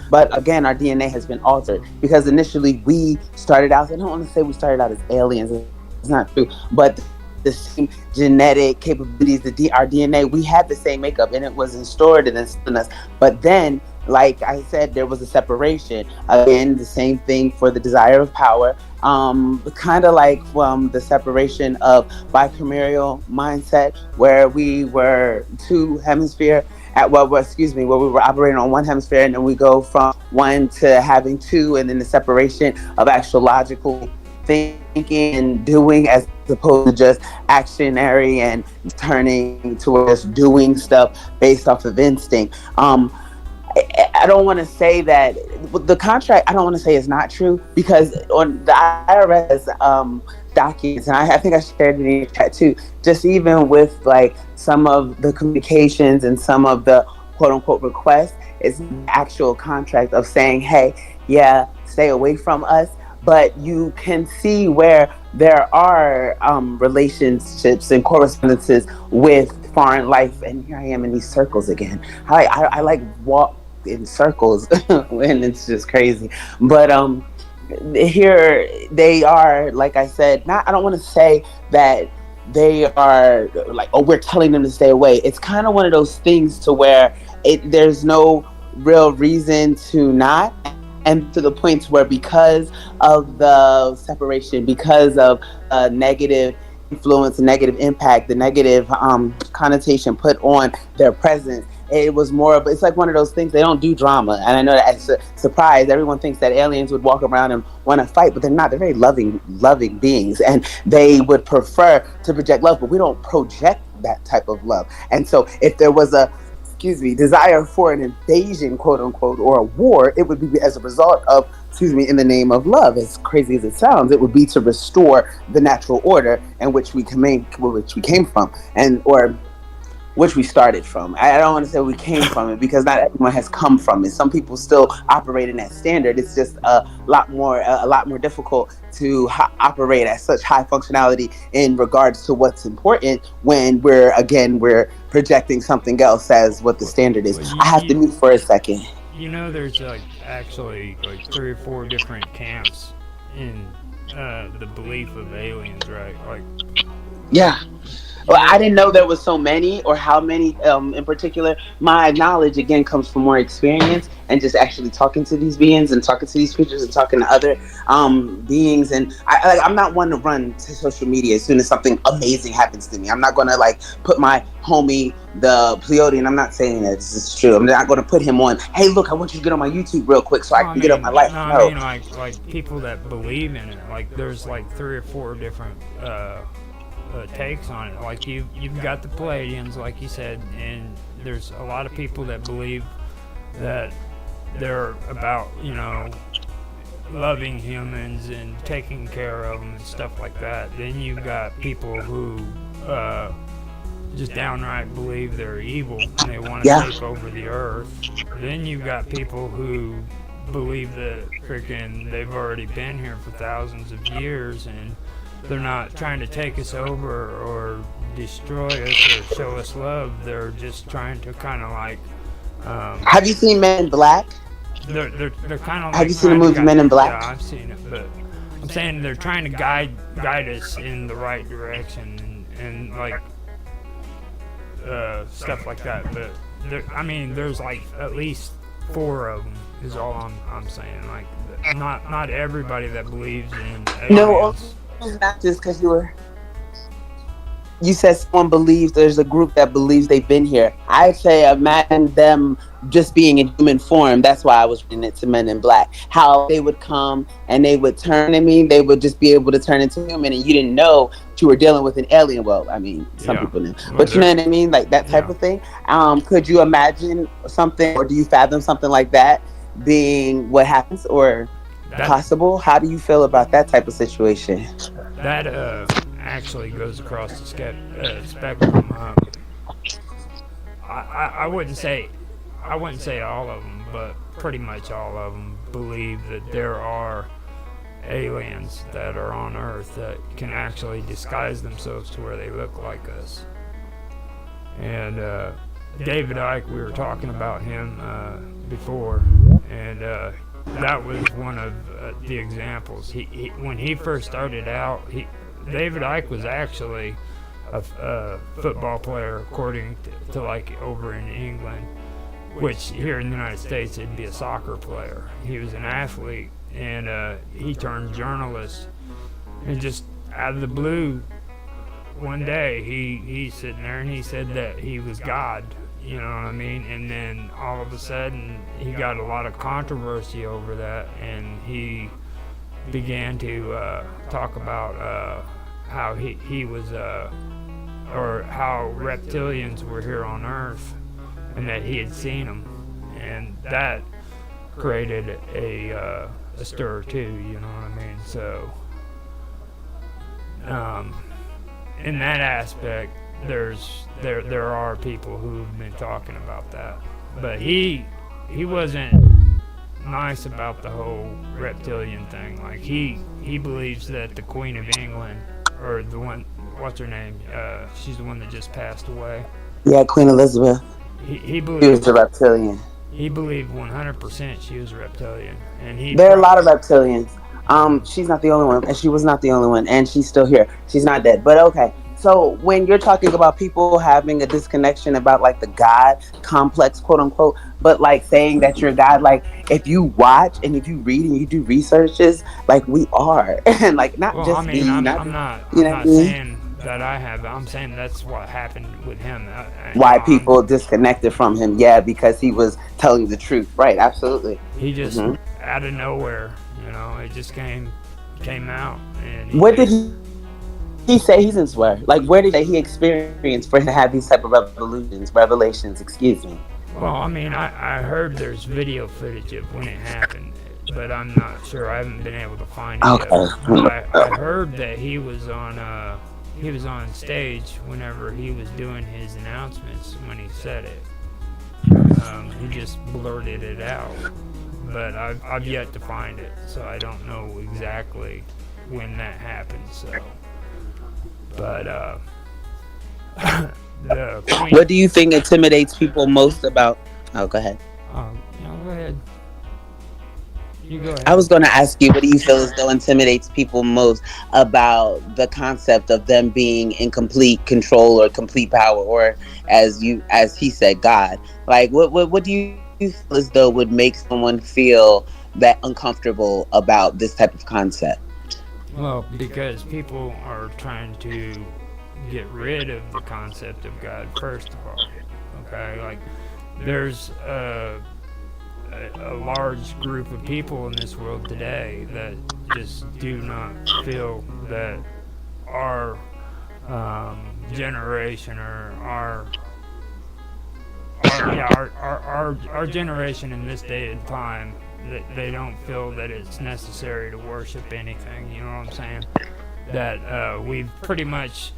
but again, our DNA has been altered, because initially we started out, I don't want to say we started out as aliens, it's not true, but the same genetic capabilities, our DNA, we had the same makeup, and it was stored and instilled in us. But then, like I said, there was a separation. Again, the same thing for the desire of power. Kind of like the separation of bicameral mindset, where we were two hemisphere excuse me, where we were operating on one hemisphere, and then we go from one to having two, and then the separation of actual logically thinking and doing, as opposed to just actionary and turning towards doing stuff based off of instinct. I don't want to say that the contract, I don't want to say it's not true, because on the IRS has documents, and I think I shared it in your chat too, just even with like some of the communications and some of the quote unquote requests, it's an actual contract of saying, hey, yeah, stay away from us. But you can see where there are relationships and correspondences with foreign life. And here I am in these circles again. I like walk in circles when it's just crazy. But here they are, like I said, not, I don't want to say that they are like, oh, we're telling them to stay away. It's kind of one of those things to where there's no real reason to not, and to the points where, because of the separation, because of negative influence, negative impact, the negative connotation put on their presence, it was more of, it's like one of those things, they don't do drama. And I know that as a surprise, everyone thinks that aliens would walk around and want to fight, but they're not. They're very loving beings, and they would prefer to project love, but we don't project that type of love. And so if there was a, excuse me, desire for an invasion, quote unquote, or a war, it would be as a result of excuse me, in the name of love. As crazy as it sounds, it would be to restore the natural order in which we came from, and or which we started from. I don't want to say we came from it because not everyone has come from it. Some people still operate in that standard. It's just a lot more difficult to operate at such high functionality in regards to what's important when we're projecting something else as what the Well, standard is. well I have to mute for a second. there's like actually like three or four different camps in the belief of aliens, right? Like, Yeah. you Well, know, I didn't know there was so many or how many in particular. My knowledge again comes from more experience and just actually talking to these beings and talking to these creatures and talking to other beings. And I'm not one to run to social media as soon as something amazing happens to me. I'm not going to like put my homie the Pleiadian. I'm not saying that this is true. I'm not going to put him on. Hey, look, I want you to get on my YouTube real quick so I can get up my life. no, I No. mean like people that believe in it. Like, there's like three or four different takes on it. Like, you've got the Palladians, like you said, and there's a lot of people that believe that they're about loving humans and taking care of them and stuff like that. Then you've got people who just downright believe they're evil and they want to Yeah. take over the earth. Then you've got people who believe that freaking they've already been here for thousands of years and they're not trying to take us over or destroy us or show us love. They're just trying to kind of like um, Have you seen Men in Black? they're kind of Have like you seen the trying to movie Men in yeah, Black? I've seen it, but I'm saying they're trying to guide us in the right direction and like stuff like that. But I mean, there's like at least four of them is all I'm saying. Like, not everybody that believes in No, aliens. it's not just because you said someone believes there's a group that believes they've been here. I say imagine them just being in human form. That's why I was reading it to Men in Black. How they would come and they would turn. I mean, they would just be able to turn into human, and you didn't know that you were dealing with an alien. Well, I mean, some Yeah, people knew, well, but you know they're what I mean, like that type yeah. of thing. Could you imagine something, or do you fathom something like that being what happens, or That possible? How do you feel about that type of situation? that actually goes across the spectrum. I wouldn't say all of them, but pretty much all of them believe that there are aliens that are on Earth that can actually disguise themselves to where they look like us. And David Icke, we were talking about him before, and that was one of the examples. When he first started out, David Icke was actually a football player, according to like over in England, which here in the United States it'd be a soccer player. He was an athlete, and he turned journalist, and just out of the blue, one day he's sitting there and he said that he was God. You know what I mean? And then all of a sudden he got a lot of controversy over that, and he began to talk about how he was or how reptilians were here on Earth, and that he had seen them, and that created a stir too. You know what I mean? So in that aspect, there are people who've been talking about that, but he wasn't nice about the whole reptilian thing. Like, he believes that the Queen of England, or the one, what's her name? She's the one that just passed away. Yeah, Queen Elizabeth. He He was believed a reptilian. he believed 100% she was a reptilian, and he There are a tried. lot of reptilians. She's not the only one, and she was not the only one, and she's still here. She's not dead. But okay. So when you're talking about people having a disconnection about like the God complex, quote unquote, but like saying that you're God, like if you watch and if you read and you do researches, like we are, and like not Well, I just mean, me, not you I'm know what I not mean? saying that I have. I'm saying that's what happened with him. Why people disconnected from him? Yeah, because he was telling the truth. Right? Absolutely. He just Hmm. out of nowhere, it just came out, and he What did just. he say he's in swear? Like, where did he experienced for him to have these type of revelations? Excuse me. Well, I mean, I heard there's video footage of when it happened. but I'm not sure. I haven't been able to find it yet. But Okay. I heard that he was on stage whenever he was doing his announcements when he said it. He just blurted it out, but I've yet to find it, so I don't know exactly when that happened. So, but the queen. What do you think intimidates people most about? Oh, go ahead. No, go ahead. You go I ahead. was going to ask you, what do you feel as though intimidates people most about the concept of them being in complete control or complete power, or as he said, God? Like, what do you feel as though would make someone feel that uncomfortable about this type of concept? Well, because people are trying to get rid of the concept of God, first of all. Okay? Like, there's a large group of people in this world today that just do not feel that our generation or our generation in this day and time, that they don't feel that it's necessary to worship anything. You know what I'm saying? That we've pretty much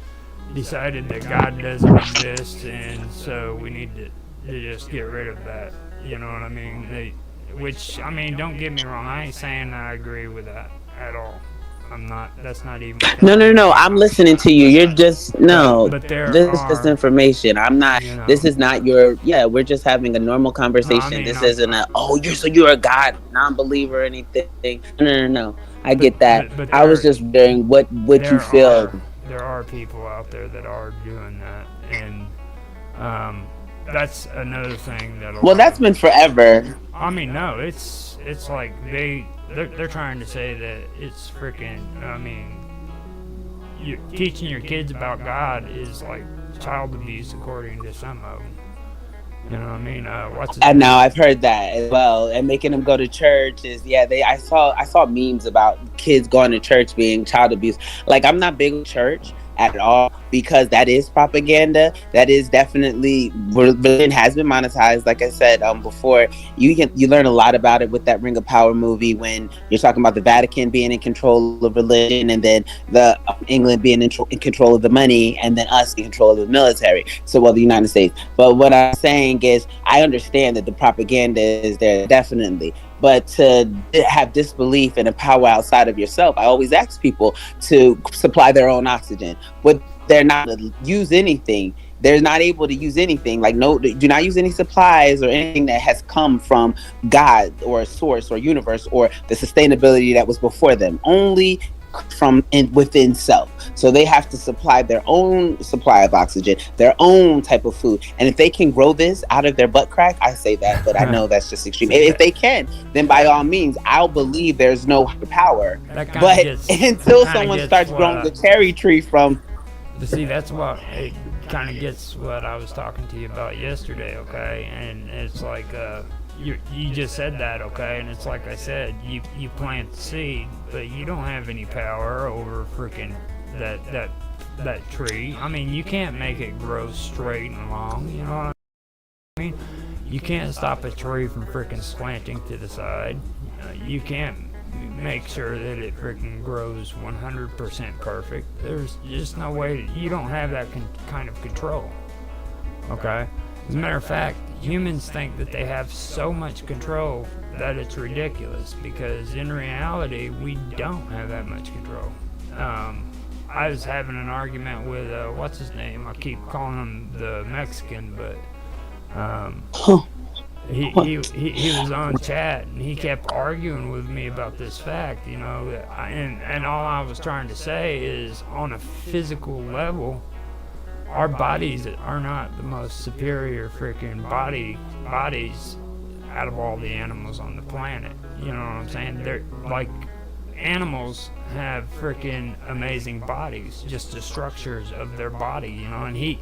decided that God doesn't exist, and so we need to just get rid of that. You know what I mean? Which, I mean, don't get me wrong. I ain't saying I agree with that at all. I'm not. That's not even No, no, close. no. I'm listening to you. You're just no. But there This is just are, information. I'm not. you know. This is not your. Yeah, we're just having a normal No, I conversation. mean, This isn't a. Oh, you're a God non-believer or anything. No, no, no, no. I get that. but I was just wondering what you there feel. are there are people out there that are doing that, and um, that's another thing that a Well, lot that's of. been forever. I mean, no, it's like they're trying to say that it's freaking. I mean, you teaching your kids about God is like child abuse according to some of them. You know what I mean? What's his And name? now I've heard that as well. And making them go to church is yeah. They I saw memes about kids going to church being child abuse. Like I'm not big on church at all because that is propaganda. That is definitely religion has been monetized. Like I said before, you learn a lot about it with that Ring of Power movie when you're talking about the Vatican being in control of religion, and then the England being in control of the money, and then us in control of the military. So well, the United States. But what I'm saying is, I understand that the propaganda is there definitely, but to have disbelief in a power outside of yourself, I always ask people to supply their own oxygen, but they're not able to use anything. They're not able to use anything. Like no, do not use any supplies or anything that has come from God or a source or universe or the sustainability that was before them. Only from within self. So they have to supply their own supply of oxygen, their own type of food. And if they can grow this out of their butt crack, I say that, but I know that's just extreme. See If that they can, then by all means, I'll believe there's no higher power. that kind of But gets until kind of someone gets starts what growing a cherry tree from, see, that's what it kind of gets what I was talking to you about yesterday, okay? And it's like you just said that, okay? And it's like I said, you plant the seed, but you don't have any power over freaking that tree. I mean, you can't make it grow straight and long, you know what I mean? You can't stop a tree from freaking slanting to the side. You can't make sure that it freaking grows 100% perfect. There's just no way. You don't have that kind of control. Okay? As a matter of fact, humans think that they have so much control that it's ridiculous because in reality, we don't have that much control. I was having an argument with, what's his name? I keep calling him the Mexican, but he was on chat and he kept arguing with me about this fact, you know, and all I was trying to say is on a physical level, our bodies are not the most superior freaking bodies out of all the animals on the planet. You know what I'm saying? They're like animals have freaking amazing bodies, just the structures of their body, you know, and he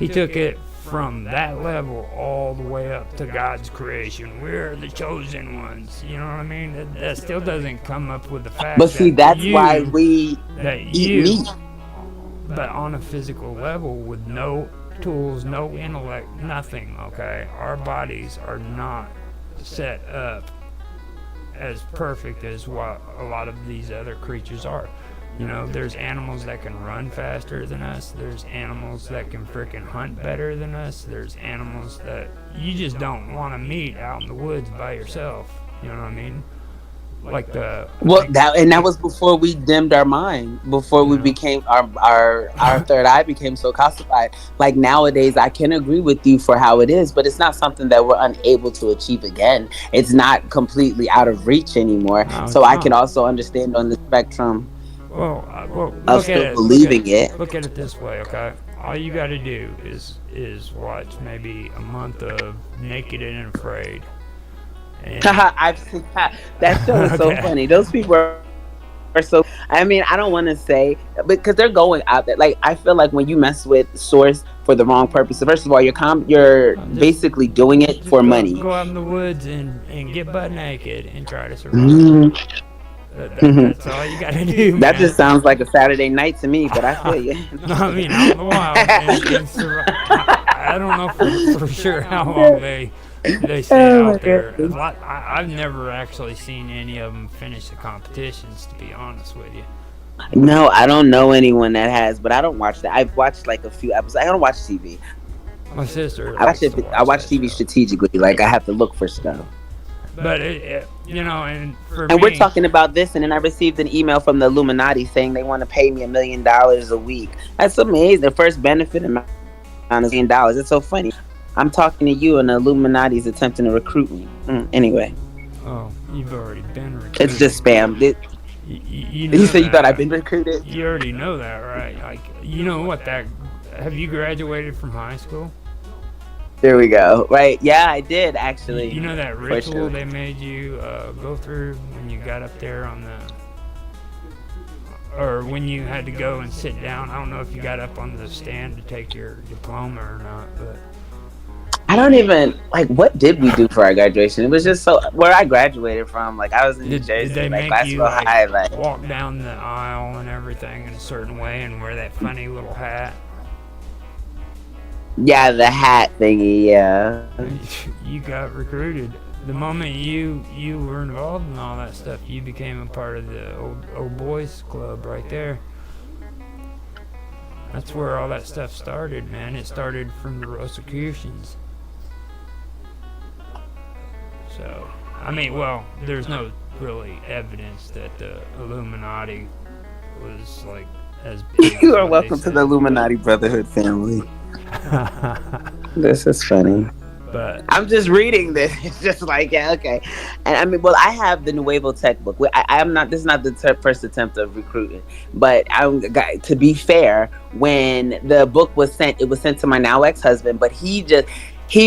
took it from that level all the way up to God's creation. We're the chosen ones. You know what I mean? That still doesn't come up with the fact but see, that's why we that eat you, meat. but on a physical level with no tools, no intellect, nothing, okay? Our bodies are not set up as perfect as what a lot of these other creatures are. You know, there's animals that can run faster than us. There's animals that can freaking hunt better than us. There's animals that you just don't want to meet out in the woods by yourself. You know what I mean? Like the Well, that was before we dimmed our mind, before you we know. became our third eye became so calcified. Like nowadays, I can agree with you for how it is, but it's not something that we're unable to achieve again. It's not completely out of reach anymore. No, So it's I can not. also understand on the spectrum Well, of look at still it. believing it. Look at it this way, okay? All you got to do is watch maybe a month of Naked and Afraid, and I've seen that show is so okay, funny. Those people are so. I mean, I don't want to say because they're going out there. Like I feel like when you mess with source for the wrong purpose, first of all, you're just basically doing it just for money. go out in the woods and get butt naked and try to survive. Mhm. That's all you got to do, That man. just sounds like a Saturday night to me, but I feel you. I mean, out in the wild and survive. I don't know for sure how long they stay Oh my out there. A goodness. lot. I've never actually seen any of them finish the competitions, to be honest with you. No, I don't know anyone that has, but I don't watch that. I've watched like a few episodes. I don't watch TV. My sister I watch likes it. to I watch watch that TV show, strategically. Like I have to look for stuff. but and for And we're me, talking about this, and then I received an email from the Illuminati saying they want to pay me $1 million a week. That's amazing. The first benefit amount is $1 million. It's so funny. I'm talking to you, and the Illuminati is attempting to recruit me. Anyway, oh, you've already been it's recruited. just spam. You You know said you that, thought I've right? been recruited? You already know that, right? Like, you know what that. Have you graduated from high school? There we go. Right? Yeah, I did You actually. know that For ritual sure. they made you go through when you got up there on or when you had to go and sit down. I don't know if you got up on the stand to take your diploma or not, but I don't even like. What did we do for our graduation? It was just so where I graduated from. Like I was in New did Jersey, they like make you Glassville like High. Like walk down the aisle and everything in a certain way and wear that funny little hat? yeah, the hat thingy. Yeah. You got recruited. The moment you were involved in all that stuff, you became a part of the old boys club right there. That's where all that stuff started, man. It started from the Rosicrucians. So, I mean, well, there's no really evidence that the Illuminati was like as big as You are what they welcome to the said, Illuminati Brotherhood family. This is funny. but I'm just reading this. It's just like, yeah, okay. And I mean, well, I have the Nuevo Tech book. I am not. This is not the first attempt of recruiting, but to be fair, when the book was sent, it was sent to my now ex-husband, but he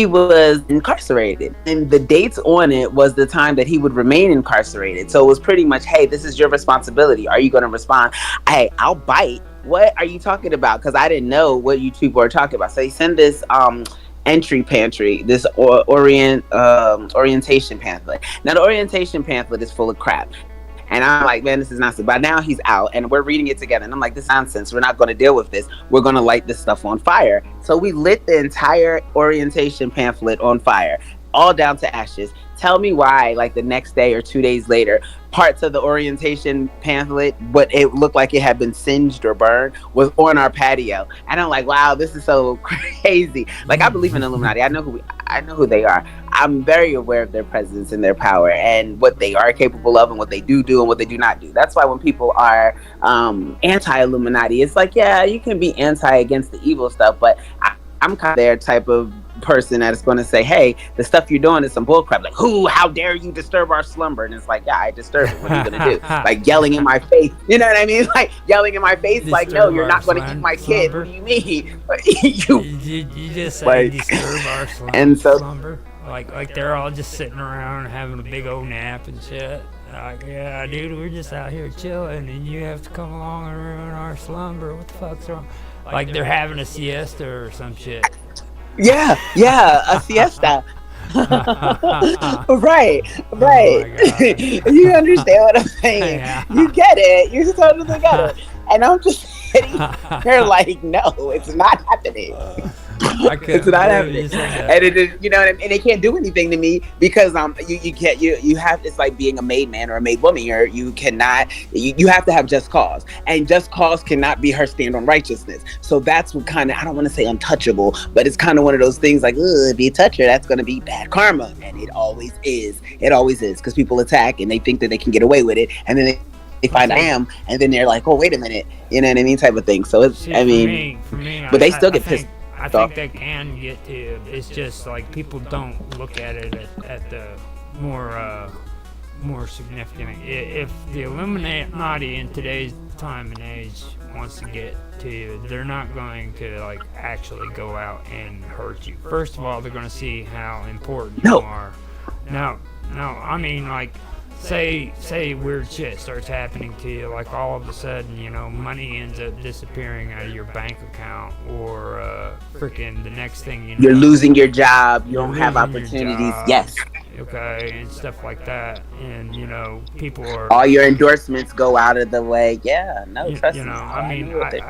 was incarcerated, and the dates on it was the time that he would remain incarcerated. So it was pretty much, hey, this is your responsibility. Are you going to respond? Hey, I'll bite. What are you talking about? Because I didn't know what you two were talking about. So he sent this entry pantry, this orientation pamphlet. Now the orientation pamphlet is full of crap. And I'm like, man, this is nonsense. By now he's out and we're reading it together. And I'm like, this is nonsense. We're not going to deal with this. We're going to light this stuff on fire. So we lit the entire orientation pamphlet on fire, all down to ashes. Tell me why, like the next day or 2 days later, parts of the orientation pamphlet, what it looked like it had been singed or burned, was on our patio. And I'm like, wow, this is so crazy. Like I believe in Illuminati. I know who they are. I'm very aware of their presence and their power and what they are capable of and what they do and what they do not do. That's why when people are anti-Illuminati, it's like, yeah, you can be anti against the evil stuff, but I'm kind of their type of person that's going to say, hey, the stuff you're doing is some bullcrap. Like, how dare you disturb our slumber? And it's like, yeah, I disturb it. What are you going to do? Like yelling in my face. You know what I mean? Like yelling in my face, like, no, disturb you're our not going to eat my kid. What slumber. do you mean? You, you you just say like, disturb our and so slumber. Like they're all just sitting around having a big old nap and shit. Like, yeah, dude, we're just out here chilling, and you have to come along and ruin our slumber. What the fuck's wrong? Like they're having a siesta or some shit. yeah, a siesta. Oh right, my right. god. You understand what I'm saying? Yeah. You get it. You totally get it. And I'm just sitting there like, no, it's not happening. I It's couldn't not believe happening. you said that. And it is, you know what I mean? And they can't do anything to me because you can't, you have, it's like being a made man or a made woman. You cannot, you have to have just cause, and just cause cannot be her stand on righteousness. So that's what kind of, I don't want to say untouchable, but it's kind of one of those things like, if you touch her, that's going to be bad karma. And it always is. It always is, because people attack and they think that they can get away with it, and then they find out I See, am, and then they're like, oh, wait a minute, you know what I mean, type of thing. So it's, see, I mean, for me, but they still get pissed I off. think that can get to you. It's just like people don't look at it at the more more significant. If the Illuminati in today's time and age wants to get to you, they're not going to like actually go out and hurt you. First of all, they're going to see how important you No. are. No, no, I mean like say weird shit starts happening to you, like all of a sudden, money ends up disappearing out of your bank account, or freaking the next thing you You're know, losing your job. You you're don't have losing your opportunities. job, Yes. okay, and stuff like that, and people are, All your endorsements go out of the way. Yeah. No, trust me. I I mean, know what they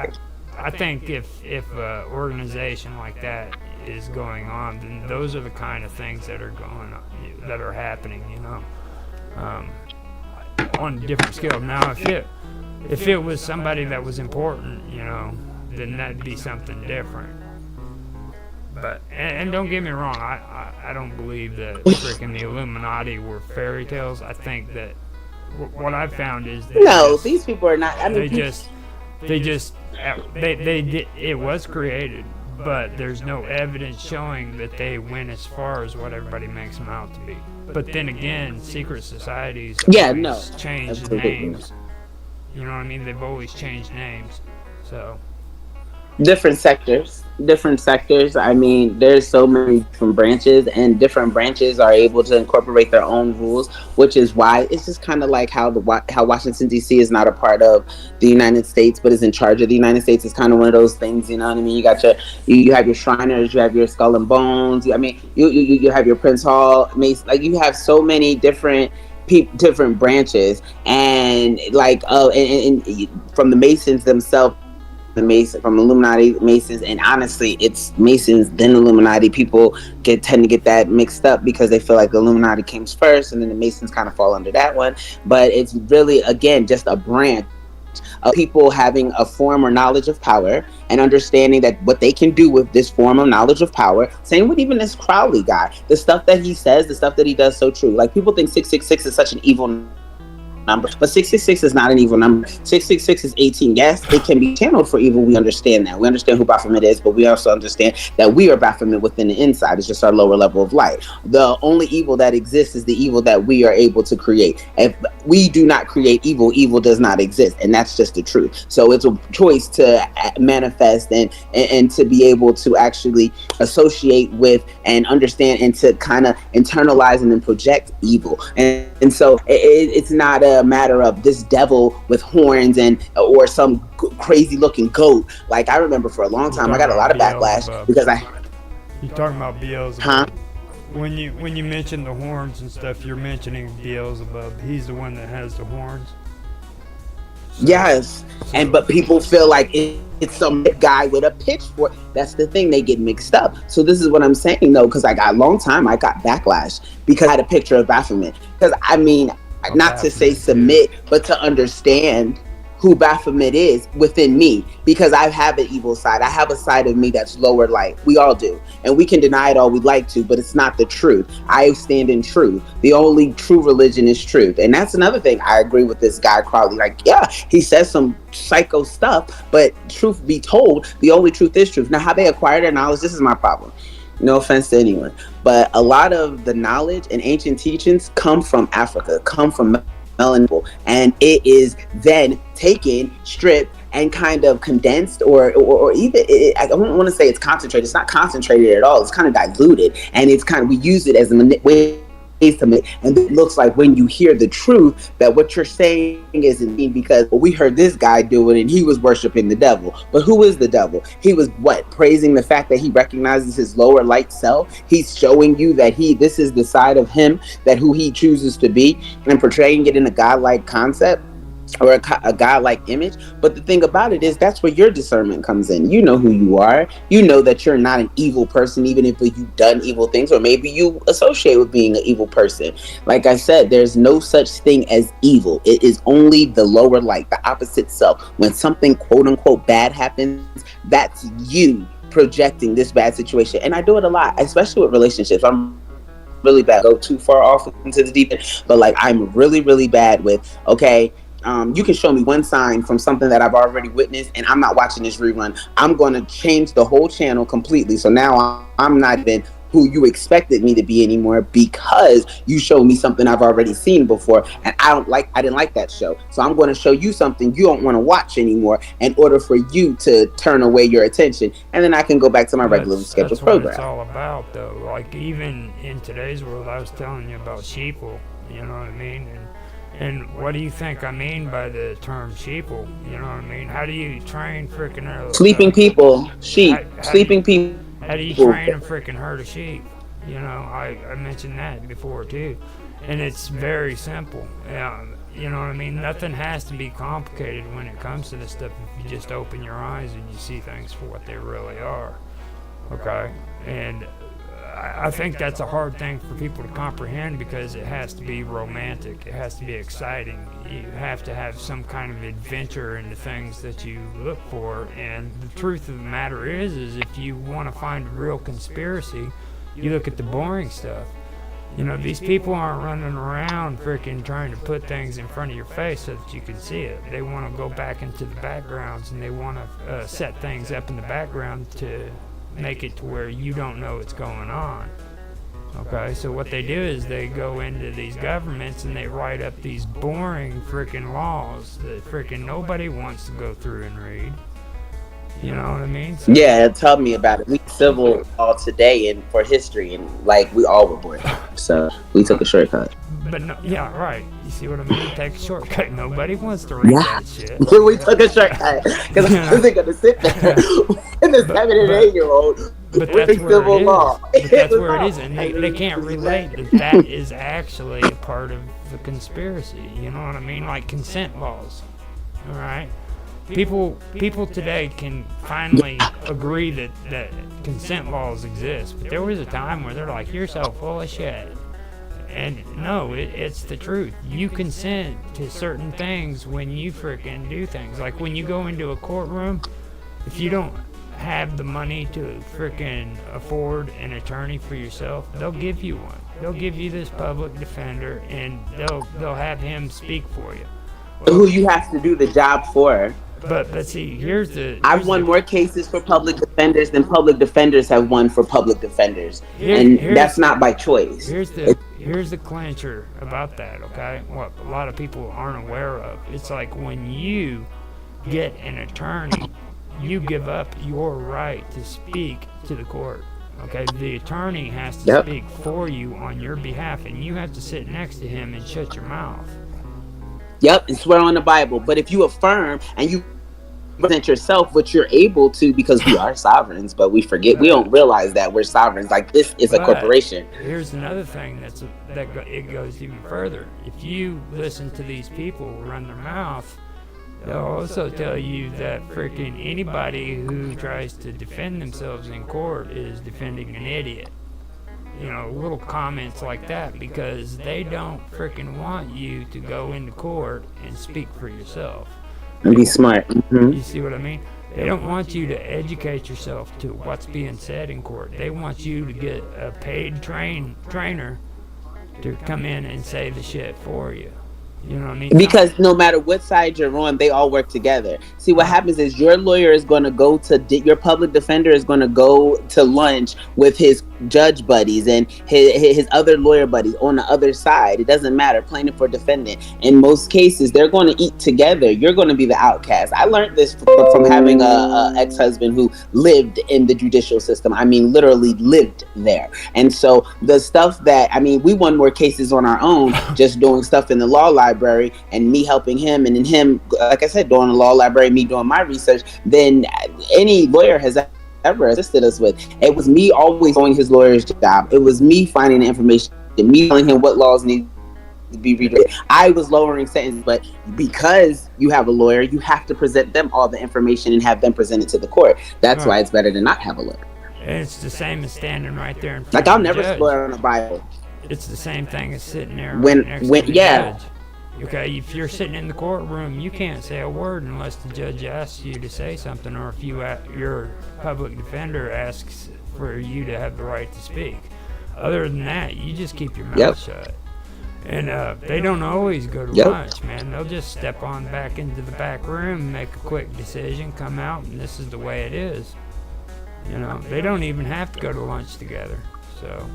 I think if an organization like that is going on, then those are the kind of things that are that are happening, um, on a different scale. Now, if it was somebody that was important, then that'd be something different. But and don't get me wrong, I don't believe that freaking the Illuminati were fairy tales. I think that what I've found is No, these people are not. I mean, they just they just they did, it was created, but there's no evidence showing that they went as far as what everybody makes them out to be. But then again, secret societies yeah, no, always change absolutely. names. You know what I mean? They've always changed names. So Different sectors. I mean, there's so many different branches, and different branches are able to incorporate their own rules, which is why it's just kind of like how Washington D.C. is not a part of the United States but is in charge of the United States. It's kind of one of those things, you know what I mean? You got you have your Shriners, you have your Skull and Bones, I mean, you have your Prince Hall Mace, like you have so many different branches, and like and from the Masons themselves, from Illuminati, Masons, and honestly, it's Masons then Illuminati. People tend to get that mixed up because they feel like the Illuminati came first, and then the Masons kind of fall under that one. But it's really, again, just a branch of people having a form or knowledge of power, and understanding that what they can do with this form of knowledge of power. Same with even this Crowley guy. The stuff that he says, the stuff that he does, so true. Like, people think 666 is such an evil number, but 666 is not an evil number. 666 is 18. Yes, it can be channeled for evil. We understand that. We understand who Baphomet is, but we also understand that we are Baphomet within the inside. It's just our lower level of light. The only evil that exists is the evil that we are able to create. If we do not create evil, evil does not exist, and that's just the truth. So it's a choice to manifest and to be able to actually associate with and understand, and to kind of internalize and then project evil. And so it's not a matter of this devil with horns or some crazy looking goat. Like, I remember for a long time, I got a lot of backlash because you're talking about Beelzebub. Huh? When you mention the horns and stuff, you're mentioning Beelzebub. He's the one that has the horns. Yes, but people feel like it's some guy with a pitchfork. That's the thing; they get mixed up. So this is what I'm saying, though, because I got a long time, I got backlash because I had a picture of Baphomet. Because I mean, not to say submit, but to understand who Baphomet is within me, because I have an evil side. I have a side of me that's lower light. We all do. And we can deny it all we'd like to, but it's not the truth. I stand in truth. The only true religion is truth. And that's another thing. I agree with this guy, Crowley. Like, yeah, he says some psycho stuff, but truth be told, the only truth is truth. Now, how they acquire their knowledge, this is my problem. No offense to anyone, but a lot of the knowledge and ancient teachings come from Africa, come from melanin people, and it is then taken, stripped, and kind of condensed, or even I don't want to say it's concentrated. It's not concentrated at all. It's kind of diluted, and it's kind of, we use it as a way to make, and it looks like when you hear the truth that what you're saying isn't mean, because we heard this guy do it and he was worshiping the devil. But who is the devil? He was praising the fact that he recognizes his lower light self. He's showing you that this is the side of him, that who he chooses to be, and portraying it in a godlike concept. or a godlike image. But the thing about it is, that's where your discernment comes in. You know who you are. You know that you're not an evil person, even if you've done evil things, or maybe you associate with being an evil person. Like I said, there's no such thing as evil. It is only the lower light, the opposite self. When something quote unquote bad happens, that's you projecting this bad situation. And I do it a lot, especially with relationships. I'm really bad. Go too far off into the deep end, but like I'm really bad with, okay, you can show me one sign from something that I've already witnessed, and I'm not watching this rerun. I'm going to change the whole channel completely. So now I'm not even who you expected me to be anymore, because you showed me something I've already seen before, and I didn't like that show. So I'm going to show you something you don't want to watch anymore in order for you to turn away your attention, and then I can go back to my regularly scheduled That's what it's program. all about, though. Like even in today's world, I was telling you about sheeple. You know what I mean? And what do you think I mean by the term sheeple? You know what I mean? How do you train freaking Sleeping people, sheep, how do you sleeping people. train a freaking herd of sheep? You know, I mentioned that before too, and it's very simple. Yeah, you know what I mean. Nothing has to be complicated when it comes to this stuff. If you just open your eyes and you see things for what they really are. Okay, and I think that's a hard thing for people to comprehend because it has to be romantic. It has to be exciting. You have to have some kind of adventure in the things that you look for. And the truth of the matter is if you want to find a real conspiracy, you look at the boring stuff. You know, these people aren't running around freaking trying to put things in front of your face so that you can see it. They want to go back into the backgrounds and they want to set things up in the background to make it to where you don't know what's going on. Okay, so what they do is they go into these governments and they write up these boring freaking laws that freaking nobody wants to go through and read. You know what I mean? So, Yeah, tell me about it. We civil all today and for history, and like we all were bored, so we took a shortcut. but no, yeah, right. You see what I mean? Take a shortcut. Nobody wants to read Yeah, that shit. we took a shortcut because I wasn't gonna sit there with a 7 and 8 year old But reading that's where civil it law. is. But that's was where it wrong. is, and they can't relate that that is actually a part of the conspiracy. You know what I mean? Like consent laws. All right. People today can finally agree that consent laws exist, but there was a time where they're like, "You're so full of shit." And no, it's the truth. You consent to certain things when you freaking do things. Like when you go into a courtroom, if you don't have the money to freaking afford an attorney for yourself, they'll give you one. They'll give you this public defender, and they'll have him speak for you. Who Well, you have to do the job for. but see, I've won more cases for public defenders than public defenders have won for public defenders, and that's not by choice. here's the clincher about that. Okay, what a lot of people aren't aware of. It's like when you get an attorney, you give up your right to speak to the court. Okay, the attorney has to Yep. speak for you on your behalf, and you have to sit next to him and shut your mouth. Yep, and swear on the Bible. But if you affirm and you represent yourself, which you're able to, because we are sovereigns, but we don't realize that we're sovereigns. Like this is a But corporation. here's another thing it goes even further. If you listen to these people run their mouth, they'll also tell you that freaking anybody who tries to defend themselves in court is defending an idiot. You know, little comments like that because they don't freaking want you to go into court and speak for yourself. And be smart. You see what I mean? They don't want you to educate yourself to what's being said in court. They want you to get a paid trainer to come in and say the shit for you. You know what I mean? Because no matter what side you're on, they all work together. See, what happens is your lawyer is going to go to your public defender is going to go to lunch with his judge buddies and his other lawyer buddies on the other side. It doesn't matter, plaintiff or defendant. In most cases, they're going to eat together. You're going to be the outcast. I learned this from having a ex-husband who lived in the judicial system. I mean, literally lived there. And so the stuff that, I mean, we won more cases on our own just doing stuff in the law library and me helping him, and then him, like I said, doing the law library, me doing my research, than any lawyer has ever assisted us with. It was me always doing his lawyer's job. It was me finding the information, me telling him what laws need to be changed, be redirected. I was lowering sentences, but because you have a lawyer, you have to present them all the information and have them present it to the court. That's Right. why it's better to not have a lawyer. And it's the same as standing right there in Like front I'll of the never judge. swear on a Bible. It's the same thing as sitting there right next to When the yeah, judge. Okay, if you're sitting in the courtroom, you can't say a word unless the judge asks you to say something, or if your public defender asks for you to have the right to speak. Other than that, you just keep your mouth yep, shut. And they don't always go to yep. lunch, man. They'll just step on back into the back room, make a quick decision, come out, and this is the way it is. You know, they don't even have to go to lunch together. So,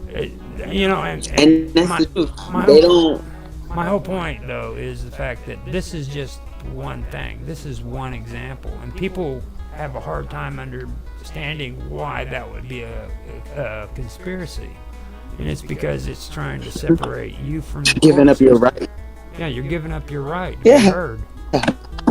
it, And and that's my the truth. my They whole, don't. my whole point though is the fact that this is just one thing. This is one example, and people have a hard time understanding why that would be a conspiracy. And it's because it's trying to separate you from the Giving court up your system. right. Yeah, you're giving up your right to be Yeah, heard.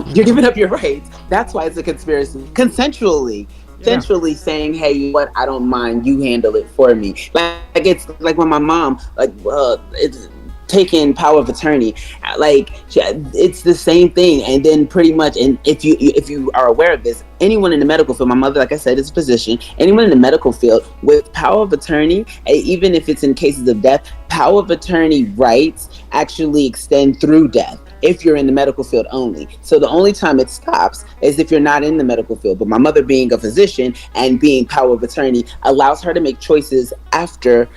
You you're know? giving up your rights. That's why it's a conspiracy. Consensually. Yeah. Consensually saying, hey, you know what, I don't mind, you handle it for me. Like it's like when my mom, it's taking power of attorney, it's the same thing. And then pretty much, and if you are aware of this, anyone in the medical field, my mother, like I said, is a physician. Anyone in the medical field with power of attorney, even if it's in cases of death, power of attorney rights actually extend through death if you're in the medical field only. So the only time it stops is if you're not in the medical field. But my mother, being a physician and being power of attorney, allows her to make choices after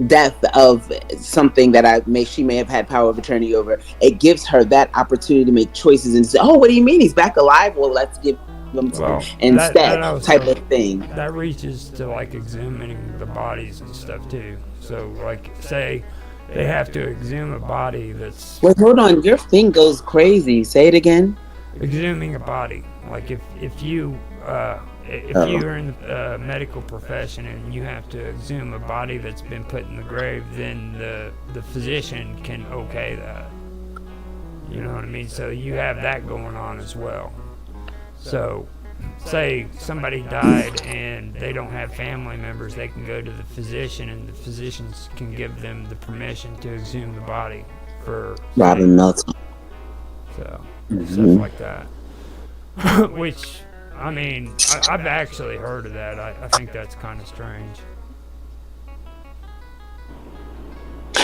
death of something that she may have had power of attorney over. It gives her that opportunity to make choices and say, oh, what do you mean he's back alive? Well, let's give him Well, that instead, type also of thing. that reaches to like exhuming the bodies and stuff too. So like say they have to exhume a body that's Wait, hold on, your thing goes crazy. Say it again. exhuming a body. Like if Oh. you're in the medical profession and you have to exhume a body that's been put in the grave, then the physician can okay that. You know what I mean? So you have that going on as well. So, say somebody died and they don't have family members, they can go to the physician and the physicians can give them the permission to exhume the body for say, Robin Melton. so stuff Hmm. like that. Which, I mean, I've actually heard of that. I think that's kind of strange.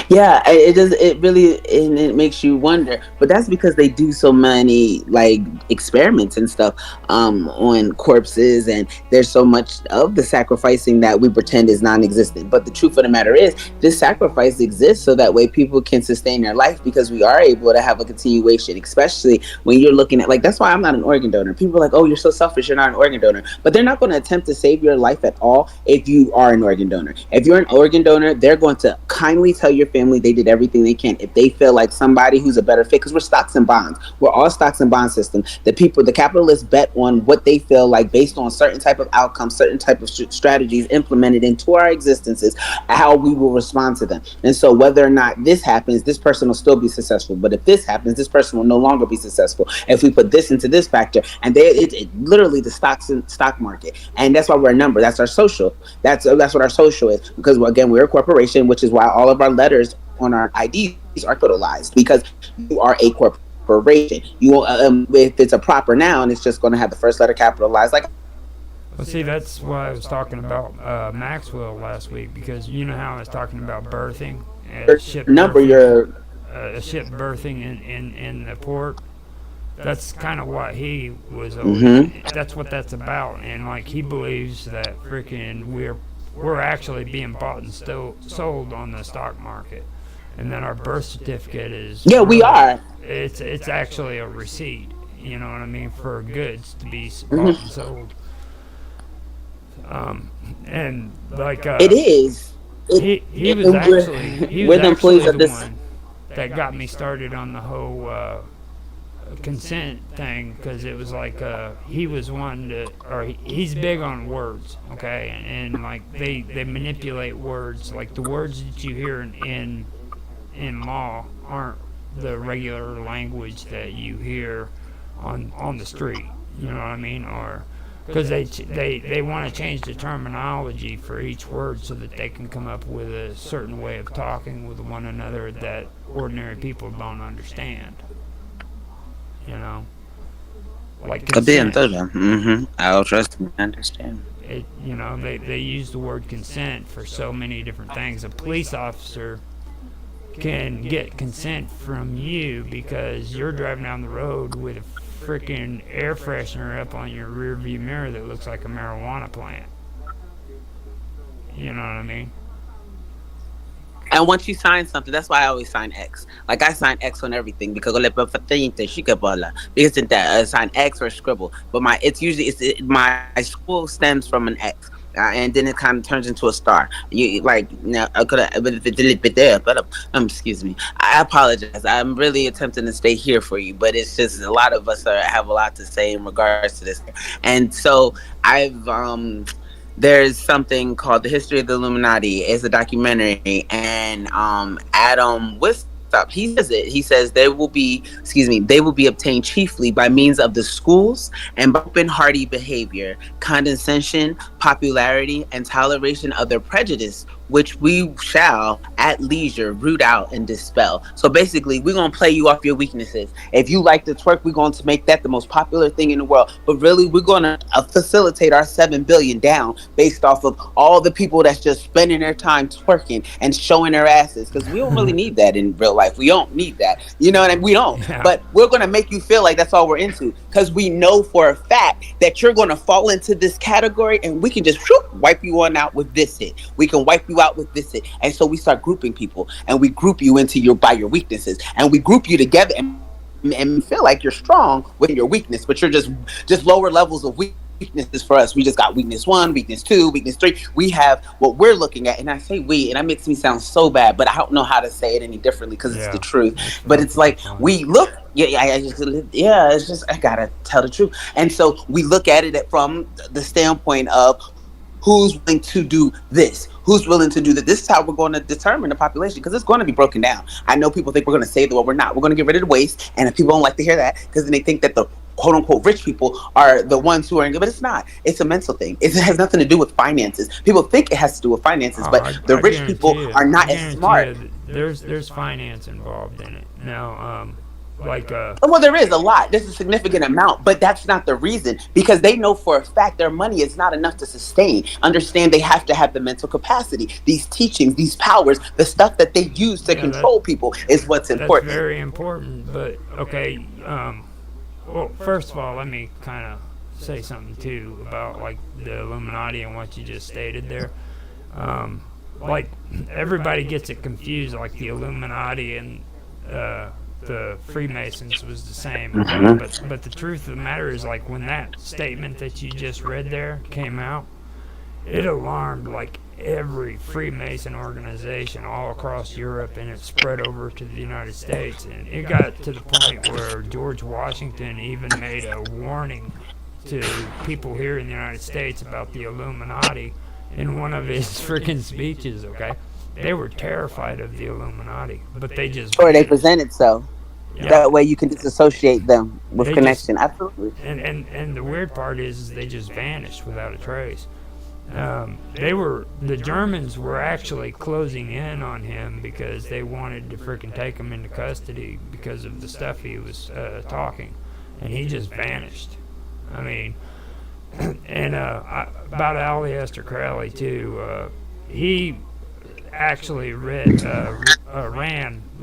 Yeah, it does. It really, and it makes you wonder. But that's because they do so many like experiments and stuff on corpses, and there's so much of the sacrificing that we pretend is non-existent. But the truth of the matter is, this sacrifice exists so that way people can sustain their life because we are able to have a continuation. Especially when you're looking at like that's why I'm not an organ donor. People are like, oh, you're so selfish, you're not an organ donor. But they're not going to attempt to save your life at all if you are an organ donor. If you're an organ donor, they're going to kindly tell your family they did everything they can. If they feel like somebody who's a better fit, because we're stocks and bonds, we're all stocks and bond system. The capitalists bet on what they feel like based on certain type of outcomes, certain type of strategies implemented into our existences, how we will respond to them. And so whether or not this happens, this person will still be successful. But if this happens, this person will no longer be successful. If we put this into this factor, and it literally the stock market, and that's why we're a number. That's our social. That's what our social is. Because again, we're a corporation, which is why all of our letters on our IDs are capitalized because you are a corporation. You if it's a proper noun, it's just going to have the first letter capitalized. Like, Well, see, that's why I was talking about Maxwell last week, because you know how I was talking about birthing, ship number birthing, your a ship birthing in the port. That's kind of what he was always. mm-hmm. That's what that's about, and like he believes that freaking we're actually being bought and sold on the stock market, and then our birth certificate is Yeah, we really, are. it's actually a receipt. You know what I mean, for goods to be bought Mm-hmm. and sold. And like It is. he was We're the employees of the this. one that got me started on the whole consent thing, because it was like he was one that, or he's big on words, okay, and like they manipulate words, like the words that you hear in law aren't the regular language that you hear on the street, you know what I mean, or because they want to change the terminology for each word so that they can come up with a certain way of talking with one another that ordinary people don't understand. You know, like Being consent. through them. Mm-hmm. I'll trust me. I understand. They use the word consent for so many different things. A police officer can get consent from you because you're driving down the road with a freaking air freshener up on your rear view mirror that looks like a marijuana plant. You know what I mean? And once you sign something, that's why I always sign X. Like I sign X on everything because because I sign X or scribble. But my school stems from an X. And then it kind of turns into a star. You like now I could there, but excuse me. I apologize. I'm really attempting to stay here for you, but it's just a lot of us have a lot to say in regards to this. And so I've there's something called The History of the Illuminati. It's a documentary, and Adam Wistop, he says it. He says they will be obtained chiefly by means of the schools and by open hearty behavior, condescension, popularity, and toleration of their prejudice, which we shall at leisure root out and dispel. So basically, we're gonna play you off your weaknesses. If you like to twerk, we're going to make that the most popular thing in the world. But really, we're gonna facilitate our 7 billion down based off of all the people that's just spending their time twerking and showing their asses. Because we don't really need that in real life. We don't need that. You know what I mean? We don't. Yeah. But we're gonna make you feel like that's all we're into. Because we know for a fact that you're gonna fall into this category, and we can just wipe you on out with this hit. We can wipe you out with this hit. And so we start grouping people, and we group you into your weaknesses, and we group you together and feel like you're strong with your weakness, but you're just lower levels of weaknesses for us. We just got weakness 1, weakness 2, weakness 3. We have what we're looking at, and I say we, and that makes me sound so bad, but I don't know how to say it any differently because it's Yeah. the truth. That's But it's like fine. we look. It's just I gotta tell the truth, and so we look at it from the standpoint of who's willing to do this, who's willing to do that. This is how we're going to determine the population because it's going to be broken down. I know people think we're going to save the world. We're not. We're going to get rid of the waste, and if people don't like to hear that because then they think that the quote unquote rich people are the ones who are in good, but it's not. It's a mental thing. It has nothing to do with finances. People think it has to do with finances, but the rich guarantee people you- are not I as guarantee smart. you that there's finance involved in it. Now, Well, there is a lot. There's a significant amount, but that's not the reason because they know for a fact their money is not enough to sustain. Understand they have to have the mental capacity, these teachings, these powers, the stuff that they use to Yeah, control people is what's that's important. very important. But okay, well, first of all, let me kind of say something too about like the Illuminati and what you just stated there. Like everybody gets it confused. Like the Illuminati and the Freemasons was the same. Okay? But the truth of the matter is, like when that statement that you just read there came out, it alarmed like every Freemason organization all across Europe, and it spread over to the United States. And it got to the point where George Washington even made a warning to people here in the United States about the Illuminati in one of his freaking speeches, okay? They were terrified of the Illuminati, but they just Or they present it so. yeah. That way you can disassociate them with They connection. Absolutely. And the weird part is they just vanished without a trace. The Germans were actually closing in on him because they wanted to freaking take him into custody because of the stuff he was talking, and he just vanished. I mean, and about Aleister Crowley too. He actually ran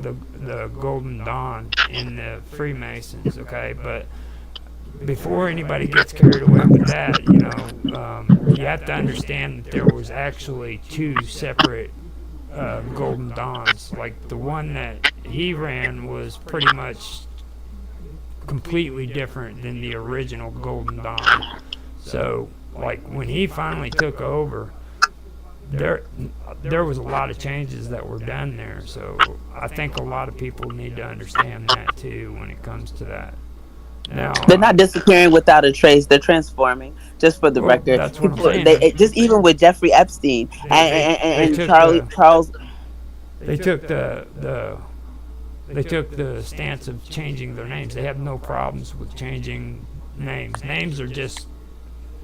the Golden Dawn in the Freemasons. Okay, but before anybody gets carried away with that, you have to understand that there was actually two separate Golden Dawns. Like the one that he ran was pretty much completely different than the original Golden Dawn. So, like when he finally took over, there was a lot of changes that were done there. So I think a lot of people need to understand that too when it comes to that. Now, They're not disappearing without a trace. They're transforming. Just for the well, record, that's what I'm people, saying. just even with Jeffrey Epstein and took Charles. They took the stance of changing their names. They have no problems with changing names. Names are just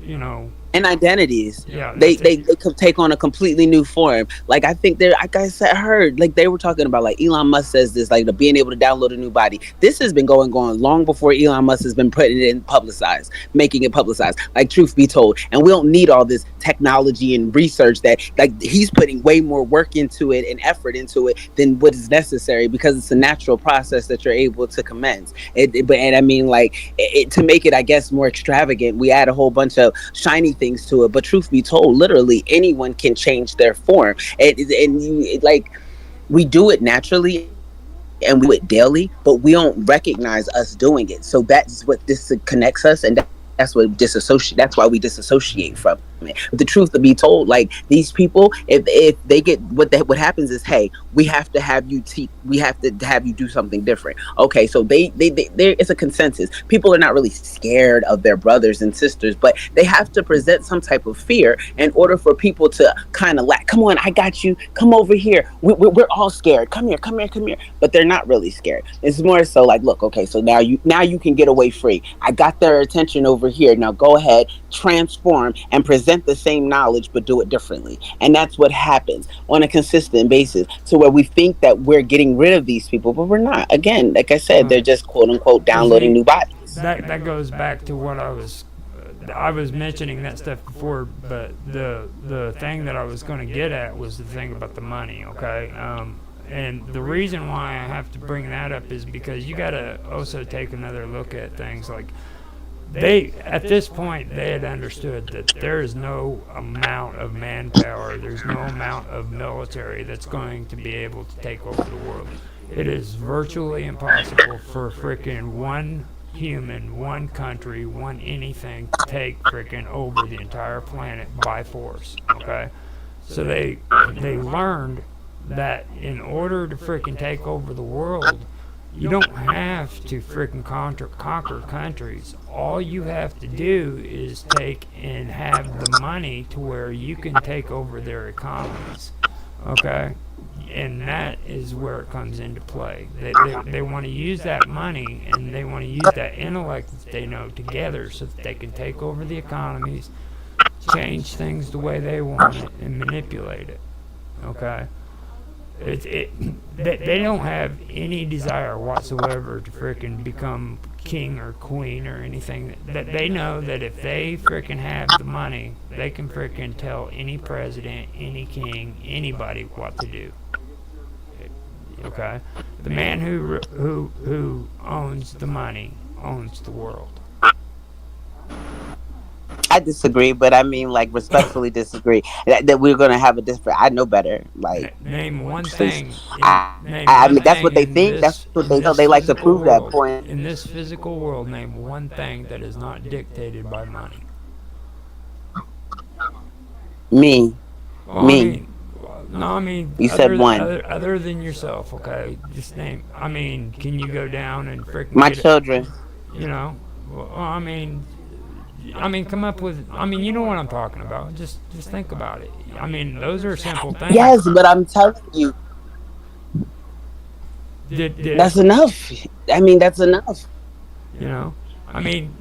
you know, and identities. yeah, They, that's it. they they could take on a completely new form. Like I think they're like I said, I heard like they were talking about like Elon Musk says this like the being able to download a new body. This has been going on long before Elon Musk has been putting it in publicized, making it publicized. Like truth be told, and we don't need all this technology and research that like he's putting way more work into it and effort into it than what is necessary because it's a natural process that you're able to commence. But and I mean like to make it I guess more extravagant, we add a whole bunch of shiny things to it. But truth be told, literally anyone can change their form, and like we do it naturally and we do it daily, but we don't recognize us doing it. So that's what this connects us, and that's what disassociate. That's why we disassociate from it. But the truth to be told, like these people, if they get what happens is, hey, we have to have you we have to have you do something different. Okay, so they there it's a consensus. People are not really scared of their brothers and sisters, but they have to present some type of fear in order for people to kind of like, come on, I got you, come over here. We're all scared. Come here, come here, come here. But they're not really scared. It's more so like, look, okay, so now you can get away free. I got their attention over here. Now go ahead, transform and present the same knowledge, but do it differently. And that's what happens on a consistent basis to where we think that we're getting rid of these people, but we're not. Again, like I said, Uh, they're just quote unquote well, downloading see, new bodies. that goes back to what I was mentioning that stuff before, but the thing that I was going to get at was the thing about the money. Okay, and the reason why I have to bring that up is because you got to also take another look at things like they at this point they had understood that there is no amount of manpower, there's no amount of military that's going to be able to take over the world. It is virtually impossible for frickin' one human, one country, one anything to take frickin' over the entire planet by force. Okay, so they learned that in order to frickin' take over the world, you don't have to frickin' conquer countries. All you have to do is take and have the money to where you can take over their economies. Okay? And that is where it comes into play. They want to use that money and they want to use that intellect that they know together so that they can take over the economies, change things the way they want it, and manipulate it. Okay? They don't have any desire whatsoever to frickin' become king or queen or anything. That they know that if they frickin' have the money, they can frickin' tell any president, any king, anybody what to do. Okay, the man who owns the money owns the world. I disagree, but I mean, like, respectfully disagree that we're gonna have a different. I know better. Like, Name one because thing in name I one mean, that's thing what they think. That's what they in know. this They like to physical prove that world. point. In this physical world, name one thing that is not dictated by money. Me, Well, I me. mean, no, I mean You said one. other than yourself. Okay, just name. I mean, can you go down and freaking My get it? children. You know, well, I mean, come up with. I mean, you know what I'm talking about. Just think about it. I mean, those are simple things. Yes, but I'm telling you, Did that's enough. I mean, that's enough. you know? I mean,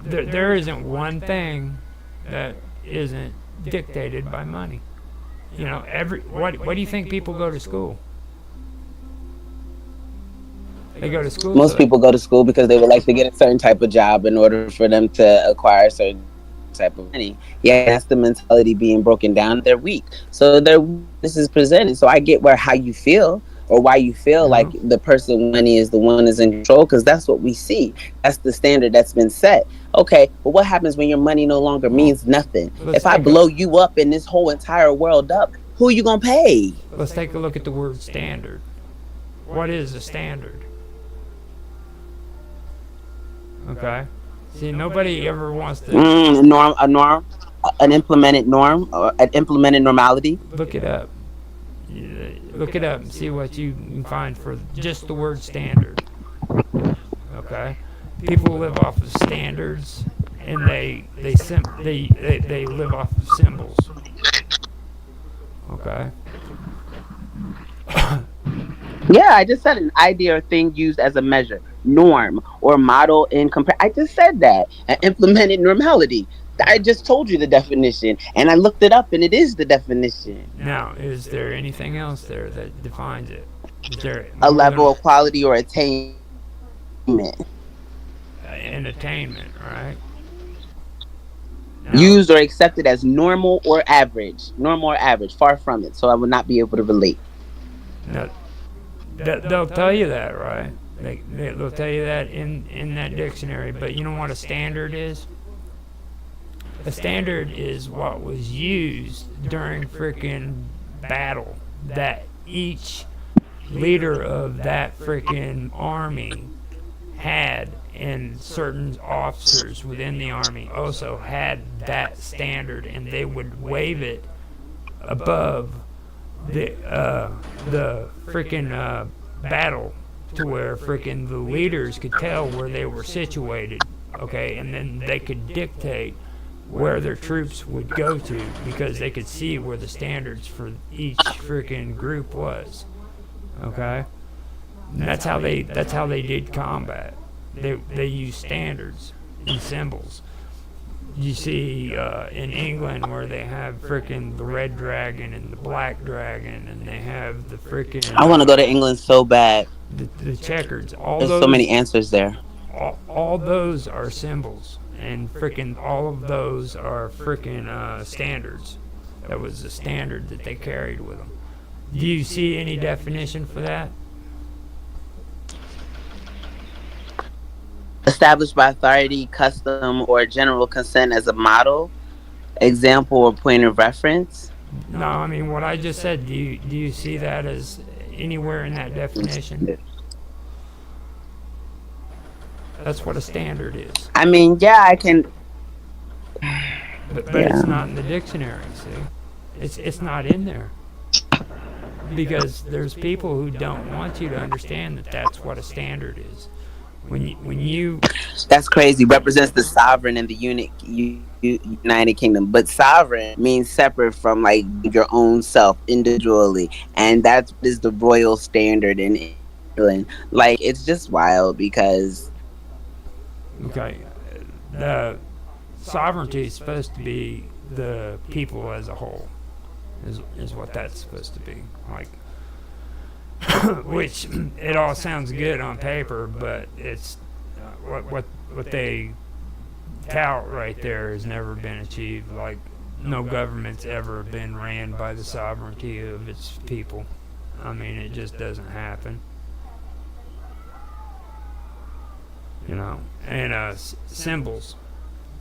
there isn't one thing that isn't dictated by money. You know, every what do you think people go to school? They go to school so Most people go to school because they would like to get a certain type of job in order for them to acquire a certain type of money. Yeah, that's the mentality being broken down. They're weak. So this is presented. So I get where how you feel or why you feel you like know. the person with money is the one is in control because that's what we see. That's the standard that's been set. Okay, but what happens when your money no longer Well, means nothing? let's If I take a blow you up and this whole entire world up, who are you gonna pay? let's take a look at the word standard. What is a standard? Okay. See, nobody ever wants to An implemented norm, or an implemented normality. look it up. Look it up and see what you can find for just the word standard. Okay. People live off of standards, and they live off of symbols. Okay. Yeah, I just said an idea or thing used as a measure. norm or model in compare. I just said that. And implemented normality. I just told you the definition, and I looked it up, and it is the definition. Now, is there anything else there that defines it? Is there A more than level of quality or attainment. an attainment, right? Now, Used or accepted as normal or average. Normal or average. Far from it. So I would not be able to relate. now they'll tell you that, right? They'll tell you that in that dictionary. But you know what a standard is? A standard is what was used during freaking battle that each leader of that freaking army had, and certain officers within the army also had that standard, and they would wave it above the freaking battle to where freaking the leaders could tell where they were situated, okay, and then they could dictate where their troops would go to because they could see where the standards for each freaking group was, okay. And that's how they did combat. They used standards and symbols. You see in England where they have frickin' the red dragon and the black dragon, and they have the frickin' I want to go to England so bad. the checkers. There's so many answers there. All those are symbols, and frickin' all of those are frickin' standards. That was the standard that they carried with them. Do you see any definition for that? Established by authority, custom, or general consent as a model, example, or point of reference. No, I mean what I just said. Do you see that as anywhere in that definition? That's what a standard is. I mean, yeah, I can. But Yeah. it's not in the dictionary. See, it's not in there because there's people who don't want you to understand that that's what a standard is. When you That's crazy. Represents the sovereign and the United Kingdom, but sovereign means separate from like your own self individually, and that is the royal standard in England. Like it's just wild because okay, the sovereignty is supposed to be the people as a whole. Is what that's supposed to be like. Which it all sounds good on paper, but it's what they tout right there has never been achieved. Like no government's ever been ran by the sovereignty of its people. I mean, it just doesn't happen. You know, and symbols,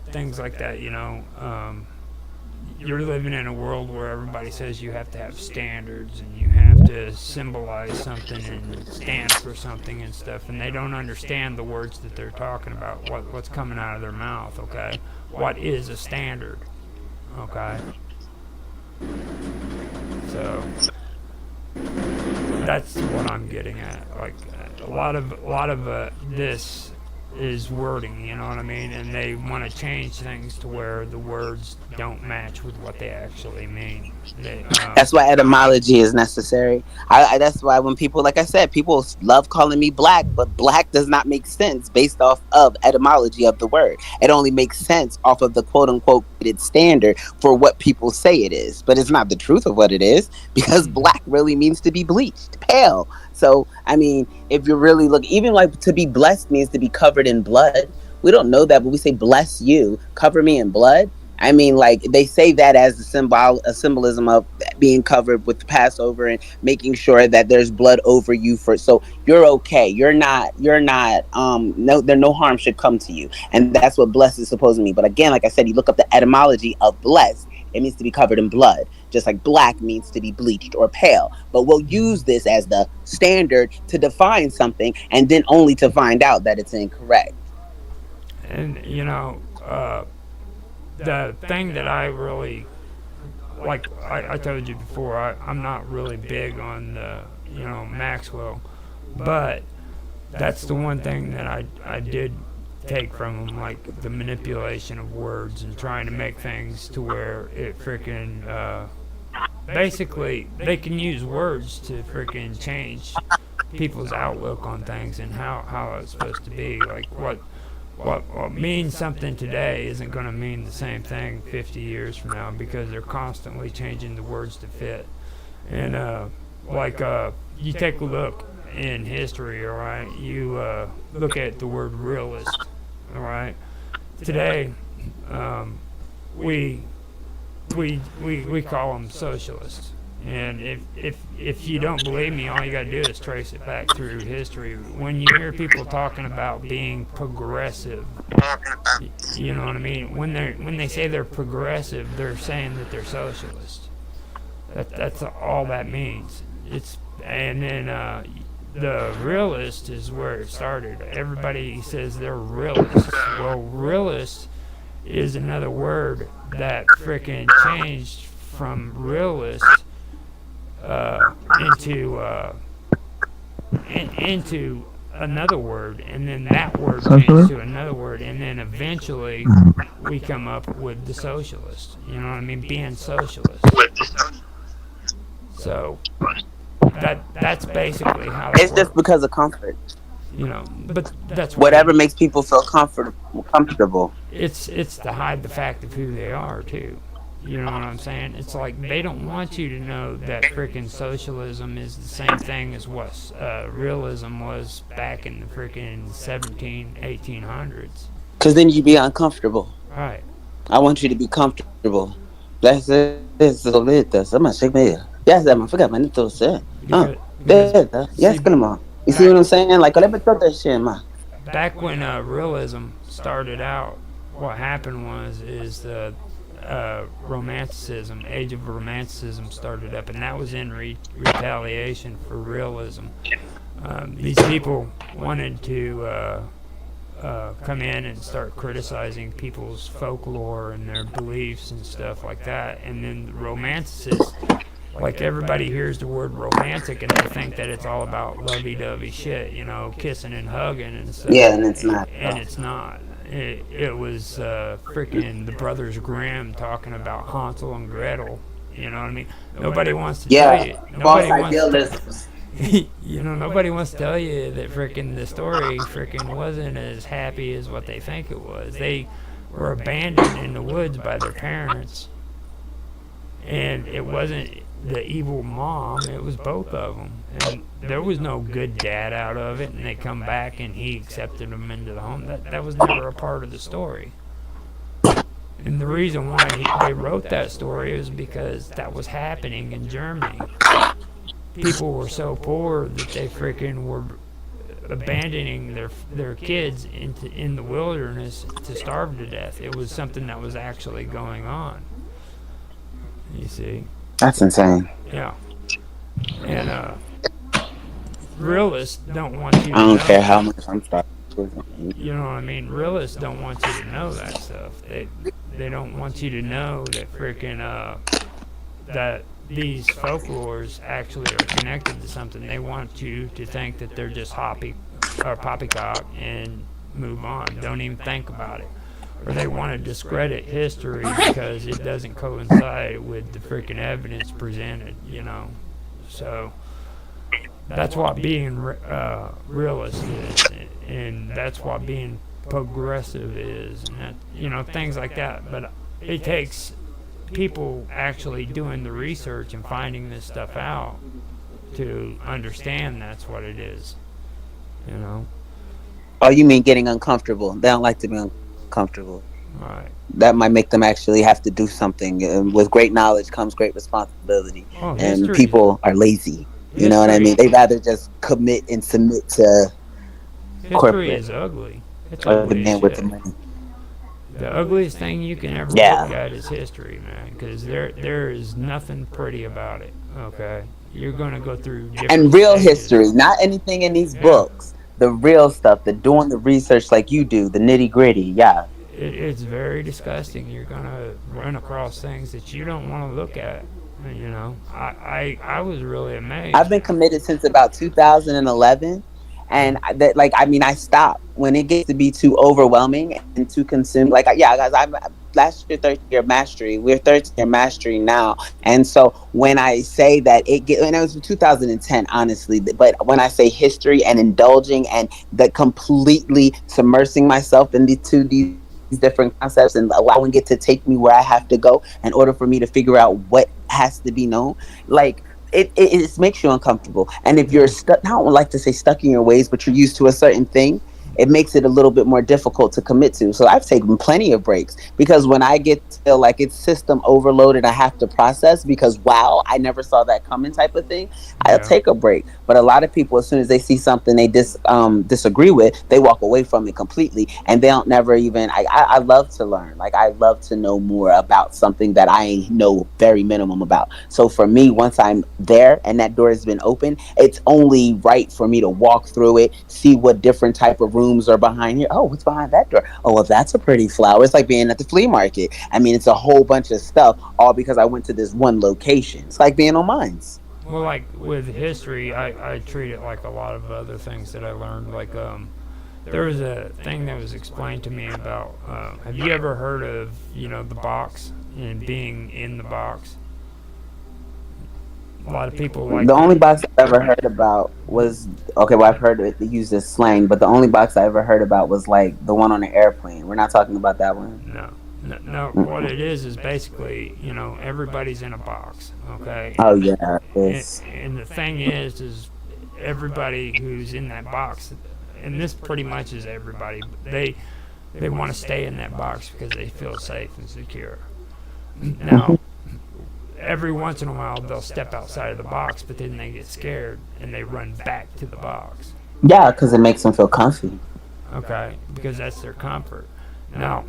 things like that. You know. You're living in a world where everybody says you have to have standards and you have to symbolize something and stand for something and stuff, and they don't understand the words that they're talking about, what's coming out of their mouth, okay? What is a standard, okay? So that's what I'm getting at. Like a lot of this is wording, you know what I mean? And they want to change things to where the words don't match with what they actually mean. that's why etymology is necessary. That's why when people, like I said, people love calling me black, but black does not make sense based off of etymology of the word. It only makes sense off of the quote unquote standard for what people say it is, but it's not the truth of what it is because black really means to be bleached, pale. So, I mean, if you really look, even like to be blessed means to be covered in blood. We don't know that, but we say, bless you, cover me in blood. I mean, like they say that as a symbolism of being covered with the Passover and making sure that there's blood over you so you're okay. You're not, no harm should come to you. And that's what blessed is supposed to mean. But again, like I said, you look up the etymology of blessed, it means to be covered in blood, just like black means to be bleached or pale. But we'll use this as the standard to define something and then only to find out that it's incorrect. And, you know, the thing that I really, like I told you before, I'm not really big on the, Maxwell, but that's the one thing that I did take from him, like the manipulation of words and trying to make things to where it freaking basically they can use words to freaking change people's outlook on things and how it's supposed to be. Like what means something today isn't going to mean the same thing 50 years from now because they're constantly changing the words to fit. And you take a look in history, all right? You look at the word realist, all right? Today, we we call them socialists. And if you don't believe me, all you got to do is trace it back through history. When you hear people talking about being progressive, you know what I mean. When they say they're progressive, they're saying that they're socialist. That's all that means. And then the realist is where it started. Everybody says they're realists. Well, realist is another word that frickin' changed from realist into into another word, and then that word changed to another word, and then eventually we come up with the socialist. You know what I mean? Being socialist. So that's basically how that It's just works. because of comfort. You know, but that's what Whatever makes people feel comfortable. it's to hide the fact of who they are too. You know what I'm saying? It's like they don't want you to know that freaking socialism is the same thing as what realism was back in the freaking 1800s. Because then you be uncomfortable. Right. I want you to be comfortable. That's it. Eso solito. Eso más shake me. Yes, I'm forgot my little shit. Because, because There. see, Yes, come on. You see back what I'm saying? Like, let me throw that shit, ma. back when realism started out, what happened was is the romanticism, age of romanticism started up, and that was in retaliation for realism. These people wanted to come in and start criticizing people's folklore and their beliefs and stuff like that, and then the romanticists, like everybody hears the word romantic and they think that it's all about lovey-dovey shit, you know, kissing and hugging and stuff. Yeah, and it's not. And it's not. It was freaking the Brothers Grimm talking about Hansel and Gretel. You know what I mean? Nobody wants to tell Yeah, you. false Nobody wants. idealisms. You know, nobody wants to tell you that freaking the story freaking wasn't as happy as what they think it was. They were abandoned in the woods by their parents, and it wasn't the evil mom, it was both of them. And there was no good dad out of it, and they come back and he accepted them into the home. That was never a part of the story. And the reason why they wrote that story is because that was happening in Germany. People were so poor that they freaking were abandoning their kids in the wilderness to starve to death. It was something that was actually going on. You see? That's insane. Yeah. And realists don't want you to I don't care how know. much I'm starting. You know what I mean? Realists don't want you to know that stuff. They don't want you to know that freaking that these folklores actually are connected to something. They want you to think that they're just poppycock and move on. Don't even think about it. Or they want to discredit history because it doesn't coincide with the freaking evidence presented, you know. So that's what being realist is, and that's what being progressive is, and that, you know, things like that. But it takes people actually doing the research and finding this stuff out to understand that's what it is, you know. Oh, you mean getting uncomfortable? They don't like to be uncomfortable. Right. That might make them actually have to do something. And with great knowledge comes great responsibility. Oh, And history. people are lazy. You know what I mean? History. They rather just commit and submit to History corporate is ugly. It's or the ugly as man with the shit. money. The ugliest thing you can ever Yeah. look at is history, man, because there is nothing pretty about it. Okay, you're gonna go through different And real stages. history, not anything in these Yeah, books. The real stuff, the doing the research like you do, the nitty gritty. Yeah. it's very disgusting. You're gonna run across things that you don't want to look at. You know, I was really I've amazed. been committed since about 2011. And that, like, I mean, I stop when it gets to be too overwhelming and too consuming. Like, yeah, guys, I'm last year 13 year mastery. We're 13 year mastery now. And so when I say that and it was 2010, honestly, but when I say history and indulging and the completely submersing myself into these different concepts and allowing it to take me where I have to go in order for me to figure out what has to be known, like it makes you uncomfortable. And if you're Yeah. stuck, I don't like to say stuck in your ways, but you're used to a certain thing, it makes it a little bit more difficult to commit to. So I've taken plenty of breaks because when I get to feel like it's system overloaded, I have to process because wow, I never saw that coming type of thing. I'll Yeah. take a break. But a lot of people, as soon as they see something they disagree with, they walk away from it completely, and they don't never even. I love to learn. Like I love to know more about something that I know very minimum about. So for me, once I'm there and that door has been open, it's only right for me to walk through it, see what different type of rooms are behind here. Oh, what's behind that door? Oh, well, that's a pretty flower. It's like being at the flea market. I mean, it's a whole bunch of stuff, all because I went to this one location. It's like being on mines. Well, like with history, I treat it like a lot of other things that I learned. Like, there was a thing that was explained to me about, have you ever heard of, the box and being in the box? A lot of people like The to. only box I've ever heard about was okay. Well, I've heard it used as slang, but the only box I ever heard about was like the one on the airplane. We're not talking about that one. No, no, no. What Mm-mm. it is basically, everybody's in a box, okay? Oh yeah, And, it's and the thing is everybody who's in that box, and this pretty much is everybody. They want to stay in that box because they feel safe and secure. Now, every once in a while they'll step outside of the box, but then they get scared and they run back to the box. yeah, because it makes them feel comfy. Okay, because that's their comfort. Now,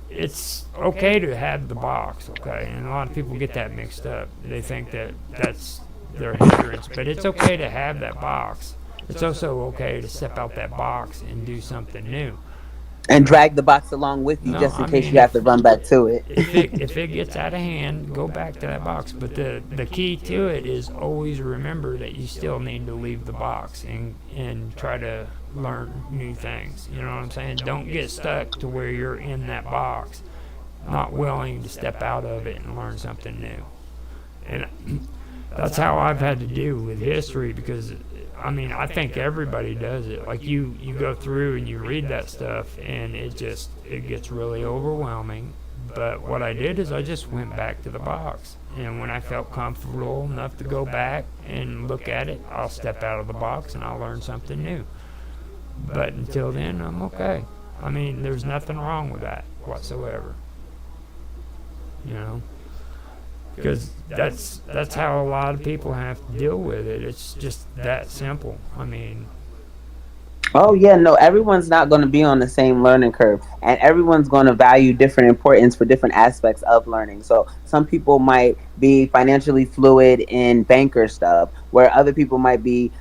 it's okay to have the box, okay, and a lot of people get that mixed up. They think that that's their hindrance, but it's okay to have that box. It's also okay to step out that box and do something new. And drag the box along with you No, just in I case mean you have to run back to it. if it gets out of hand, go back to that box. But the key to it is always remember that you still need to leave the box and try to learn new things. You know what I'm saying? Don't get stuck to where you're in that box, not willing to step out of it and learn something new. And that's how I've had to do with history because I mean I think everybody does it. Like you go through and you read that stuff and it gets really overwhelming. But what I did is I just went back to the box. And when I felt comfortable enough to go back and look at it, I'll step out of the box and I'll learn something new. But until then, I'm okay. I mean, there's nothing wrong with that whatsoever. You know? Because that's how a lot of people have to deal with it. It's just that simple. I mean, Oh yeah, no, everyone's not going to be on the same learning curve, and everyone's going to value different importance for different aspects of learning. So some people might be financially fluid in banker stuff, where other people might be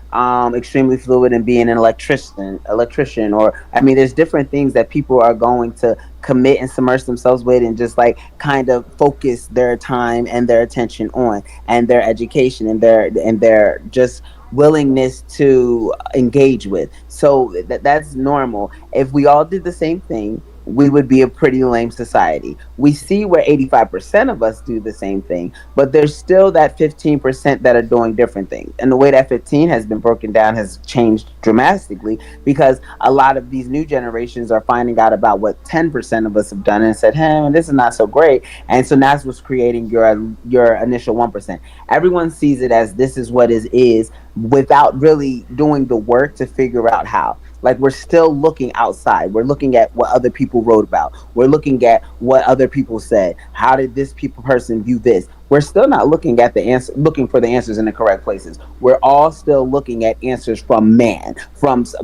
extremely fluid in being an electrician, or I mean, there's different things that people are going to commit and submerge themselves with, and just like kind of focus their time and their attention on, and their education and their just willingness to engage with. So that's normal. If we all did the same thing, we would be a pretty lame society. We see where 85% of us do the same thing, but there's still that 15% that are doing different things. And the way that 15 has been broken down has changed dramatically because a lot of these new generations are finding out about what 10% of us have done and said, hey, this is not so great. And so that's what's creating your initial 1%. Everyone sees it as this is what it is without really doing the work to figure out how. Like we're still looking outside. We're looking at what other people wrote about. We're looking at what other people said. How did this people person view this? We're still not looking at the answer, looking for the answers in the correct places. We're all still looking at answers from man. But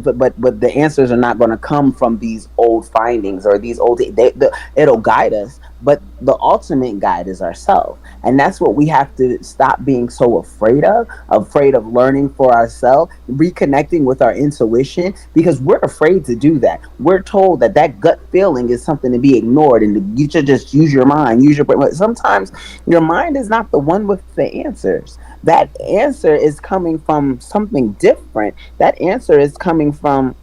the answers are not going to come from these old findings or these old. It'll guide us, but the ultimate guide is ourselves, and that's what we have to stop being so afraid of learning for ourselves, reconnecting with our intuition, because we're afraid to do that. We're told that that gut feeling is something to be ignored and you should just use your mind, use your brain. But sometimes your mind is not the one with the answers. That answer is coming from something different. That answer is coming from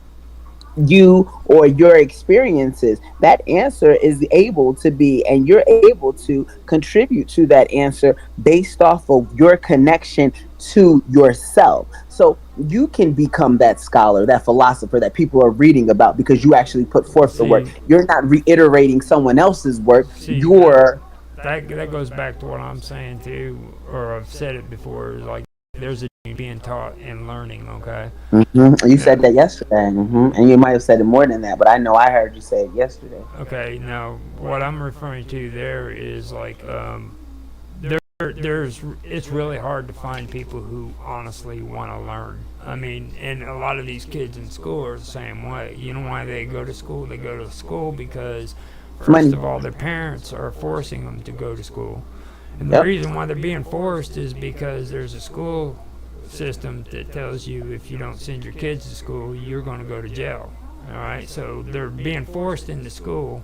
you or your experiences, that answer is able to be, and you're able to contribute to that answer based off of your connection to yourself. So you can become that scholar, that philosopher that people are reading about because you actually put forth the work. See, You're not reiterating someone else's work. see that You're that goes back to what I'm saying too, or I've said it before. Is like there's a being taught and learning. Okay. You said Yeah. that yesterday, and you might have said it more than that, but I know I heard you say it yesterday. Okay. Now, what I'm referring to there is like there's it's really hard to find people who honestly want to learn. I mean, and a lot of these kids in school are the same way. You know why they go to school? They go to school because first Money. of all, their parents are forcing them to go to school. And the Yep. reason why they're being forced is because there's a school system that tells you if you don't send your kids to school, you're going to go to jail. All right, so they're being forced into school,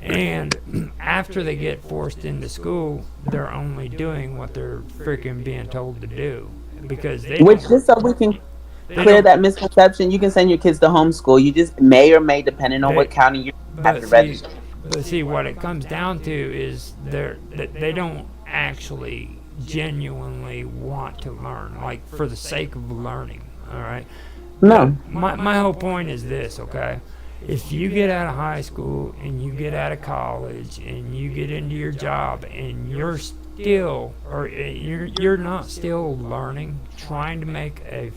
and after they get forced into school, they're only doing what they're freaking being told to do because Which, just so we can they clear don't that misconception, you can send your kids to homeschool. You just may or may, depending on what they county you have but to see register. but see what it comes down to is they don't actually genuinely want to learn like for the sake of learning. All right, No. my whole point is this, okay? If you get out of high school and you get out of college and you get into your job and you're still or you're not still learning, trying to make a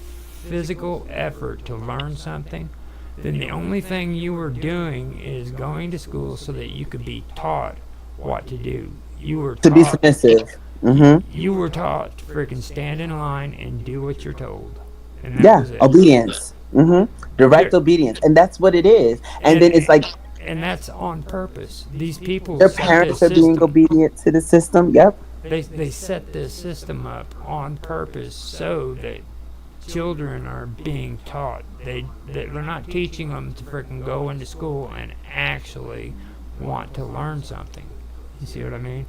physical effort to learn something, then the only thing you were doing is going to school so that you could be taught what to do. You were To be taught submissive. you were taught to freaking stand in line and do what you're told. And that Yeah, was it. obedience. Direct There, obedience. And that's what it is. And then and it's like and that's on purpose. These people their set this parents are being system. obedient to the system. Yep. They set this system up on purpose so that children are being taught. They're not teaching them to freaking go into school and actually want to learn something. You see what I mean?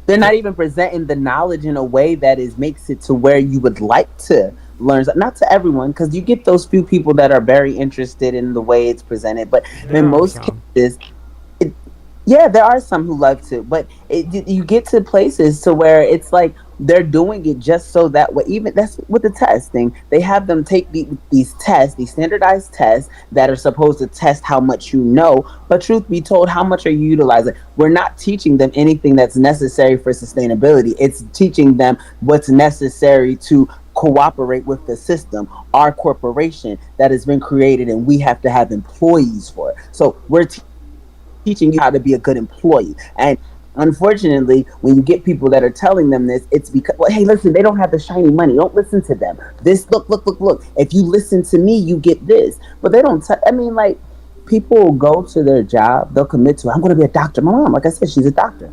They're not So even presenting the knowledge in a way that is makes it to where you would like to learn. Not to everyone, because you get those few people that are very interested in the way it's presented, but in there are most some. cases, it, yeah, there are some who love to, but you get to places to where it's like they're doing it just so that way. Even that's with the testing, they have them take these tests, these standardized tests that are supposed to test how much you know. But truth be told, how much are you utilizing? We're not teaching them anything that's necessary for sustainability. It's teaching them what's necessary to cooperate with the system, our corporation that has been created, and we have to have employees for it. So we're teaching you how to be a good employee. And unfortunately, when you get people that are telling them this, it's because, well, hey, listen, they don't have the shiny money. Don't listen to them. This, look. If you listen to me, you get this. But they don't. I mean, like, people go to their job, they'll commit to, I'm going to be a doctor. My mom, like I said, she's a doctor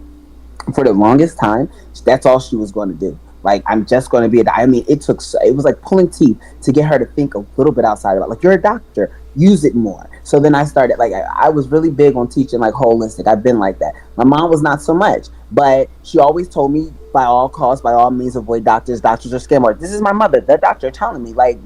for the longest time. That's all she was going to do. Like, I'm just going to be a doctor. I mean, it was like pulling teeth to get her to think a little bit outside of it. Like, you're a doctor, use it more. So then I started, like, I was really big on teaching, like, holistic. I've been like that. My mom was not so much, but she always told me, by all costs, by all means, avoid doctors. Doctors are scam artists. This is my mother, the doctor, telling me, like,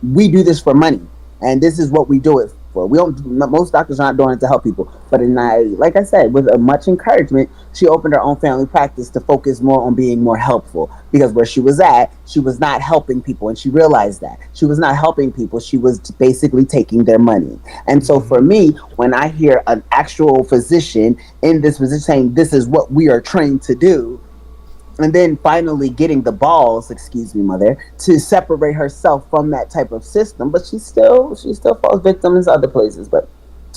we do this for money, and this is what we do it for. We don't. Most doctors are not doing it to help people. But like I said, with much encouragement, she opened her own family practice to focus more on being more helpful. Because where she was at, she was not helping people, and she realized that she was not helping people. She was basically taking their money. And so for Hmm. me, when I hear an actual physician in this position saying this is what we are trained to do, and then finally getting the balls, excuse me, mother, to separate herself from that type of system. But she still falls victim in other places. But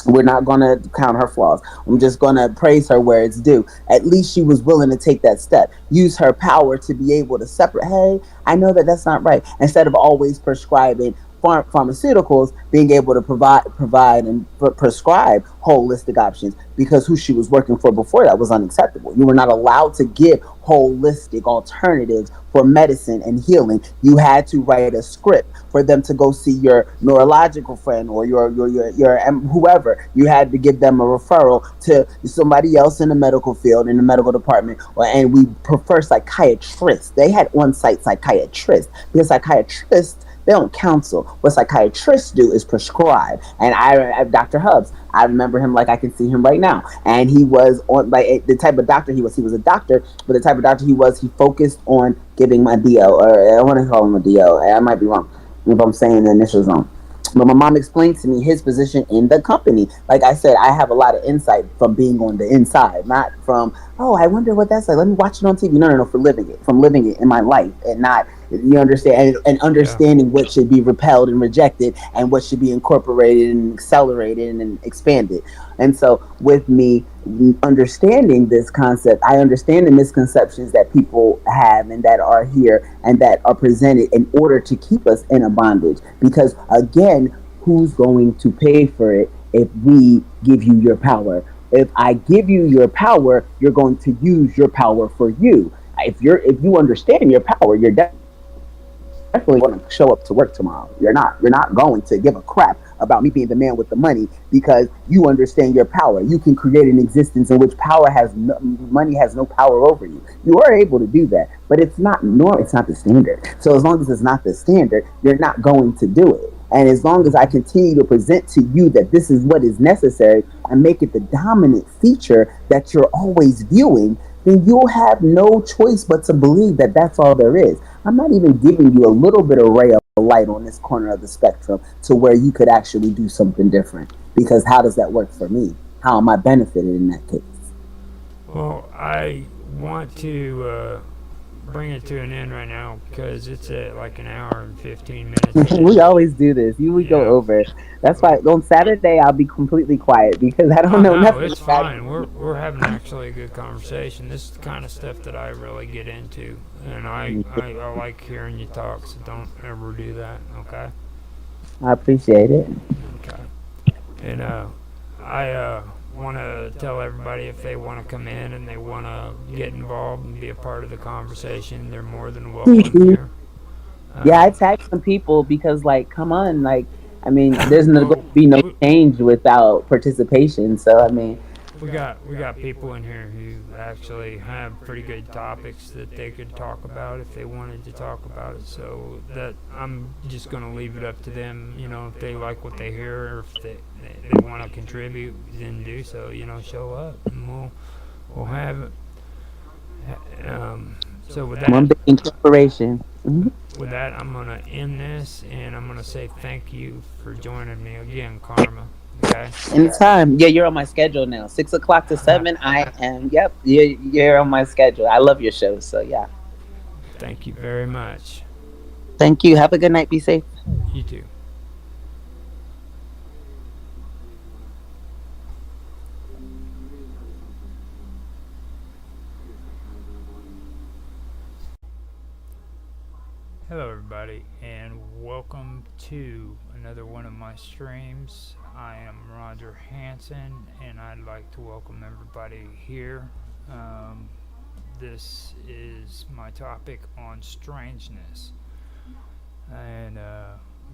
we're not going to count her flaws. I'm just going to praise her where it's due. At least she was willing to take that step, use her power to be able to separate. Hey, I know that that's not right. Instead of always prescribing pharmaceuticals, being able to provide and prescribe holistic options, because who she was working for before that was unacceptable. You were not allowed to give holistic alternatives for medicine and healing. You had to write a script for them to go see your neurological friend or your whoever. You had to give them a referral to somebody else in the medical field, in the medical department, and we prefer psychiatrists. They had on-site psychiatrists because psychiatrists They don't counsel. What psychiatrists do is prescribe. And Dr. Hubbs, I remember him like I can see him right now. And he was on like the type of doctor he was. He was a doctor, but the type of doctor he was, he focused on giving my DO, or I want to call him a DO. I might be wrong if I'm saying the initials wrong. But my mom explained to me his position in the company. Like I said, I have a lot of insight from being on the inside, not from, oh, I wonder what that's like. Let me watch it on TV. No, no, no, for living it, from living it in my life, and not, you understand, and Yeah. understanding what should be repelled and rejected, and what should be incorporated and accelerated and expanded. And so, with me understanding this concept, I understand the misconceptions that people have and that are here and that are presented in order to keep us in a bondage. Because again, who's going to pay for it if we give you your power? If I give you your power, you're going to use your power for you. If you understand your power, you're definitely going to show up to work tomorrow. You're not going to give a crap about me being the man with the money because you understand your power. You can create an existence in which money has no power over you. You are able to do that, but it's not normal. It's not the standard. So as long as it's not the standard, you're not going to do it. And as long as I continue to present to you that this is what is necessary and make it the dominant feature that you're always viewing, then you'll have no choice but to believe that that's all there is. I'm not even giving you a little bit of ray of light on this corner of the spectrum to where you could actually do something different. Because how does that work for me? How am I benefited in that case? Well, I want to bring it to an end right now because it's at like an hour and 15 minutes We in. always do this. We go Yeah. over. That's why on Saturday I'll be completely quiet because I don't Oh know no, nothing it's about fine. We're having actually a good conversation. This is the kind of stuff that I really get into, and it. I like hearing you talk. So don't ever do that, okay? I appreciate it. Okay. And I want to tell everybody if they want to come in and they want to get involved and be a part of the conversation, they're more than welcome here. Yeah, I Um, tagged some people because, like, come on, like, I mean, there's no going well, to be no we, change without participation. So, I mean, we got people in here who actually have pretty good topics that they could talk about if they wanted to talk about it. So that I'm just going to leave it up to them. You know, if they like what they hear or if they want to contribute, then do so. You know, show up and we'll have it. So one big incorporation. with that, I'm gonna end this and I'm gonna say thank you for joining me again, Karma. Okay. Anytime. Yeah, you're on my schedule now. 6 o'clock to 7. I am. Yep. You're on my schedule. I love your show. So, yeah. Thank you very much. Thank you. Have a good night. Be safe. You too. Hello, everybody, and welcome to another one of my streams. I am Roger Hanson, and I'd like to welcome everybody here. Um, this is my topic on strangeness. And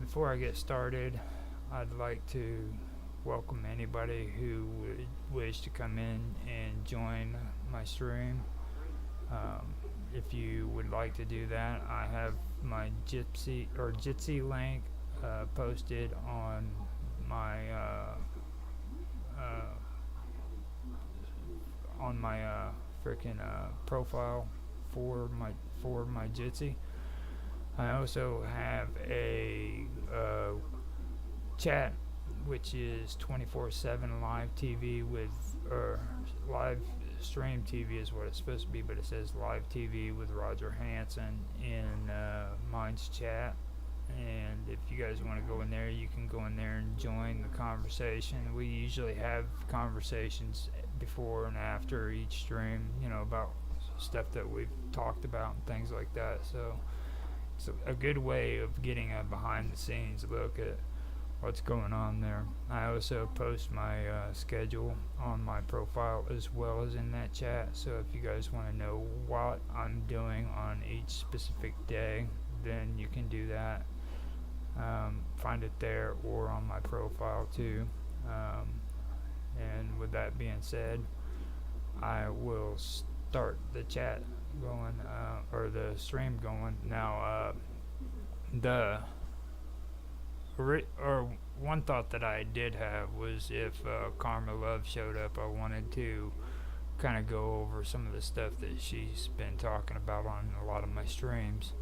before I get started, I'd like to welcome anybody who would wish to come in and join my stream. Um, if you would like to do that, I have my Jitsi link posted uh, on my freaking profile for my Jitsi. I also have a chat, which is 24/7 live TV or live stream TV is what it's supposed to be, but it says live TV with Roger Hanson in Minds Chat. And if you guys want to go in there, you can go in there and join the conversation. We usually have conversations before and after each stream, you know, about stuff that we've talked about and things like that. So it's a good way of getting a behind the scenes look at what's going on there. I also post my schedule on my profile as well as in that chat. So if you guys want to know what I'm doing on each specific day, then you can do that. Find it there or on my profile too. Um, and with that being said, I will start the chat going or the stream going now. The or one thought that I did have was if Karma Love showed up, I wanted to kind of go over some of the stuff that she's been talking about on a lot of my streams.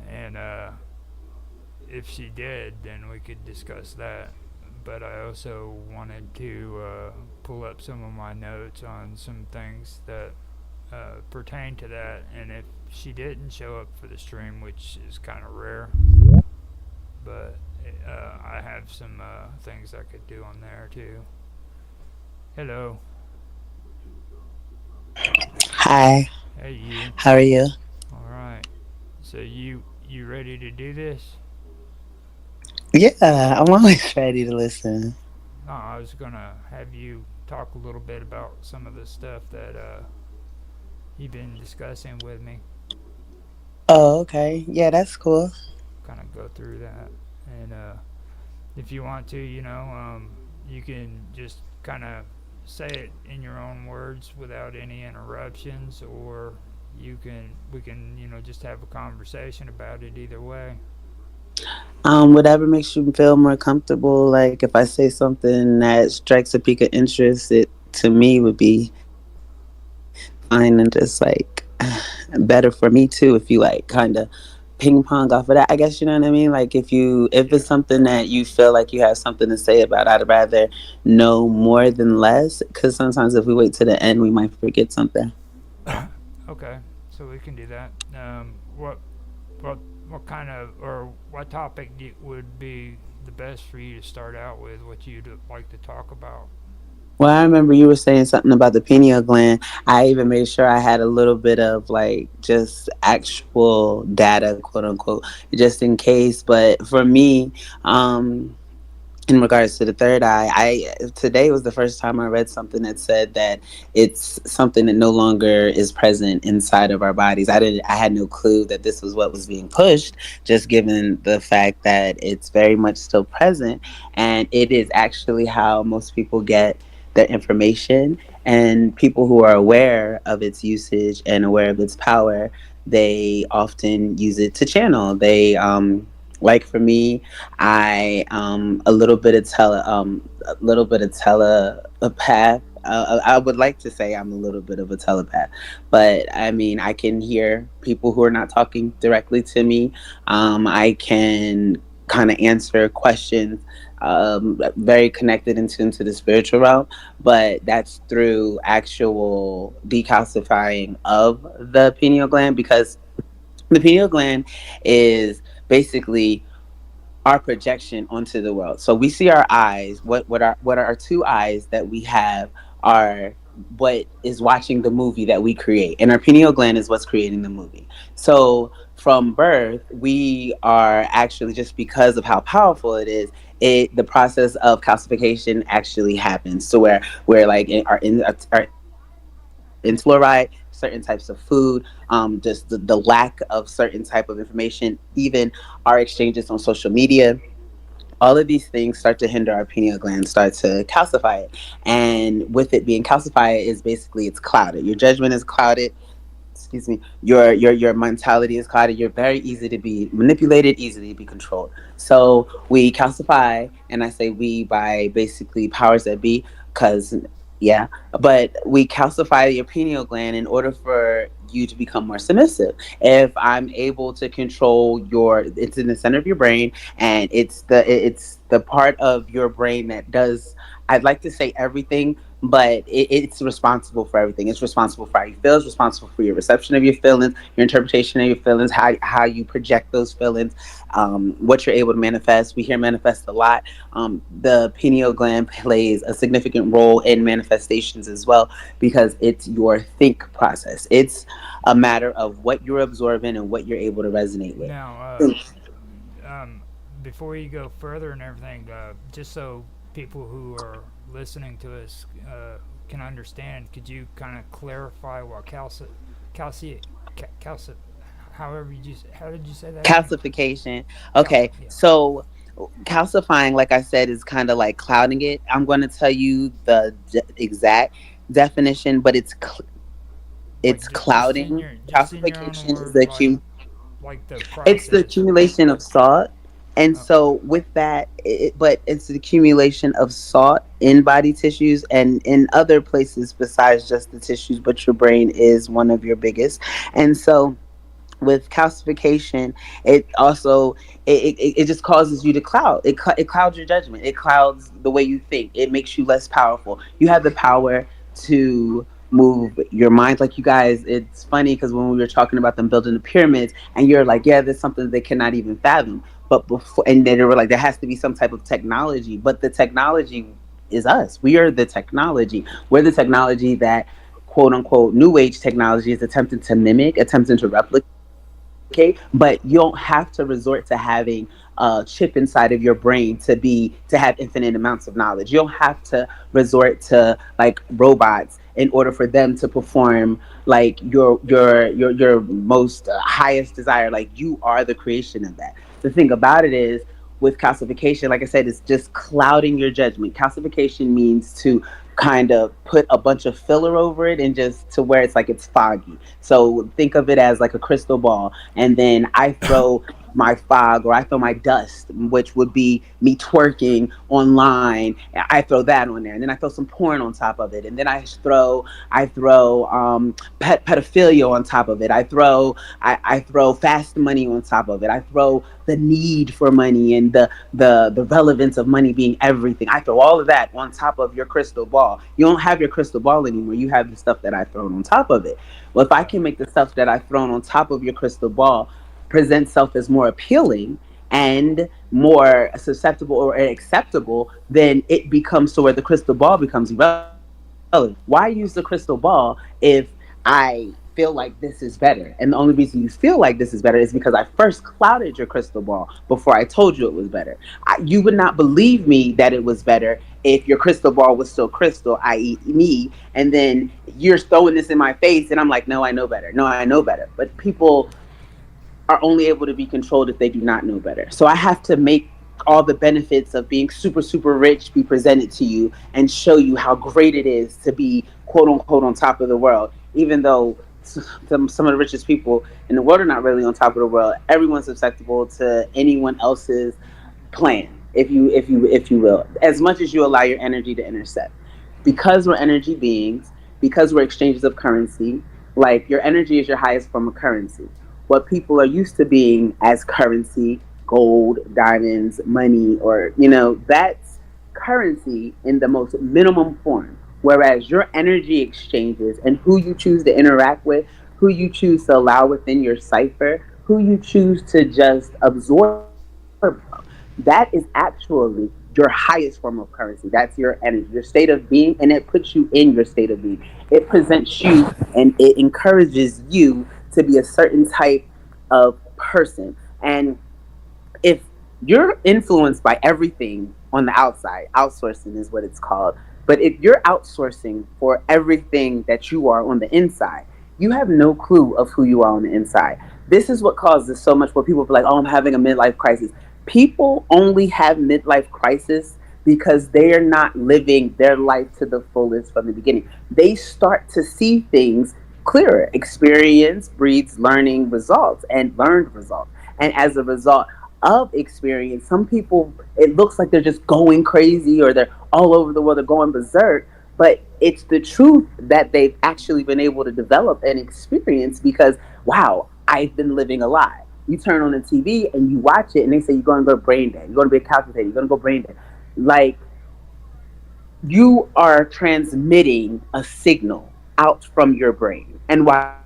And if she did, then we could discuss that. But I also wanted to pull up some of my notes on some things that pertain to that. And if she didn't show up for the stream, which is kind of rare, but I have some things I could do on there too. Hello, Hi, hey you. how are you? All right. So you ready to do this? Yeah, I'm always ready to listen. No, I was gonna have you talk a little bit about some of the stuff that you've been discussing with me. Oh, okay. Yeah, that's cool. Kind of go through that, and if you want to, you can just kind of say it in your own words without any interruptions, or we can just have a conversation about it either way. Whatever makes you feel more comfortable. Like if I say something that strikes a peak of interest, it to me would be fine and just like better for me too. If you like kind of ping pong off of that, I guess you know what I mean. Like if it's Yeah. something that you feel like you have something to say about, I'd rather know more than less. Because sometimes if we wait to the end, we might forget something. Okay, so we can do that. What what kind of or what topic would be the best for you to start out with? What you'd like to talk about? Well, I remember you were saying something about the pineal gland. I even made sure I had a little bit of like just actual data, quote unquote, just in case. But for me, in regards to the third eye, I today was the first time I read something that said that it's something that no longer is present inside of our bodies. I had no clue that this was what was being pushed, just given the fact that it's very much still present, and it is actually how most people get their information. And people who are aware of its usage and aware of its power, they often use it to channel. Like for me, I a little bit of a little bit of telepath. I would like to say I'm a little bit of a telepath, but I mean I can hear people who are not talking directly to me. I can kind of answer questions. Very connected into the spiritual realm, but that's through actual decalcifying of the pineal gland, because the pineal gland is basically our projection onto the world. So we see our eyes. What are our two eyes that we have are what is watching the movie that we create, and our pineal gland is what's creating the movie. So from birth, we are actually, just because of how powerful it is, the process of calcification actually happens. So where like our intestines are inflamed, fluoride, certain types of food, just the lack of certain type of information, even our exchanges on social media, all of these things start to hinder our pineal gland, start to calcify it. And with it being calcified, is basically it's clouded. Your judgment is clouded. Excuse me. Your mentality is clouded. You're very easy to be manipulated, easily to be controlled. So we calcify, and I say we by basically powers that be, because yeah, but we calcify your pineal gland in order for you to become more submissive. If I'm able to control it's in the center of your brain, and it's the part of your brain that does, I'd like to say everything, but it's responsible for everything. It's responsible for how you feel. It's responsible for your reception of your feelings, your interpretation of your feelings, how you project those feelings, what you're able to manifest. We hear manifest a lot. The pineal gland plays a significant role in manifestations as well, because it's your think process. It's a matter of what you're absorbing and what you're able to resonate with. Now, um, before you go further and everything, just so people who are listening to us can understand, could you kind of clarify what calci, calci, however how did you say that again? Calcification. Calci, Okay, yeah. so calcifying, like I said, is kind of like clouding it. I'm going to tell you the exact definition, but Like it's clouding. just in your own Calcification is words, the like the it's the process. accumulation of salt And so with that, but it's the accumulation of salt in body tissues and in other places besides just the tissues, but your brain is one of your biggest. And so with calcification, it also it just causes you to cloud it clouds your judgment, it clouds the way you think, it makes you less powerful. You have the power to move your mind. Like, you guys, it's funny because when we were talking about them building the pyramids, and you're like, yeah, there's something they cannot even fathom. But before, and then they were like, there has to be some type of technology, but the technology is us. We are the technology. We're the technology that, quote unquote, new age technology is attempting to mimic, attempting to replicate. But you don't have to resort to having a chip inside of your brain to have infinite amounts of knowledge. You don't have to resort to like robots in order for them to perform like your most highest desire. Like, you are the creation of that. The thing about it is, with calcification, like I said, it's just clouding your judgment. Calcification means to kind of put a bunch of filler over it, and just to where it's like it's foggy. So think of it as like a crystal ball, and then I throw my fog, or I throw my dust, which would be me twerking online. I throw that on there, and then I throw some porn on top of it, and then I throw pedophilia on top of it. I throw fast money on top of it. I throw the need for money and the relevance of money being everything. I throw all of that on top of your crystal ball. You don't have your crystal ball anymore. You have the stuff that I've thrown on top of it. Well, if I can make the stuff that I've thrown on top of your crystal ball present self as more appealing and more susceptible or acceptable, then it becomes to where the crystal ball becomes irrelevant. Why use the crystal ball if I feel like this is better? And the only reason you feel like this is better is because I first clouded your crystal ball before I told you it was better. You would not believe me that it was better if your crystal ball was still crystal, i.e., me, and then you're throwing this in my face, and I'm like, no, I know better. No, I know better. But people are only able to be controlled if they do not know better. So I have to make all the benefits of being super, super rich be presented to you and show you how great it is to be, quote unquote, on top of the world, even though some of the richest people in the world are not really on top of the world. Everyone's susceptible to anyone else's plan, if you will, as much as you allow your energy to intersect. Because we're energy beings, because we're exchanges of currency, like, your energy is your highest form of currency. What people are used to being as currency, gold, diamonds, money, or, that's currency in the most minimum form. Whereas your energy exchanges and who you choose to interact with, who you choose to allow within your cipher, who you choose to just absorb from, that is actually your highest form of currency. That's your energy, your state of being, and it puts you in your state of being. It presents you and it encourages you to be a certain type of person. And if you're influenced by everything on the outside, outsourcing is what it's called. But if you're outsourcing for everything that you are on the inside, you have no clue of who you are on the inside. This is what causes so much where people be like, oh, I'm having a midlife crisis. People only have midlife crisis because they are not living their life to the fullest from the beginning. They start to see things clearer. Experience breeds learning results and learned results. And as a result of experience, some people, it looks like they're just going crazy or they're all over the world, they're going berserk. But it's the truth that they've actually been able to develop and experience because, wow, I've been living a lie. You turn on the TV and you watch it and they say you're going to go brain dead, you're going to be a calculator, you're going to go brain dead. Like, you are transmitting a signal out from your brain. And while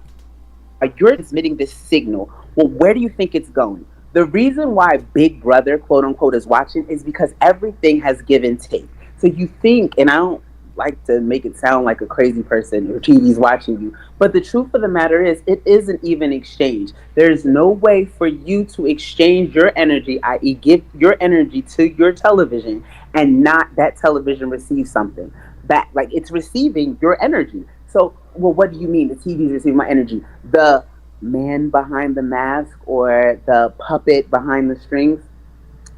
you're transmitting this signal, well, where do you think it's going? The reason why Big Brother, quote unquote, is watching is because everything has give and take. So you think, and I don't like to make it sound like a crazy person or TV's watching you, but the truth of the matter is, it isn't even exchange. There's no way for you to exchange your energy, i.e., give your energy to your television, and not that television receive something. That, like, it's receiving your energy. So, well, what do you mean the TV is receiving my energy? The man behind the mask or the puppet behind the strings,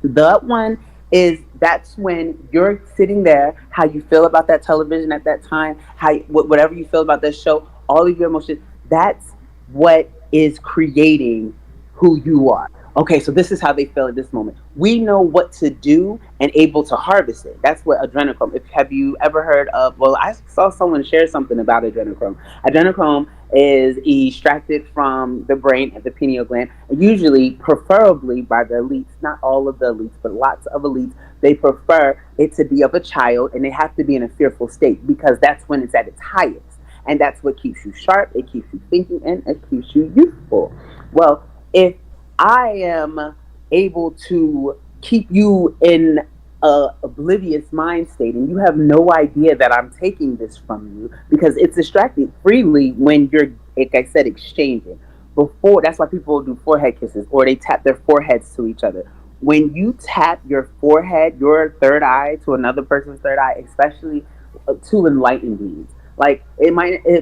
the one is, that's when you're sitting there, how you feel about that television at that time, whatever you feel about that show, all of your emotions, that's what is creating who you are. Okay, so this is how they feel at this moment. We know what to do and able to harvest it. That's what adrenochrome. If have you ever heard of? Well, I saw someone share something about adrenochrome. Adrenochrome is extracted from the brain at the pineal gland, usually, preferably by the elites. Not all of the elites, but lots of elites. They prefer it to be of a child, and they have to be in a fearful state because that's when it's at its highest, and that's what keeps you sharp. It keeps you thinking, and it keeps you youthful. Well, if I am able to keep you in a oblivious mind state and you have no idea that I'm taking this from you because it's extracted freely when you're, like I said, exchanging. Before, that's why people do forehead kisses or they tap their foreheads to each other. When you tap your forehead, your third eye to another person's third eye, especially to enlightened beings, like it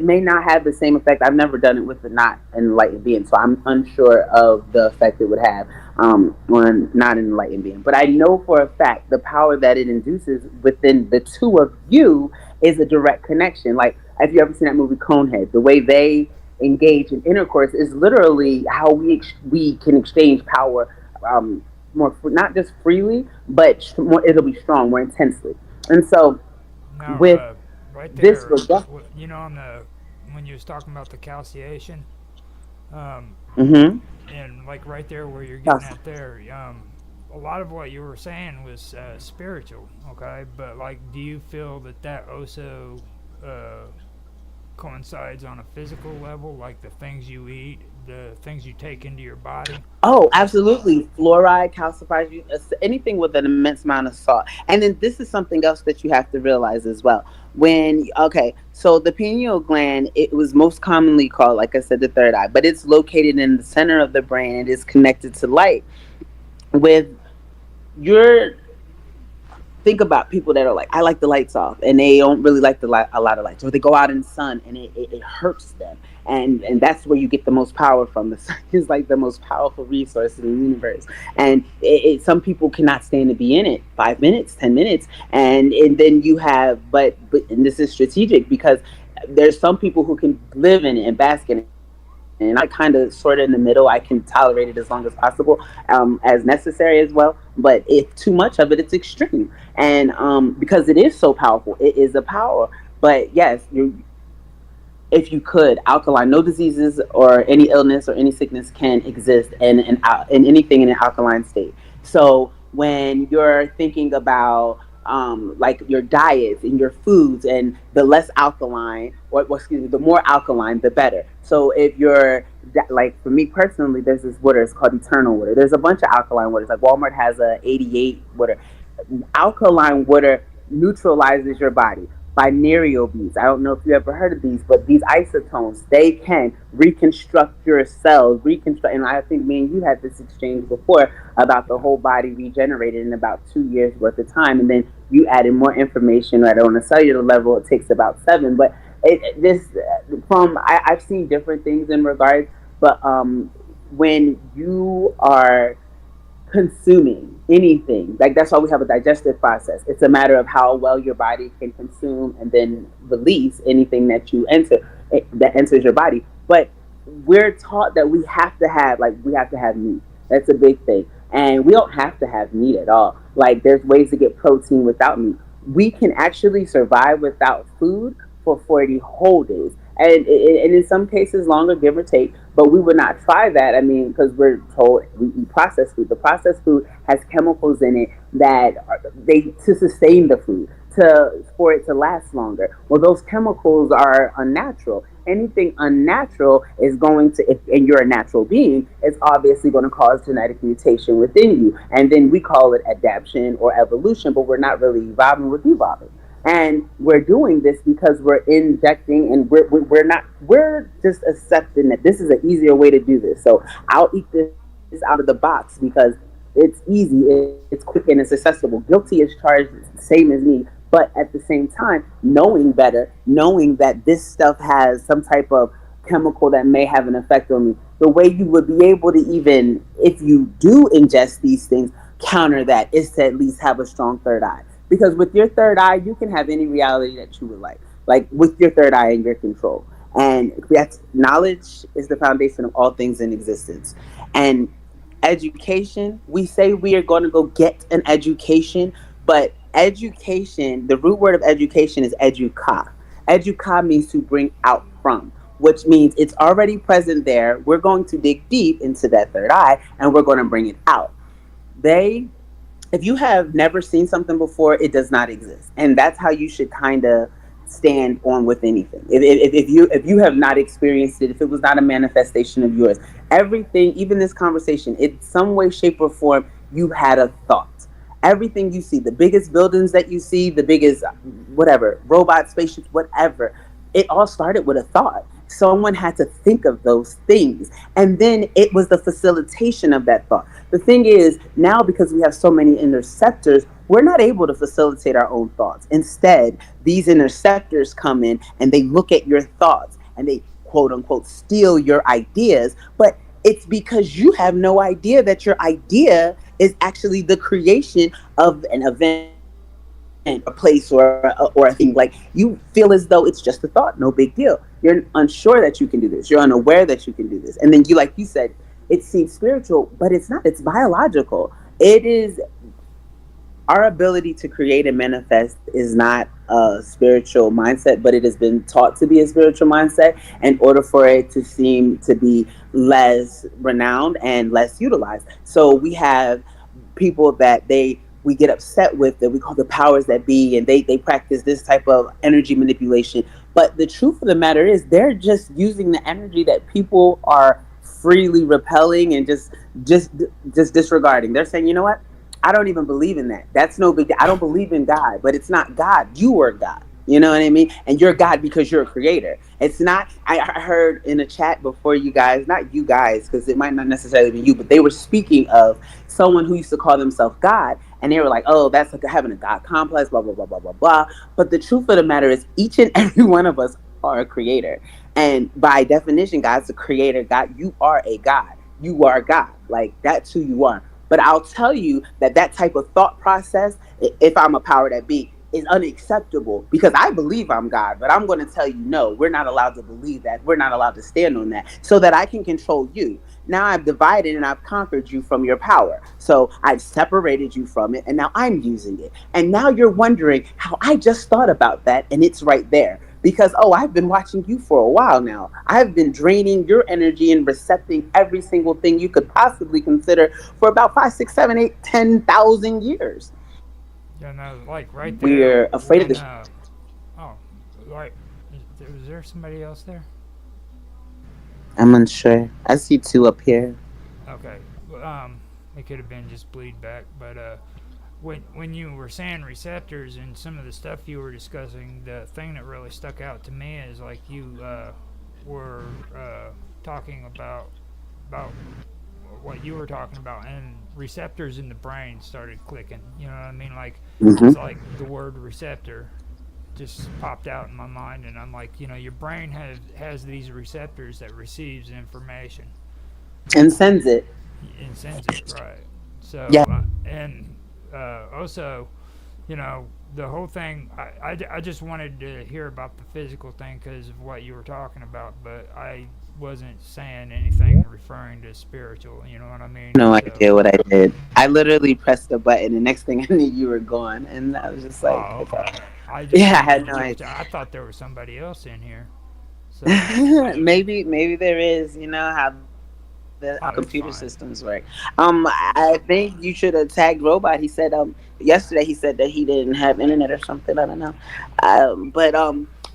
may not have the same effect. I've never done it with a not enlightened being, so I'm unsure of the effect it would have on not an enlightened being. But I know for a fact the power that it induces within the two of you is a direct connection. Like, if you ever seen that movie Conehead, the way they engage in intercourse is literally how we can exchange power, more not just freely, but more, it'll be strong, more intensely. And so Now, with right this there, regard. you know, on the when you was talking about the calciation, um, Mm-hmm. and like right there where you're getting at there, a lot of what you were saying was spiritual, okay? But like, do you feel that that also uh, coincides on a physical level, like the things you eat, the things you take into your body? Oh, absolutely. Fluoride calcifies you, anything with an immense amount of salt. And then this is something else that you have to realize as well. Okay, so the pineal gland, it was most commonly called, like I said, the third eye, but it's located in the center of the brain. It is connected to light. With your think about people that are like, I like the lights off, and they don't really like the light, a lot of lights, or they go out in the sun and it hurts them, and that's where you get the most power from. The sun is like the most powerful resource in the universe, and some people cannot stand to be in it 5 minutes, 10 minutes, and then you have, but and this is strategic because there's some people who can live in it and bask in it, and I kind of sort of in the middle. I can tolerate it as long as possible, as necessary as well. But if too much of it, it's extreme, and because it is so powerful, it is a power. But yes, you, if you could, alkaline, no diseases or any illness or any sickness can exist in anything in an alkaline state. So when you're thinking about like your diets and your foods, and the less alkaline, or well, excuse me, the more alkaline, the better. So if you're like, for me personally, there's this water. It's called Eternal water. There's a bunch of alkaline waters. Like Walmart has a 88 water. Alkaline water neutralizes your body. Binaural beads. I don't know if you ever heard of these, but these isotones, they can reconstruct your cells, reconstruct. And I think me and you had this exchange before about the whole body regenerated in about 2 years worth of time, and then you added more information that on a cellular level it takes about seven. But this I've seen different things in regards, but when you are consuming anything. Like, that's why we have a digestive process. It's a matter of how well your body can consume and then release anything that you that enters your body. But we're taught that we have to have meat. That's a big thing. And we don't have to have meat at all. Like, there's ways to get protein without meat. We can actually survive without food for 40 whole days. And in some cases longer, give or take, but we would not try that. I mean, because we're told we eat processed food. The processed food has chemicals in it that they to sustain the food, to for it to last longer. Well, those chemicals are unnatural. Anything unnatural is going to, if and you're a natural being, it's obviously going to cause genetic mutation within you, and then we call it adaptation or evolution, but we're not really evolving, we're devolving. And we're doing this because we're injecting, and we're just accepting that this is an easier way to do this. So I'll eat this out of the box because it's easy, it's quick, and it's accessible. Guilty is charged same as me, but at the same time, knowing better, knowing that this stuff has some type of chemical that may have an effect on me, the way you would be able to, even if you do ingest these things, counter that is to at least have a strong third eye. Because with your third eye, you can have any reality that you would like with your third eye in your control. And that's knowledge is the foundation of all things in existence. And Education, we say we are going to go get an education, but education, the root word of education is educa. Educa means to bring out from, which means it's already present there. We're going to dig deep into that third eye and we're going to bring it out. They If you have never seen something before, it does not exist, and that's how you should kind of stand on with anything. If you have not experienced it, if it was not a manifestation of yours, everything, even this conversation, in some way, shape, or form, you had a thought. Everything you see, the biggest buildings that you see, the biggest whatever, robots, spaceships, whatever, it all started with a thought. Someone had to think of those things. And then it was the facilitation of that thought. The thing is, now because we have so many interceptors, we're not able to facilitate our own thoughts. Instead, these interceptors come in and they look at your thoughts and they quote unquote steal your ideas. But it's because you have no idea that your idea is actually the creation of an event or a place or a thing. Like, you feel as though it's just a thought, no big deal. You're unsure that you can do this. You're unaware that you can do this. And then you, like you said, it seems spiritual, but it's not. It's biological. It is, our ability to create and manifest is not a spiritual mindset, but it has been taught to be a spiritual mindset in order for it to seem to be less renowned and less utilized. So we have people that we get upset with, that we call the powers that be, and they practice this type of energy manipulation. But the truth of the matter is, they're just using the energy that people are freely repelling and just just disregarding. They're saying, you know what, I don't even believe in that. That's no big deal. I don't believe in God, but it's not God. You are God. You know what I mean? And you're God because you're a creator. It's not, I heard in a chat before, you guys, not you guys, because it might not necessarily be you, but they were speaking of someone who used to call themselves God. And they were like, oh, that's like having a God complex, blah, blah, blah, blah, blah, blah. But the truth of the matter is, each and every one of us are a creator. And by definition, God's a creator. God, you are a God. You are God. Like, that's who you are. But I'll tell you that that type of thought process, if I'm a power that be, is unacceptable, because I believe I'm God, but I'm going to tell you, no, we're not allowed to believe that. We're not allowed to stand on that, so that I can control you. Now I've divided and I've conquered you from your power. So I've separated you from it, and now I'm using it. And now you're wondering how I just thought about that, and it's right there. Because, oh, I've been watching you for a while now. I've been draining your energy and recepting every single thing you could possibly consider for about 5, 6, 7, 8, 10,000 years. Yeah, no, like right there We're afraid of when this. oh, like, was there somebody else there? I'm unsure. I see two up here. Okay, well, it could have been just bleed back, but when you were saying receptors and some of the stuff you were discussing, the thing that really stuck out to me is like you were talking about what you were talking about, and receptors in the brain started clicking. You know what I mean? Like, it's Hmm. like the word receptor just popped out in my mind, and I'm like, your brain has these receptors that receives information And sends it. and sends it right. Yeah. So and also, you know, the whole thing. I just wanted to hear about the physical thing because of what you were talking about, but I wasn't saying anything referring to spiritual. You know what I mean? No So, idea what I did. I literally pressed the button. The next thing I knew, you were gone. And I was just like, oh, okay. okay. I just Yeah, I wanted had to no jump idea. to. I thought there was somebody else in here. So, Maybe there is. You know how the our computer oh, it's systems fine. work. I think you should have tagged Robot. He said yesterday, he said that he didn't have internet or something. I don't know. But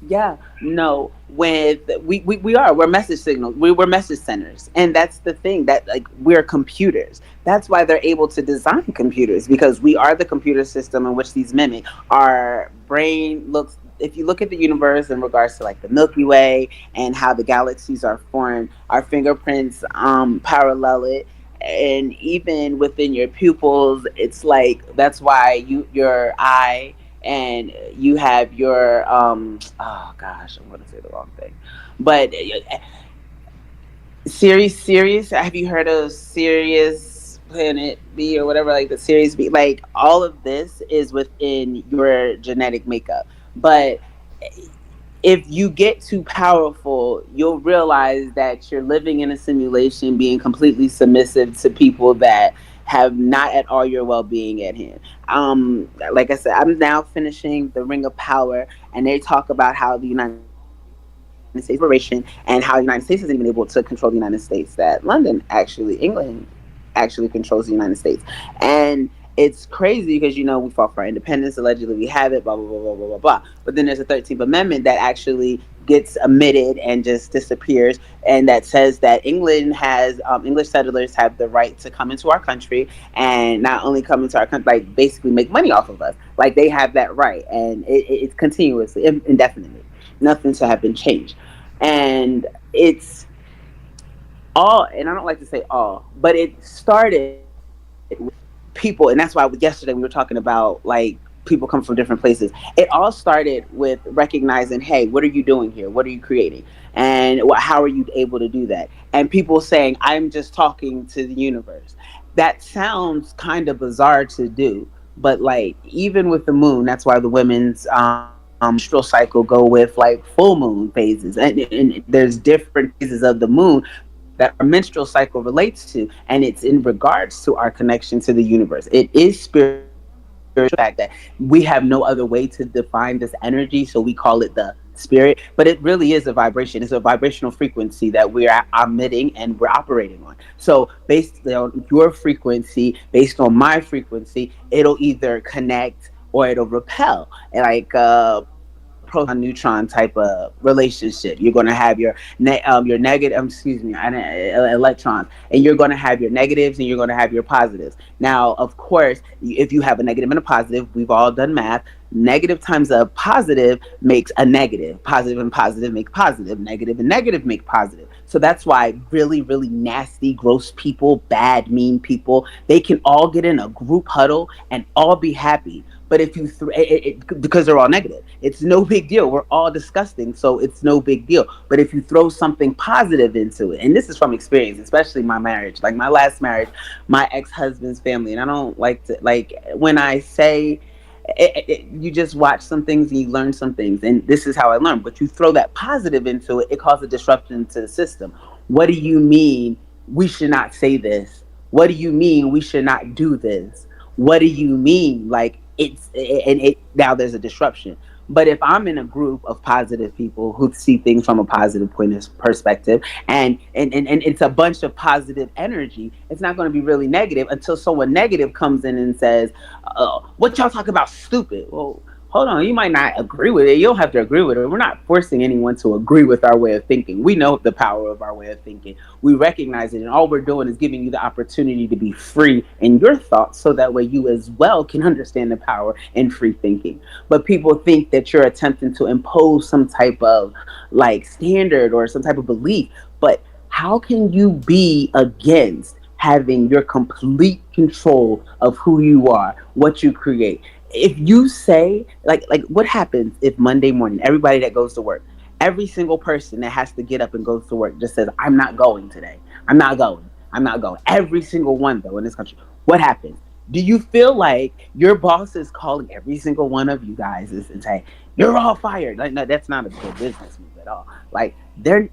yeah, no. With we're message signals. We're message centers, and that's the thing, that like we're computers. That's why they're able to design computers, because we are the computer system in which these mimic. Our brain looks. If you look at the universe in regards to like the Milky Way and how the galaxies are formed, our fingerprints parallel it. And even within your pupils, it's like, that's why your eye, and you have your oh gosh, I'm gonna say the wrong thing, but Sirius, have you heard of Sirius Planet B or whatever, like the Sirius B? Like, all of this is within your genetic makeup. But if you get too powerful, you'll realize that you're living in a simulation, being completely submissive to people that have not at all your well-being at hand. Like I said, I'm now finishing the Ring of Power, and they talk about how the United States liberation and how the United States isn't even able to control the United States. That London, actually, England, actually controls the United States, and it's crazy because we fought for our independence. Allegedly, we have it. Blah blah blah blah blah blah blah. But then there's a 13th Amendment that actually gets omitted and just disappears, and that says that English settlers have the right to come into our country and not only come into our country, like basically make money off of us. Like they have that right, and it's continuously, indefinitely. Nothing to have been changed, and it's all. And I don't like to say all, but it started people, and that's why yesterday we were talking about like people come from different places. It all started with recognizing, hey, what are you doing here? What are you creating? And how are you able to do that? And people saying, I'm just talking to the universe. That sounds kind of bizarre to do, but like even with the moon, that's why the women's menstrual cycle go with like full moon phases, and there's different phases of the moon that our menstrual cycle relates to, and it's in regards to our connection to the universe. It is spiritual fact that we have no other way to define this energy, so we call it the spirit, but it really is a vibration. It's a vibrational frequency that we're emitting and we're operating on. So based on your frequency, based on my frequency, it'll either connect or it'll repel. And like proton neutron type of relationship. You're going to have your negative, excuse me, electrons, and you're going to have your negatives and you're going to have your positives. Now, of course, if you have a negative and a positive, we've all done math. Negative times a positive makes a negative. Positive and positive make positive. Negative and negative make positive. So that's why really, really nasty, gross people, bad, mean people, they can all get in a group huddle and all be happy. But if you because they're all negative, it's no big deal. We're all disgusting, so it's no big deal. But if you throw something positive into it, and this is from experience, especially my marriage, like my last marriage, my ex-husband's family, and I don't like to, like, when I say you just watch some things and you learn some things, and this is how I learned. But you throw that positive into it, it causes a disruption to the system. What do you mean we should not say this? What do you mean we should not do this? What do you mean? Like and it now there's a disruption. But if I'm in a group of positive people who see things from a positive point of perspective, and it's a bunch of positive energy, it's not going to be really negative until someone negative comes in and says, what y'all talk about stupid. Well, hold on, you might not agree with it. You don't have to agree with it. We're not forcing anyone to agree with our way of thinking. We know the power of our way of thinking. We recognize it, and all we're doing is giving you the opportunity to be free in your thoughts, so that way you as well can understand the power in free thinking. But people think that you're attempting to impose some type of like standard or some type of belief. But how can you be against having your complete control of who you are, what you create? If you say like what happens if Monday morning everybody that goes to work, every single person that has to get up and goes to work just says, I'm not going today. I'm not going. Every single one though in this country. What happens? Do you feel like your boss is calling every single one of you guys and saying, you're all fired? Like, no, that's not a good business move at all. Like they're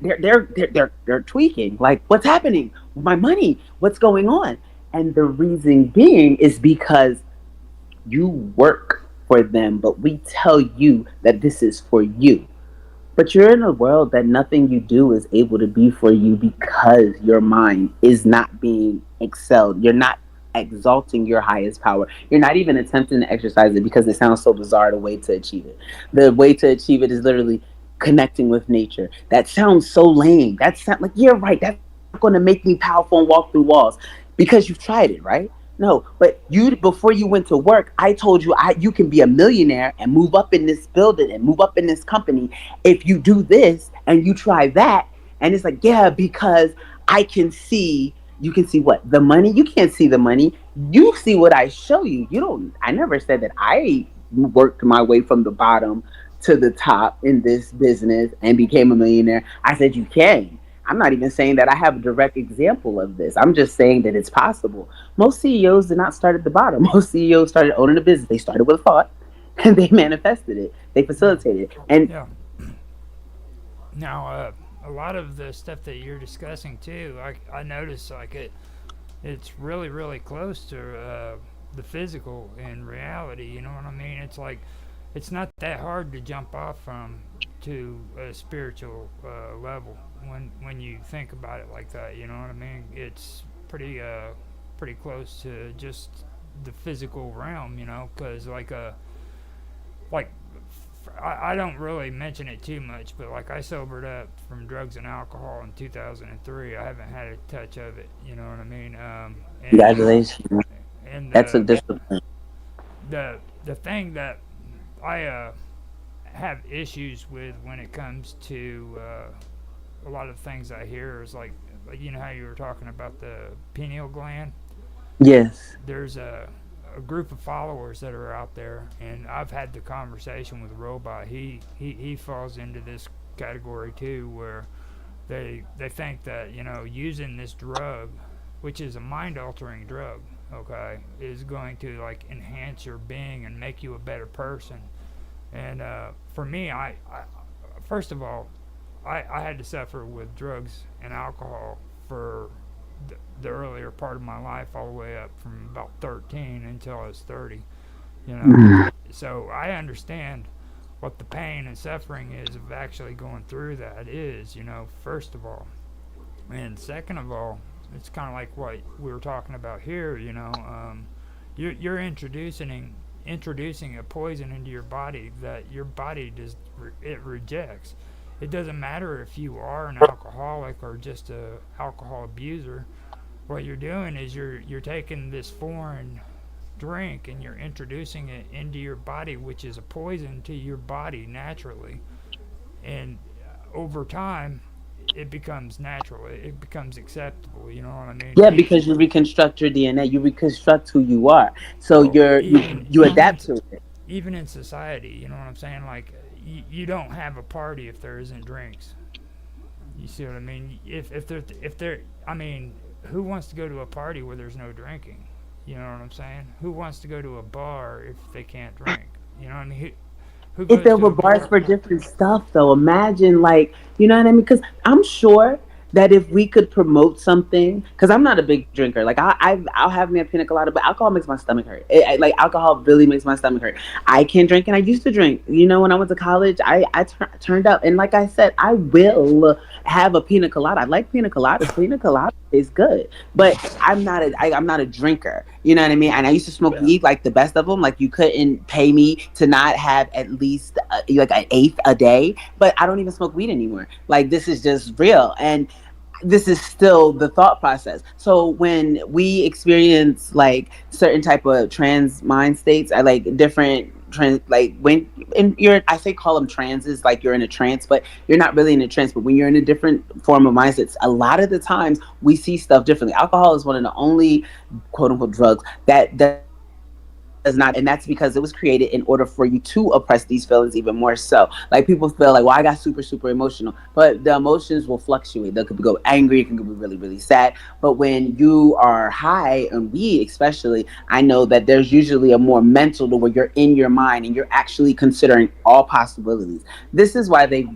tweaking. Like, what's happening? My money, what's going on? And the reason being is because you work for them, but we tell you that this is for you. But you're in a world that nothing you do is able to be for you because your mind is not being excelled. You're not exalting your highest power. You're not even attempting to exercise it because it sounds so bizarre the way to achieve it. The way to achieve it is literally connecting with nature. That sounds so lame. That sounds like, you're right. That's not going to make me powerful and walk through walls because you've tried it, right? No, but you, before you went to work, I told you you can be a millionaire and move up in this building and move up in this company if you do this and you try that. And it's like, yeah, because I can see. You can see what? The money? You can't see the money. You see what I show you. You don't. I never said that I worked my way from the bottom to the top in this business and became a millionaire. I said you can. I'm not even saying that I have a direct example of this. I'm just saying that it's possible. Most CEOs did not start at the bottom. Most CEOs started owning a business. They started with a thought and they manifested it. They facilitated it. And Yeah. Now, a lot of the stuff that you're discussing too, I notice like it's really really close to the physical in reality. You know what I mean? It's like it's not that hard to jump off from to a spiritual level when you think about it like that. You know what I mean? It's pretty close to just the physical realm. You know, because like I don't really mention it too much, but like I sobered up from drugs and alcohol in 2003. I haven't had a touch of it. You know what I mean? Congratulations. And That took discipline. the thing that I have issues with when it comes to a lot of things I hear is like you know how you were talking about the pineal gland. Yes. There's a group of followers that are out there, and I've had the conversation with Robot. He falls into this category too, where they think that you know using this drug, which is a mind altering drug, okay, is going to like enhance your being and make you a better person. And for me, I first of all, I had to suffer with drugs and alcohol for the earlier part of my life, all the way up from about 13 until I was 30. You know, so I understand what the pain and suffering is of actually going through that is. You know, first of all, and second of all, it's kind of like what we were talking about here. You know, you're introducing a poison into your body that your body just it rejects. It doesn't matter if you are an alcoholic or just a alcohol abuser. What you're doing is you're taking this foreign drink and you're introducing it into your body, which is a poison to your body naturally. And over time, it becomes natural. It becomes acceptable. You know what I mean? Yeah, because you reconstruct your DNA, you reconstruct who you are. So Well, you're you adapt to it. even in society, you know what I'm saying? Like you don't have a party if there isn't drinks. You see what I mean? If there, I mean, who wants to go to a party where there's no drinking? You know what I'm saying? Who wants to go to a bar if they can't drink? You know what I mean? Who If goes there to were a bars bar? for different stuff, though, imagine, like, you know what I mean? Because I'm sure that if we could promote something, because I'm not a big drinker, like I'll have me a pina colada, but alcohol makes my stomach hurt. Like alcohol really makes my stomach hurt. I can't drink, and I used to drink. You know, when I went to college, turned up, and like I said, I will have a pina colada. I like pina coladas. Pina colada is good, but I'm not a drinker. You know what I mean? And I used to smoke weed, like the best of them. Like you couldn't pay me to not have at least like an eighth a day. But I don't even smoke weed anymore. Like this is just real, and this is still the thought process. So when we experience like certain type of trans mind states, I like different trans, like when in you're, I say call them transes, like you're in a trance, but you're not really in a trance. But when you're in a different form of mindsets, a lot of the times we see stuff differently. Alcohol is one of the only quote unquote drugs that does not, and that's because it was created in order for you to oppress these feelings even more so. Like people feel like, well, I got super emotional, but the emotions will fluctuate. They could go angry, it can be really sad. But when you are high on weed, especially, I know that there's usually a more mental to where you're in your mind and you're actually considering all possibilities. This is why they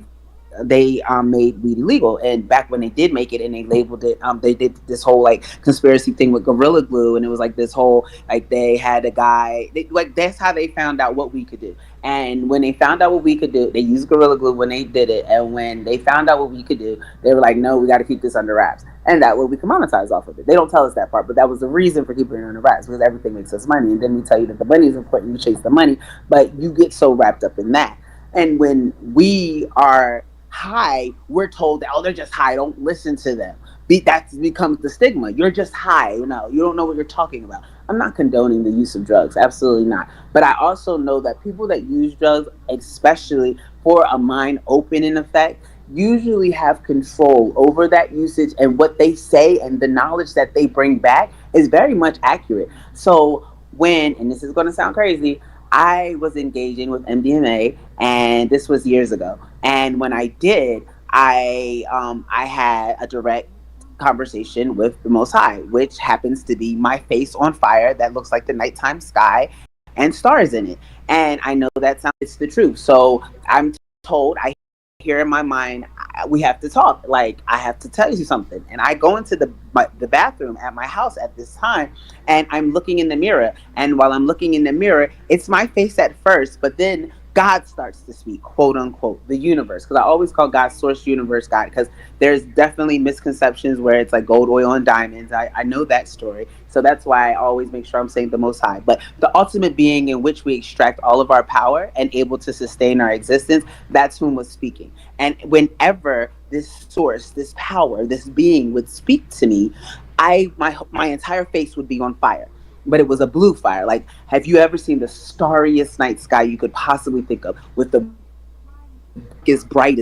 made weed illegal. And back when they did make it and they labeled it, they did this whole like conspiracy thing with Gorilla Glue, and it was like this whole like they had a guy. Like that's how they found out what we could do. And when they found out what we could do, they used Gorilla Glue when they did it. And when they found out what we could do, they were like, "No, we got to keep this under wraps." And that way we can monetize off of it. They don't tell us that part, but that was the reason for keeping it under wraps because everything makes us money. And then we tell you that the money is important, you chase the money, but you get so wrapped up in that. And when we are high, we're told that, oh, they're just high. Don't listen to them. That becomes the stigma. You're just high. You know, you don't know what you're talking about. I'm not condoning the use of drugs. Absolutely not. But I also know that people that use drugs, especially for a mind opening effect, usually have control over that usage, and what they say and the knowledge that they bring back is very much accurate. So when, and this is going to sound crazy, I was engaging with MDMA, and this was years ago. And when I did, I had a direct conversation with the Most High, which happens to be my face on fire that looks like the nighttime sky and stars in it. And I know that sounds, it's the truth. So I'm told, I hear in my mind, we have to talk. Like, I have to tell you something. And I go into the bathroom at my house at this time, and I'm looking in the mirror. And while I'm looking in the mirror, it's my face at first, but then God starts to speak, quote unquote, the universe. Because I always call God source, universe, God, because there's definitely misconceptions where it's like gold, oil, and diamonds. I know that story. So that's why I always make sure I'm saying the most high. But the ultimate being in which we extract all of our power and able to sustain our existence, that's whom was speaking. And whenever this source, this power, this being would speak to me, my entire face would be on fire. But it was a blue fire. Like, have you ever seen the starriest night sky you could possibly think of, with the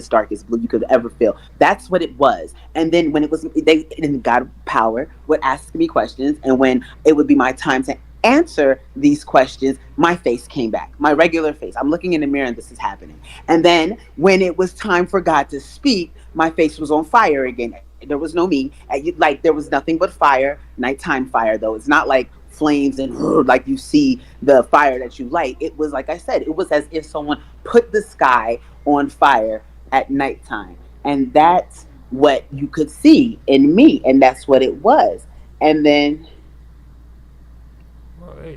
darkest blue you could ever feel? That's what it was. And then when it was, they, and God power would ask me questions, and when it would be my time to answer these questions, my face came back, my regular face. I'm looking in the mirror and this is happening. And then when it was time for God to speak, my face was on fire again. There was no me. Like, there was nothing but fire, nighttime fire though. It's not like flames and like you see the fire that you light. It was, like I said, it was as if someone put the sky on fire at nighttime. And that's what you could see in me. And that's what it was. And then, Well,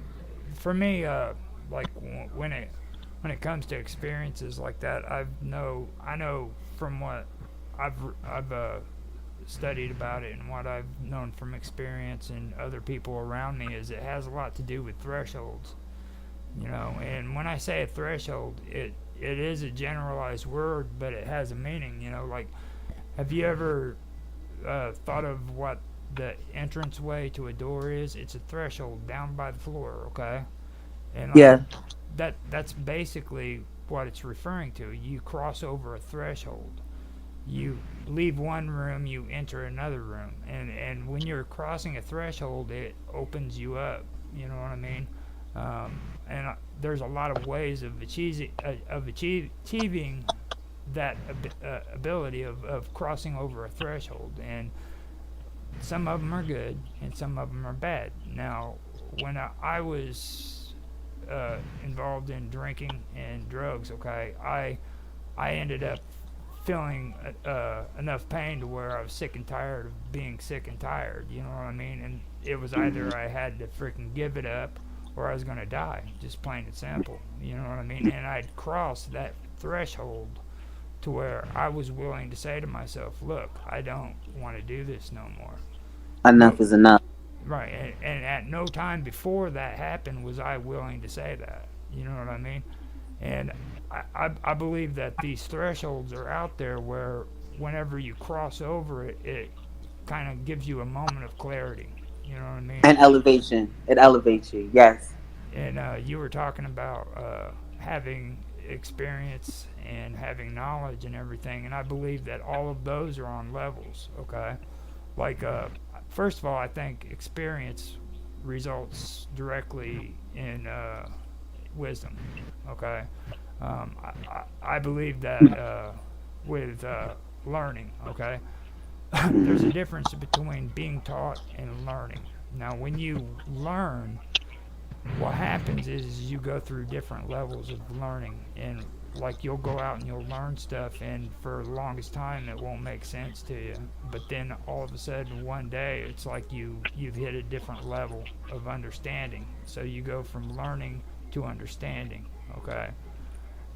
for me, like when it comes to experiences like that, I know from what I've studied about it and what I've known from experience and other people around me is it has a lot to do with thresholds, you know. And when I say a threshold, it is a generalized word, but it has a meaning, you know. Like, have you ever thought of what the entranceway to a door is? It's a threshold down by the floor, okay? And like yeah, that's basically what it's referring to. You cross over a threshold. You leave one room, you enter another room, and when you're crossing a threshold, it opens you up. You know what I mean? And there's a lot of ways of achieving that ability of crossing over a threshold, and some of them are good and some of them are bad. Now, when I was involved in drinking and drugs, okay, I ended up feeling enough pain to where I was sick and tired of being sick and tired. You know what I mean? And it was either I had to freaking give it up or I was gonna die, just plain and simple. You know what I mean? And I'd crossed that threshold to where I was willing to say to myself, "Look, I don't want to do this no more." No, enough is enough. right, and at no time before that happened was I willing to say that. You know what I mean? And I believe that these thresholds are out there where whenever you cross over it, it kind of gives you a moment of clarity. You know what I mean? And elevation. It elevates you. Yes. And you were talking about having experience and having knowledge and everything, and I believe that all of those are on levels. Okay, like first of all, I think experience results directly in wisdom. Okay, I believe that with learning. Okay, there's a difference between being taught and learning. Now, when you learn, what happens is you go through different levels of learning, and like you'll go out and you'll learn stuff, and for the longest time it won't make sense to you, but then all of a sudden one day it's like you've hit a different level of understanding, so you go from learning to understanding. Okay,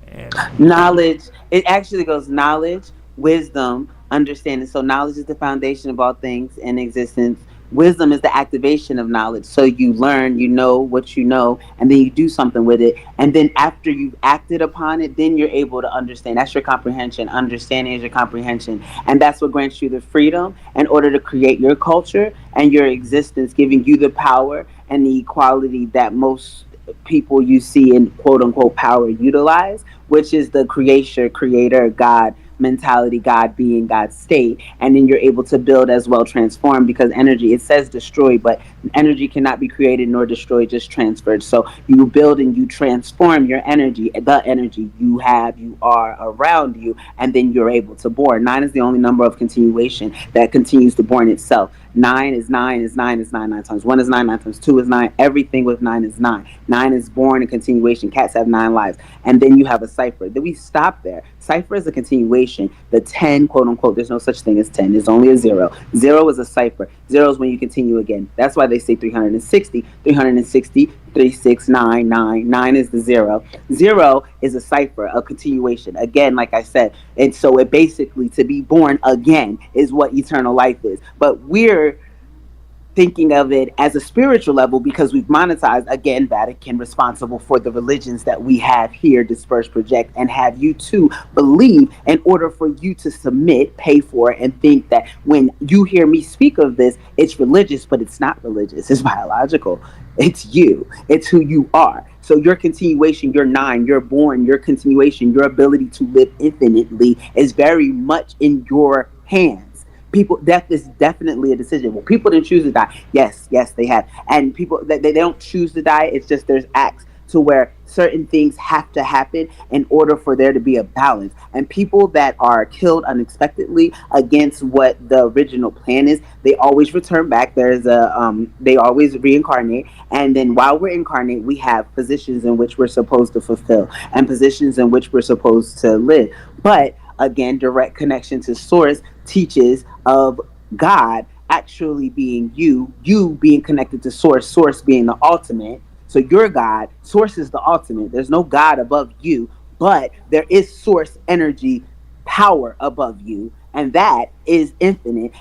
and Knowledge, it actually goes knowledge, wisdom, understanding. So knowledge is the foundation of all things in existence. Wisdom is the activation of knowledge. So you learn, you know what you know, and then you do something with it. And then after you've acted upon it, then you're able to understand. That's your comprehension. Understanding is your comprehension. And that's what grants you the freedom in order to create your culture and your existence, giving you the power and the equality that most people you see in quote unquote power utilize, which is the creator, God mentality, God being, God state. And then you're able to build as well, transform, because energy, it says destroy, but energy cannot be created nor destroyed, just transferred. So you build and you transform your energy, the energy you have, you are around you, and then you're able to born. Nine is the only number of continuation that continues to born itself. Nine is nine is nine is nine, nine times one is nine, nine times two is nine. Everything with nine is nine. Nine is born and continuation. Cats have nine lives. And then you have a cipher. Then we stop there. Cipher is a continuation. The 10, quote unquote, there's no such thing as 10. There's only a zero. Zero is a cipher. Zero is when you continue again. That's why they say 360. 360, 3699. Nine is the zero. Zero is a cipher, a continuation. Again, like I said. And so it basically, to be born again is what eternal life is. But we're thinking of it as a spiritual level because we've monetized, again, Vatican responsible for the religions that we have here, disperse, project, and have you to believe in order for you to submit, pay for it, and think that when you hear me speak of this, it's religious, but it's not religious. It's biological. It's you. It's who you are. So your continuation, your nine, your born, your continuation, your ability to live infinitely is very much in your hands. People, death is definitely a decision. Well, people didn't choose to die. Yes, yes, they have. And people, they don't choose to die. It's just there's acts to where certain things have to happen in order for there to be a balance. And people that are killed unexpectedly against what the original plan is, they always return back. There's a they always reincarnate. And then while we're incarnate, we have positions in which we're supposed to fulfill and positions in which we're supposed to live. But again, direct connection to source teaches of God actually being you being connected to source, source being the ultimate. So your God, source is the ultimate. There's no God above you, but there is source energy power above you, and that is infinite.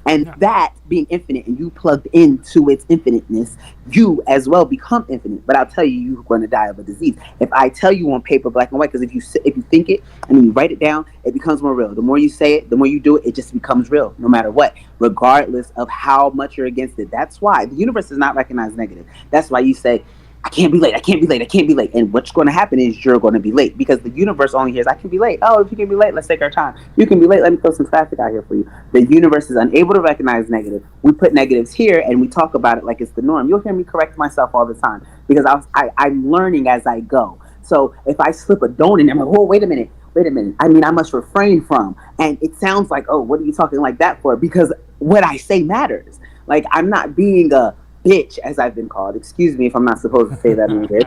And No, that being infinite and you plugged into its infiniteness, you as well become infinite. But I'll tell you, you're going to die of a disease. If I tell you on paper, black and white, because if you think it and then you write it down, it becomes more real. The more you say it, the more you do it, it just becomes real, no matter what, regardless of how much you're against it. That's why the universe does not recognize negative. That's why you say, I can't be late. I can't be late. I can't be late. And what's going to happen is you're going to be late because the universe only hears, I can be late. Oh, if you can be late, let's take our time. You can be late. Let me throw some traffic out here for you. The universe is unable to recognize negative. We put negatives here and we talk about it like it's the norm. You'll hear me correct myself all the time because I'm learning as I go. So if I slip a donut in, I'm like, oh, wait a minute. Wait a minute. I mean, I must refrain from. And it sounds like, oh, what are you talking like that for? Because what I say matters. Like, I'm not being a bitch, as I've been called. Excuse me if I'm not supposed to say that in here.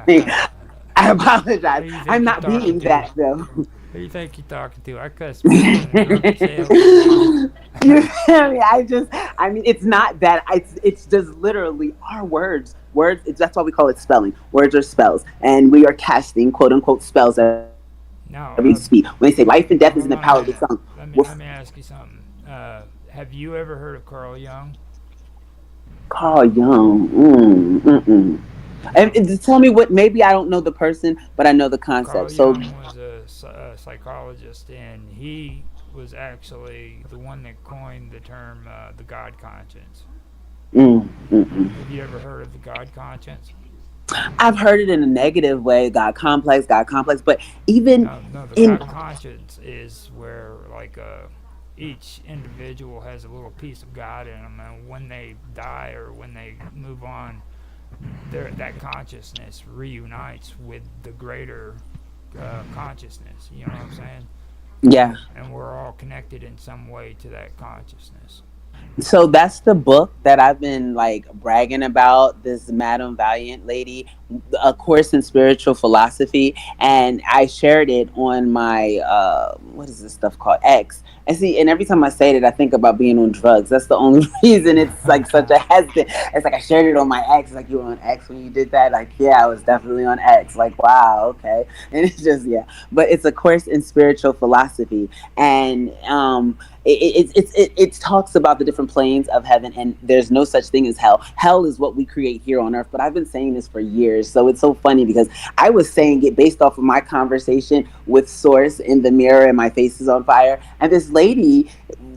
I who apologize. you think I'm you're not talking being to? that, though. Who you think you're talking to? I cuss more than a drunk sailor. You feel me? I mean, it's not that. It's just literally our words. Words. That's why we call it spelling. Words are spells, and we are casting quote unquote spells every speak. When they say No, life and death is in the power of the tongue, hold on a well, minute. Let me ask you something. Have you ever heard of Carl Jung? Carl Jung. And tell me what. Maybe I don't know the person, but I know the concept. Carl So, Jung was a psychologist, and he was actually the one that coined the term the God conscience. Have you ever heard of the God conscience? I've heard it in a negative way. God complex. But even No, no. The in God conscience is where each individual has a little piece of God in them, and when they die or when they move on, that consciousness reunites with the greater consciousness. You know what I'm saying? yeah. And we're all connected in some way to that consciousness. So that's the book that I've been like bragging about. This Madame Valiant lady, A Course in Spiritual Philosophy, and I shared it on my what is this stuff called X. And see, and every time I say it, I think about being on drugs. That's the only reason it's like such a hesitant. It's like I shared it on my X. Like you were on X when you did that. Like yeah, I was definitely on X. Like wow, okay. And it's just yeah, but it's A Course in Spiritual Philosophy, and it talks about the different planes of heaven, and there's no such thing as hell. Hell is what we create here on earth. But I've been saying this for years, so it's so funny because I was saying it based off of my conversation with Source in the mirror, and my face is on fire. And this lady,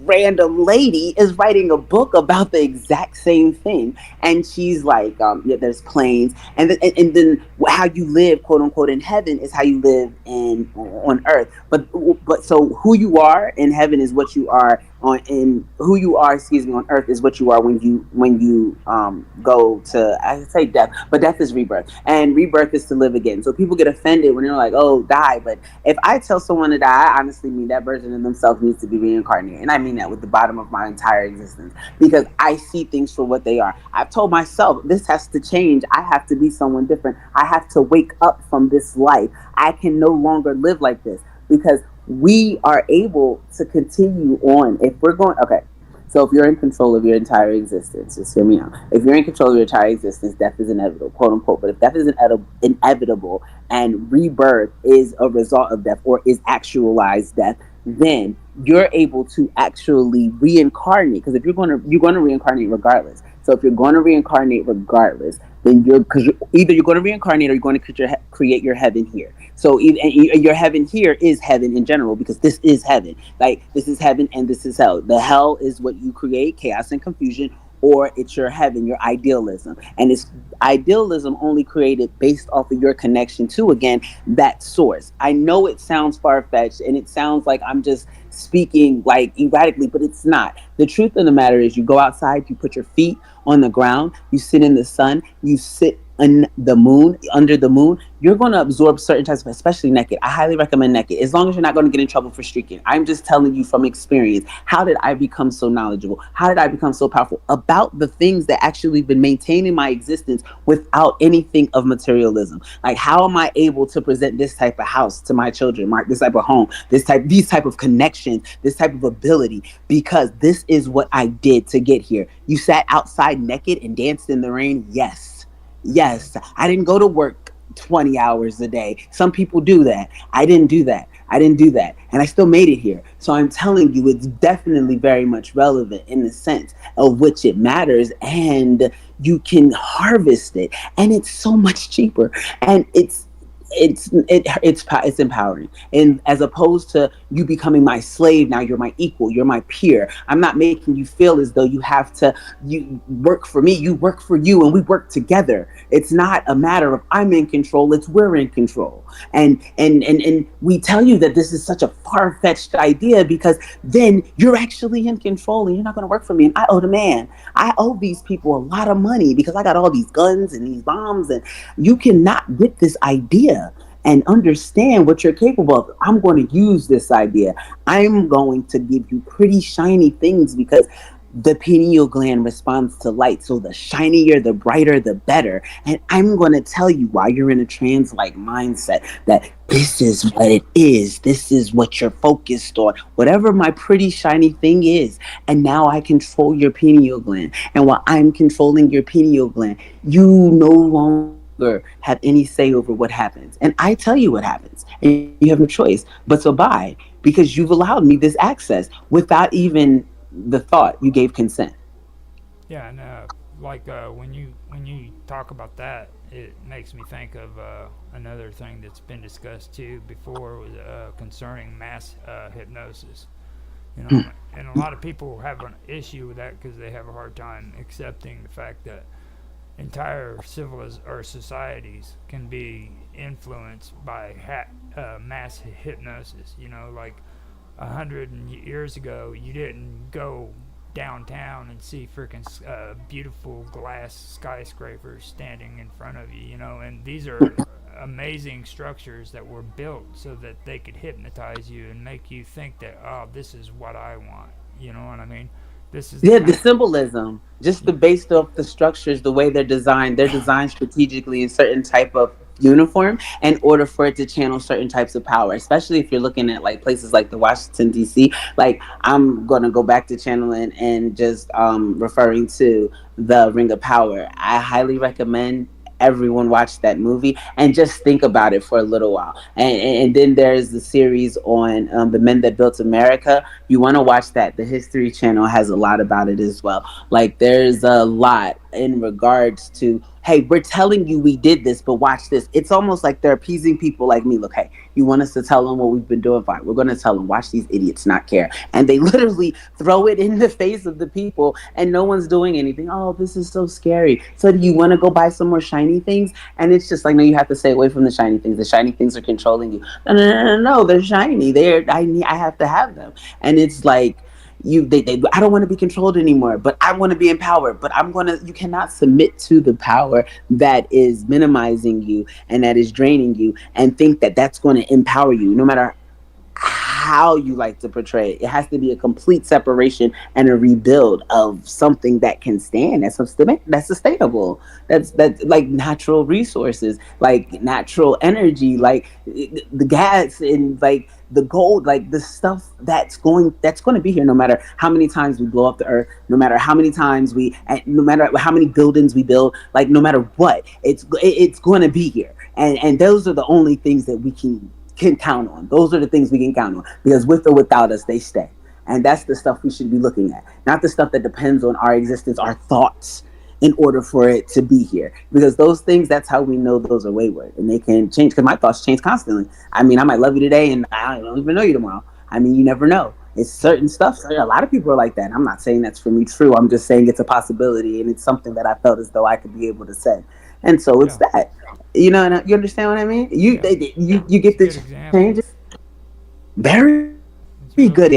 random lady, is writing a book about the exact same thing, and she's like, yeah, there's planes, and then how you live, quote unquote, in heaven is how you live in on earth. But so who you are in heaven is what you are on in who you are, excuse me, on earth is what you are when you go to, I say death, but death is rebirth, and rebirth is to live again. So people get offended when they're like, oh, die. But if I tell someone to die, I honestly mean that version of themselves needs to be reincarnated, and I mean that with the bottom of my entire existence, because I see things for what they are. I've told myself this has to change. I have to be someone different. I have to wake up from this life. I can no longer live like this. because we are able to continue on if we're going. Okay, so if you're in control of your entire existence, just hear me out. If you're in control of your entire existence, death is inevitable, quote unquote. But if death is inevitable and rebirth is a result of death or is actualized death, then you're able to actually reincarnate. Because if you're going to reincarnate regardless. So if you're going to reincarnate regardless, then either you're going to reincarnate or you're going to create your heaven here. So your heaven here is heaven in general, because this is heaven. Like, this is heaven and this is hell. The hell is what you create, chaos and confusion, or it's your heaven, your idealism. And it's idealism only created based off of your connection to, again, that source. I know it sounds far-fetched and it sounds like I'm just speaking like erratically, but it's not. The truth of the matter is, you go outside, you put your feet on the ground, you sit in the sun, you sit in the moon, under the moon, you're going to absorb certain types of, especially naked. I highly recommend naked, as long as you're not going to get in trouble for streaking. I'm just telling you from experience. How did I become so knowledgeable? How did I become so powerful about the things that actually been maintaining my existence without anything of materialism? Like, how am I able to present this type of house to my children, this type of home, these type of connections, this type of ability? Because this is what I did to get here. You sat outside naked and danced in the rain? Yes. Yes. I didn't go to work 20 hours a day. Some people do that. I didn't do that. I didn't do that. And I still made it here. So I'm telling you, it's definitely very much relevant in the sense of which it matters, and you can harvest it. And it's so much cheaper. And it's empowering, and as opposed to you becoming my slave, now you're my equal, you're my peer. I'm not making you feel as though you work for me, you work for you, and we work together. It's not a matter of I'm in control, it's we're in control. And we tell you that this is such a far-fetched idea, because then you're actually in control and you're not going to work for me, and I owe the man, I owe these people a lot of money because I got all these guns and these bombs. And you cannot get this idea and understand what you're capable of. I'm going to use this idea. I'm going to give you pretty shiny things, because the pineal gland responds to light. So the shinier, the brighter, the better. And I'm going to tell you, while you're in a trance-like mindset, that this is what it is. This is what you're focused on. Whatever my pretty shiny thing is. And now I control your pineal gland. And while I'm controlling your pineal gland, you no longer have any say over what happens. And I tell you what happens. And you have no choice but to buy, because you've allowed me this access without even the thought. You gave consent. Yeah, and like when you talk about that, it makes me think of another thing that's been discussed too before, was concerning mass hypnosis. You know, and a lot of people have an issue with that because they have a hard time accepting the fact that entire or societies can be influenced by mass hypnosis. You know, like 100 years ago, you didn't go downtown and see freaking beautiful glass skyscrapers standing in front of you. You know, and these are amazing structures that were built so that they could hypnotize you and make you think that, oh, this is what I want. You know what I mean? This is the Yeah, the kind. symbolism, just the based off the structures, the way they're designed strategically in certain type of uniform in order for it to channel certain types of power. Especially if you're looking at like places like the Washington D.C. Like, I'm gonna go back to channeling and just referring to the Ring of Power. I highly recommend everyone watch that movie and just think about it for a little while. And then there's the series on the men that built America. You want to watch that. The History Channel has a lot about it as well. Like, there's a lot in regards to, hey, we're telling you we did this, but watch this. It's almost like they're appeasing people like me. Look, hey, you want us to tell them what we've been doing? Fine. We're going to tell them, watch these idiots not care. And they literally throw it in the face of the people, and no one's doing anything. Oh, this is so scary. So do you want to go buy some more shiny things? And it's just like, no, you have to stay away from the shiny things. The shiny things are controlling you. No, they're shiny. I have to have them. And it's like, I don't want to be controlled anymore, but I want to be empowered. But you cannot submit to the power that is minimizing you and that is draining you, and think that that's going to empower you, no matter how you like to portray it. It has to be a complete separation and a rebuild of something that can stand, that's sustainable. That's like natural resources, like natural energy, like the gas and like the gold, like the stuff that's going to be here no matter how many times we blow up the earth, no matter how many times and no matter how many buildings we build, like no matter what, it's going to be here. And those are the only things that we can count on. Those are the things we can count on, because with or without us, they stay. And that's the stuff we should be looking at, not the stuff that depends on our existence, our thoughts, in order for it to be here. Because those things, that's how we know those are wayward, and they can change. Because my thoughts change constantly. I mean, I might love you today, and I don't even know you tomorrow. I mean, you never know. It's Yep. certain stuff. A lot of people are like that. I'm not saying that's for me true. I'm just saying it's a possibility, and it's something that I felt as though I could be able to say. And so it's Yeah. that. You know, and you understand what I mean? You Yeah. you It's get a the good example. changes. Very good It's example, really because good.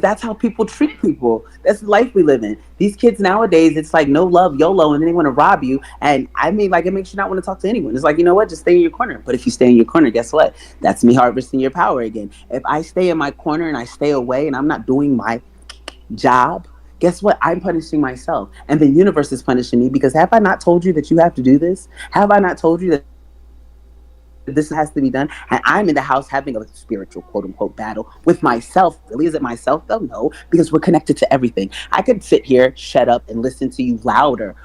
that's how people treat people. That's the life we live in. These kids nowadays, it's like no love, YOLO, and then they want to rob you. And I mean, like, it makes you not want to talk to anyone. It's like, you know what? Just stay in your corner. But if you stay in your corner, guess what? That's me harvesting your power again. If I stay in my corner and I stay away and I'm not doing my job, guess what? I'm punishing myself. And the universe is punishing me, because have I not told you that you have to do this? Have I not told you that this is what has to be done? And I'm in the house having a spiritual quote unquote battle with myself. Really, is it myself though? No, because we're connected to everything. I could sit here, shut up, and listen to you louder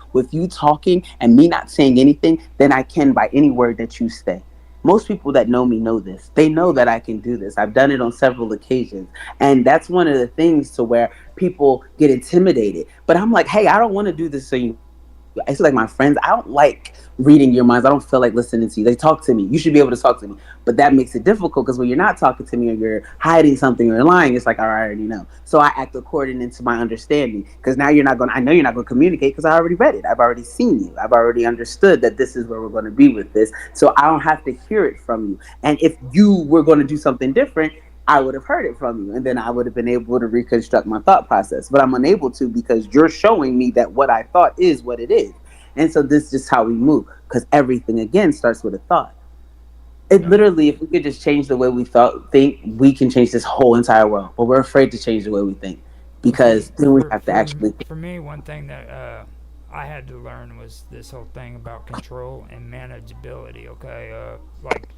with you talking and me not saying anything than I can by any word that you say. Most people that know me know this. They know that I can do this. I've done it on several occasions. And that's one of the things to where people get intimidated. But I'm like, hey, I don't want to do this so you. It's like my friends. I don't like reading your minds. I don't feel like listening to you. They talk to me. You should be able to talk to me. But that makes it difficult, because when you're not talking to me, or you're hiding something, or lying, it's like, I already know. So I act according into my understanding. Because now you're not going. I know you're not going to communicate, because I already read it. I've already seen you. I've already understood that this is where we're going to be with this. So I don't have to hear it from you. And if you were going to do something different, I would have heard it from you, and then I would have been able to reconstruct my thought process. But I'm unable to, because you're showing me that what I thought is what it is. And so this is just how we move, because everything again starts with a thought. It Yep. literally, if we could just change the way we think, we can change this whole entire world. But we're afraid to change the way we think, Well, see, because then we have to actually think. for me, one thing that I had to learn was this whole thing about control and manageability. Okay, like,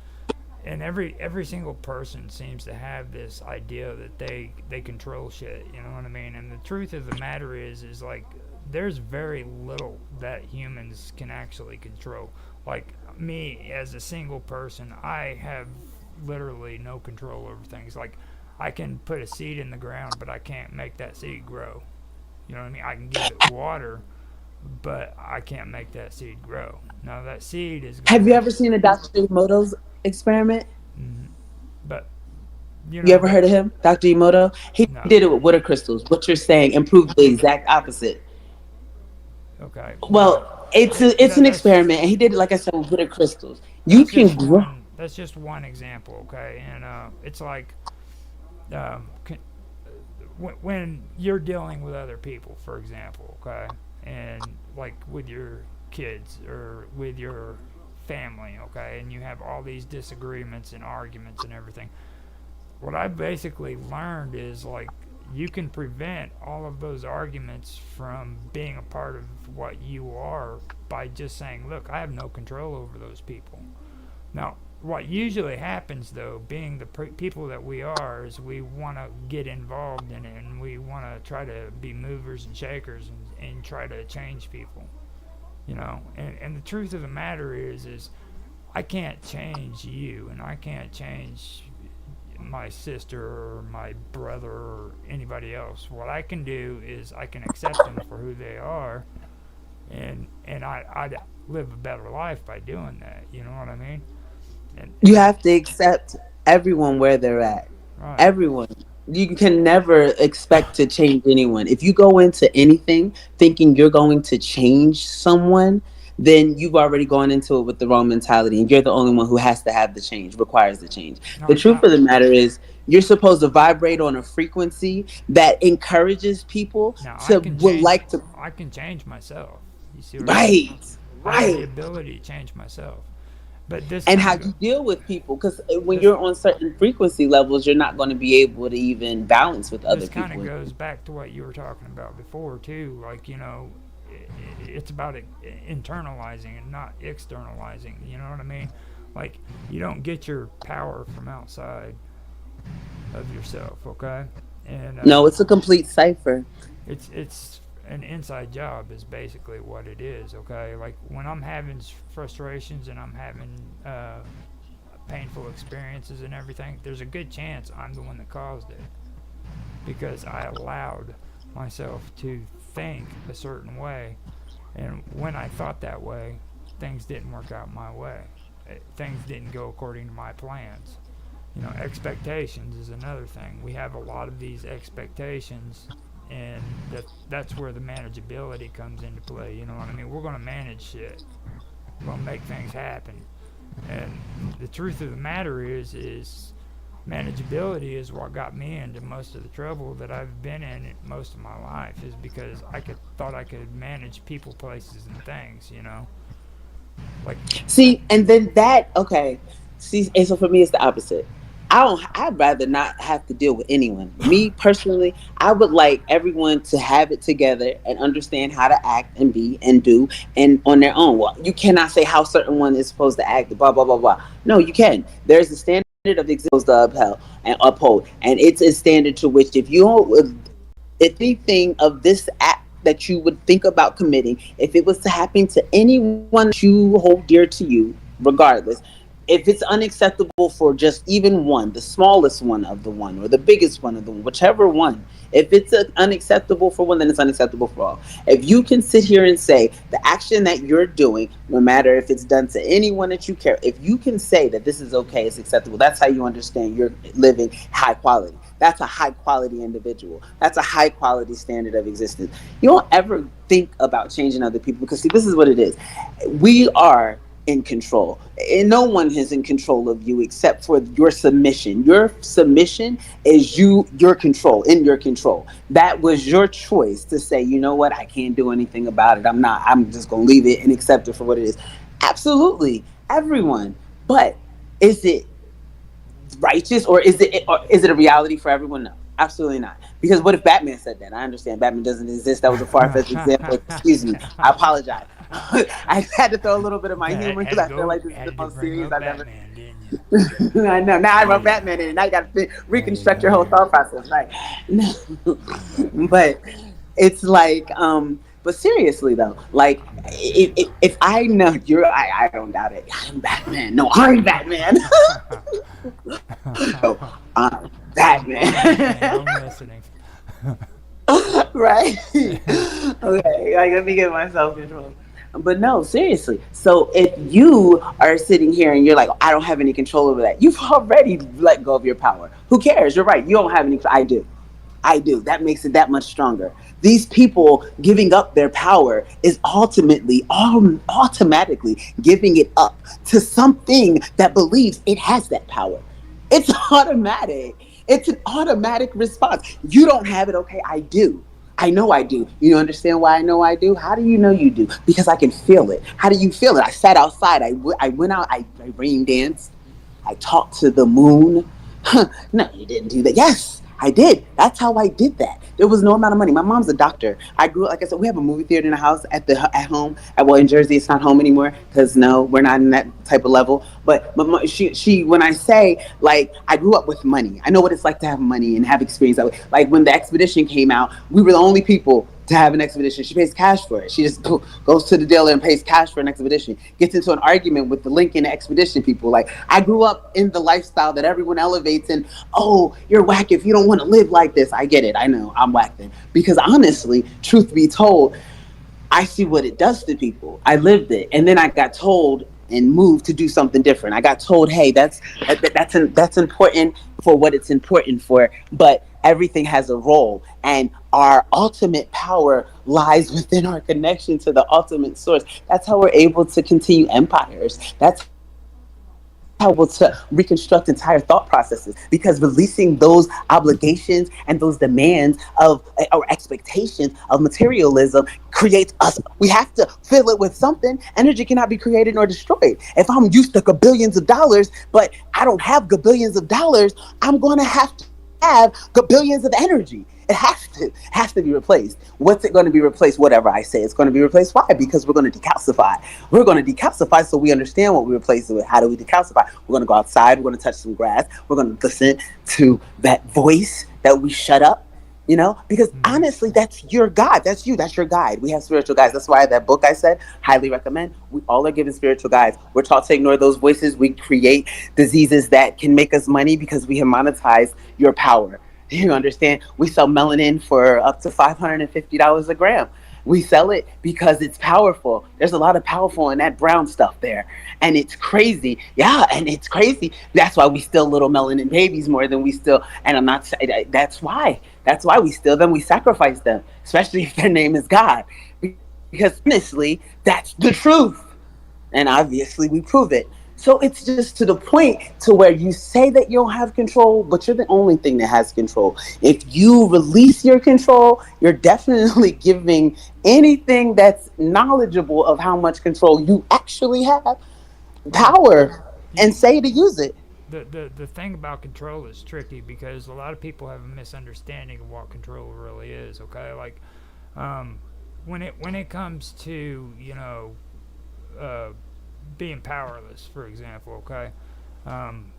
and every single person seems to have this idea that they control shit. You know what I mean? And the truth of the matter is like there's very little that humans can actually control. Like me as a single person, I have literally no control over things. Like I can put a seed in the ground, but I can't make that seed grow. You know what I mean? I can give it water, but I can't make that seed grow. Now that seed is Have gonna you have. ever seen a Dr. Emoto's experiment? Mm, but you You know, ever heard of him, Dr. Emoto? He did it no. with water crystals. What you're saying improved the exact opposite. Okay, well, Well, it's an that's experiment, and he did it, like I said, with water crystals. You that's can just grow. one. That's just one example. Okay, and it's like um, when you're dealing with other people, for example. Okay, and like with your kids or with your family. Okay, and you have all these disagreements and arguments and everything. What I basically learned is like you can prevent all of those arguments from being a part of what you are by just saying, look, I have no control over those people. Now, what usually happens, though, being the people that we are, is we want to get involved in it and we want to try to be movers and shakers and try to change people, you know. And the truth of the matter is I can't change you and I can't change my sister or my brother or anybody else. What I can do is I can accept them for who they are, and I'd live a better life by doing that. You know what I mean? You And have to accept everyone where they're at. right, Everyone. You can never expect to change anyone. If you go into anything thinking you're going to change someone, then you've already gone into it with the wrong mentality, and you're the only one who has to have the change, requires the change. The no, truth of the matter is, you're supposed to vibrate on a frequency that encourages people now to would like to. I can change myself. You see what I mean? Right, I have the right. ability to change myself. But this and kind how of you deal with people. Because when this you're on certain frequency levels, you're not going to be able to even balance with other this kind of people. goes back to what you were talking about before too. Like it's about internalizing and not externalizing. You know what I mean? Like you don't get your power from outside of yourself. Okay, and No, it's a complete cipher. it's an inside job is basically what it is. Okay, like when I'm having frustrations and I'm having painful experiences and everything, there's a good chance I'm the one that caused it because I allowed myself to think a certain way. And when I thought that way, things didn't work out my way. Things didn't go according to my plans. Expectations is another thing. We have a lot of these expectations, and that's where the manageability comes into play. You know what I mean? We're going to manage shit. We're going to make things happen. And the truth of the matter is manageability is what got me into most of the trouble that I've been in most of my life is because thought I could manage people, places, and things. Like See, and then that, okay. See, and so for me, it's the opposite. I'd rather not have to deal with anyone. Me personally, I would like everyone to have it together and understand how to act and be and do and on their own. Well, you cannot say how certain one is supposed to act, blah, blah, blah, blah. No, you can. There's a standard of existence to uphold. And it's a standard to which if you don't, if anything of this act that you would think about committing, if it was to happen to anyone you hold dear to you, regardless, if it's unacceptable for just even one, the smallest one of the one, or the biggest one of the one, whichever one, if it's unacceptable for one, then it's unacceptable for all. If you can sit here and say the action that you're doing, no matter if it's done to anyone that you care, if you can say that this is okay, it's acceptable, that's how you understand you're living high quality. That's a high quality individual. That's a high quality standard of existence. You don't ever think about changing other people because, see, this is what it is. We are in control. And no one is in control of you except for your submission. Your submission is your control, in your control. That was your choice to say, you know what, I can't do anything about it. I'm just going to leave it and accept it for what it is. Absolutely. Everyone. But is it righteous or is it a reality for everyone? No, absolutely not. Because what if Batman said that? I understand Batman doesn't exist. That was a far-fetched example. Excuse me, I apologize. I had to throw a to my humor because I feel like this is the had to most bring serious up I've ever. Batman, didn't you? I know, now I There wrote you Batman in, and now you got to there you reconstruct your whole go. thought process, right? But it's like, but seriously though, like if I know I don't doubt it. I'm Batman. No, I'm Batman. No, I'm I'm Batman. listening. Right? Okay, like let me get myself control. But no, seriously. So if you are sitting here and you're like, I don't have any control over that, you've already let go of your power. Who cares? You're right. You don't have any. I do. I do. That makes it that much stronger. These people giving up their power is ultimately, automatically giving it up to something that believes it has that power. It's automatic. It's an automatic response. You don't have it. Okay, I do. I know I do. You understand why I know I do? How do you know you do? Because I can feel it. How do you feel it? I sat outside. I went out. I rain danced. I talked to the moon. No, you didn't do that. Yes, I did. That's how I did that. There was no amount of money. My mom's a doctor. I grew up, like I said, we have a movie theater in the house at home. Well, in Jersey, it's not home anymore because no, we're not in that type of level. But she, when I say like I grew up with money, I know what it's like to have money and have experience that way. Like when the expedition came out, we were the only people to have an expedition. She pays cash for it. She just goes to the dealer and pays cash for an expedition. Gets into an argument with the Lincoln expedition people. Like I grew up in the lifestyle that everyone elevates and, oh, you're whack if you don't want to live like this. I get it. I know I'm whack then. Because honestly, truth be told, I see what it does to people. I lived it, and then I got told and moved to do something different. I got told, hey, that's important for what it's important for, but everything has a role, and our ultimate power lies within our connection to the ultimate source. That's how we're able to continue empires. That's how we're able to able to reconstruct entire thought processes, because releasing those obligations and those demands of or expectations of materialism creates us. We have to fill it with something. Energy cannot be created nor destroyed. If I'm used to billions of dollars, but I don't have billions of dollars, I'm going to have to have billions of energy. It has to be replaced. What's it going to be replaced? Whatever I say, it's going to be replaced. Why? Because we're going to decalcify. We're going to decalcify so we understand what we replace it with. How do we decalcify? We're going to go outside. We're going to touch some grass. We're going to listen to that voice that we shut up. Because Mm-hmm. honestly, that's your God. That's you. That's your guide. We have spiritual guides. That's why that book I said, highly recommend. We all are given spiritual guides. We're taught to ignore those voices. We create diseases that can make us money because we have monetized your power. You understand? We sell melanin for up to $550 a gram. We sell it because it's powerful. There's a lot of powerful in that brown stuff there. And it's crazy. Yeah, and it's crazy. That's why we still little melanin babies more than we still. And I'm not saying that's why. That's why we steal them. We sacrifice them, especially if their name is God. Because honestly, that's the truth. And obviously we prove it. So it's just to the point to where you say that you don't have control, but you're the only thing that has control. If you release your control, you're definitely giving anything that's knowledgeable of how much control you actually have Well, power you, and say to use it. the thing about control is tricky because a lot of people have a misunderstanding of what control really is. Okay, like um, when it comes to uh, being powerless, for example. Okay, um,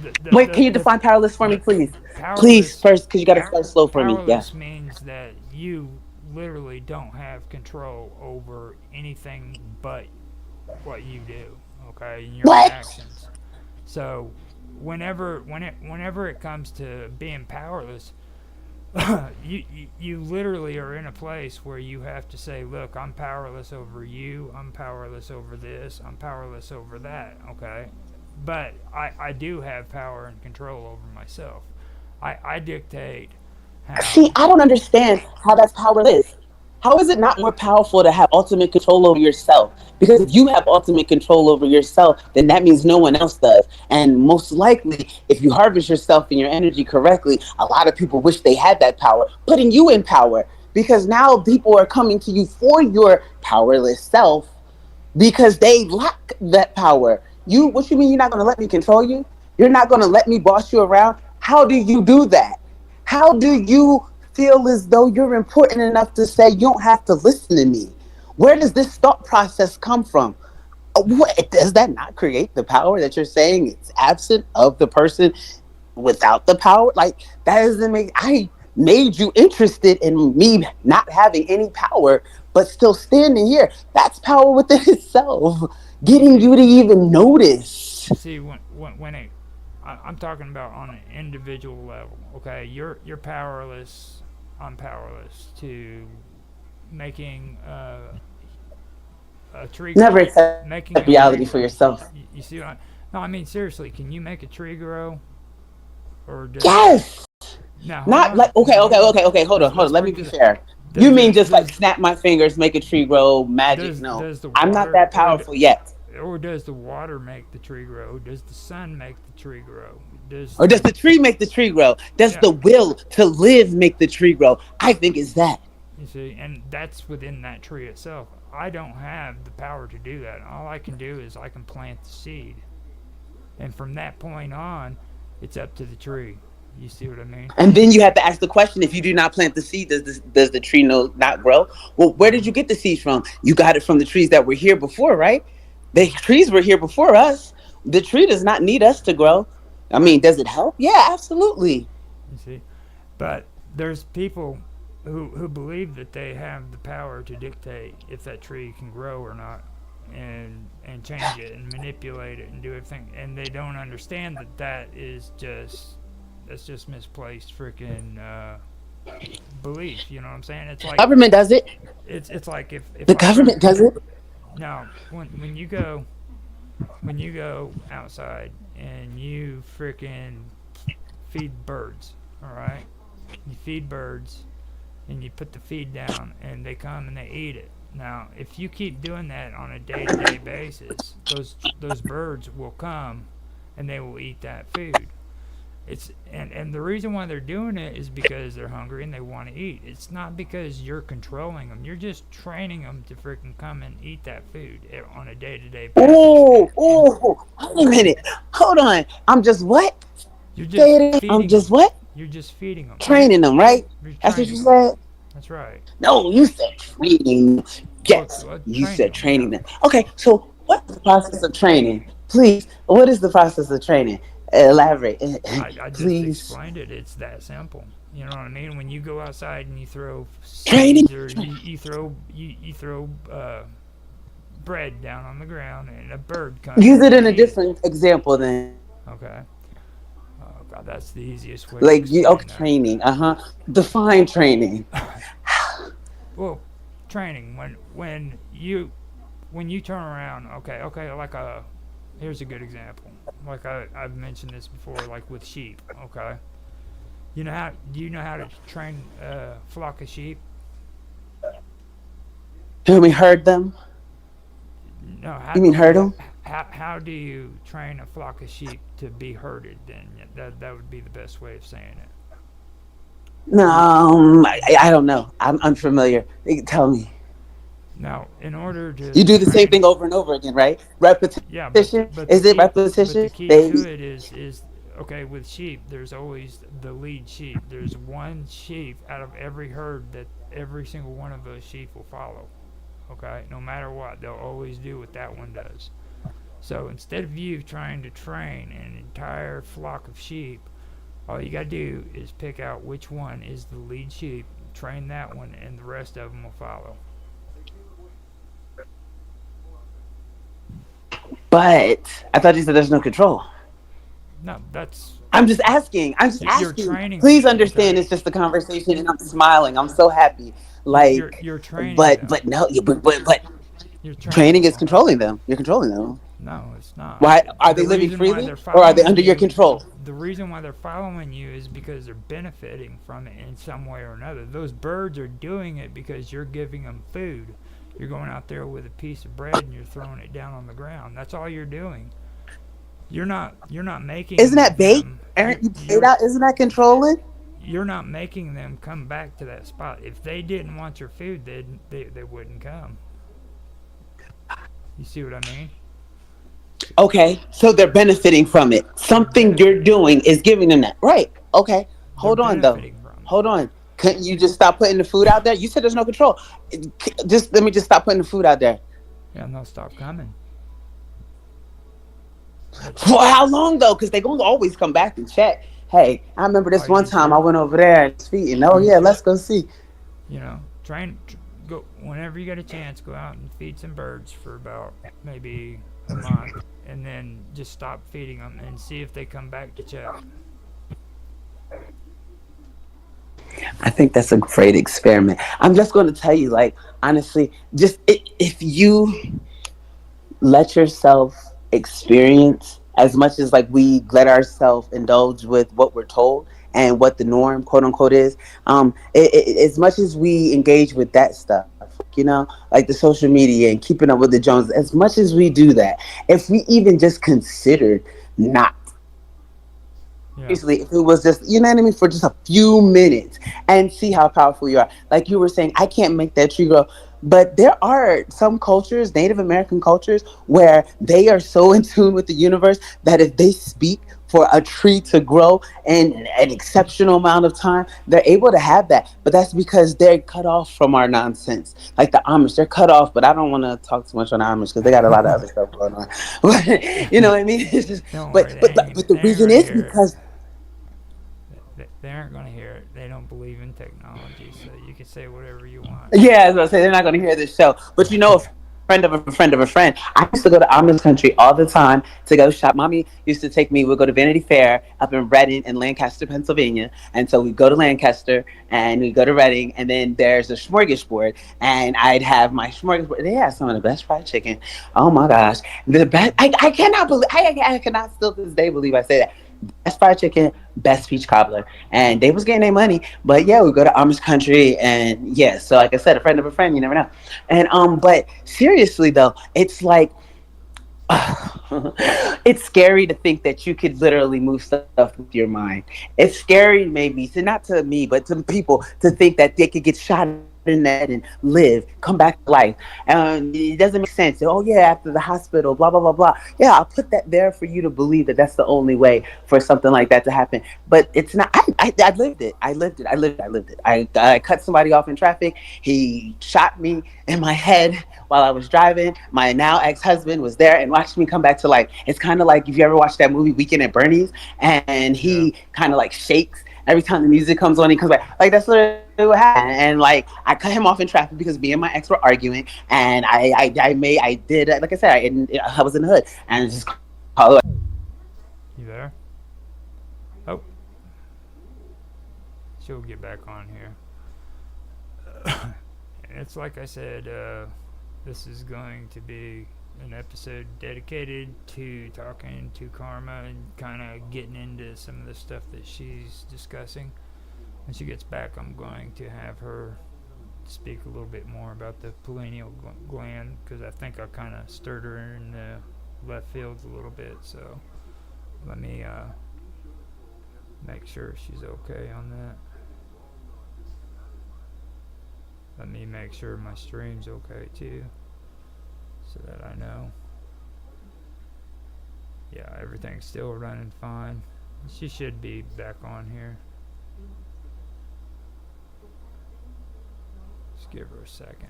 the the Wait, can the, you the define powerless for me, please? Please, powerless first, because you got to start slow for me. Yeah. powerless means that you literally don't have control over anything but what you do. Okay, and your What? actions. So whenever it comes to being powerless, you literally are in a place where you have to say, look, I'm powerless over you, I'm powerless over this, I'm powerless over that. Okay, but I do have power and control over myself. I dictate See, how. I don't understand how that's powerless. How is it not more powerful to have ultimate control over yourself? Because if you have ultimate control over yourself, then that means no one else does. And most likely, if you harvest yourself and your energy correctly, a lot of people wish they had that power, putting you in power. Because now people are coming to you for your powerless self because they lack that power. What you mean you're not going to let me control you? You're not going to let me boss you around? How do you do that? How do you feel as though you're important enough to say you don't have to listen to me? Where does this thought process come from? What, does that not create the power that you're saying it's absent of the person without the power? Like, that doesn't make. I made you interested in me not having any power, but still standing here. That's power within itself. You Getting see, you to even notice. you see when I'm talking about on an individual level. Okay, you're powerless. I'm powerless to making a tree Never grow. accept Making a reality for tree. yourself. You see what? No, I mean seriously. Can you make a tree grow, or does Yes. now hold Not on? like okay, Now okay, hold on. okay, okay. Hold on, hold Let's on. Let me break be this. fair. You Does mean the just like does snap my fingers, make a tree grow, magic? No, does the I'm not water that powerful yet. or does the water make the tree grow? Does the sun make the tree grow? Does Or does the the tree make the tree grow? Does Yeah, the will to live make the tree grow? I think it's that. you see, and that's within that tree itself. I don't have the power to do that. All I can do is I can plant the seed, and from that point on, it's up to the tree. You see what I mean? And then you have to ask the question: if you do not plant the seed, does the tree not grow? Well, where did you Mm-hmm. get the seeds from? You got it from the trees that were here before, right? The trees were here before us. The tree does not need us to grow. I Right. mean, does it help? Yeah, absolutely. You see, but there's people who believe that they have the power to dictate if that tree can grow or not, and change it and manipulate it and do everything, and they don't understand that that's just misplaced freaking belief. You know what I'm saying? It's like Government does it. it's like if The I run government does it. now when you go outside and you freaking feed birds, all right? You feed birds and you put the feed down and they come and they eat it. Now, if you keep doing that on a day-to-day basis, those birds will come and they will eat that food. And the reason why they're doing it is because they're hungry and they want to eat. It's not because you're controlling them. You're just training them to freaking come and eat that food on a day-to-day basis. Oh, oh, wait a minute. Hold on. I'm just what? You're Say just it again. I'm feeding just them. what? You're just feeding them. Training them, right? You're That's what you training them. said? That's right. No, you said training. Well, Yes, you training said them. Yeah. training them. Okay, so what's the process of training? Please, what is the process of training? Elaborate, I just please. explained it. It's that simple. You know what I mean? When you go outside and you throw Training. seeds or you throw bread down on the ground and a bird comes Use and it they in a eat it. different example then. Okay. Oh god, that's the easiest way to Like you, okay, explain training. Define training. that. Well, training when you turn around. Okay, like here's a good example. Like I've mentioned this before, like with sheep. Okay. Do you know how to train a flock of sheep? Have we heard them? No, You mean heard okay. them? How do you train a flock of sheep to be herded? Then that would be the best way of saying it. No, You I don't know. I'm unfamiliar. Tell me. Now, in order You to do the same train, thing over and over again, right? Repetition. yeah, Is it repetition? but the key They to it is okay with sheep. There's always the lead sheep. There's one sheep out of every herd that every single one of those sheep will follow. Okay, no matter what, they'll always do what that one does. So instead of you trying to train an entire flock of sheep, all you gotta do is pick out which one is the lead sheep, train that one, and the rest of them will follow. But I thought you said there's no control. No, that's I'm just asking. I'm just you're asking. training them. Please Okay, understand it's just a conversation and I'm smiling. I'm so happy. Like, you're training but them. no, but You're training training them. is controlling them. You're controlling them. No, it's not. Why are they The living reason why freely they're or are they following under your you, control? the reason why they're following you is because they're benefiting from it in some way or another. Those birds are doing it because you're giving them food. You're going out there with a piece of bread and you're throwing it down on the ground. That's all you're doing. You're not Isn't making that bait? them Aren't you paid out? Isn't that controlling? you're not making them come back to that spot. If they didn't want your food, they wouldn't come. You see what I mean? Okay, so they're benefiting from it. They're Something you're benefiting. doing is giving them that. Right. Okay. They're Hold on though. benefiting from it. Hold on. Couldn't you just stop putting the food out there? You said there's no control. Just let me just stop putting the food out there. Yeah, and they'll stop coming. That's For how long though? Because they're going to always come back and check. Hey, I remember all this you one just time I gotta, went over there and feeding. Oh yeah, let's go see. train. Go whenever you get a chance. Go out and feed some birds for about maybe a month, and then just stop feeding them and see if they come back to check. I think that's a great experiment. I'm just going to tell you, like honestly, just if you let yourself experience as much as like we let ourselves indulge with what we're told and what the norm quote unquote is as much as we engage with that stuff, like the social media and keeping up with the Joneses, as much as we do that, if we even just considered not Yeah. seriously, if it was just, you know what I mean, for just a few minutes and see how powerful you are. Like you were saying, I can't make that tree grow. But there are some cultures, Native American cultures, where they are so in tune with the universe that if they speak for a tree to grow in an exceptional amount of time, they're able to have that. But that's because they're cut off from our nonsense. Like the Amish, they're cut off, but I don't want to talk too much on the Amish because they got a lot of other stuff going on. But you know what I mean? It's just, Don't worry, but, but, but, but the they ain't reason gonna is hear it. because They aren't gonna hear it. They don't believe in technology, so you can say whatever you want. yeah, as I say, they're not going to hear this show. But a friend of a friend of a friend. I used to go to Amish country all the time to go shop. Mommy used to take me. We'd go to Vanity Fair up in Reading and Lancaster, Pennsylvania. And so we'd go to Lancaster and we'd go to Reading. And then there's a smorgasbord. And I'd have my smorgasbord. They have some of the best fried chicken. Oh my gosh. The best. I cannot believe, I cannot still to this day believe I say that. best fried chicken, best peach cobbler, and they was getting their money. But yeah, we go to Amish country, and yeah. So like I said, a friend of a friend, you never know. And but seriously though, it's like it's scary to think that you could literally move stuff with your mind. It's scary, maybe, to not to me, but to people to think that they could get shot in the head and live, come back to life. It doesn't make sense. Oh yeah, after the hospital, blah blah blah blah. Yeah, I'll put that there for you to believe that that's the only way for something like that to happen. But it's not. I lived it. I lived it. I lived it. I lived it. I cut somebody off in traffic. He shot me in my head while I was driving. My now ex husband was there and watched me come back to life. It's kind of like if you ever watched that movie Weekend at Bernie's, and Yeah. he kind of like shakes every time the music comes on. He comes back like that's literally what happened. And like I cut him off in traffic because me and my ex were arguing, and I did like I said I was in the hood and just call it. You there? Oh, she'll get back on here. And it's like I said, this is going to be an episode dedicated to talking to Karma and kind of getting into some of the stuff that she's discussing. When she gets back, I'm going to have her speak a little bit more about the pineal gland because I think I kind of stirred her in the left field a little bit. So let me make sure she's okay on that. Let me make sure my stream's okay too, so that I know. Yeah, everything's still running fine. She should be back on here. Just give her a second.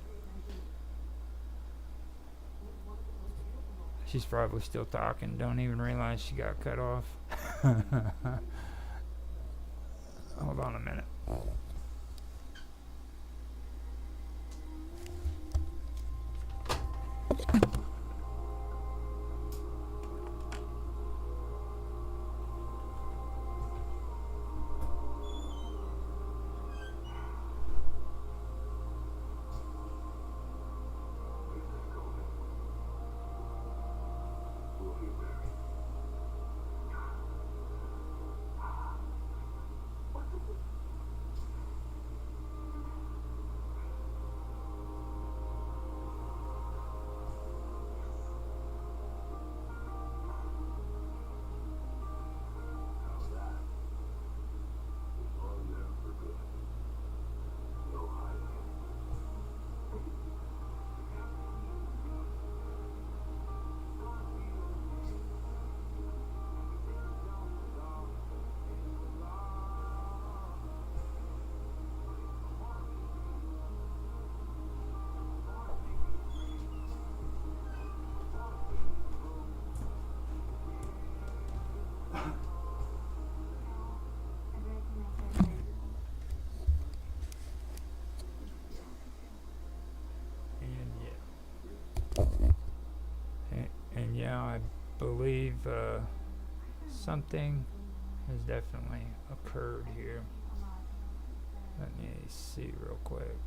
She's probably still talking. Don't even realize she got cut off. Hold on a minute. And and yeah, I believe something has definitely occurred here. Let me see real quick.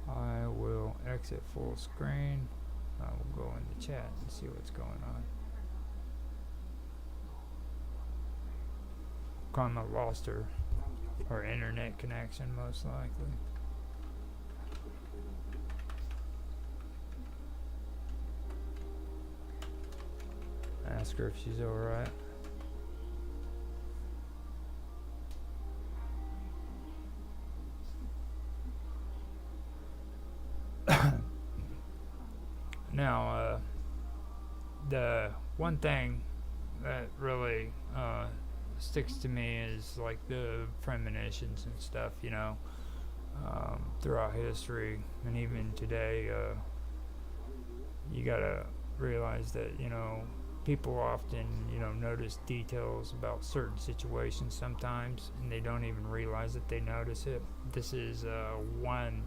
I will exit full screen. I will go in the chat and see what's going on. Karma lost her internet connection, most likely. Ask her if she's alright. Now, the one thing that really sticks to me is like the premonitions and stuff, throughout history and even today. You gotta realize that, people often, notice details about certain situations sometimes, and they don't even realize that they notice it. This is one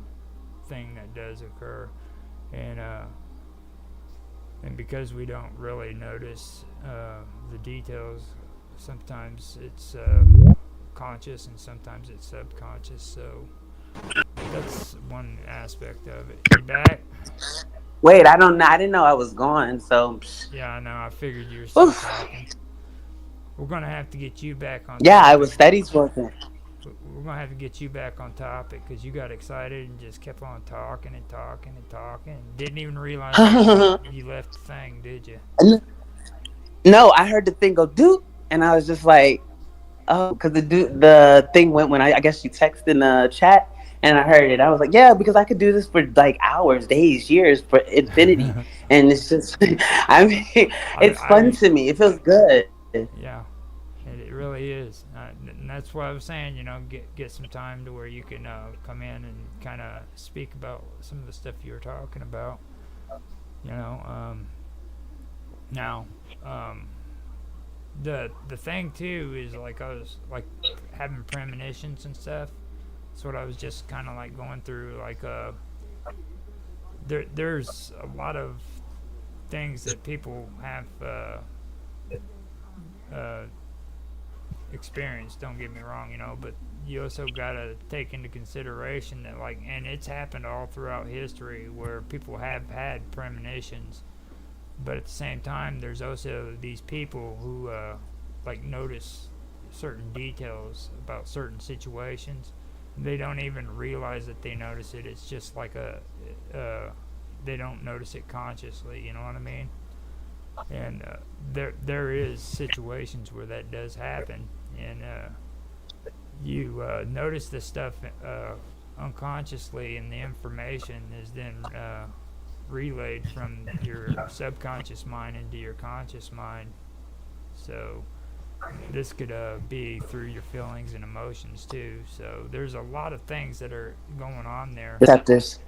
thing that does occur, and because we don't really notice the details, sometimes it's conscious and sometimes it's subconscious. So that's one aspect of it. You back? Wait, I don't know. I didn't know I was gone. So, Yeah, I know. I figured you were still oof. talking. We're gonna have to get you back on Yeah, I topic. was studies working. We're gonna have to get you back on topic because you got excited and just kept on talking and talking and talking. And didn't even realize you left the thing, did you? No, I heard the thing go doot, and I was just like, oh, because the thing went when I guess you texted in the chat, and I heard it. I was like, yeah, because I could do this for like hours, days, years, for infinity, and it's just, I mean, it's fun I to me. It feels good. yeah, it really is, and that's why I was saying, get some time to where you can come in and kind of speak about some of the stuff you were talking about. You know, now, um, the thing too is like I was like having premonitions and stuff. That's what I was just kind of like going through. Like there's a lot of things that people have uh, experienced. Don't get me wrong, but you also gotta take into consideration that like, and it's happened all throughout history where people have had premonitions, but at the same time, there's also these people who like notice certain details about certain situations. They don't even realize that they notice it. It's just like uh, they don't notice it consciously. You know what I mean? And there is situations where that does happen, and you notice this stuff unconsciously, and the information is then relayed from your subconscious mind into your conscious mind. So this could be through your feelings and emotions too. So there's a lot of things that are going on there. Receptors.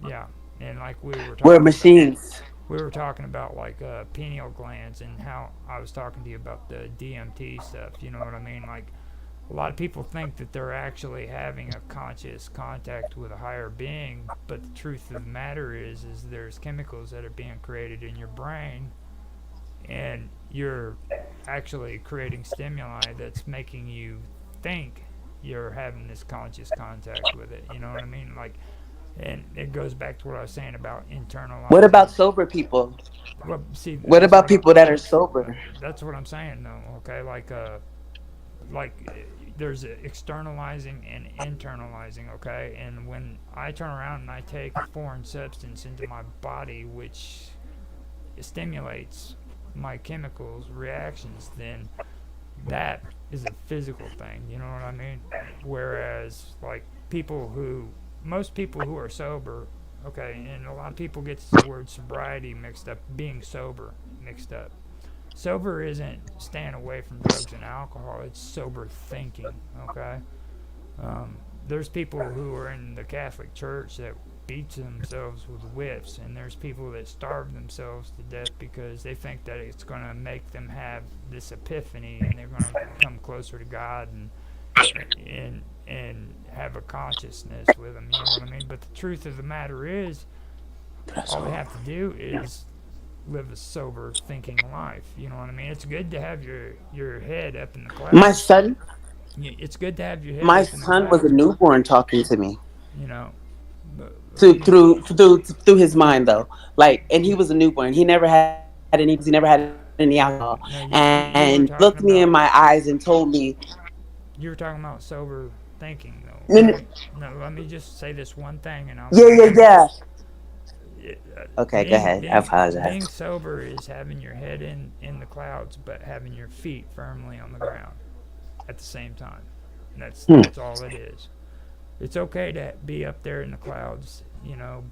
Yeah, and like We're machines. we were talking about like pineal glands and how I was talking to you about the DMT stuff. You know what I mean? Like a lot of people think that they're actually having a conscious contact with a higher being, but the truth of the matter is there's chemicals that are being created in your brain, and you're actually creating stimuli that's making you think you're having this conscious contact with it. You know what I mean? Like, and it goes back to what I was saying about What internalizing. about sober people? Well, see, What about people that are sober? that's what I'm saying though. Okay, like there's externalizing and internalizing. Okay, and when I turn around and I take a foreign substance into my body, which stimulates my chemicals reactions, then that is a physical thing. You know what I mean? Whereas like most people who are sober, okay, and a lot of people get the word sobriety mixed up, being sober mixed up. Sober isn't staying away from drugs and alcohol, it's sober thinking, okay? Um, there's people who are in the Catholic Church that beat themselves with whips, and there's people that starve themselves to death because they think that it's going to make them have this epiphany and they're going to come closer to God and have a consciousness with them. You know what I mean? But the truth of the matter is, all they have to do is live a sober thinking life. You know what I mean? It's good to have your head up in the My clouds. son, It's good to have your head my up in the son was a clouds, but newborn talking to me you know, but through his mind though. Like, and he was a newborn. He never had any drugs. He never had any alcohol. no, And you were he looked talking me in about my eyes and told me, sober thinking though. "N- Okay, no, let me just say this one thing, and I'll yeah, mute yeah, up. yeah." It, Okay, go being ahead. I being apologize. sober is having your head in the clouds, but having your feet firmly on the ground at the same time. And Hmm. that's all it is. It's okay to be up there in the clouds,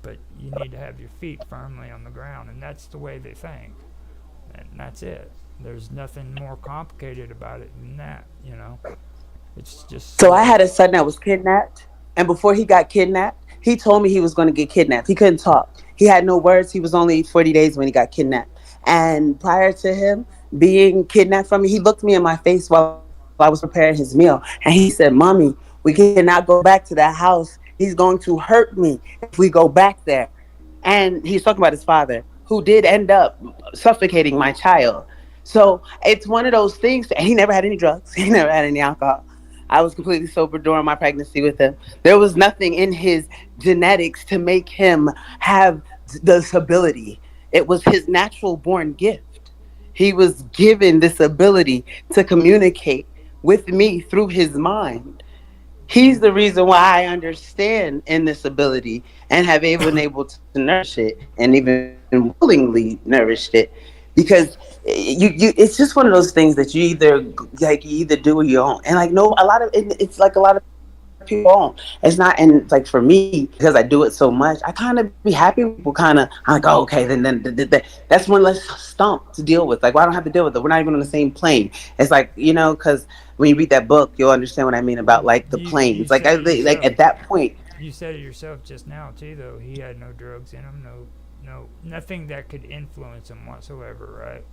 but you need to have your feet firmly on the ground, and that's the way they think, and that's it. There's nothing more complicated about it than that. It's just So I so. had a son that was kidnapped, and before he got kidnapped, he told me he was going to get kidnapped. He couldn't talk. He had no words. He was only 40 days when he got kidnapped. And prior to him being kidnapped from me, he looked me in my face while I was preparing his meal, and he said, "Mommy, we cannot go back to that house. He's going to hurt me if we go back there." And he's talking about his father, who did end up suffocating my child. So it's one of those things. And he never had any drugs. He never had any alcohol. I was completely sober during my pregnancy with him. There was nothing in his genetics to make him have this ability. It was his natural born gift. He was given this ability to communicate with me through his mind. He's the reason why I understand in this ability and have been able to nourish it and even willingly nourished it because it's just one of those things that you either do or you don't. And like no a lot of it's like a lot of people don't. It's not, and like for me, because I do it so much, I kind of be happy when people I'm like, oh, okay, that's one less stump to deal with. Like, well, I don't have to deal with it. We're not even on the same plane. It's like, because when you read that book, you'll understand what I mean about Well, like the you planes. Like said I it like yourself. at that point, You said it yourself just now too, though. He had no drugs in him, nothing that could influence him whatsoever, right?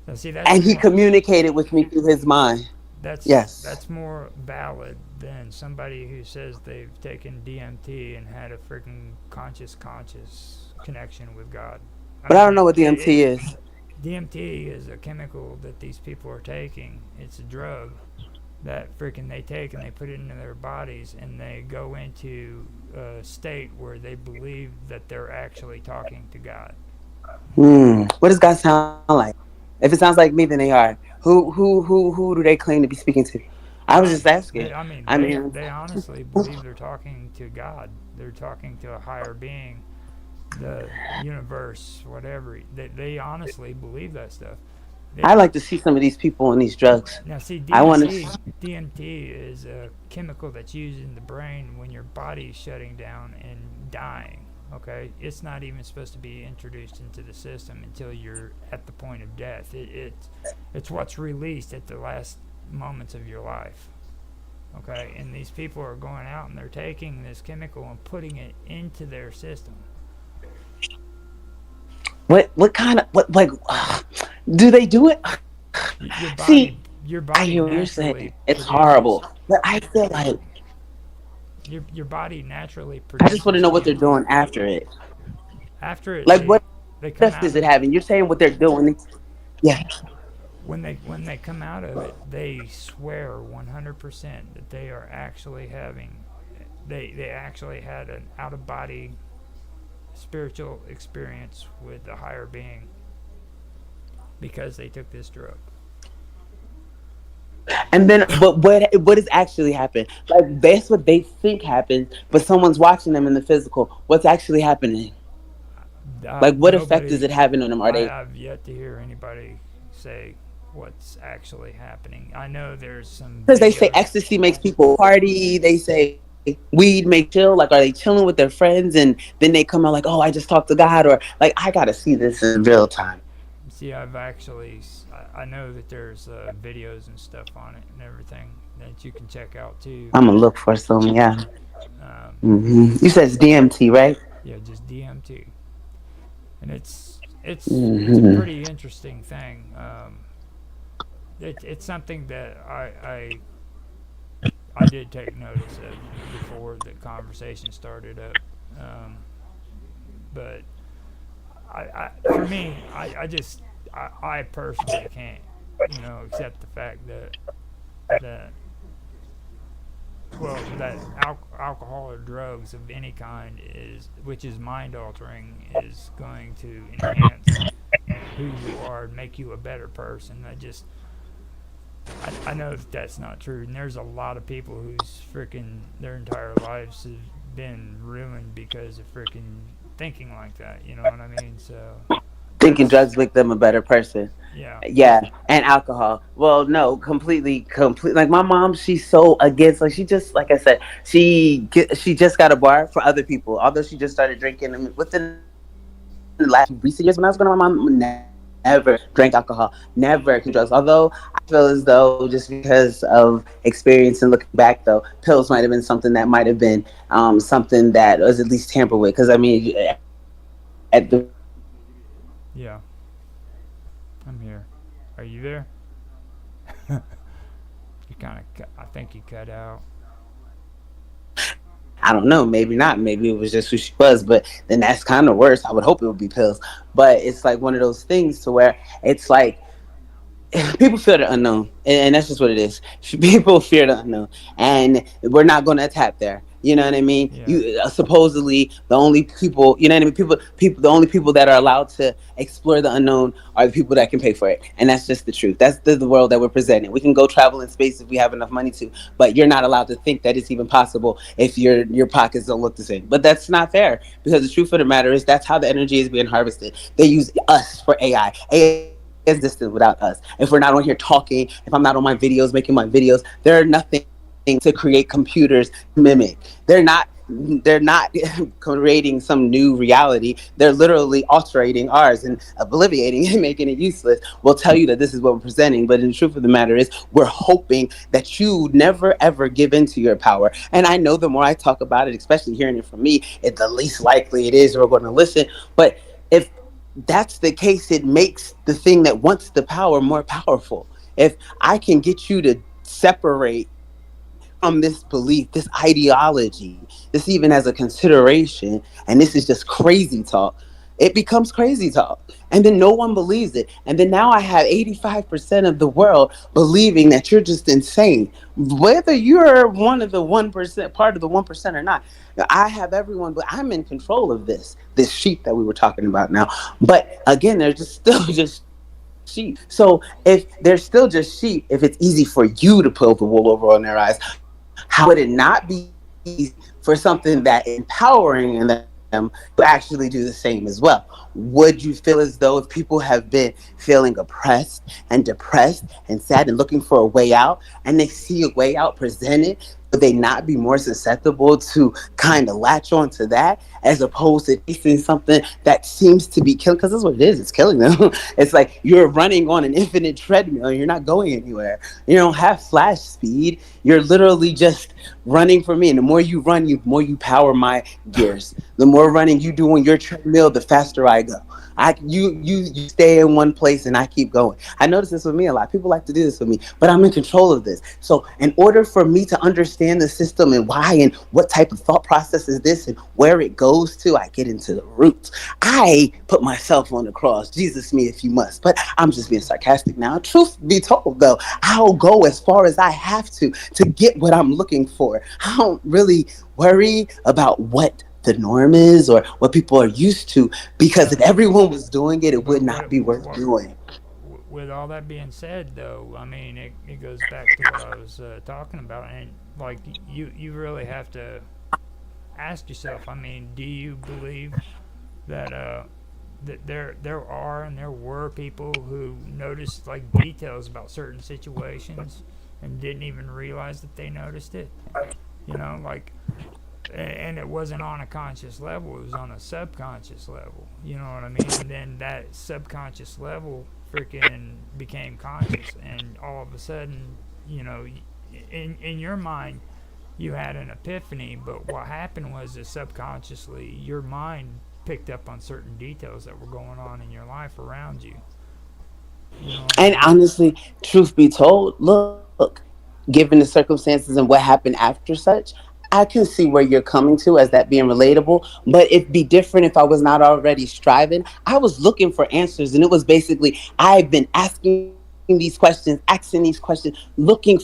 So see, that's and he more communicated with me through his mind. Yes. that's more valid than somebody who says they've taken DMT and had a freaking conscious connection with God. I But I don't know mean, what DMT is. DMT is a chemical that these people are taking. It's a drug that freaking they take and they put it into their bodies and they go into a state where they believe that they're actually talking to God. What does God sound like? If it sounds like me, then they are. Who do they claim to be speaking to? I was just asking. I mean, I mean, they honestly believe they're talking to God. They're talking to a higher being, the universe, whatever. They honestly believe that stuff. I They, like to see some of these people on these drugs. now, see, I want to. DMT is a chemical that's used in the brain when your body's shutting down and dying. Okay, it's not even supposed to be introduced into the system until you're at the point of death. It's what's released at the last moments of your life. Okay, and these people are going out and they're taking this chemical and putting it into their system. What kind of what like do they do it? Your See, body your I body hear what you're saying. naturally It's horrible, produces but I feel like your body naturally I just want to produces know what they're DMT. doing after it. After it, Like, what they effect come is out it of it. having? You're saying what they're doing. Yeah. When they come out of it, they swear 100% that they are actually having they actually had an out of body spiritual experience with a higher being because they took this drug. And then, but what is actually happening? Like that's what they think happens, but someone's watching them in the physical. What's actually happening? Like, what effect is Nobody, it having on them? Are I they? have yet to hear anybody say what's actually happening. I know there's some Because they say videos. ecstasy makes people party. They say weed makes chill. Like, are they chilling with their friends and then they come out like, oh, I just talked to God, or like, I gotta see this in real time. See, I've actually, I know that there's videos and stuff on it and everything that you can check out too. I'm gonna look for some. Yeah. Um, You said it's DMT, right? yeah, just DMT, and it's a Hmm. pretty interesting thing. It's something that I did take notice of before the conversation started up, but for me, I personally can't, accept the fact that that alcohol or drugs of any kind which is mind altering, is going to enhance who you are and make you a better person. I know that that's not true, and there's a lot of people whose freaking their entire lives have been ruined because of freaking thinking like that. You know what I mean? So Thinking that's drugs make them a better person. yeah, Yeah, and alcohol. Well, no, completely. Like my mom, she's so against. Like she just, like I said, she just got a bar for other people. Although she just started drinking within the last recent years. When I was growing up, my mom never drank alcohol, never consumed drugs. Although I feel as though just because of experience and looking back, though, pills might have been something that might have been something that was at least tampered with. Because I mean, at the very least, you need to be able to take pills to function. yeah. I'm here. Are you there? You kind of. I think you cut out. I don't know, maybe not. Maybe it was just who she was, but then that's kind of worse. I would hope it would be pills, but it's like one of those things to where it's like people fear the unknown, and that's just what it is. People fear the unknown, and we're not going to attack there. You know what I mean? Yeah. You supposedly the only people, you know what I mean? The only people that are allowed to explore the unknown are the people that can pay for it, and that's just the truth. That's the world that we're presenting. We can go travel in space if we have enough money to, but you're not allowed to think that it's even possible if your pockets don't look the same. But that's not fair, because the truth of the matter is that's how the energy is being harvested. They use us for AI. AI is existent without us. If we're not on here talking, if I'm not on my videos making my videos, they're nothing to create computers to mimic. They're not creating some new reality. They're literally altering ours and obliviating and making it useless. We'll tell you that this is what we're presenting, but the truth of the matter is we're hoping that you never ever give into your power. And I know the more I talk about it, especially hearing it from me, the least likely it is we're going to listen. But if that's the case, it makes the thing that wants the power more powerful. If I can get you to separate from this belief, this ideology, this even as a consideration, and this is just crazy talk, it becomes crazy talk. And then no one believes it. And then now I have 85% of the world believing that you're just insane. Whether you're one of the 1%, part of the 1% or not, I have everyone, but I'm in control of this sheep that we were talking about now. But again, they're just still just sheep. So if they're still just sheep, if it's easy for you to pull the wool over on their eyes, how would it not be easy for something that is empowering in them to actually do the same as well? Would you feel as though if people have been feeling oppressed and depressed and sad and looking for a way out, and they see a way out presented, would they not be more susceptible to kind of latch on to that as opposed to chasing something that seems to be killing? Because that's what it is. It's killing them. It's like you're running on an infinite treadmill. You're not going anywhere. You don't have flash speed. You're literally just running for me. And the more you run, the more you power my gears. The more running you do on your treadmill, the faster I go. You stay in one place and I keep going. I notice this with me a lot. People like to do this with me, but I'm in control of this. So in order for me to understand the system and why and what type of thought process is this and where it goes to, I get into the roots. I put myself on the cross. Jesus me if you must. But I'm just being sarcastic now. Truth be told though, I'll go as far as I have to get what I'm looking for. I don't really worry about what the norm is or what people are used to, because Yeah. if everyone was doing it, it would But not be worth doing. with all that being said, though, I mean, it goes back to what I was talking about, and like you really have to ask yourself. I mean, do you believe that that there are and there were people who noticed like details about certain situations and didn't even realize that they noticed it? You know, like, and it wasn't on a conscious level, it was on a subconscious level, you know what I mean? And then that subconscious level freaking became conscious, and all of a sudden, you know, in your mind you had an epiphany, but what happened was that subconsciously your mind picked up on certain details that were going on in your life around you, you know what I And mean? honestly, truth be told, look, given the circumstances and what happened after such, I can see where you're coming to as that being relatable. But it'd be different if I was not already striving. I was looking for answers, and it was basically I've been asking these questions, asking these questions, looking for my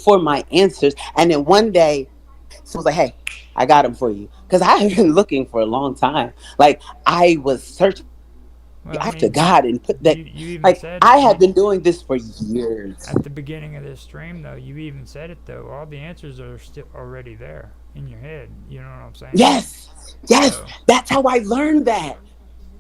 answers. And then one day, someone was like, "Hey, I got them for you," because I have been looking for a long time. Like I was searching after God and put that. Well, I Like mean, I have been you doing even this for said years. at the beginning of this stream, though, you even said it, though. All the answers are still already there in your head. You know what I'm saying? Yes, yes, So, that's how I learned that.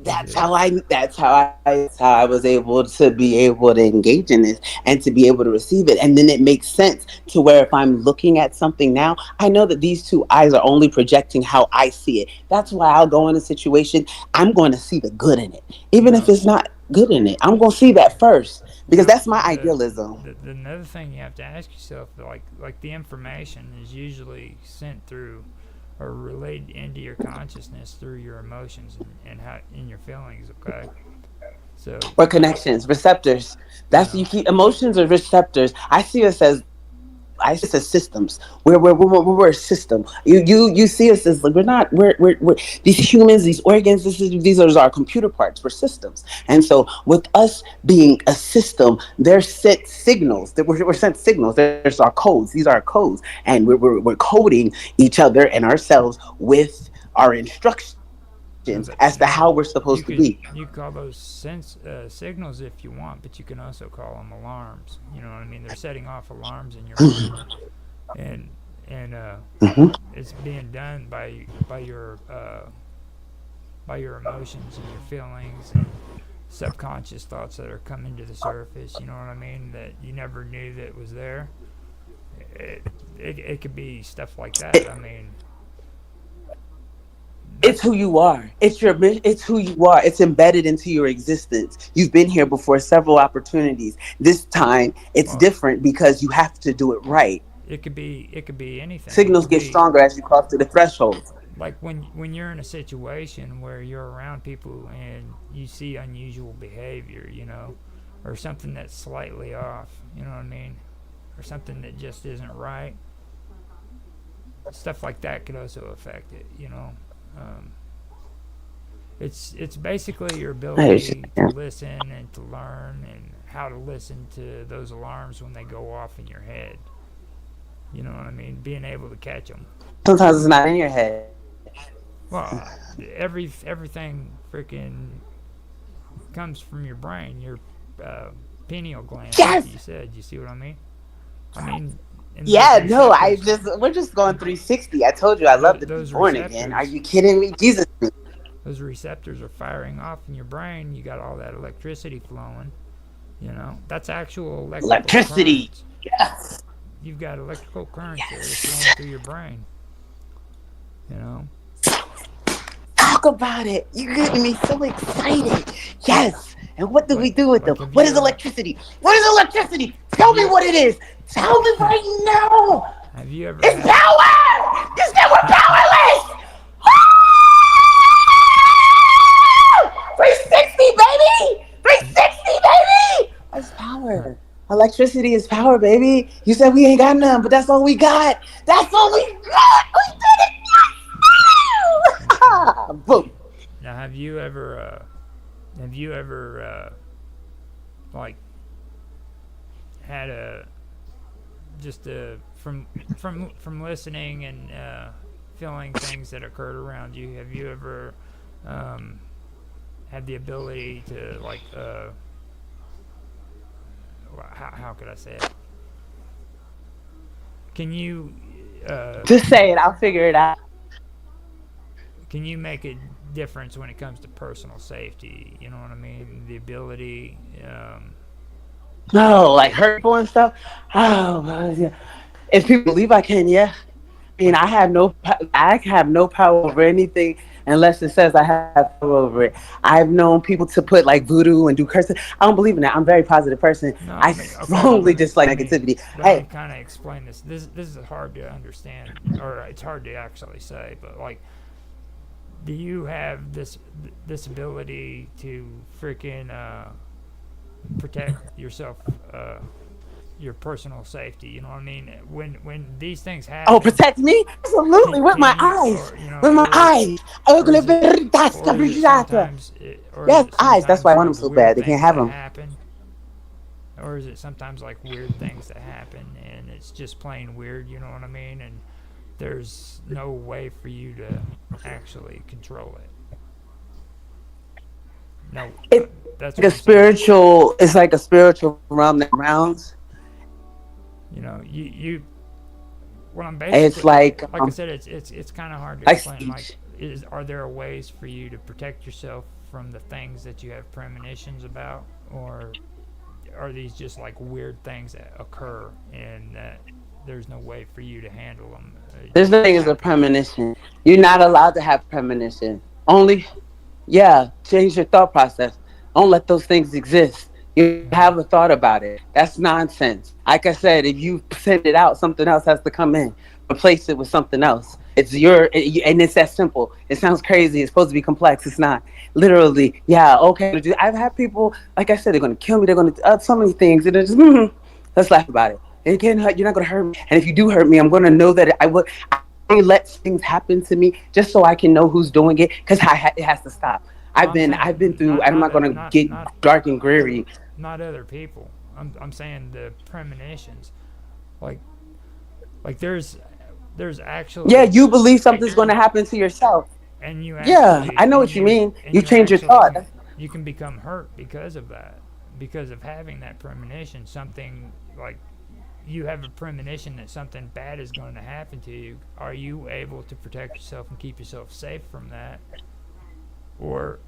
That's yeah. how I was able to be able to engage in this and to be able to receive it. And then it makes sense to where if I'm looking at something now, I know that these two eyes are only projecting how I see it. That's why I'll go in a situation, I'm going to see the good in it. Even if Now, it's not good in it, I'm going to see that first because now that's my idealism. the another thing you have to ask yourself, like the information is usually sent through or relayed into your consciousness through your emotions and how in your feelings. Okay, so Or connections, receptors. you That's know, you keep emotions or receptors. I see us as I say systems. We're a system. You see us as like we're not we're these humans, these organs. These are our computer parts. We're systems, and so with us being a system, there's set signals that we're sent signals. There's our codes. These are our codes, and we're coding each other and ourselves with our instructions as to how we're supposed to be. you call those signals if you want, but you can also call them alarms. You know what I mean? They're setting off alarms in your mind, and and it's being done by your emotions and your feelings and subconscious thoughts that are coming to the surface. You know what I mean? That you never knew that was there. It it could be stuff like that. I mean, It's that's who you are. It's who you are. It's embedded into your existence. You've been here before several opportunities. This time it's well, different because you have to do it right. it could be anything. It Signals could get be stronger as you cross through the threshold. like when you're in a situation where you're around people and you see unusual behavior, you know, or something that's slightly off, you know what I mean, or something that just isn't right. Stuff like that could also affect it, you know. Um, it's basically your I ability to understand. listen and to learn and how to listen to those alarms when they go off in your head. You know what I mean? Being able to catch them. Sometimes it's not in your head. Well, everything freaking comes from your brain, your uh, pineal gland, Yes. like you said. You see what I mean? I mean, and those Yeah, no, I receptors, just we're just going 360. I told you I love to be those born again. Are receptors, you kidding me? Jesus. those receptors are firing off in your brain. You got all that electricity flowing. You know, that's actual electrical Electricity. currents. Yes. You've got electrical currents there that's flowing Yes. through your brain. You know, Talk about it. You're getting me so excited. Yes. And what do we do with them? like What is electricity? What is electricity? have Tell me you what it is. Tell me right now. have you ever It's had power. You said we're powerless. 360, baby. have, 360, baby. That's power. Electricity is power, baby. You said we ain't got none, but that's all we got. That's all we got. We did it. Yes. Boom. now have you ever like had a just from listening and feeling things that occurred around you, have you ever um, had the ability to like how could I say it? Can you uh, Just say it. I'll figure it out. can you make a difference when it comes to personal safety? You know what I mean? The ability. No, like hurt people and stuff. Oh, yeah. If people believe I can, yeah. I mean, Like I have no power over anything unless it says I have power over it. I've known people to put like voodoo and do curses. I don't believe in that. I'm a very positive person. no, I I mean, okay, but strongly dislike negativity. let me Hey, kind of explain this. This is hard to understand, or it's hard to actually say. But like, do you have this ability to freaking protect yourself, your personal safety? You know what I mean? When these things oh, happen, protect me? Absolutely, with can my you, eyes. or you know, With my eyes. or is it sometimes Yes, eyes. That's why I want them so bad. weird They can't things have that them. happen, or is it sometimes like weird things that happen and it's just plain weird? You know what I mean? And there's no way for you to actually control it. No, It's that's like what a I'm saying. spiritual. It's like a spiritual realm that rounds. You know, you what I'm It's basically, like I like said, it's kind of hard to like explain. Like, speech. are there ways for you to protect yourself from the things that you have premonitions about, or are these just like weird things that occur and that there's no way for you to handle them? It There's just nothing as a happens. premonition. You're not allowed to have premonition. Only, yeah, change your thought process. Don't let those things exist. You have a thought about it. That's nonsense. Like I said, if you send it out, something else has to come in. Replace it with something else. And it's that simple. It sounds crazy. It's supposed to be complex. It's not. Literally, yeah, okay. I've had people, like I said, they're going to kill me. They're going to, so many things. And it's just, let's laugh about it. It can't hurt. You're not gonna hurt me. And if you do hurt me, I'm gonna know that I would. I only let things happen to me just so I can know who's doing it, because it has to stop. Well, I've been through. not I'm not not gonna get not dark and dreary. not other people. I'm saying the premonitions. Like there's Yeah, actually you believe something's gonna happen to yourself. and you Yeah, I actually know what you mean. and You you change your actually thought. can you can become hurt because of that, because of having that premonition. Something like you have a premonition that something bad is going to happen to you. Are you able to protect yourself and keep yourself safe from that, or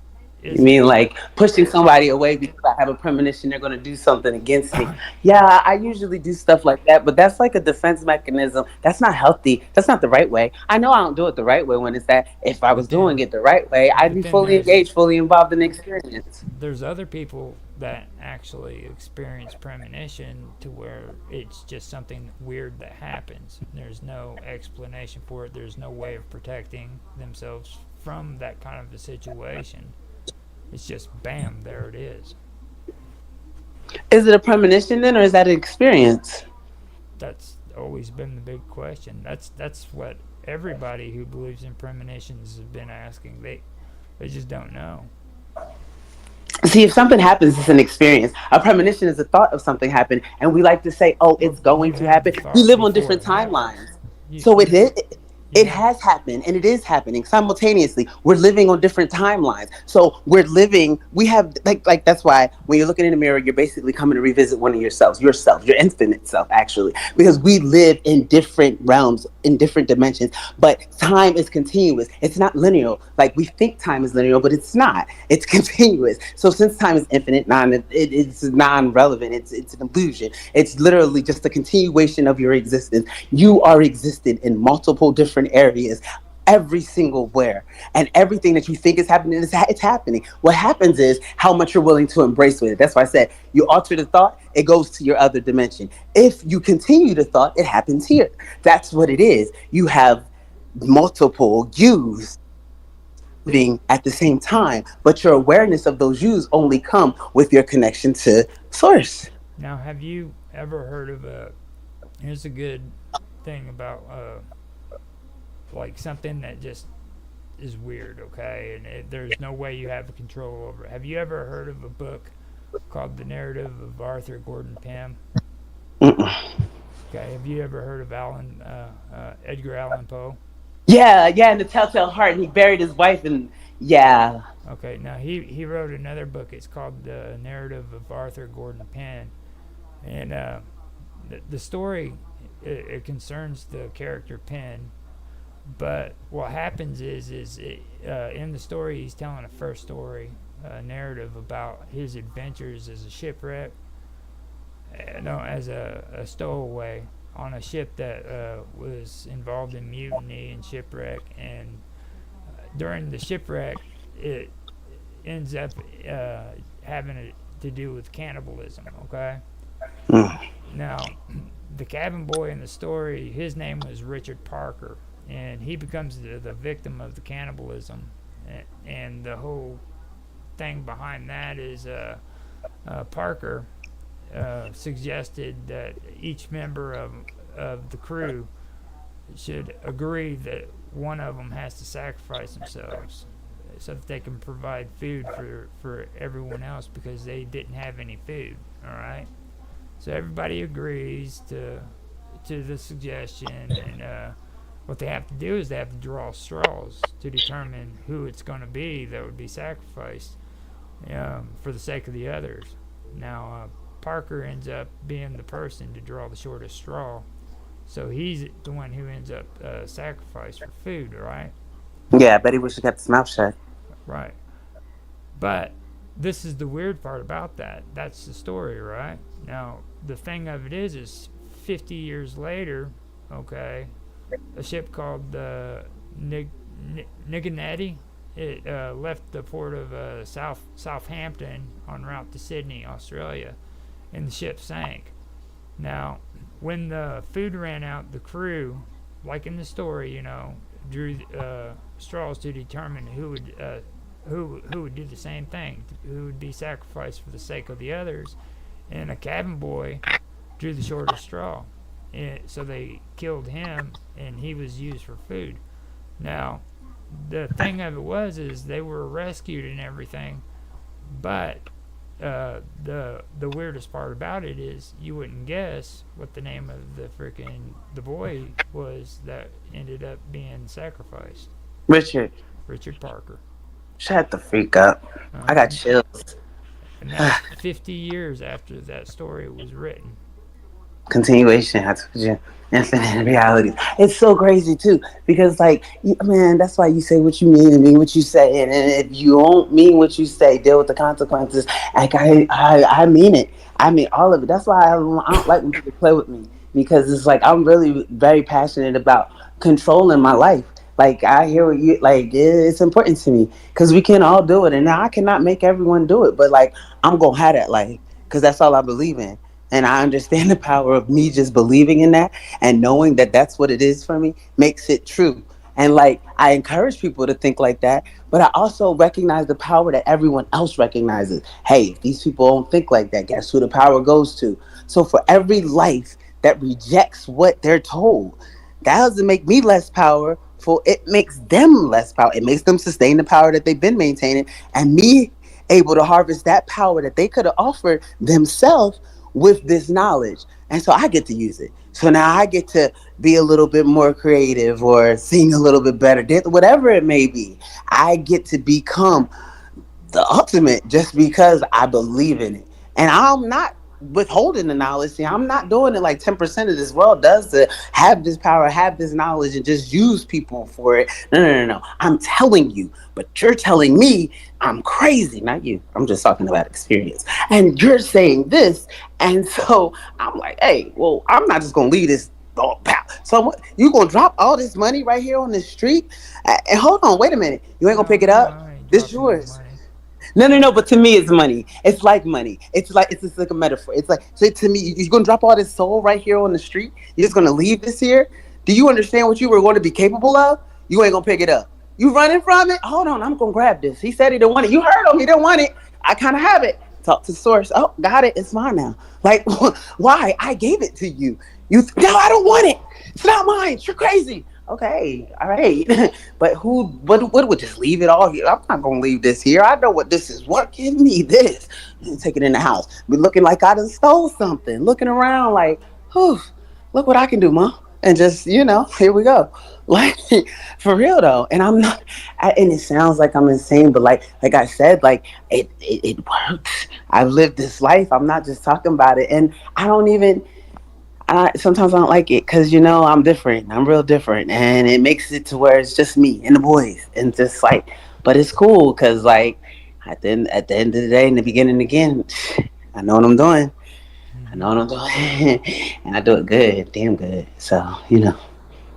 You is it mean like pushing somebody away because I have a premonition they're going to do something against me? Yeah, I usually do stuff like that, but that's like a defense mechanism. That's not healthy. That's not the right way. I know I don't do it the right way when it's that. If I was but doing then it the right way, I'd but be then fully engaged, fully involved in the experience. there's other people that actually experience premonition to where it's just something weird that happens. There's no explanation for it. There's no way of protecting themselves from that kind of a situation. It's just bam, there it is. Is it a premonition then, or is that an experience? That's always been the big question. That's what everybody who believes in premonitions has been asking. They just don't know. See, if something happens, it's an experience. A premonition is a thought of something happened, and we like to say, "Oh, Well, it's going you to have the happen." We thought live on before different it happens. timelines, You so you you it have has happened, and it is happening simultaneously. We're living on different timelines, so we're living. We have that's why when you're looking in the mirror, you're basically coming to revisit one of yourself, your infinite self, actually, because we live in different realms, in different dimensions. But time is continuous. It's not linear. Like we think time is linear, but it's not. It's continuous. So since time is infinite, it's non-relevant. It's an illusion. It's literally just a continuation of your existence. You are existed in multiple different areas every single where, and everything that you think is happening it's happening. What happens is how much you're willing to embrace with it. That's why I said you alter the thought, it goes to your other dimension. If you continue the thought, it happens here. That's what it is. You have multiple yous living at the same time, but your awareness of those yous only come with your connection to source. now. Have you ever heard of a? Here's a good thing about like something that just is weird, okay, and there's no way you have control over it. Have you ever heard of a book called The Narrative of Arthur Gordon Pym? Mm-mm. Okay, have you ever heard of Edgar Allan Poe? Yeah, yeah, and the Telltale Heart, and he buried his wife, and yeah. Okay, now he wrote another book. It's called The Narrative of Arthur Gordon Pym, and the story it concerns the character Pym. But what happens in the story he's telling a first story narrative about his adventures as a shipwreck, no, as a stowaway on a ship that was involved in mutiny and shipwreck. And during the shipwreck, it ends up having to do with cannibalism. Okay, Mm. now the cabin boy in the story, his name was Richard Parker, and he becomes the victim of the cannibalism. And the whole thing behind that is Parker suggested that each member of the crew should agree that one of them has to sacrifice themselves so that they can provide food for everyone else, because they didn't have any food. All right, so everybody agrees to the suggestion, and what they have to do is they have to draw straws to determine who it's going to be that would be sacrificed for the sake of the others. Now, Parker ends up being the person to draw the shortest straw, so he's the one who ends up sacrificed for food, right? Yeah, I bet he wish he kept his mouth shut. Right. But this is the weird part about that. That's the story, right? Now, the thing of it is 50 years later, okay, a ship called the Niganetti. It left the port of Southampton en route to Sydney, Australia, and the ship sank. Now, when the food ran out, the crew, like in the story, drew straws to determine who would do the same thing, who would be sacrificed for the sake of the others. And a cabin boy drew the shortest straw. So they killed him, and he was used for food. Now, the thing of it was is they were rescued and everything, but the weirdest part about it is you wouldn't guess what the name of the boy was that ended up being sacrificed. Richard, Richard Parker. shut the freak up. I got Uh-huh. chills. And that's 50 years after that story was written. Continuation. I told you. Infinite realities. It's so crazy too, because man, that's why you say what you mean and mean what you say, and if you don't mean what you say, deal with the consequences. Like I mean it. I mean all of it. That's why I don't like when people play with me, because it's like I'm really very passionate about controlling my life. Like I hear what you like. It's important to me because we can all do it, and now I cannot make everyone do it, but like I'm gonna have that life because that's all I believe in. And I understand the power of me just believing in that and knowing that that's what it is for me makes it true. And like, I encourage people to think like that, but I also recognize the power that everyone else recognizes. Hey, if these people don't think like that, guess who the power goes to? So for every life that rejects what they're told, that doesn't make me less powerful. It makes them less power. It makes them sustain the power that they've been maintaining, and me able to harvest that power that they could have offered themselves with this knowledge. And so I get to use it. So now I get to be a little bit more creative or sing a little bit better, whatever it may be. I get to become the ultimate just because I believe in it. And I'm not withholding the knowledge. See, I'm not doing it like 10% of this world does to have this power, have this knowledge, and just use people for it. No, no, no, no. I'm telling you, but you're telling me I'm crazy. Not you. I'm just talking about experience. And you're saying this. And so I'm like, hey, well, I'm not just going to leave this. Oh, pow. So you gonna drop all this money right here on the street? And hold on, wait a minute. You ain't gonna No, pick it no, up? I ain't This dropping no yours. money. No, no, no. But to me, it's money. It's like money. It's just like a metaphor. It's like so to me, you're gonna drop all this soul right here on the street. You're just gonna leave this here. Do you understand what you were going to be capable of? You ain't gonna pick it up. You running from it? Hold on, I'm gonna grab this. He said he didn't want it. You heard him. He didn't want it. I kind of have it. Talk to source. Oh, got it. It's mine now. Like, why? I gave it to you. No, I don't want it. It's not mine. You're crazy. Okay, all right. But what would just leave it all here? I'm not gonna leave this here. I know what this is worth. Give me this. And take it in the house. Be looking like I done stole something. Looking around like, whew, look what I can do, mom. And just, here we go. Like for real though. And I'm not and it sounds like I'm insane, but like I said, like it works. I've lived this life. I'm not just talking about it. And I don't even sometimes I don't like it because I'm different. I'm real different, and it makes it to where it's just me and the boys, and just like, but it's cool because like at the end of the day, in the beginning again, I know what I'm doing. I know Hmm. what I'm doing, and I do it good, damn good. So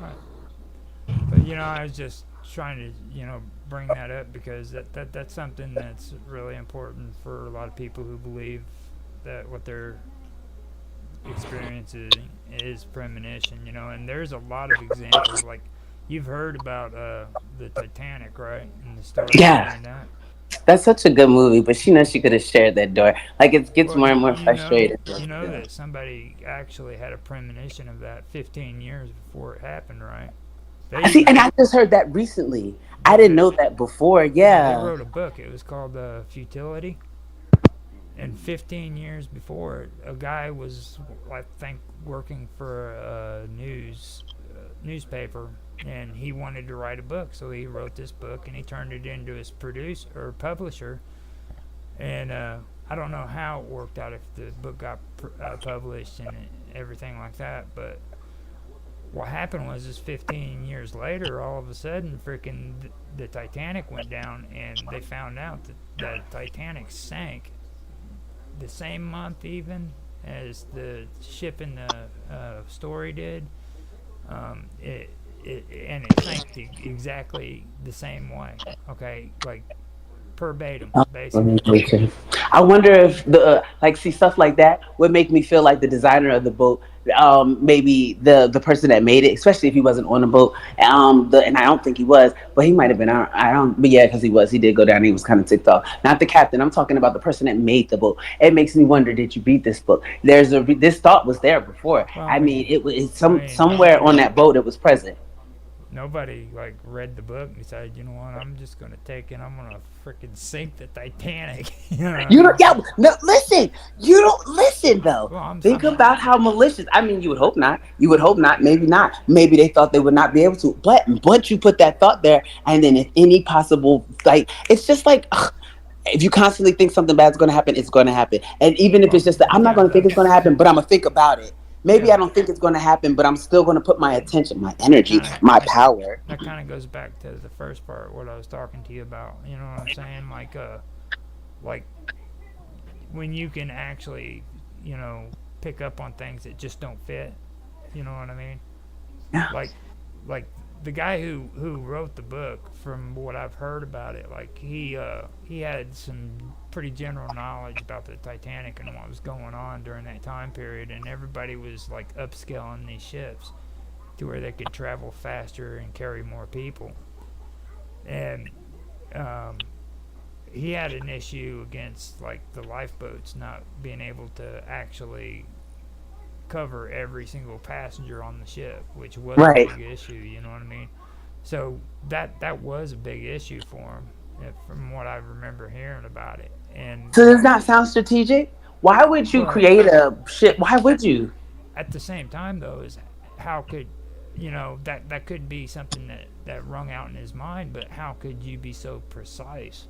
Right. But I was just trying to bring that up because that's something that's really important for a lot of people who believe that what they're experiencing is premonition. And there's a lot of examples. Like you've heard about the Titanic, right? And the story yeah, behind that. that's such a good movie. But she knows she could have shared that door. Like it gets Well, more and more frustrating. that somebody actually had a premonition of that 15 years before it happened, right? They I see, even and I just heard that recently. I they, didn't they know that before. yeah, they Yeah. wrote a book. It was called Futility. And 15 years before it, a guy was, I think, working for a newspaper, and he wanted to write a book. So he wrote this book, and he turned it into his producer or publisher. And I don't know how it worked out if the book got published and everything like that, but what happened was is 15 years later, all of a sudden, freaking the Titanic went down, and they found out that the Titanic sank the same month even as the ship in the story did. It sank exactly the same way. Okay, like verbatim, basically. Okay. I wonder if the like see stuff like that would make me feel like the designer of the boat, maybe the person that made it, especially if he wasn't on the boat. And I don't think he was, but he might have been. I don't. But yeah, because he was. He did go down. He was kind of ticked off. Not the captain. I'm talking about the person that made the boat. It makes me wonder. Did you read this book? This thought was there before. Well, I mean, it was I mean, somewhere on that boat. It was present. nobody like read the book and decided, you know what, I'm just gonna take it. I'm gonna freaking sink the Titanic. You know what I You don't. mean? Yeah. No. Listen. You don't listen though. Well, Think about how malicious. I mean, you would hope not. You would hope not. Maybe not. Maybe they thought they would not be able to. But once you put that thought there, and then if any possible, like, it's just like. Ugh, if you constantly think something bad's going to happen, it's going to happen. And even if well, it's just that I'm not yeah, going to think it's going to happen, but I'm going to think about it. Maybe yeah. I don't think it's going to happen, but I'm still going to put my attention, my energy, Kind my of power. that kind of goes back to the first part, what I was talking to you about. You know what I'm saying? Like when you can actually, you know, pick up on things that just don't fit. You know what I mean? Yeah. Like like the guy who wrote the book, from what I've heard about it, like he had some pretty general knowledge about the Titanic and what was going on during that time period, and everybody was like upscaling these ships to where they could travel faster and carry more people. And um, he had an issue against like the lifeboats not being able to actually cover every single passenger on the ship, which was a Right. big issue. You know what I mean? So that was a big issue for him, from what I remember hearing about it. And So does that sound strategic? Why would you well, create a ship? Why would you? at the same time though, is how could, you know, that could be something that rung out in his mind, but how could you be so precise?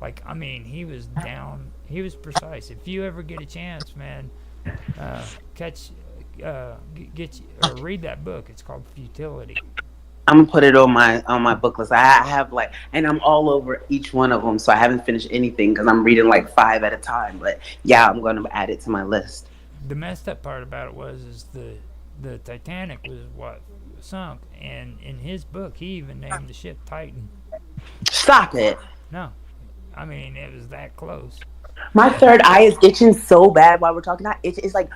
Like, I mean, he was down, he was precise. If you ever get a chance, man, catch get or read that book. It's called Futility. I'm gonna put it on my book list. I have like, and I'm all over each one of them, so I haven't finished anything because I'm reading like five at a time. But yeah, I'm gonna add it to my list. The messed up part about it was is the Titanic was what sunk, and in his book he even named the ship Titan. Stop it. No, I mean it was that close. My third eye is itching so bad while we're talking. Not itch. It's like,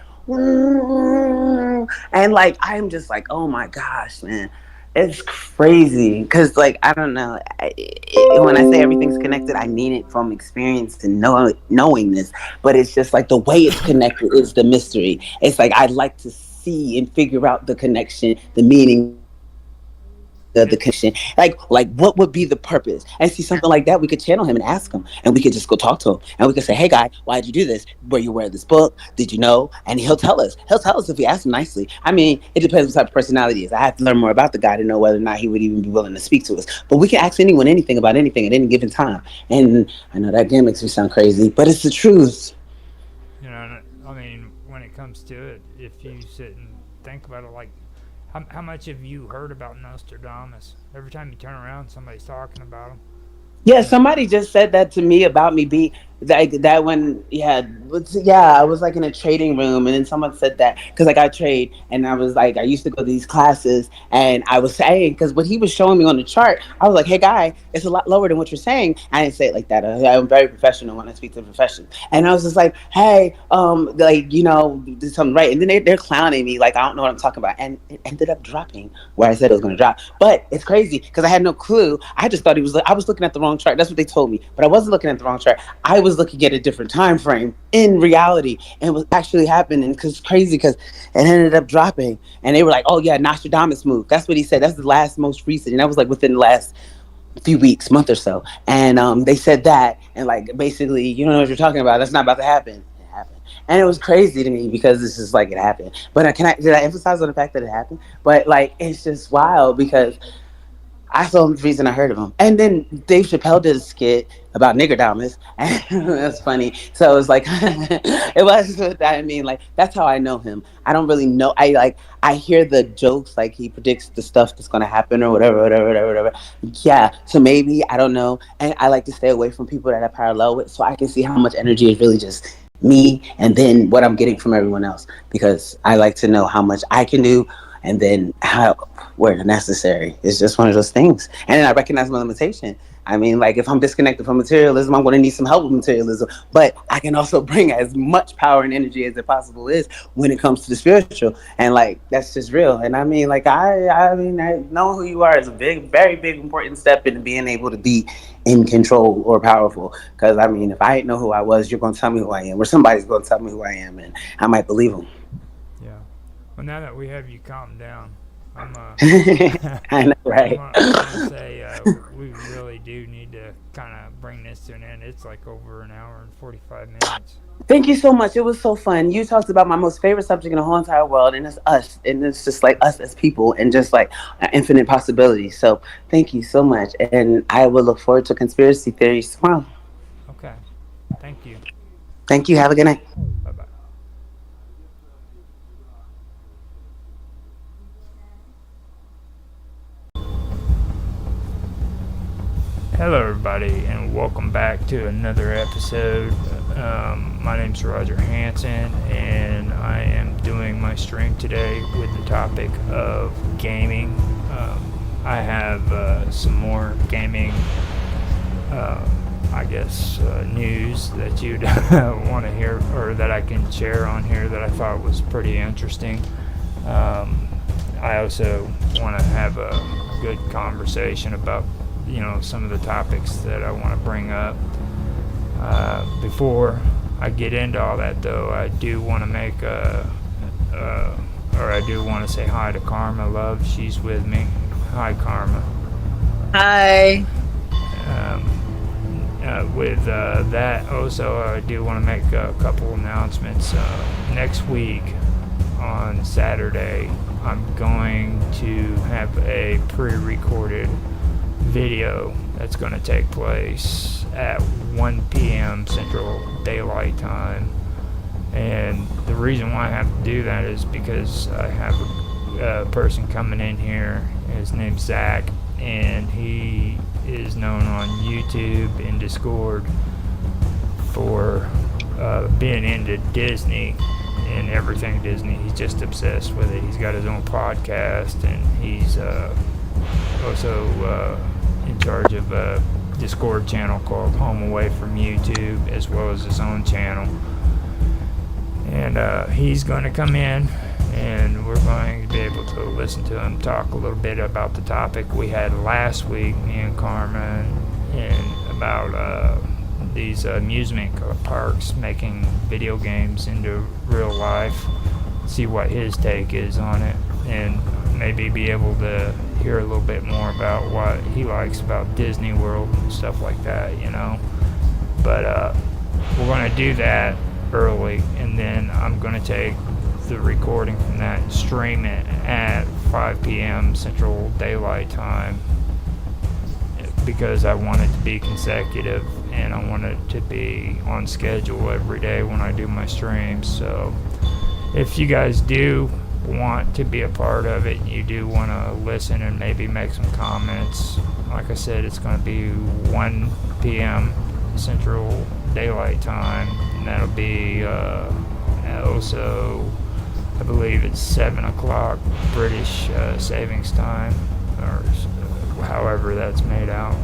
and like I'm just like, oh my gosh, man, it's crazy. Cause like I don't know. When I say everything's connected, I mean it from experience and knowing this. But it's just like the way it's connected is the mystery. It's like I'd like to see and figure out the connection, the meaning of the connection. Like what would be the purpose? And see something like that, we could channel him and ask him, and we could just go talk to him, and we could say, "Hey, guy, why'd you do this? Were you aware of this book? Did you know?" And he'll tell us. He'll tell us if we ask him nicely. I mean, it depends what type of personality he is. I have to learn more about the guy to know whether or not he would even be willing to speak to us. But we can ask anyone anything about anything at any given time. And I know that again makes me sound crazy, but it's the truth. You know, I mean, when it comes to it, if you sit and think about it, like how much have you heard about Nostradamus? Every time you turn around, somebody's talking about him. Yeah, You know, somebody just said that to me about me being like that when yeah, I was like in a trading room and then someone said that because like I trade and I was like I used to go to these classes and I was saying because what he was showing me on the chart I was like, hey guy, it's a lot lower than what you're saying. I didn't say it like that. I'm very professional when I speak to the profession, and I was just like, hey, like you know, did something right, and then they're clowning me like I don't know what I'm talking about, and it ended up dropping where I said it was going to drop. But it's crazy because I had no clue. I just thought he was. I was looking at the wrong chart. That's what they told me, but I wasn't looking at the wrong chart. I was looking at a different time frame in reality, and it was actually happening. Because it's crazy because it ended up dropping, and they were like, "Oh yeah, Nostradamus moved." That's what he said. That's the last, most recent, and that was like within the last few weeks, month or so. And they said that, and like basically, you don't know what you're talking about. That's not about to happen. It happened, and it was crazy to me because it's just like it happened. But did I emphasize on the fact that it happened? But like it's just wild because I saw the reason I heard of him. And then Dave Chappelle did a skit about niggerdamas. And that's funny. So it was like, it was, I mean, like, that's how I know him. I don't really know. I hear the jokes, like he predicts the stuff that's going to happen or whatever, whatever, whatever, whatever. Yeah. So maybe, I don't know. And I like to stay away from people that I parallel with so I can see how much energy is really just me and then what I'm getting from everyone else because I like to know how much I can do and then how where necessary. It's just one of those things. And then I recognize my limitation. I mean, like if I'm disconnected from materialism, I'm going to need some help with materialism. But I can also bring as much power and energy as it possible is when it comes to the spiritual. And like that's just real. And I mean, like I know who you are is a big, very big, important step in being able to be in control or powerful. Because I mean, if I didn't know who I was, you're going to tell me who I am, or somebody's going to tell me who I am, and I might believe them. Yeah. Well, now that we have you calmed down, I'm I know, right? I'm gonna say we really do need to kind of bring this to an end. It's like over an hour and 45 minutes. Thank you so much. It was so fun. You talked about my most favorite subject in the whole entire world, and it's us. And it's just like us as people, and just like infinite possibilities. So thank you so much. And I will look forward to conspiracy theories tomorrow. Okay. Thank you. Thank you. Have a good night. Bye bye. Hello, everybody, and welcome back to another episode. My name's Roger Hanson, and I am doing my stream today with the topic of gaming. I have some more gaming, news that you'd want to hear, or that I can share on here that I thought was pretty interesting. I also want to have a good conversation about some of the topics that I want to bring up. Before I get into all that, though, I do want to make I do want to say hi to Karma Love. She's with me. Hi, Karma. Hi. With that, also, I do want to make a couple announcements. Next week on Saturday, I'm going to have a pre-recorded video that's going to take place at 1 p.m. Central Daylight Time. And the reason why I have to do that is because I have a person coming in here. His name's Zach, and he is known on YouTube and Discord for being into Disney and everything Disney. He's just obsessed with it. He's got his own podcast, and he's also in charge of a Discord channel called Home Away from YouTube, as well as his own channel. And he's going to come in, and we're going to be able to listen to him talk a little bit about the topic we had last week, me and Carmen, and about these amusement parks making video games into real life. See what his take is on it, and maybe be able to hear a little bit more about what he likes about Disney World and stuff like that, But we're going to do that early, and then I'm going to take the recording from that and stream it at 5 p.m. Central Daylight Time, because I want it to be consecutive, and I want it to be on schedule every day when I do my streams. So if you guys do want to be a part of it, you do want to listen and maybe make some comments, like I said, it's going to be 1 p.m. Central Daylight Time, and that'll be also, I believe it's 7 o'clock British savings time, or however that's made out,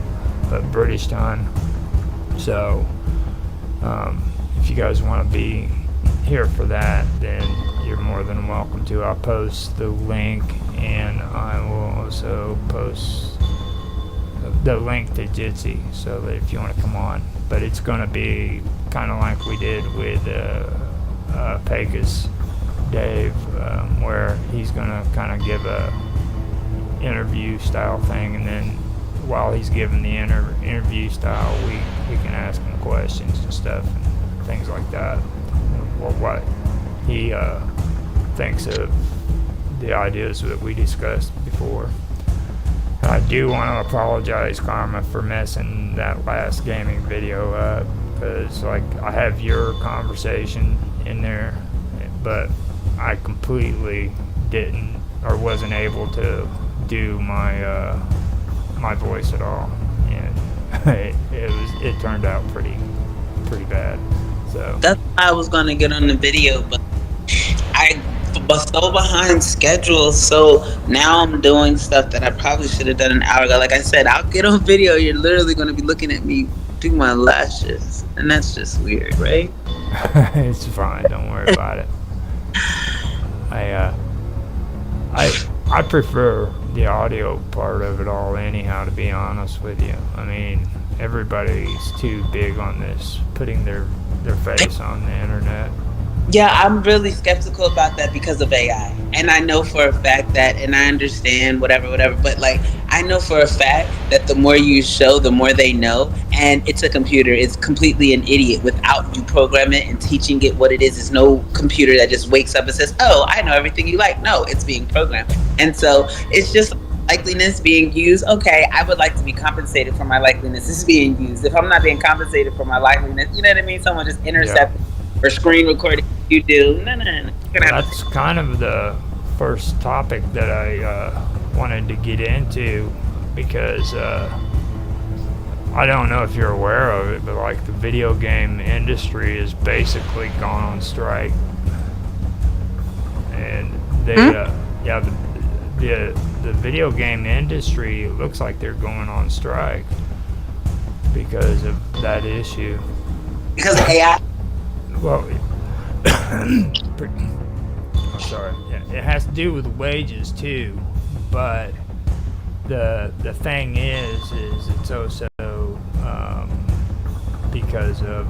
but British time. So if you guys want to be here for that, then you're more than welcome to. I'll post the link, and I will also post the link to Jitsi, so that if you want to come on. But it's going to be kind of like we did with Pegasus Dave, where he's going to kind of give a interview style thing, and then while he's giving the interview style, we can ask him questions and stuff and things like that, or what he thinks of the ideas that we discussed before. I do want to apologize, Karma, for messing that last gaming video up, because I have your conversation in there, but I completely didn't, or wasn't able to do my my voice at all, and it turned out pretty bad. So that's why I was gonna get on the video, but I but so behind schedule. So now I'm doing stuff that I probably should have done an hour ago. Like I said, I'll get on video. You're literally going to be looking at me do my lashes, and that's just weird, right? It's fine. Don't worry about it. I I prefer the audio part of it all anyhow, to be honest with you. I mean, everybody's too big on this, putting their face on the internet. Yeah, I'm really skeptical about that because of AI. And I know for a fact that, and I understand whatever, whatever, but like, I know for a fact that the more you show, the more they know. And it's a computer. It's completely an idiot without you program it and teaching it what it is. It's no computer that just wakes up and says, oh, I know everything you like. No, it's being programmed. And so it's just likeliness being used. Okay, I would like to be compensated for my likeliness. This is being used. If I'm not being compensated for my likeliness, you know what I mean? Someone just Yeah. intercepted or screen recording you do. No, no, no. You're gonna have That's kind of the first topic that I wanted to get into because I don't know if you're aware of it, but like the video game industry is basically gone on strike, and they yeah the video game industry looks like they're going on strike because of that issue. because of AI. Well, sorry. Yeah, it has to do with wages too, but the thing is it's also because of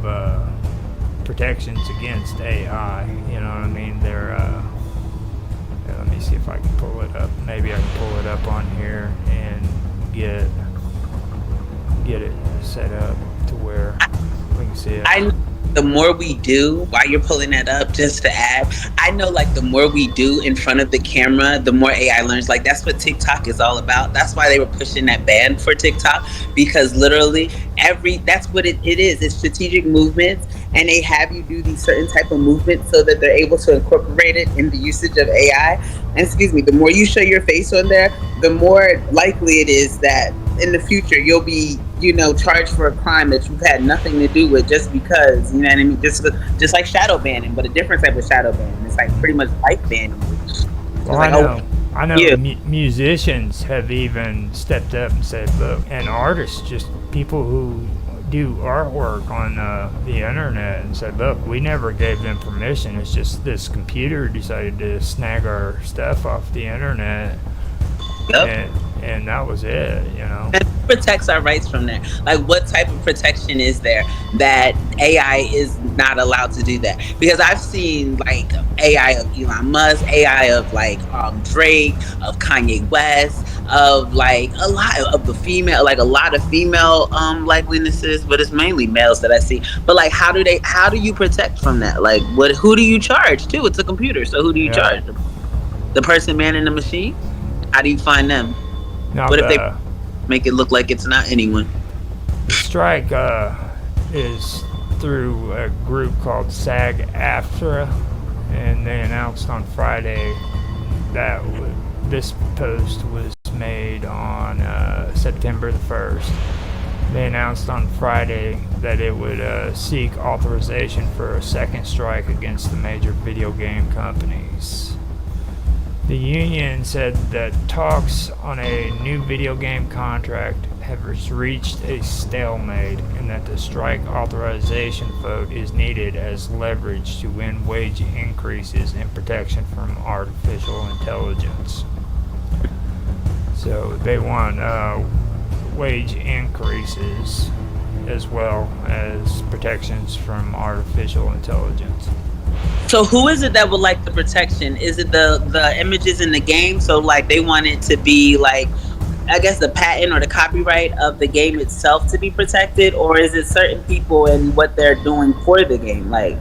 protections against AI. You know what I mean? They're yeah, let me see if I can pull it up. Maybe I can pull it up on here and get it set up to where we can see it. The more we do, while you're pulling that up, just to add, I know like the more we do in front of the camera, the more AI learns. Like that's what TikTok is all about. That's why they were pushing that ban for TikTok, because literally that's what it is. It's strategic movements, and they have you do these certain type of movements so that they're able to incorporate it in the usage of AI. And excuse me, the more you show your face on there, the more likely it is that in the future you'll be, charged for a crime that you've had nothing to do with, just because, you know what I mean? Just like shadow banning, but a different type of shadow banning. It's like pretty much life banning. Well, like, I know yeah. musicians have even stepped up and said, look, and artists, just people who do artwork on the internet, and said, look, we never gave them permission. It's just this computer decided to snag our stuff off the internet. Yep. And that was it, And who protects our rights from that? Like, what type of protection is there that AI is not allowed to do that? Because I've seen like AI of Elon Musk, AI of like Drake, of Kanye West, of like a lot of the female, like a lot of female likenesses, but it's mainly males that I see. But like, how do you protect from that? Like, who do you charge too? It's a computer, so who do you charge? The person manning the machine? How do you find them? Now What if they make it look like it's not anyone? The strike is through a group called SAG-AFTRA, and they announced on Friday that this post was made on September the 1st. They announced on Friday that it would seek authorization for a second strike against the major video game companies. The union said that talks on a new video game contract have reached a stalemate, and that the strike authorization vote is needed as leverage to win wage increases and protection from artificial intelligence. So they want wage increases as well as protections from artificial intelligence. So who is it that would like the protection? Is it the images in the game? So like they want it to be like, I guess, the patent or the copyright of the game itself to be protected, or is it certain people and what they're doing for the game? Like,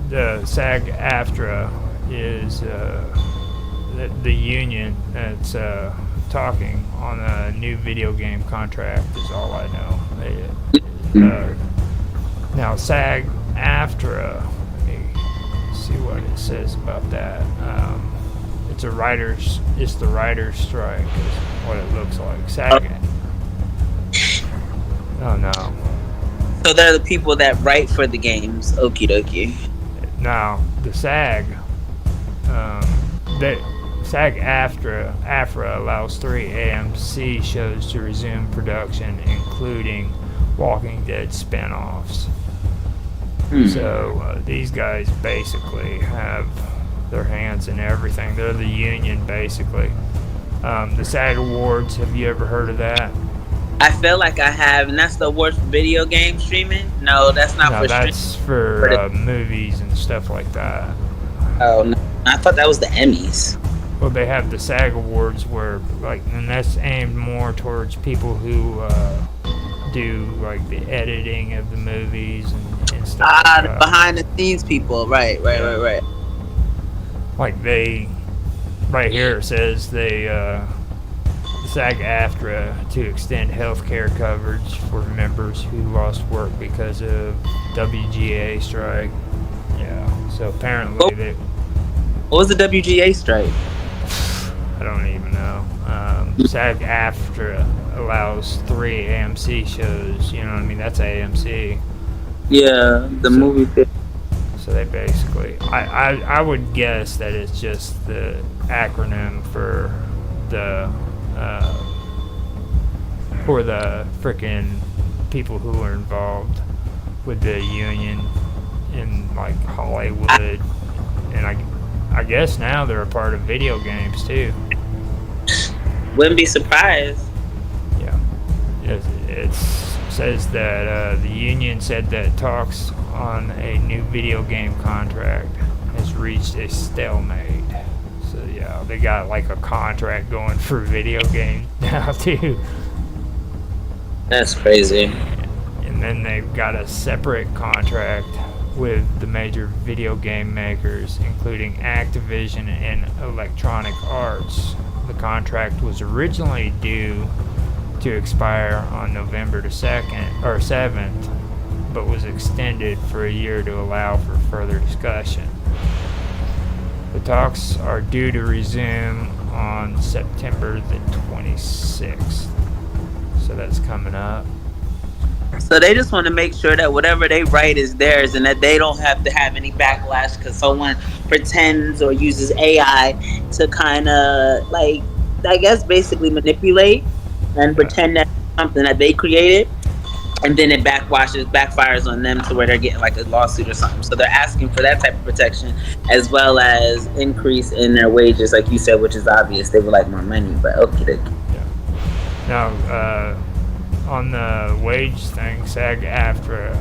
the SAG-AFTRA is the union that's talking on a new video game contract. Is all I know. Now SAG-AFTRA. See what it says about that. It's the writers' strike is what it looks like. SAG. Oh no. so they're the people that write for the games. Okie dokie. Now the SAG the SAG-AFTRA allows 3 AMC shows to resume production, including Walking Dead spin-offs. So these guys basically have their hands in everything. They're the union, basically. The SAG Awards, have you ever heard of that? I feel like I have, and that's the award for video game streaming. No, that's not No, for streaming. that's for movies and stuff like that. Oh no, I thought that was the Emmys. Well, they have the SAG Awards where, like, and that's aimed more towards people who do, like, the editing of the movies and stuff like The that. behind the scenes people. Right. Like, right here it says SAG-AFTRA to extend health care coverage for members who lost work because of WGA strike. Yeah, so apparently What was the WGA strike? I don't even know. SAG-AFTRA allows 3 AMC shows. You know what I mean? That's AMC. Yeah, the movie theater. So they basically, I would guess that it's just the acronym for the frickin' people who are involved with the union in, like, Hollywood, and I guess now they're a part of video games too. Wouldn't be surprised. Yeah, it says that the union said that talks on a new video game contract has reached a stalemate. So yeah, they got like a contract going for video games now too. That's crazy. And then they've got a separate contract with the major video game makers, including Activision and Electronic Arts. The contract was originally due to expire on November 2nd or 7th, but was extended for a year to allow for further discussion. The talks are due to resume on September the 26th. So that's coming up. So they just want to make sure that whatever they write is theirs and that they don't have to have any backlash because someone pretends or uses AI to kind of, like, I guess basically manipulate and pretend that it's something that they created, and then it backfires on them to where they're getting like a lawsuit or something. So they're asking for that type of protection as well as increase in their wages, like you said, which is obvious. They would like more money, but okay. Yeah. Now, on the wage thing, SAG-AFTRA,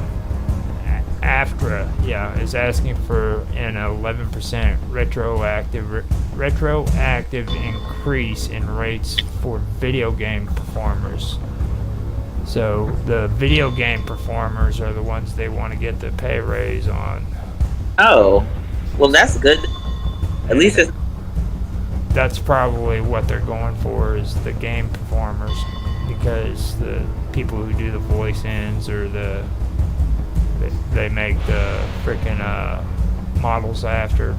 is asking for an 11% retroactive increase in rates for video game performers. So the video game performers are the ones they want to get the pay raise on. Oh, well, that's good. At least it's... That's probably what they're going for, is the game performers, because the people who do the voice-ins or they make the freaking models after.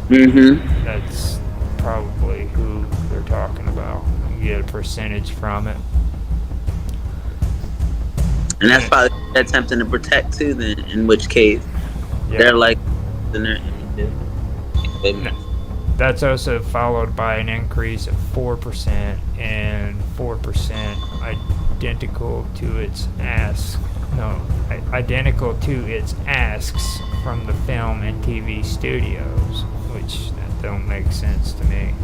Mm-hmm. That's probably who they're talking about. You get a percentage from it. And that's probably what they're attempting to protect too, then, in which case they're like... That's also followed by an increase of 4% and 4% identical to its asks from the film and TV studios, which that don't make sense to me.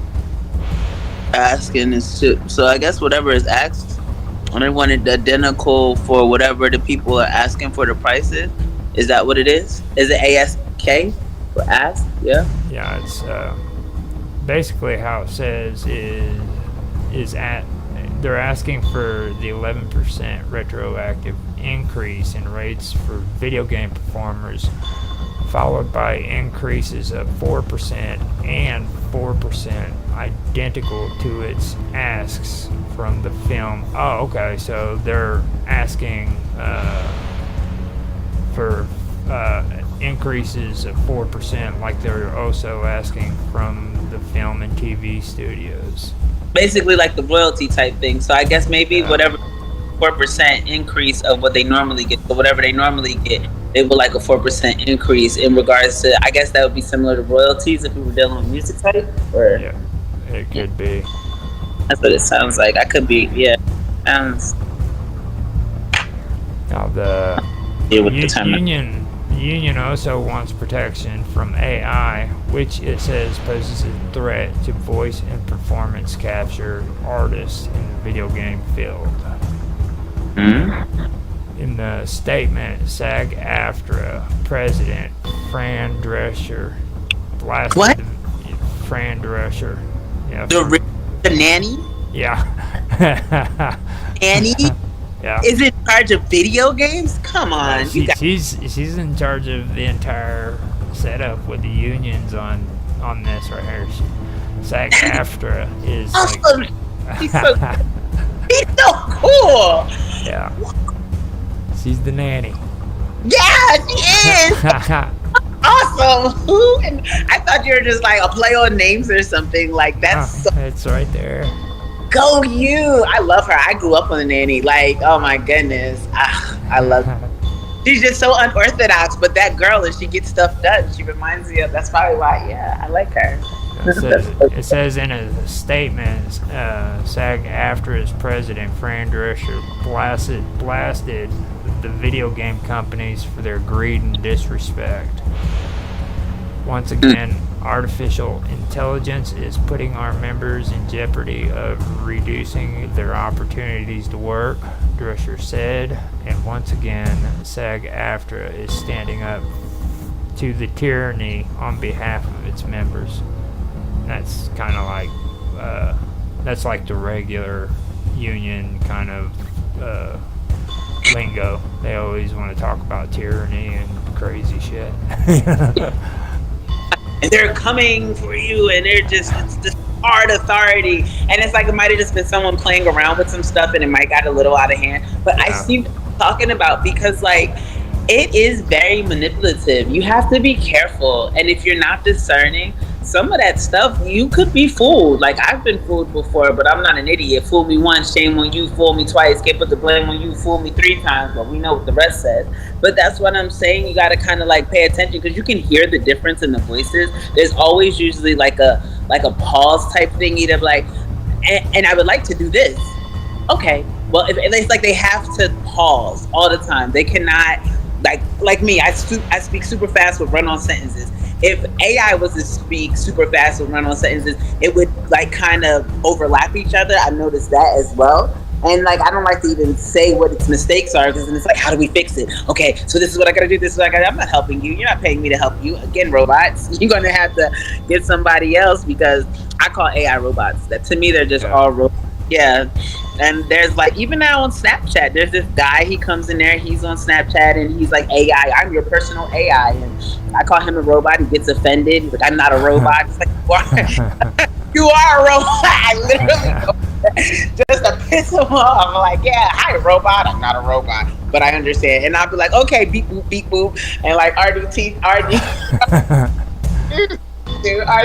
Asking is too. So I guess whatever is asked, and they want it identical for whatever the people are asking for the prices. Is that what it is? Is it ASK for ask? Yeah. Yeah, it's basically how it says they're asking for the 11% retroactive increase in rates for video game performers, followed by increases of 4% and 4% identical to its asks from the film. Oh, okay, so they're asking for increases of 4%, like they're also asking from the film and TV studios. Basically like the royalty type thing. So I guess maybe whatever 4% increase of what they normally get. So whatever they normally get, they would like a 4% increase in regards to. I guess that would be similar to royalties if we were dealing with music type. Or Yeah, it could be. that's what it sounds like. I could be. Yeah, sounds. Now the Yeah, with the time. union also wants protection from AI, which it says poses a threat to voice and performance capture artists in the video game field. In the statement, SAG-AFTRA President Fran Drescher blasted What? Fran Drescher. Yeah. The nanny? Yeah. Nanny Yeah. is in charge of video games? Come on. She's in charge of the entire setup with the unions on this right here. SAG-AFTRA is awesome. like He's so cool. yeah. She's the nanny. Yeah, she is. Awesome. Who? And I thought you were just like a play on names or something. Like that's so it's right there. go you. I love her. I grew up on the nanny. Like, oh my goodness. I love her. She's just so unorthodox, but that girl, and she gets stuff done. She reminds me of. That's probably why. Yeah, I like her. It says in a statement, SAG-AFTRA's president Fran Drescher blasted the video game companies for their greed and disrespect. Once again, artificial intelligence is putting our members in jeopardy of reducing their opportunities to work, Drescher said. And once again, SAG-AFTRA is standing up to the tyranny on behalf of its members. That's kind of like that's like the regular union kind of lingo. They always want to talk about tyranny and crazy shit. And they're coming for you, and it's this hard authority, and it's like it might have just been someone playing around with some stuff, and it might got a little out of hand. But yeah. I see what you're talking about, because like it is very manipulative. You have to be careful, and if you're not discerning, some of that stuff you could be fooled. Like I've been fooled before, but I'm not an idiot. Fool me once, shame on you. Fool me twice, can't put the blame on you. Fool me 3 times, but we know what the rest says. But that's what I'm saying. You got to kind of like pay attention, because you can hear the difference in the voices. There's always usually like a pause type thing, either like, and I would like to do this. Okay, well, if it's like they have to pause all the time. They cannot like me. I speak super fast with run-on sentences. If AI was to speak super fast with run-on sentences, it would like kind of overlap each other. I noticed that as well. And like I don't like to even say what its mistakes are, because then it's like, how do we fix it? Okay, so this is what I gotta do, this is what I gotta do. I'm not helping you. You're not paying me to help you. Again, robots, you're gonna have to get somebody else, because I call AI robots. That to me, they're just all robots. Yeah. And there's like, even now on Snapchat, there's this guy, he comes in there, he's on Snapchat, and he's like, AI, I'm your personal AI. And I call him a robot. He gets offended. He's like, I'm not a robot. It's like, you are a robot. I literally go just to piss him off. I'm like, yeah, hi, robot. I'm not a robot, but I understand. And I'll be like, okay, beep, boop, beep, boop. And like, RDT.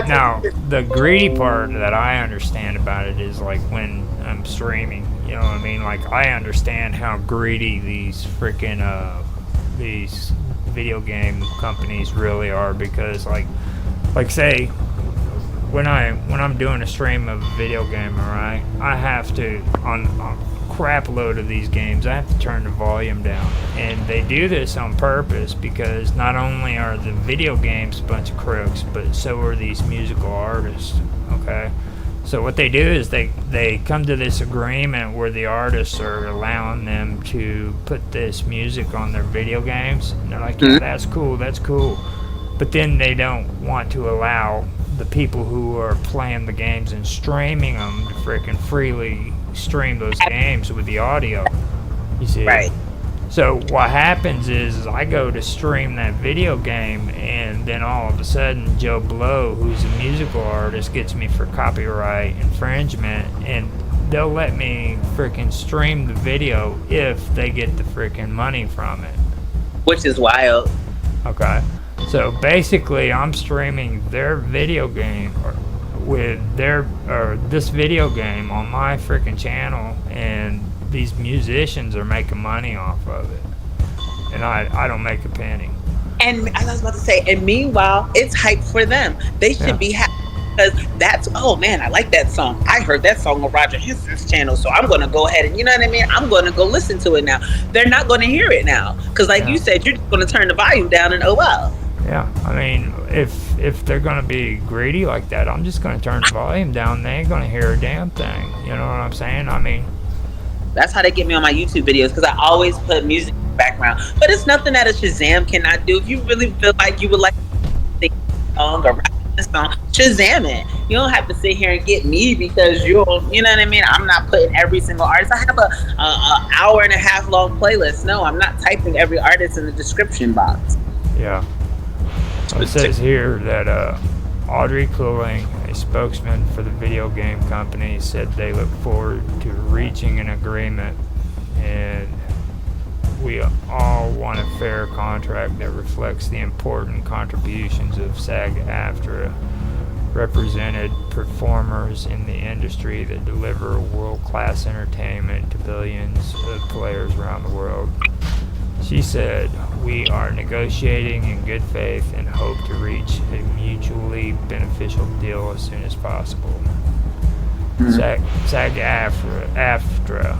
Now, the greedy part that I understand about it is like when I'm streaming, you know what I mean? Like, I understand how greedy these freaking these video game companies really are, because like say when I'm doing a stream of a video game, alright, I have to on crap load of these games, I have to turn the volume down. And they do this on purpose, because not only are the video games a bunch of crooks, but so are these musical artists. Okay, so what they do is they come to this agreement where the artists are allowing them to put this music on their video games, and they're like, yeah, that's cool, but then they don't want to allow the people who are playing the games and streaming them to freaking freely stream those games with the audio. You see? Right. So what happens is I go to stream that video game, and then all of a sudden Joe Blow, who's a musical artist, gets me for copyright infringement, and they'll let me freaking stream the video if they get the freaking money from it. Which is wild. Okay. So basically I'm streaming their video game with this video game on my freaking channel, and these musicians are making money off of it, and I don't make a penny. And as I was about to say, and meanwhile, it's hype for them. They Yeah, should be happy because that's, oh man, I like that song. I heard that song on Roger Hanson's channel, so I'm going to go ahead and, you know what I mean? I'm going to go listen to it now. They're not going to hear it now because, like you yeah, said, you're just going to turn the volume down and oh well. yeah. I mean, if they're gonna be greedy like that, I'm just gonna turn the volume down. They ain't gonna hear a damn thing. You know what I'm saying? I mean, That's how they get me on my YouTube videos because I always put music in the background. But it's nothing that a Shazam cannot do. If you really feel like you would like to sing a song or rap a song, Shazam it. You don't have to sit here and get me because you know what I mean? I'm not putting every single artist. I have a hour and a half long playlist. No, I'm not typing every artist in the description box. yeah. It says here that Audrey Cooling, a spokesman for the video game company, said they look forward to reaching an agreement, and we all want a fair contract that reflects the important contributions of SAG-AFTRA represented performers in the industry that deliver world-class entertainment to billions of players around the world. She said, "We are negotiating in good faith and hope to reach a mutually beneficial deal as soon as possible." SAG-AFTRA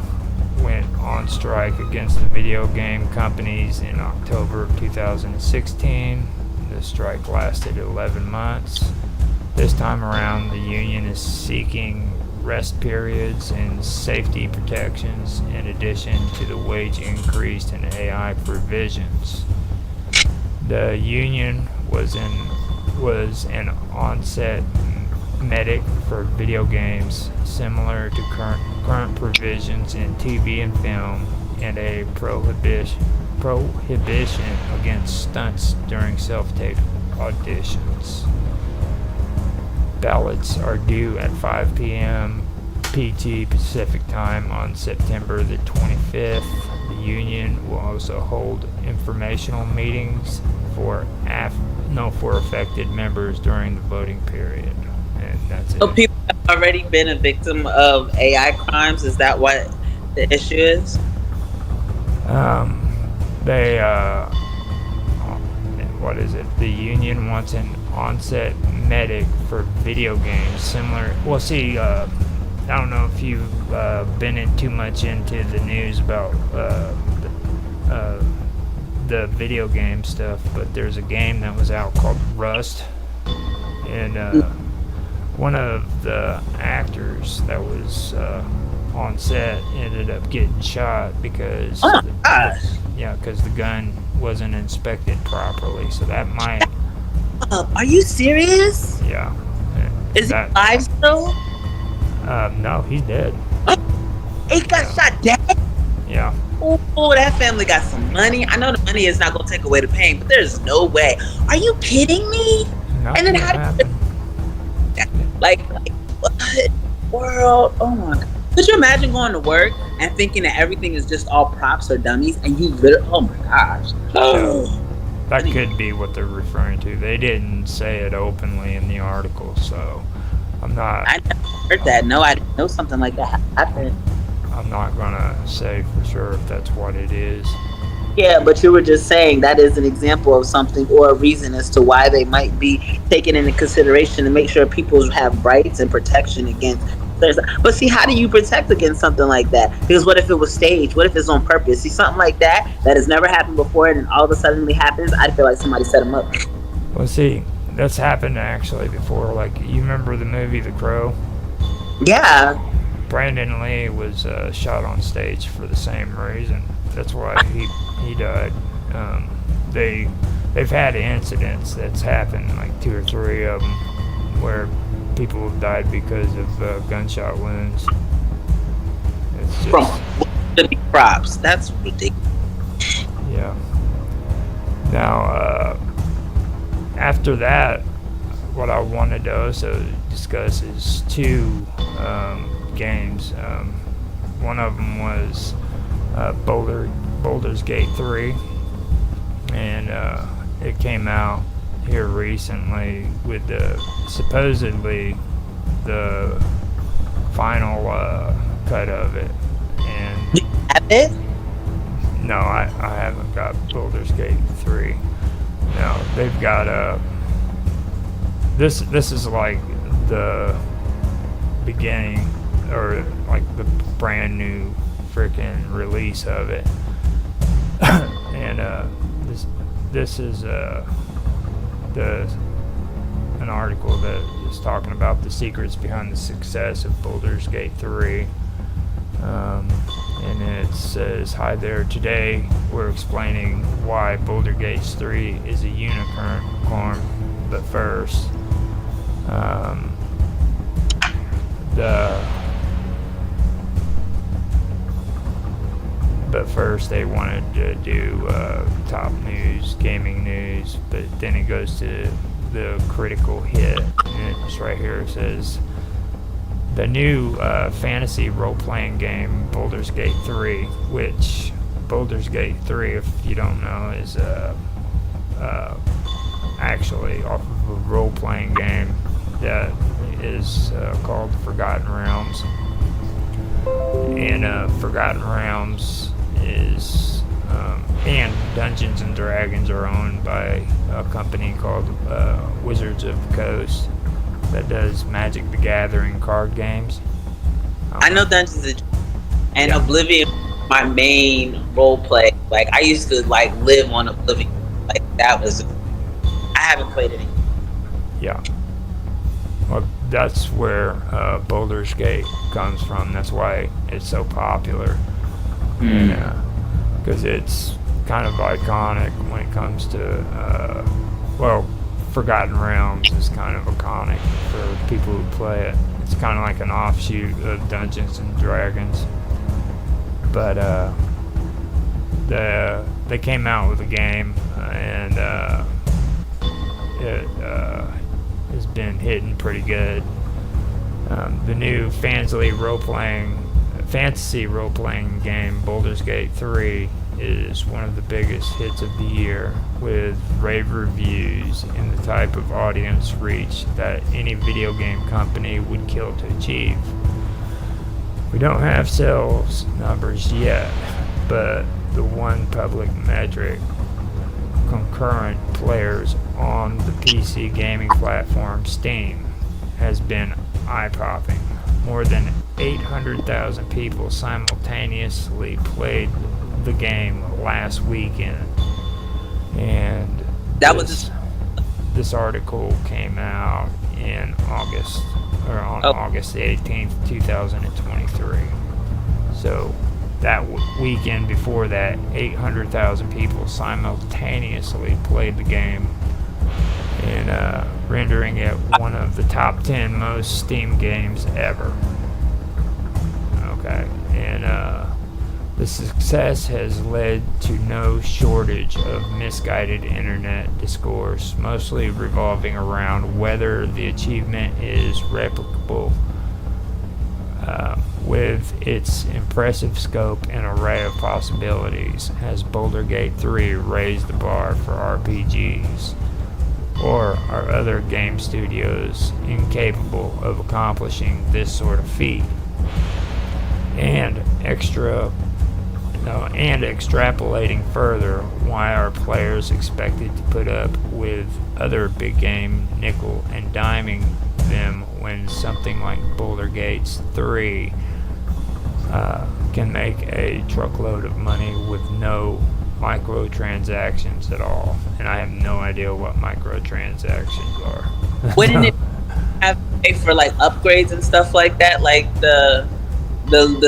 went on strike against the video game companies in October of 2016. The strike lasted 11 months. This time around, the union is seeking rest periods and safety protections in addition to the wage increase and AI provisions. The union was an on-set medic for video games, similar to current provisions in TV and film, and a prohibition against stunts during self-tape auditions. Ballots are due at 5 p.m. PT Pacific Time on September the 25th. The union will also hold informational meetings for affected members during the voting period. And that's it. So people have already been a victim of AI crimes. Is that what the issue is? They what is it? The union wants an on-set medic for video games, similar. Well, see, I don't know if you've been in too much into the news about the video game stuff, but there's a game that was out called Rust, and one of the actors that was on set ended up getting shot because because the gun wasn't inspected properly. So that might. Are you serious? Yeah. Is he alive still? No, he's dead. He got shot dead? Yeah. Oh, that family got some money. I know the money is not going to take away the pain, but there's no way. Are you kidding me? And then how do you, like what world? Oh my God. Could you imagine going to work and thinking that everything is just all props or dummies and you literally, oh my gosh. Oh. That could be what they're referring to. They didn't say it openly in the article, so I'm not. I never heard that. No, I didn't know something like that happened. I'm not gonna say for sure if that's what it is. Yeah, but you were just saying that is an example of something or a reason as to why they might be taken into consideration to make sure people have rights and protection against. But see, how do you protect against something like that? Because what if it was staged? What if it's on purpose? See, something like that has never happened before, and then all of a sudden happens. I feel like somebody set them up. Well, see, that's happened actually before. Like, you remember the movie The Crow? Yeah. Brandon Lee was shot on stage for the same reason. That's why he died. They've had incidents that's happened, like 2 or 3 of them, where people have died because of gunshot wounds. It's just, from the props. That's ridiculous. Yeah. Now, after that, what I wanted to also discuss is 2 games. One of them was Baldur's Gate 3, and it came out here recently with supposedly the final cut of it, and have it? No, I haven't got Baldur's Gate 3. No, they've got this is like the beginning, or like the brand new freaking release of it. And this is the an article that is talking about the secrets behind the success of Baldur's Gate 3. And it says, "Hi there. Today we're explaining why Baldur's Gate 3 is a unicorn. But first, they wanted to do top news, gaming news. But then it goes to the critical hit, and it's right here. It says." The new fantasy role-playing game Baldur's Gate 3, which Baldur's Gate 3, if you don't know, is actually off of a role-playing game that is called Forgotten Realms. And Forgotten Realms is, and Dungeons and Dragons are owned by a company called Wizards of the Coast that does Magic the Gathering card games. I know Dungeons and Oblivion, my main role play. Like I used to like live on Oblivion. Like that was. I haven't played it. Yeah. Well, that's where Baldur's Gate comes from. That's why it's so popular. Because it's kind of iconic when it comes to Forgotten Realms is kind of iconic for people who play it. It's kind of like an offshoot of Dungeons and Dragons. But they came out with a game, and it has been hitting pretty good. The new fantasy role-playing game, Baldur's Gate 3, is one of the biggest hits of the year, with rave reviews and the type of audience reach that any video game company would kill to achieve. We don't have sales numbers yet, but the one public metric, concurrent players on the PC gaming platform Steam, has been eye-popping. More than 800,000 people simultaneously played the game last weekend, and this article came out in August, or on August the 18th, 2023. So that weekend before that, 800,000 people simultaneously played the game, and rendering it one of the top 10 most Steam games ever. Okay, and the success has led to no shortage of misguided internet discourse, mostly revolving around whether the achievement is replicable. With its impressive scope and array of possibilities, has Baldur's Gate 3 raised the bar for RPGs? Or are other game studios incapable of accomplishing this sort of feat? And extrapolating further, why are players expected to put up with other big game nickel and diming them when something like Baldur's Gate 3 can make a truckload of money with no microtransactions at all? And I have no idea what microtransactions are. Wouldn't it have to pay for like upgrades and stuff like that, like the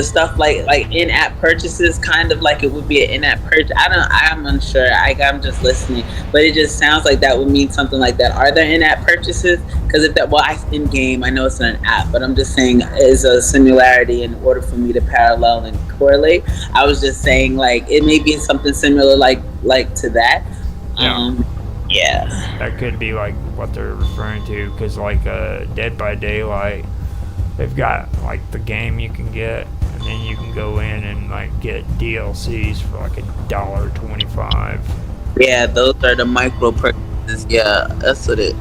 stuff like in-app purchases, kind of like it would be an in-app purchase? I'm unsure. I'm just listening, but it just sounds like that would mean something like that. Are there in-app purchases? Because if that, in game, I know it's an app, but I'm just saying is a similarity in order for me to parallel and correlate. I was just saying like it may be something similar like to that. Yeah. That could be like what they're referring to, because like Dead by Daylight, they've got like the game you can get, and then you can go in and like get DLCs for like $1.25. Yeah, those are the micro purchases. Yeah, that's what it.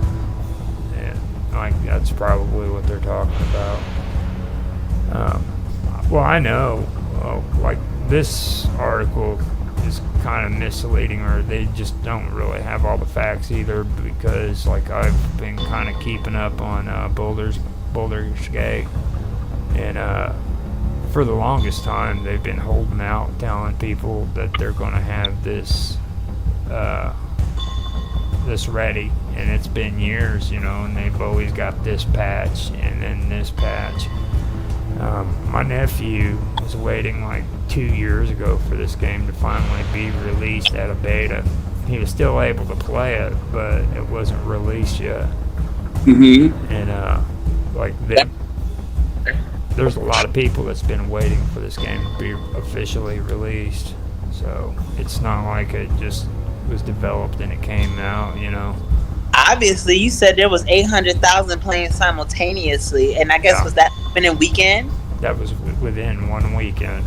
And like that's probably what they're talking about. Well, I know, like this article is kind of misleading, or they just don't really have all the facts either, because like I've been kind of keeping up on Boulders Gate, and for the longest time they've been holding out, telling people that they're going to have uh, this ready, and it's been years, and they've always got this patch and then this patch. My nephew was waiting like 2 years ago for this game to finally be released out of beta. He was still able to play it, but it wasn't released yet. And there's a lot of people that's been waiting for this game to be officially released. So it's not like it just was developed and it came out, Obviously, you said there was 800,000 playing simultaneously, and I guess Yeah. was that opening weekend? That was within 1 weekend.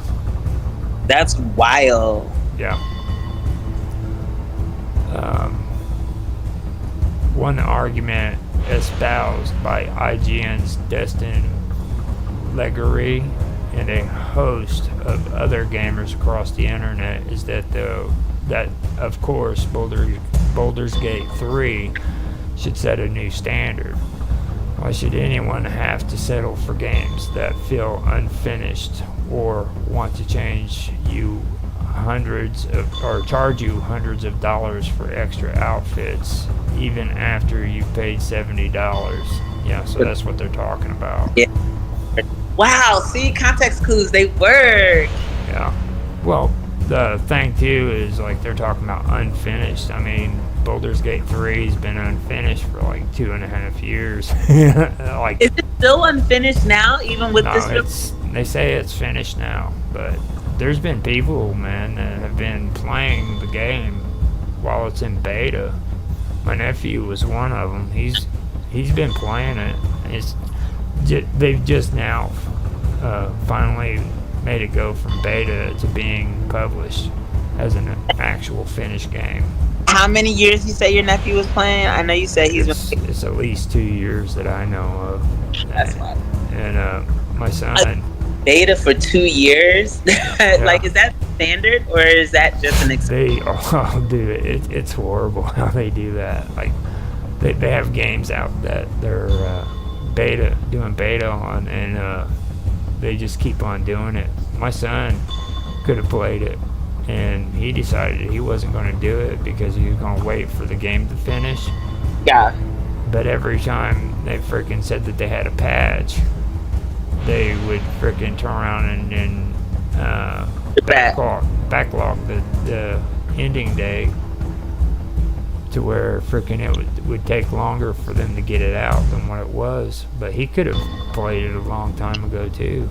That's wild. Yeah. One argument espoused by IGN's Destin Legarie and a host of other gamers across the internet is that of course Boulders Gate 3 should set a new standard. Why should anyone have to settle for games that feel unfinished or want to charge you hundreds of dollars for extra outfits even after you paid $70? Yeah, so that's what they're talking about. Yeah. Wow, see, context clues, they work. Yeah. Well, the thing too is like they're talking about unfinished. I mean, Boulders Gate 3's been unfinished for like 2.5 years. Like, Is it still unfinished now, even with this? they say it's finished now, but there's been people, man, that have been playing the game while it's in beta. My nephew was one of them. He's been playing it. They've just now finally made it go from beta to being published as an actual finished game. How many years you say your nephew was playing? I know you said It's at least 2 years that I know of. That's fine. And my son. Beta for 2 years? Like, is that standard, or is that just an exception? It's horrible how they do that. Like, they have games out that they're doing beta on, and they just keep on doing it. My son could have played it, and he decided he wasn't going to do it because he was going to wait for the game to finish. Yeah. But every time they freaking said that they had a patch, they would freaking turn around and backlog the ending day to where freaking it would take longer for them to get it out than what it was. But he could have played it a long time ago too.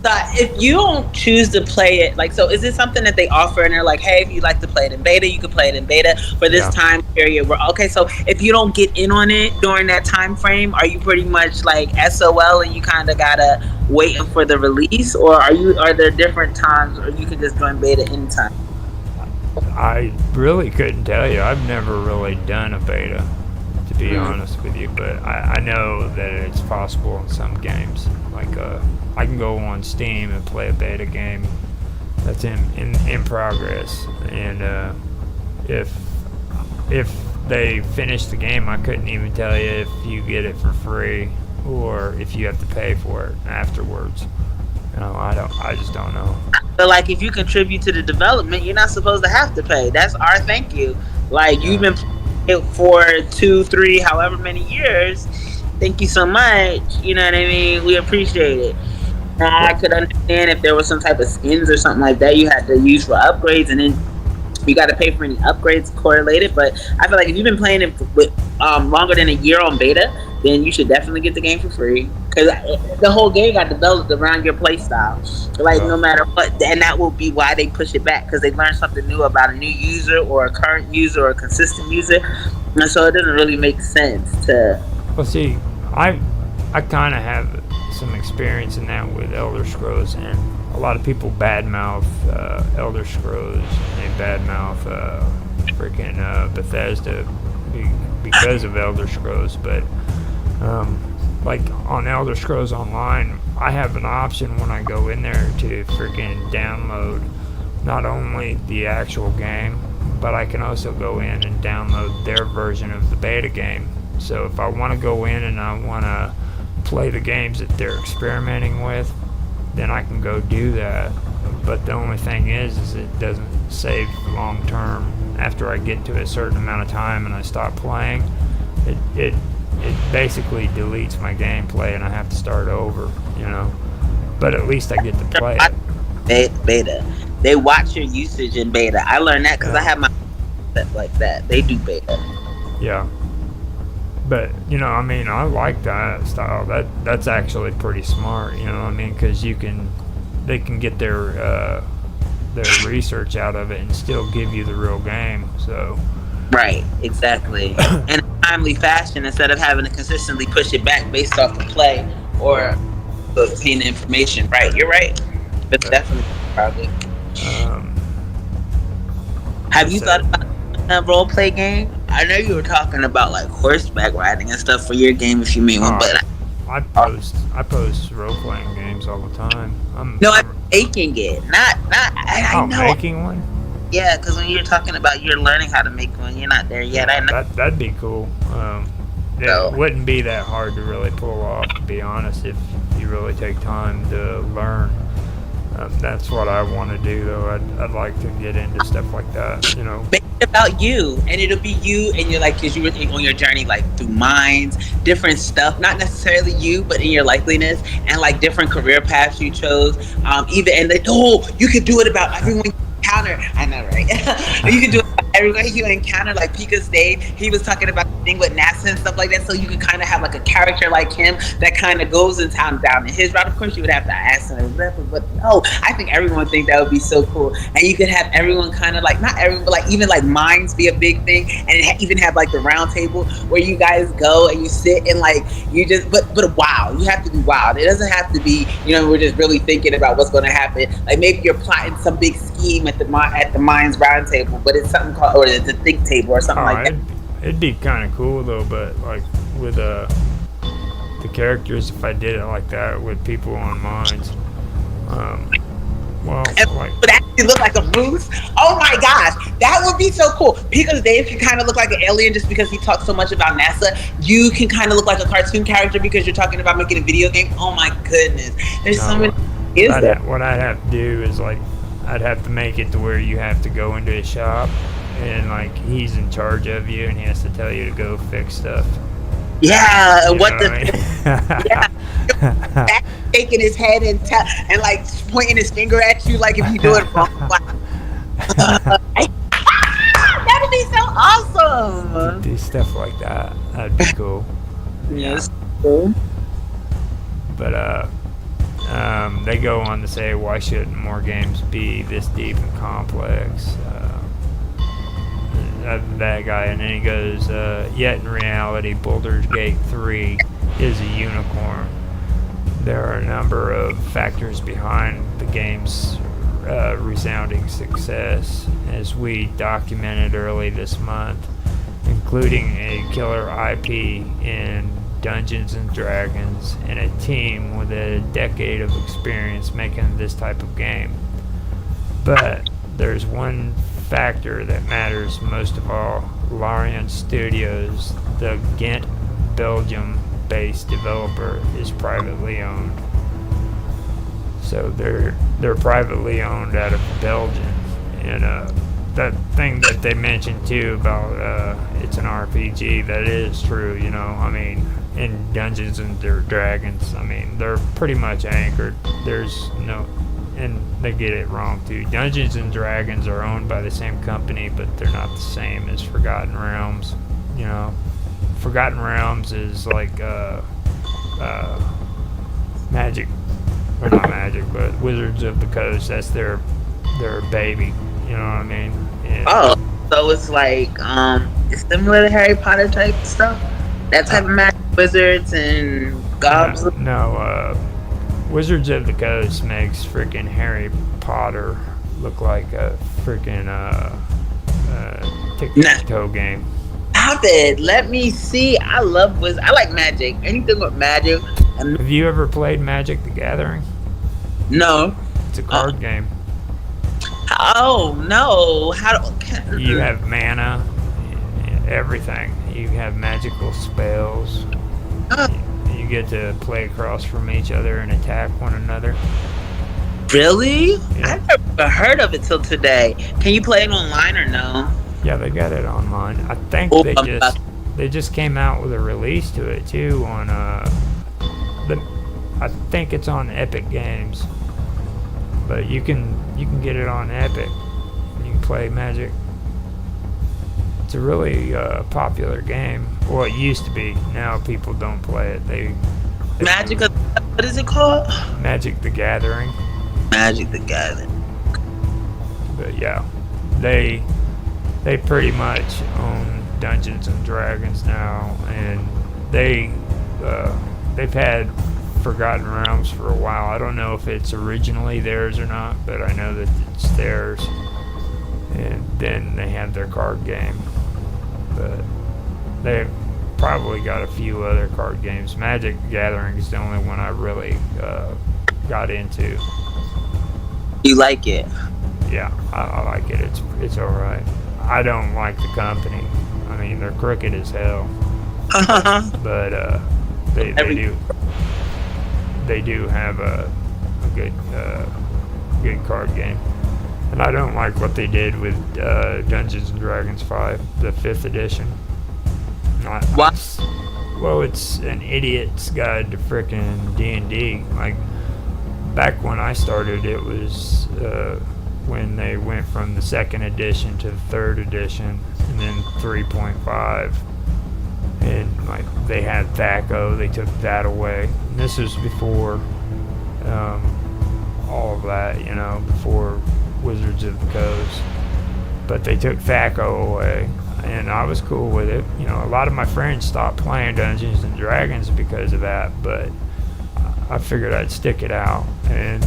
So if you don't choose to play it, like, so is it something that they offer and they're like, hey, if you like to play it in beta, you can play it in beta for this time period? Okay, so if you don't get in on it during that time frame, are you pretty much like SOL and you kind of gotta wait for the release, or are there different times, or you can just join beta anytime? I really couldn't tell you. I've never really done a beta, to be honest with you, but I know that it's possible in some games. Like, I can go on Steam and play a beta game that's in progress, and if they finish the game, I couldn't even tell you if you get it for free or if you have to pay for it afterwards. I just don't know. But like, if you contribute to the development, you're not supposed to have to pay. That's our thank you. Like, you've been playing it for 2, 3, however many years. Thank you so much. You know what I mean? We appreciate it. I could understand if there was some type of skins or something like that you had to use for upgrades, and then you got to pay for any upgrades correlated. But I feel like if you've been playing it with longer than a year on beta, then you should definitely get the game for free, because the whole game got developed around your play style. Like, no matter what, and that will be why they push it back, because they learned something new about a new user or a current user or a consistent user, and so it doesn't really make sense to. Well, see, I kind of have some experience in that with Elder Scrolls, and a lot of people badmouth Elder Scrolls, and they badmouth freaking Bethesda because of Elder Scrolls. But like on Elder Scrolls Online, I have an option when I go in there to freaking download not only the actual game, but I can also go in and download their version of the beta game. So if I want to go in and I want to play the games that they're experimenting with, then I can go do that. But the only thing is it doesn't save long term. After I get to a certain amount of time and I stop playing, it basically deletes my gameplay and I have to start over, you know. But at least I get to play it. Beta. They watch your usage in beta. I learned that because I Yeah. have my like that. They do beta. Yeah. But you know, I mean, I like that style. That's actually pretty smart. You know what I mean? Because they can get their research out of it and still give you the real game. So. Right, exactly. In a timely fashion instead of having to consistently push it back based off the play or obtain the information. Right, you're right. But definitely probably. Um, Have you so- thought about a role play game? I know you were talking about like horseback riding and stuff for your game if you mean one, but I post role playing games all the time. I'm making it. I know. Making one. Yeah, because when you're talking about you're learning how to make one, you're not there yet. I know. That'd be cool. It wouldn't be that hard to really pull off, to be honest, if you really take time to learn. That's what I want to do, though. I'd like to get into stuff like that, you know. Make it about you, and it'll be you, and you're like, because you were on your journey, like through minds, different stuff, not necessarily you, but in your likeliness, and like different career paths you chose. Even and you could do it about everyone you encounter. I know, right? You could do it about everyone you encounter, like Pika's Dave. He was talking about the thing with NASA and stuff like that, so you could kind of have like a character like him that kind of goes in town down in his route. Of course, you would have to ask him or whatever, but no, I think everyone think that would be so cool, and you could have everyone kind of like not everyone, but like even like minds be a big thing, and even have like the round table where you guys go and you sit and like you just but wow, you have to be wild. It doesn't have to be we're just really thinking about what's going to happen. Like maybe you're plotting some big scheme at the minds round table, but it's something called or it's a think table or something like that. It'd be kind of cool though, but like with the characters, if I did it like that with people on minds, well, like would actually look like a Bruce. Oh my gosh, that would be so cool. Because Dave can kind of look like an alien just because he talks so much about NASA. You can kind of look like a cartoon character because you're talking about making a video game. Oh my goodness, there's so many. What I'd have to do is like I'd have to make it to where you have to go into a shop and like he's in charge of you and he has to tell you to go fix stuff. Yeah, what the? I mean? Shaking his head and like pointing his finger at you like if you do it wrong. That'd be so awesome. Do stuff like that. That'd be cool. Yes. Cool. But they go on to say, why shouldn't more games be this deep and complex? That guy, and then he goes, yet in reality, Baldur's Gate 3 is a unicorn. There are a number of factors behind the game's resounding success, as we documented early this month, including a killer IP in Dungeons and Dragons and a team with a decade of experience making this type of game. But there's one factor that matters most of all. Larian Studios, the Ghent, Belgium-based developer, is privately owned. So they're privately owned out of Belgium, and that thing that they mentioned too about it's an RPG, that is true. I mean, in Dungeons and Dragons, I mean, they're pretty much anchored. There's no, and they get it wrong too. Dungeons and Dragons are owned by the same company, but they're not the same as Forgotten Realms. Forgotten Realms is like Magic, or not Magic, but Wizards of the Coast. That's their baby. You know what I mean? Oh, so it's like it's similar to Harry Potter type stuff. That type of magic, wizards and goblins. No, Wizards of the Coast makes freaking Harry Potter look like a freaking tic-tac-toe game. Stop it! Let me see. I love wizards. I like magic. Anything with magic. Have you ever played Magic the Gathering? No. It's a card game. Oh no! You have mana, everything. You have magical spells. You get to play across from each other and attack one another. Really? Yeah. I never heard of it till today. Can you play it online or no? Yeah, they got it online. I think Oh, they just came out with a release to it too on the I think it's on Epic Games. But you can get it on Epic. You can play Magic. It's a really popular game. Well, it used to be. Now people don't play it. They Magic. What is it called? Magic the Gathering. Magic the Gathering. But yeah, they pretty much own Dungeons and Dragons now, and they've had Forgotten Realms for a while. I don't know if it's originally theirs or not, but I know that it's theirs. And then they have their card game, but they've probably got a few other card games. Magic the Gathering is the only one I really got into. You like it? Yeah, I like it. It's all right. I don't like the company. I mean, they're crooked as hell. But they do have a good good card game. And I don't like what they did with Dungeons and Dragons 5, the 5th edition. What? Well, it's an idiot's guide to frickin' D&D. Like, back when I started, it was when they went from the 2nd edition to the 3rd edition, and then 3.5. And like they had THAC0, they took that away. And this was before all of that, before Wizards of the Coast. But they took THAC0 away, and I was cool with it. A lot of my friends stopped playing Dungeons and Dragons because of that, but I figured I'd stick it out, and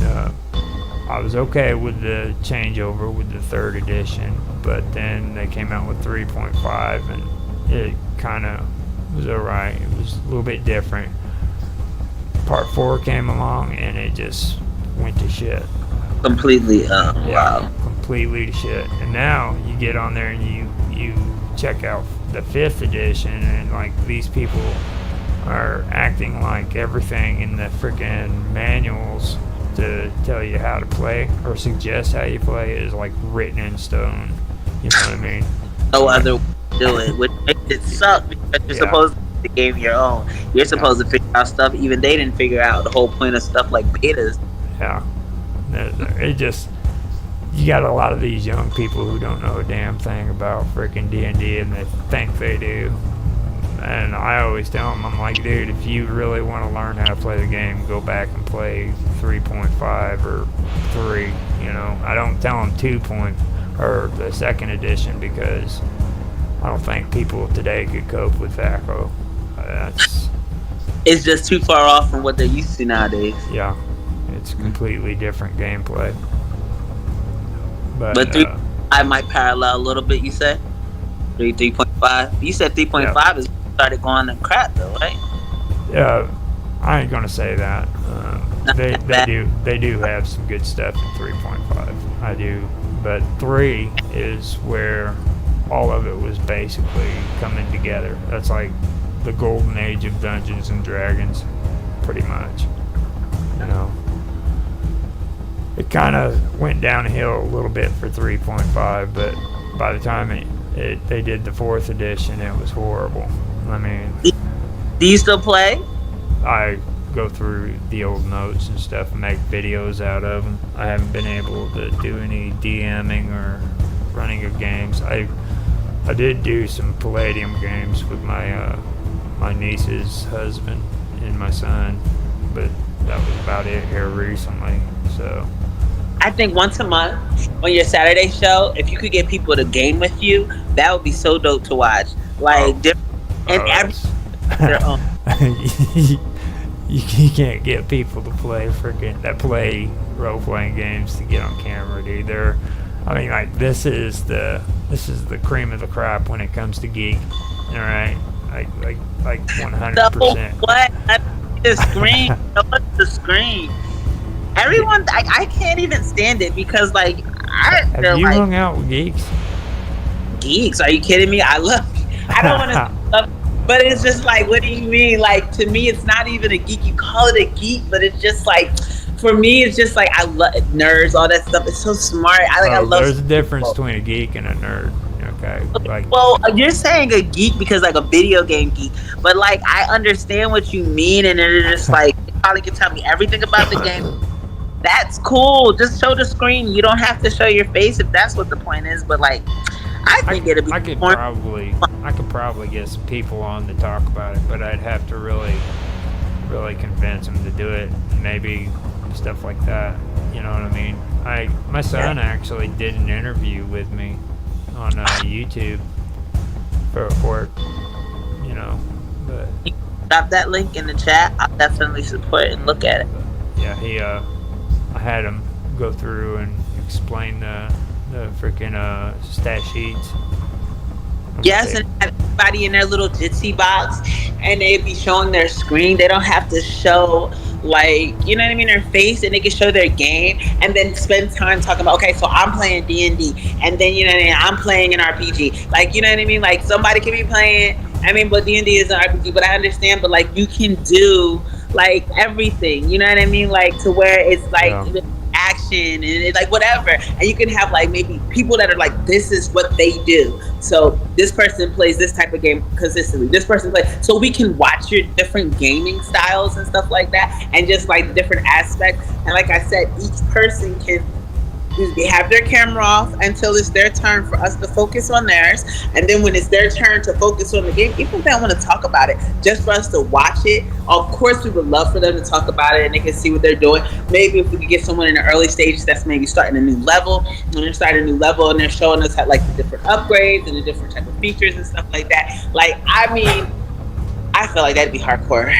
I was okay with the changeover with the 3rd edition. But then they came out with 3.5, and it kind of was alright. It was a little bit different. Part 4 came along, and it just went to shit. Completely. Wow. Completely to shit. And now you get on there and you check out the 5th edition, and like these people are acting like everything in the freaking manuals to tell you how to play or suggest how you play is like written in stone. You know what I mean? No other way to do it, which makes it suck because you're supposed to make the game your own. You're supposed to figure out stuff even they didn't figure out. The whole point of stuff like betas. Yeah. It just, you got a lot of these young people who don't know a damn thing about freaking D&D, and they think they do. And I always tell them, I'm like, dude, if you really want to learn how to play the game, go back and play 3.5 or 3. I don't tell them 2. Or the 2nd edition, because I don't think people today could cope with THAC0. It's just too far off from what they're used to nowadays. Yeah, it's completely different gameplay. But 3.5 might parallel a little bit. You said 3.5. You said 3.5 is started going to crap though, right? Yeah, I ain't gonna say that. They do have some good stuff in 3.5. I do, but 3 is where all of it was basically coming together. That's like the golden age of Dungeons and Dragons, pretty much. It kind of went downhill a little bit for 3.5, but by the time they did the 4th edition, it was horrible. I mean, do you still play? I go through the old notes and stuff and make videos out of them. I haven't been able to do any DMing or running of games. I did do some Palladium games with my my niece's husband and my son, but that was about it here recently. So I think once a month on your Saturday show, if you could get people to game with you, that would be so dope to watch. Like their own. You can't get people to play play role-playing games to get on camera, dude. I mean, like, this is the cream of the crop when it comes to geek. All right, like 100%. What? The screen. What's the screen? Everyone, I can't even stand it because, like, I Have feel you like hung out with geeks? geeks. Are you kidding me? I love. I don't want to love, but it's just like, what do you mean? Like to me, it's not even a geek. You call it a geek, but it's just like, for me, it's just like I love nerds, all that stuff. It's so smart. I Oh, love there's a difference people. between a geek and a nerd. Okay, like Well, you're saying a geek because like a video game geek, but like I understand what you mean, and it's just like you probably can tell me everything about the game. That's cool. Just show the screen. You don't have to show your face if that's what the point is. But like, I I, think it'd be I could more. probably get some people on to talk about it, but I'd have to really convince them to do it. Maybe stuff like that. You know what I mean? My son actually did an interview with me on YouTube for it. You know, but Drop that link in the chat. I'll definitely support and look at it. yeah, I had him go through and explain the freaking stat sheets. Yes, and have everybody in their little Jitsi box, and they'd be showing their screen. They don't have to show, like, you know what I mean, their face, and they can show their game, and then spend time talking about, okay, so I'm playing D&D, and then, you know what I mean, I'm playing an RPG. Like, you know what I mean? Like, somebody could be playing, I mean, but D&D is an RPG, but I understand, but, like, you can do, like, everything, you know what I mean? Like, to where it's, like, Yeah. action and it's like whatever, and you can have like maybe people that are like, this is what they do, so this person plays this type of game consistently, this person plays, so we can watch your different gaming styles and stuff like that, and just like the different aspects, and like I said, each person can, they have their camera off until it's their turn for us to focus on theirs, and then when it's their turn to focus on the game, even if they don't want to talk about it, just for us to watch it. Of course we would love for them to talk about it and they can see what they're doing. Maybe if we could get someone in the early stages that's maybe starting a new level, when they're starting a new level and they're showing us how, like, the different upgrades and the different type of features and stuff like that. Like, I mean, I feel like that'd be hardcore.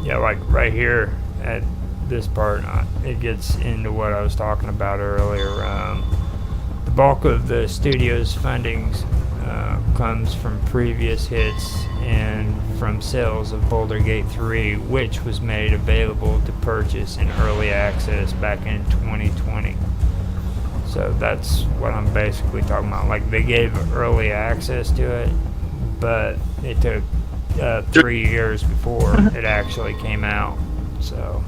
Yeah, like right here at this part, it gets into what I was talking about earlier. The bulk of the studio's fundings comes from previous hits and from sales of Boulder Gate 3, which was made available to purchase in early access back in 2020. So that's what I'm basically talking about. Like, they gave early access to it, but it took 3 years before it actually came out. So,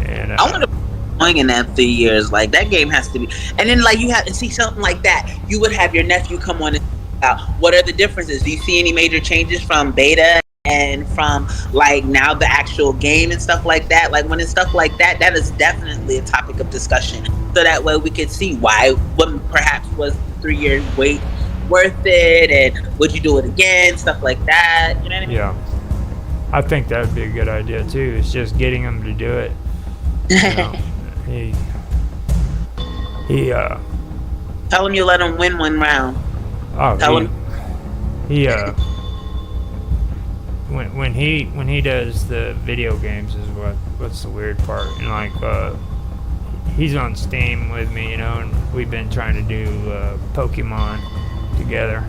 and I want to going in that 3 years, like that game has to be, and then like you have to see something like that. You would have your nephew come on and out. What are the differences? Do you see any major changes from beta and from like now the actual game and stuff like that? Like when it's stuff like that, that is definitely a topic of discussion. So that way we could see why, what perhaps was 3 years wait worth it, and would you do it again? Stuff like that. You know what I mean? yeah, I think that would be a good idea too. It's just getting them to do it. You know, he Tell him you let him win one round. oh he when he does the video games is what's the weird part, and like he's on Steam with me, you know, and we've been trying to do Pokemon together.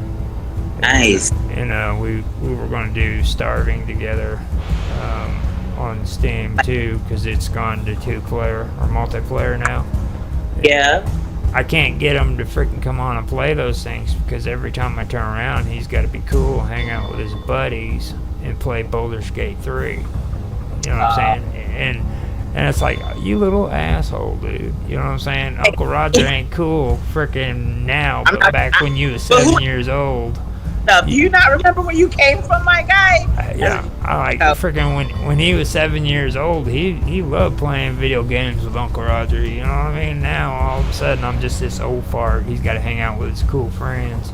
Nice. And we were going to do Starving together on Steam too, because it's gone to 2-player or multiplayer now. Yeah. I can't get him to freaking come on and play those things because every time I turn around, he's got to be cool, hang out with his buddies, and play Baldur's Gate 3. You know what I'm saying? And it's like, you little asshole, dude. You know what I'm saying? Uncle Roger ain't cool freaking now, but back when you was 7 years old. Do you not remember where you came from, my guy? Yeah, I like freaking when he was 7 years old, he loved playing video games with Uncle Roger. You know what I mean? Now all of a sudden I'm just this old fart. He's got to hang out with his cool friends.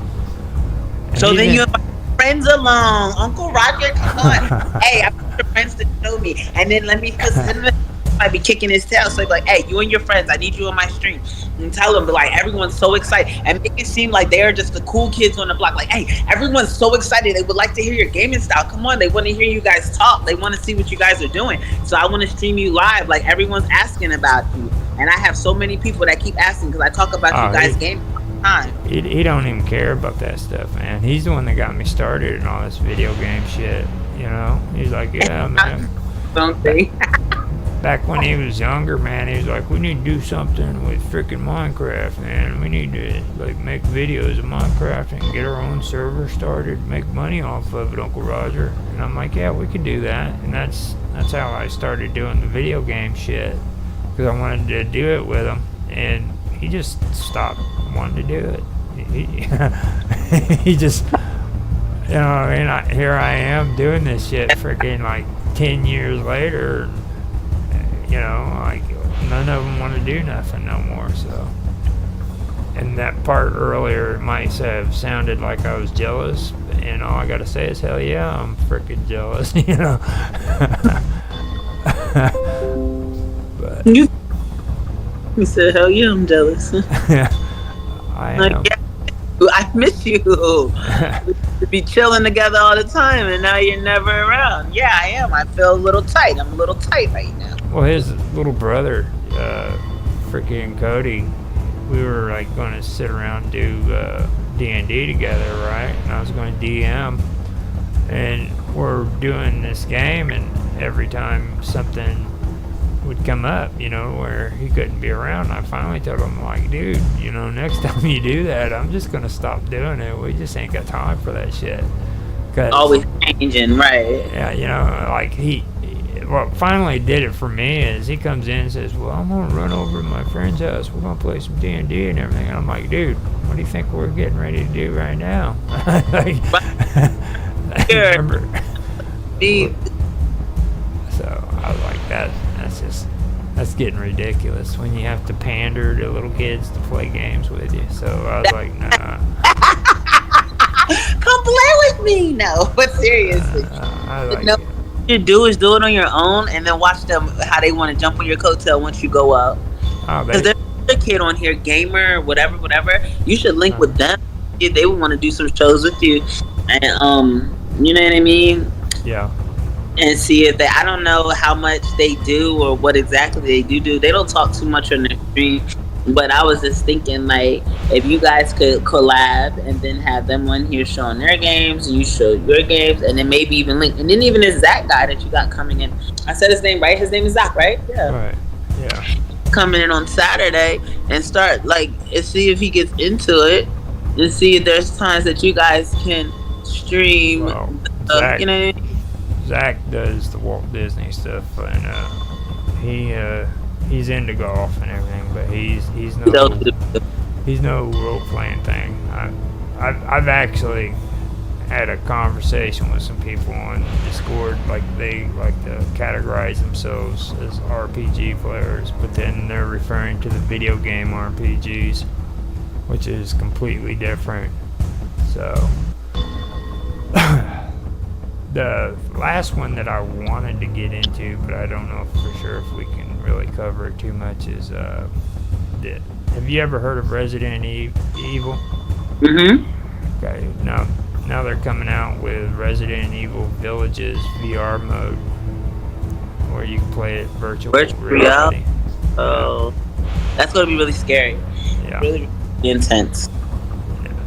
And So then you invite friends along, Uncle Roger. Come on, hey, I want your friends to know me, and then let me might be kicking his tail. So he'd be like, hey, you and your friends, I need you on my stream. And tell them, like, everyone's so excited. And make it seem like they're just the cool kids on the block. Like, hey, everyone's so excited. They would like to hear your gaming style. Come on, they want to hear you guys talk. They want to see what you guys are doing. So I want to stream you live. Like, everyone's asking about you. And I have so many people that keep asking because I talk about you guys' gaming all the time. He don't even care about that stuff, man. He's the one that got me started in all this video game shit. You know? He's like, yeah, man. Don't they? back when he was younger, man, he was like, we need to do something with freaking Minecraft, man. We need to like make videos of Minecraft and get our own server started, make money off of it, Uncle Roger. And I'm like, yeah, we could do that. And that's how I started doing the video game shit, because I wanted to do it with him, and he just stopped wanting to do it. He just, you know, I mean, here I am doing this shit freaking like 10 years later. You know, like none of them want to do nothing no more. So, and that part earlier might have sounded like I was jealous, and all I gotta say is, hell yeah, I'm freaking jealous. You know. But You said, hell yeah, I'm jealous. I Like, am. yeah, I miss you. We'd be chilling together all the time, and now you're never around. Yeah, I am. I feel a little tight. I'm a little tight right now. Well, his little brother, freaking Cody, we were like going to sit around and do D&D together, right? And I was going to DM, and we're doing this game, and every time something would come up, you know, where he couldn't be around, I finally told him, like, dude, you know, next time you do that, I'm just going to stop doing it. We just ain't got time for that shit. Always changing, right? Yeah, you know, like what finally did it for me is he comes in and says, well, I'm going to run over to my friend's house. We're going to play some D&D and everything. And I'm like, dude, what do you think we're getting ready to do right now? Like, I remember. So I was like, that's getting ridiculous when you have to pander to little kids to play games with you. So I was like, nah. Come play with me. No, but seriously. I like No. it. What you do is do it on your own, and then watch them how they want to jump on your coattail once you go up. Oh, Because there's a kid on here, gamer, whatever. You should link with them if they would want to do some shows with you, and you know what I mean. Yeah. And see if they. I don't know how much they do or what exactly they do. They don't talk too much on their stream. But I was just thinking, like, if you guys could collab and then have them on here showing their games, and you show your games, and then maybe even link. And then even this Zach guy that you got coming in. I said his name right? His name is Zach, right? Yeah. Right. Yeah. Coming in on Saturday and start, like, and see if he gets into it. And see if there's times that you guys can stream. Well, Zach, You know what I mean? Zach does the Walt Disney stuff, and he's into golf and everything, but he's no role playing thing. I've actually had a conversation with some people on Discord, like they like to categorize themselves as RPG players, but then they're referring to the video game RPGs, which is completely different. So the last one that I wanted to get into, but I don't know for sure if we can really cover it too much, is have you ever heard of Resident Evil? Mm-hmm. Okay, now they're coming out with Resident Evil Villages VR mode, where you can play it virtual reality. Oh, that's gonna be really scary. Yeah. Really intense.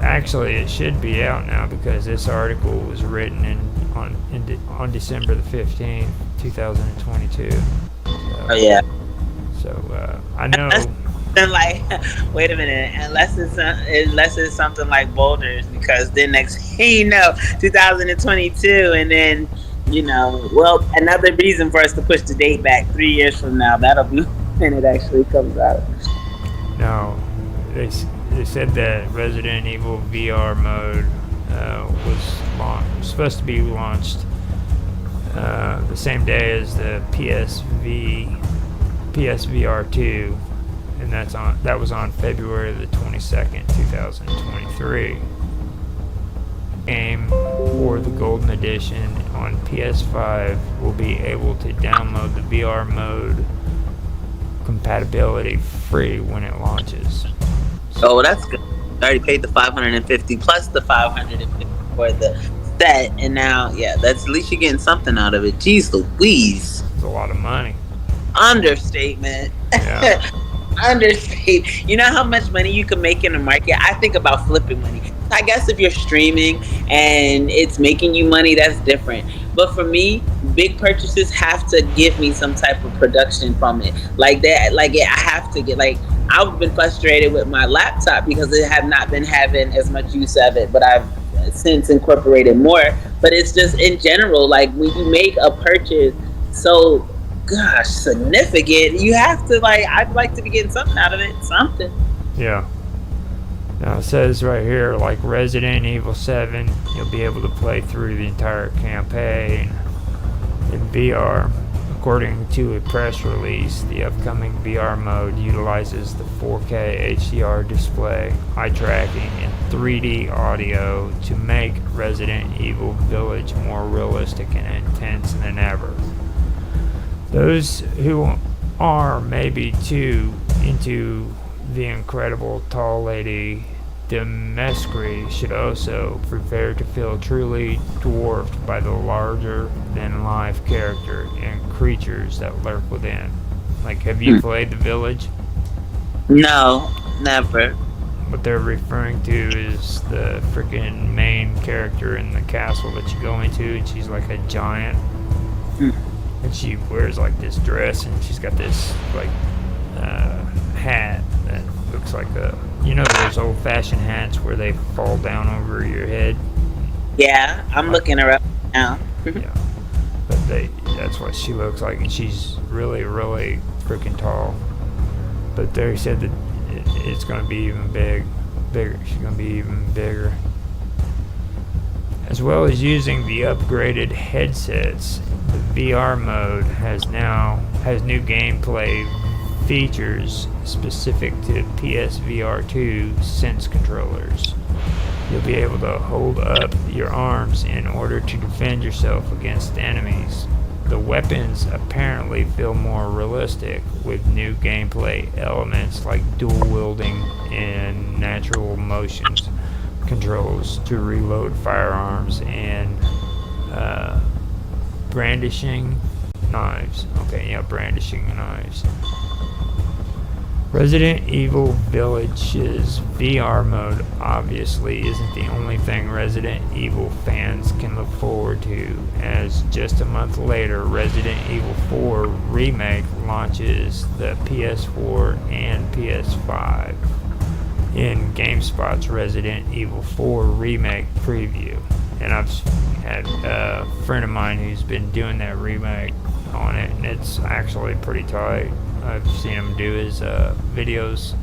Actually, it should be out now because this article was written on December the 15th, 2022. So, Oh yeah. So I know. Then like, wait a minute, unless it's something like Boulders, because then next thing you know, 2022, and then well, another reason for us to push the date back 3 years from now. That'll be when it actually comes out. No, they said that Resident Evil VR mode was supposed to be launched the same day as the PSVR 2, and that was on February the 22nd, 2023. Game for the Golden Edition on PS5 will be able to download the VR mode compatibility free when it launches. Oh, well, that's good. I already paid the $550 plus the $550 for the set, and now, yeah, that's at least you're getting something out of it. Jeez Louise. It's a lot of money. Understatement. Yeah. Understatement. You know how much money you can make in the market? I think about flipping money. I guess if you're streaming and it's making you money, that's different. But for me, big purchases have to give me some type of production from it, like that. Like I have to get like I've been frustrated with my laptop because it have not been having as much use of it, but I've since incorporated more. But it's just in general, like when you make a purchase so gosh significant, you have to like I'd like to be getting something out of it, something. Yeah. Now it says right here, like Resident Evil 7, you'll be able to play through the entire campaign in VR. According to a press release, the upcoming VR mode utilizes the 4K HDR display, eye tracking, and 3D audio to make Resident Evil Village more realistic and intense than ever. Those who are maybe too into the incredible tall lady Demescri should also prepare to feel truly dwarfed by the larger-than-life character and creatures that lurk within. Like, have you played The Village? No, never. What they're referring to is the freaking main character in the castle that you go into, and she's like a giant. And she wears like this dress, and she's got this like hat that looks like a, you know, those old-fashioned hats where they fall down over your head. Yeah, I'm looking her up now. Yeah, but that's what she looks like, and she's really, really freaking tall. But they said that it's going to be even bigger. She's going to be even bigger. As well as using the upgraded headsets, the VR mode has new gameplay features specific to PSVR 2 Sense controllers. You'll be able to hold up your arms in order to defend yourself against enemies. The weapons apparently feel more realistic with new gameplay elements like dual wielding and natural motions controls to reload firearms and brandishing knives. Okay, yeah, brandishing knives. Resident Evil Village's VR mode obviously isn't the only thing Resident Evil fans can look forward to, as just a month later, Resident Evil 4 Remake launches the PS4 and PS5 in GameSpot's Resident Evil 4 Remake preview. And I've had a friend of mine who's been doing that remake on it, and it's actually pretty tight. I've seen him do his videos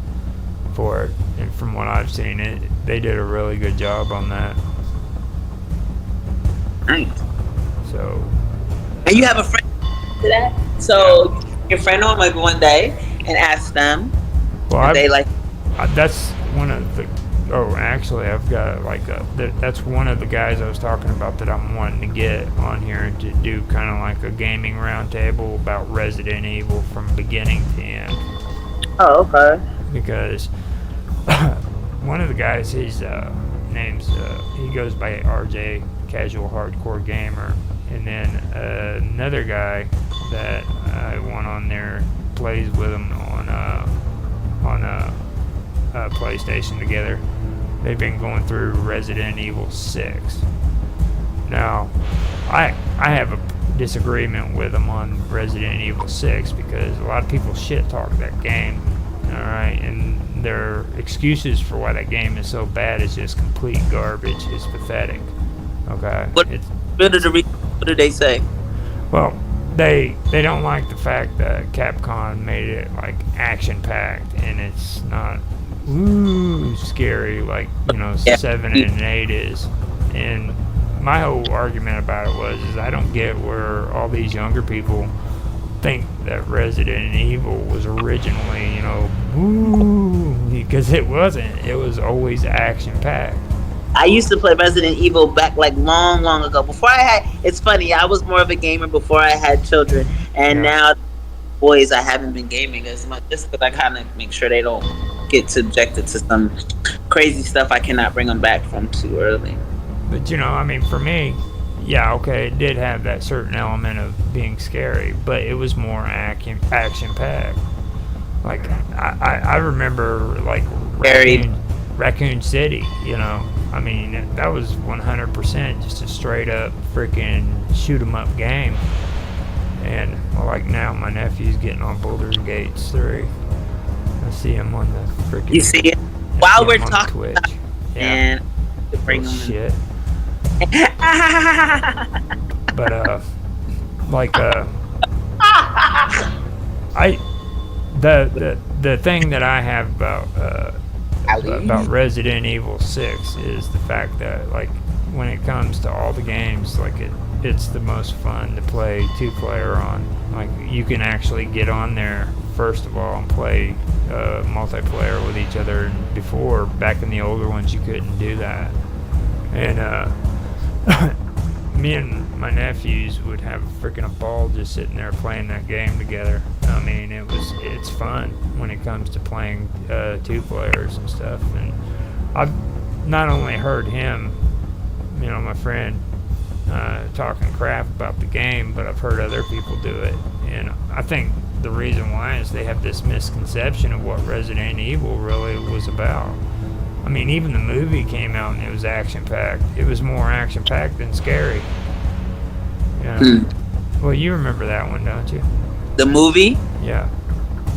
for it, and from what I've seen, they did a really good job on that. Nice. So. And you have a friend to that? So your friend on maybe one day and ask them. Well, they like. That's one of the. Oh, actually, I've got that's one of the guys I was talking about that I'm wanting to get on here to do kind of like a gaming roundtable about Resident Evil from beginning to end. Oh, okay. Because one of the guys, his name's he goes by RJ, Casual Hardcore Gamer, and then another guy that I want on there plays with him on PlayStation together. They've been going through Resident Evil 6. Now, I have a disagreement with them on Resident Evil 6 because a lot of people shit talk that game, alright, and their excuses for why that game is so bad is just complete garbage. It's pathetic, okay? What do they say? Well, they don't like the fact that Capcom made it like action-packed, and it's not scary like, you know, 7 and 8 is. And my whole argument about it was I don't get where all these younger people think that Resident Evil was originally, you know, because it wasn't. It was always action-packed. I used to play Resident Evil back like long ago. Before I had, it's funny, I was more of a gamer before I had children, and now boys, I haven't been gaming as much just because I kind of make sure they don't get subjected to some crazy stuff I cannot bring them back from too early. But you know, I mean, for me, yeah, okay, it did have that certain element of being scary, but it was more action-packed. Like, I remember, like, Raccoon City, you know, I mean, that was 100% just a straight up freaking shoot 'em up game. And well, like now, my nephew's getting on Baldur's Gates 3. I see him on the freaking. You see it? I While see we're him on the talking Twitch. about it, Yeah. and to bring Little them shit. But I the thing that I have about Resident Evil 6 is the fact that like when it comes to all the games, like it's the most fun to play 2-player on. Like you can actually get on there first of all and play multiplayer with each other. And before, back in the older ones, you couldn't do that. And me and my nephews would have freaking a ball just sitting there playing that game together. I mean, it's fun when it comes to playing 2 players and stuff. And I've not only heard him, you know, my friend, talking crap about the game, but I've heard other people do it. And I think the reason why is they have this misconception of what Resident Evil really was about. I mean, even the movie came out and it was action-packed. It was more action-packed than scary. Yeah. Well, you remember that one, don't you? The movie? Yeah.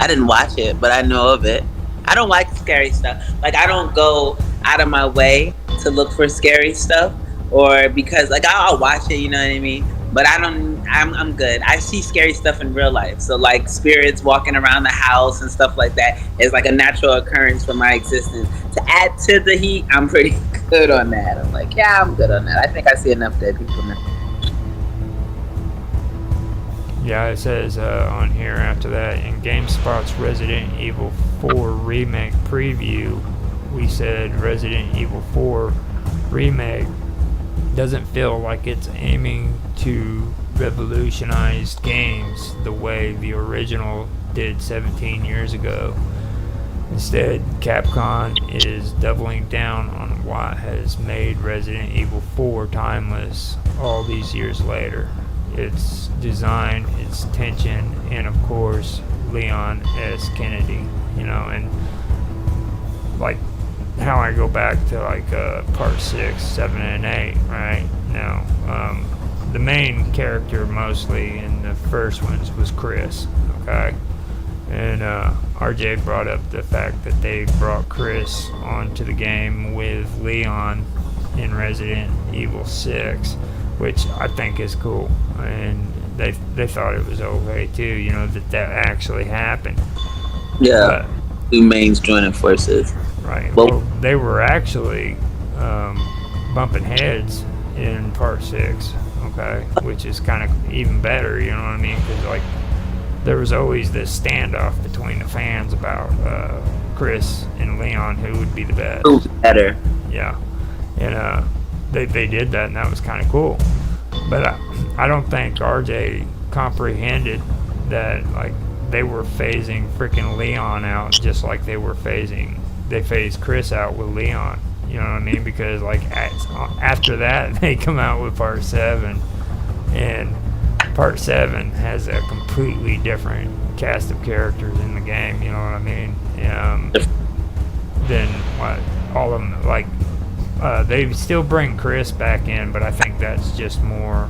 I didn't watch it, but I know of it. I don't like scary stuff. Like, I don't go out of my way to look for scary stuff, or because, like, I'll watch it, you know what I mean? But I'm good. I see scary stuff in real life. So, like, spirits walking around the house and stuff like that is like a natural occurrence for my existence. To add to the heat, I'm pretty good on that. I'm like, yeah, I'm good on that. I think I see enough dead people now. Yeah, it says on here after that, in GameSpot's Resident Evil 4 Remake preview, we said Resident Evil 4 Remake doesn't feel like it's aiming to revolutionize games the way the original did 17 years ago. Instead, Capcom is doubling down on what has made Resident Evil 4 timeless all these years later. Its design, its tension, and of course, Leon S. Kennedy, you know, and like how I go back to like part 6, 7, and 8, right? Now, the main character mostly in the first ones was Chris, okay? And RJ brought up the fact that they brought Chris onto the game with Leon in Resident Evil 6, which I think is cool. And they thought it was okay too, you know, that actually happened. Yeah, two mains joining forces. Right. Well, they were actually bumping heads in part 6, okay, which is kind of even better, you know what I mean? Because like there was always this standoff between the fans about Chris and Leon, who would be the best. Who's better? Yeah, and they did that, and that was kind of cool. But I don't think RJ comprehended that like they were phasing freaking Leon out just like they phased Chris out with Leon. You know what I mean? Because like after that they come out with part 7, and part 7 has a completely different cast of characters in the game. You know what I mean? Than what all of them like. They still bring Chris back in, but I think that's just more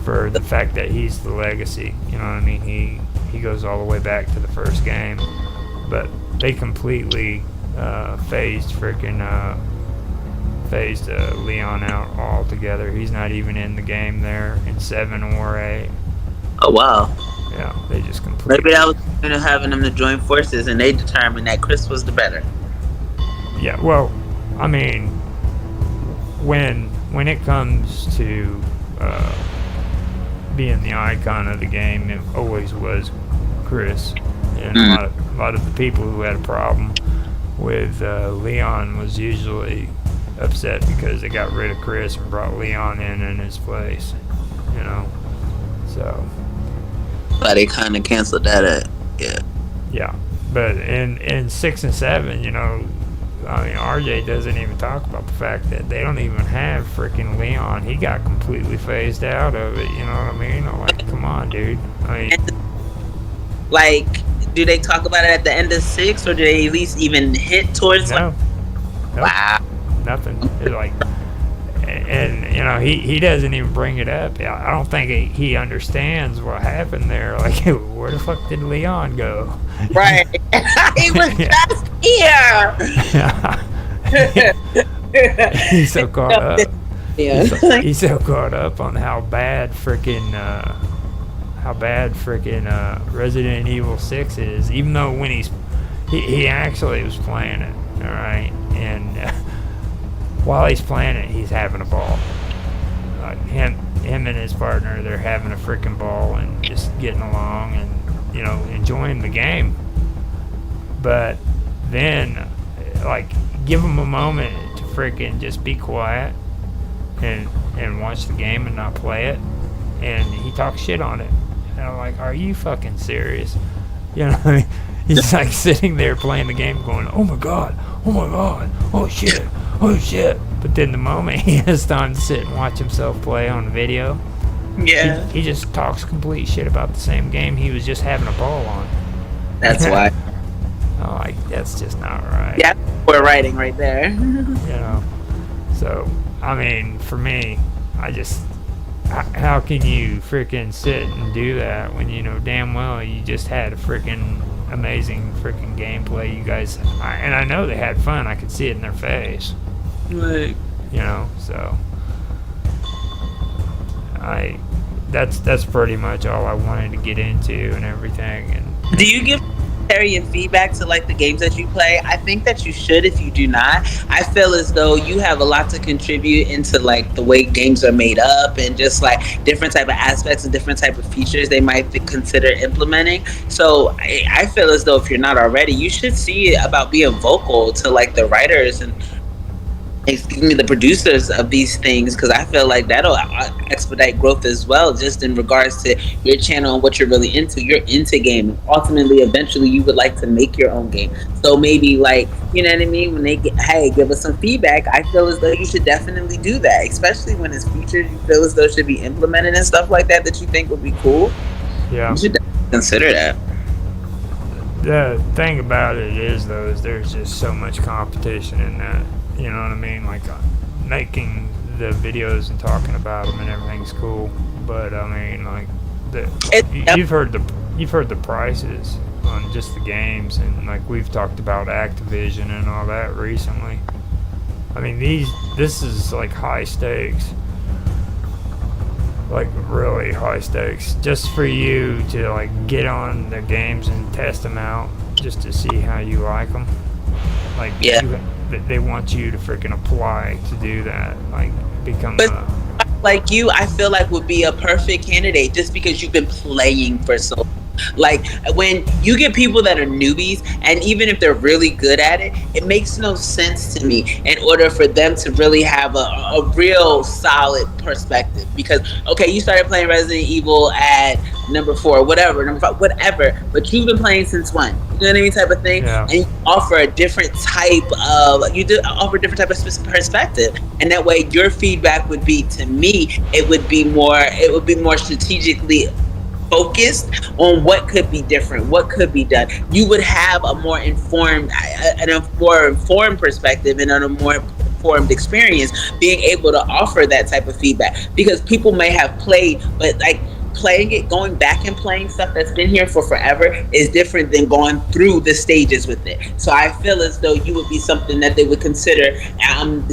for the fact that he's the legacy. You know what I mean? He goes all the way back to the first game, but they completely phased Leon out altogether. He's not even in the game there in 7 or 8. Oh wow. Yeah, they just completely. Maybe that was having them to join forces, and they determined that Chris was the better. Yeah, well, I mean, when it comes to being the icon of the game, it always was Chris. And a lot of the people who had a problem with Leon was usually upset because they got rid of Chris and brought Leon in his place, you know. So. But they kind of canceled that. Yeah. Yeah, but in 6 and 7, you know, I mean, RJ doesn't even talk about the fact that they don't even have freaking Leon. He got completely phased out of it, you know what I mean? I'm like, come on, dude. I mean, like, do they talk about it at the end of 6, or do they at least even hint towards? No. Like, wow. nothing. It's like, and you know, he doesn't even bring it up. I don't think he understands what happened there. Like, where the fuck did Leon go? Right. He was just here. He's so caught up. Yeah. He's so caught up on how bad freaking Resident Evil 6 is. Even though when he actually was playing it, all right, and while he's playing it, he's having a ball. Him and his partner, they're having a freaking ball and just getting along and, you know, enjoying the game. But then, like, give him a moment to freaking just be quiet and watch the game and not play it, and he talks shit on it. And I'm like, are you fucking serious? You know what I mean? He's like sitting there playing the game going, oh my god, oh shit, oh shit. But then the moment he has time to sit and watch himself play on the video, Yeah. he just talks complete shit about the same game he was just having a ball on. That's why. I'm like, that's just not right. Yeah, we're writing right there. You know? So, I mean, for me, how can you freaking sit and do that when you know damn well you just had a freaking amazing freaking gameplay? You guys, and I know they had fun. I could see it in their face. Right. You know, so that's pretty much all I wanted to get into and everything. And Do you give commentary and feedback to like the games that you play? I think that you should. If you do not, I feel as though you have a lot to contribute into like the way games are made up and just like different type of aspects and different type of features they might consider implementing. So I feel as though if you're not already, you should see about being vocal to like the writers and the producers of these things, because I feel like that'll expedite growth as well, just in regards to your channel and what you're really into. You're into gaming. Ultimately, eventually, you would like to make your own game. So maybe, like, you know what I mean? When they get, hey, give us some feedback, I feel as though you should definitely do that, especially when it's features you feel as though should be implemented and stuff like that that you think would be cool. yeah. You should definitely consider that. The thing about it is, though, is there's just so much competition in that. You know what I mean? Like, making the videos and talking about them and everything's cool, but I mean, like, you've heard the prices on just the games, and like we've talked about Activision and all that recently. I mean, this is like high stakes, like really high stakes, just for you to like get on the games and test them out, just to see how you like them. Like, Yeah. They want you to freaking apply to do that, like become. But like you, I feel like would be a perfect candidate just because you've been playing for so long. Like when you get people that are newbies, and even if they're really good at it, it makes no sense to me in order for them to really have a real solid perspective. Because okay, you started playing Resident Evil at number 4, whatever, number 5, whatever, but you've been playing since when? You know what I mean, type of thing. Yeah. And you offer a different type of offer a different type of perspective, and that way your feedback would be, to me, it would be more strategically focused on what could be different, what could be done. You would have a more informed perspective and a more informed experience being able to offer that type of feedback, because people may have played, but like playing it, going back and playing stuff that's been here for forever is different than going through the stages with it. So I feel as though you would be something that they would consider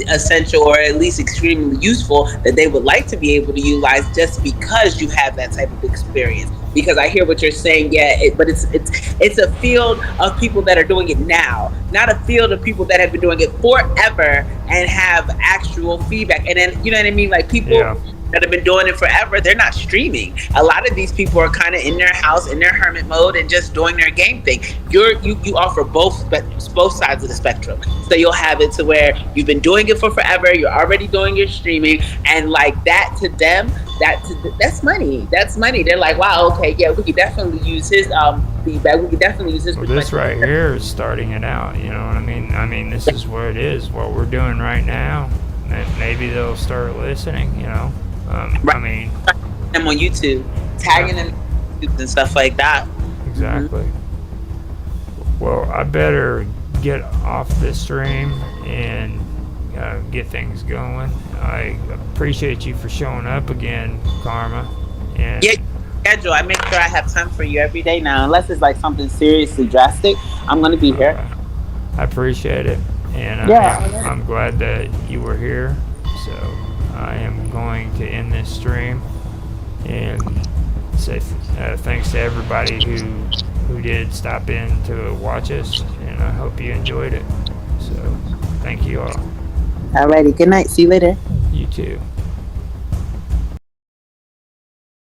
essential, or at least extremely useful, that they would like to be able to utilize, just because you have that type of experience. Because I hear what you're saying, but it's a field of people that are doing it now, not a field of people that have been doing it forever and have actual feedback. And then, you know what I mean, like people that have been doing it forever, they're not streaming. A lot of these people are kind of in their house, in their hermit mode, and just doing their game thing. You offer both sides of the spectrum. So you'll have it to where you've been doing it for forever, you're already doing your streaming, and like that to them, that's money. That's money. They're like, wow, okay, yeah, we could definitely use his feedback. We could definitely use his perspective. This right here is starting it out. You know what I mean? I mean, this is what it is. What we're doing right now. And maybe they'll start listening. You know. Right. I mean, them on YouTube, tagging them and stuff like that. Exactly. Well, I better get off this stream and get things going. I appreciate you for showing up again, Karma. And Yeah, schedule. I make sure I have time for you every day now, unless it's like something seriously drastic. I'm gonna be here. I appreciate it, and Yeah. I'm glad that you were here. So I am going to end this stream and say thanks to everybody who did stop in to watch us, and I hope you enjoyed it. So thank you all. Alrighty. Good night. See you later. You too.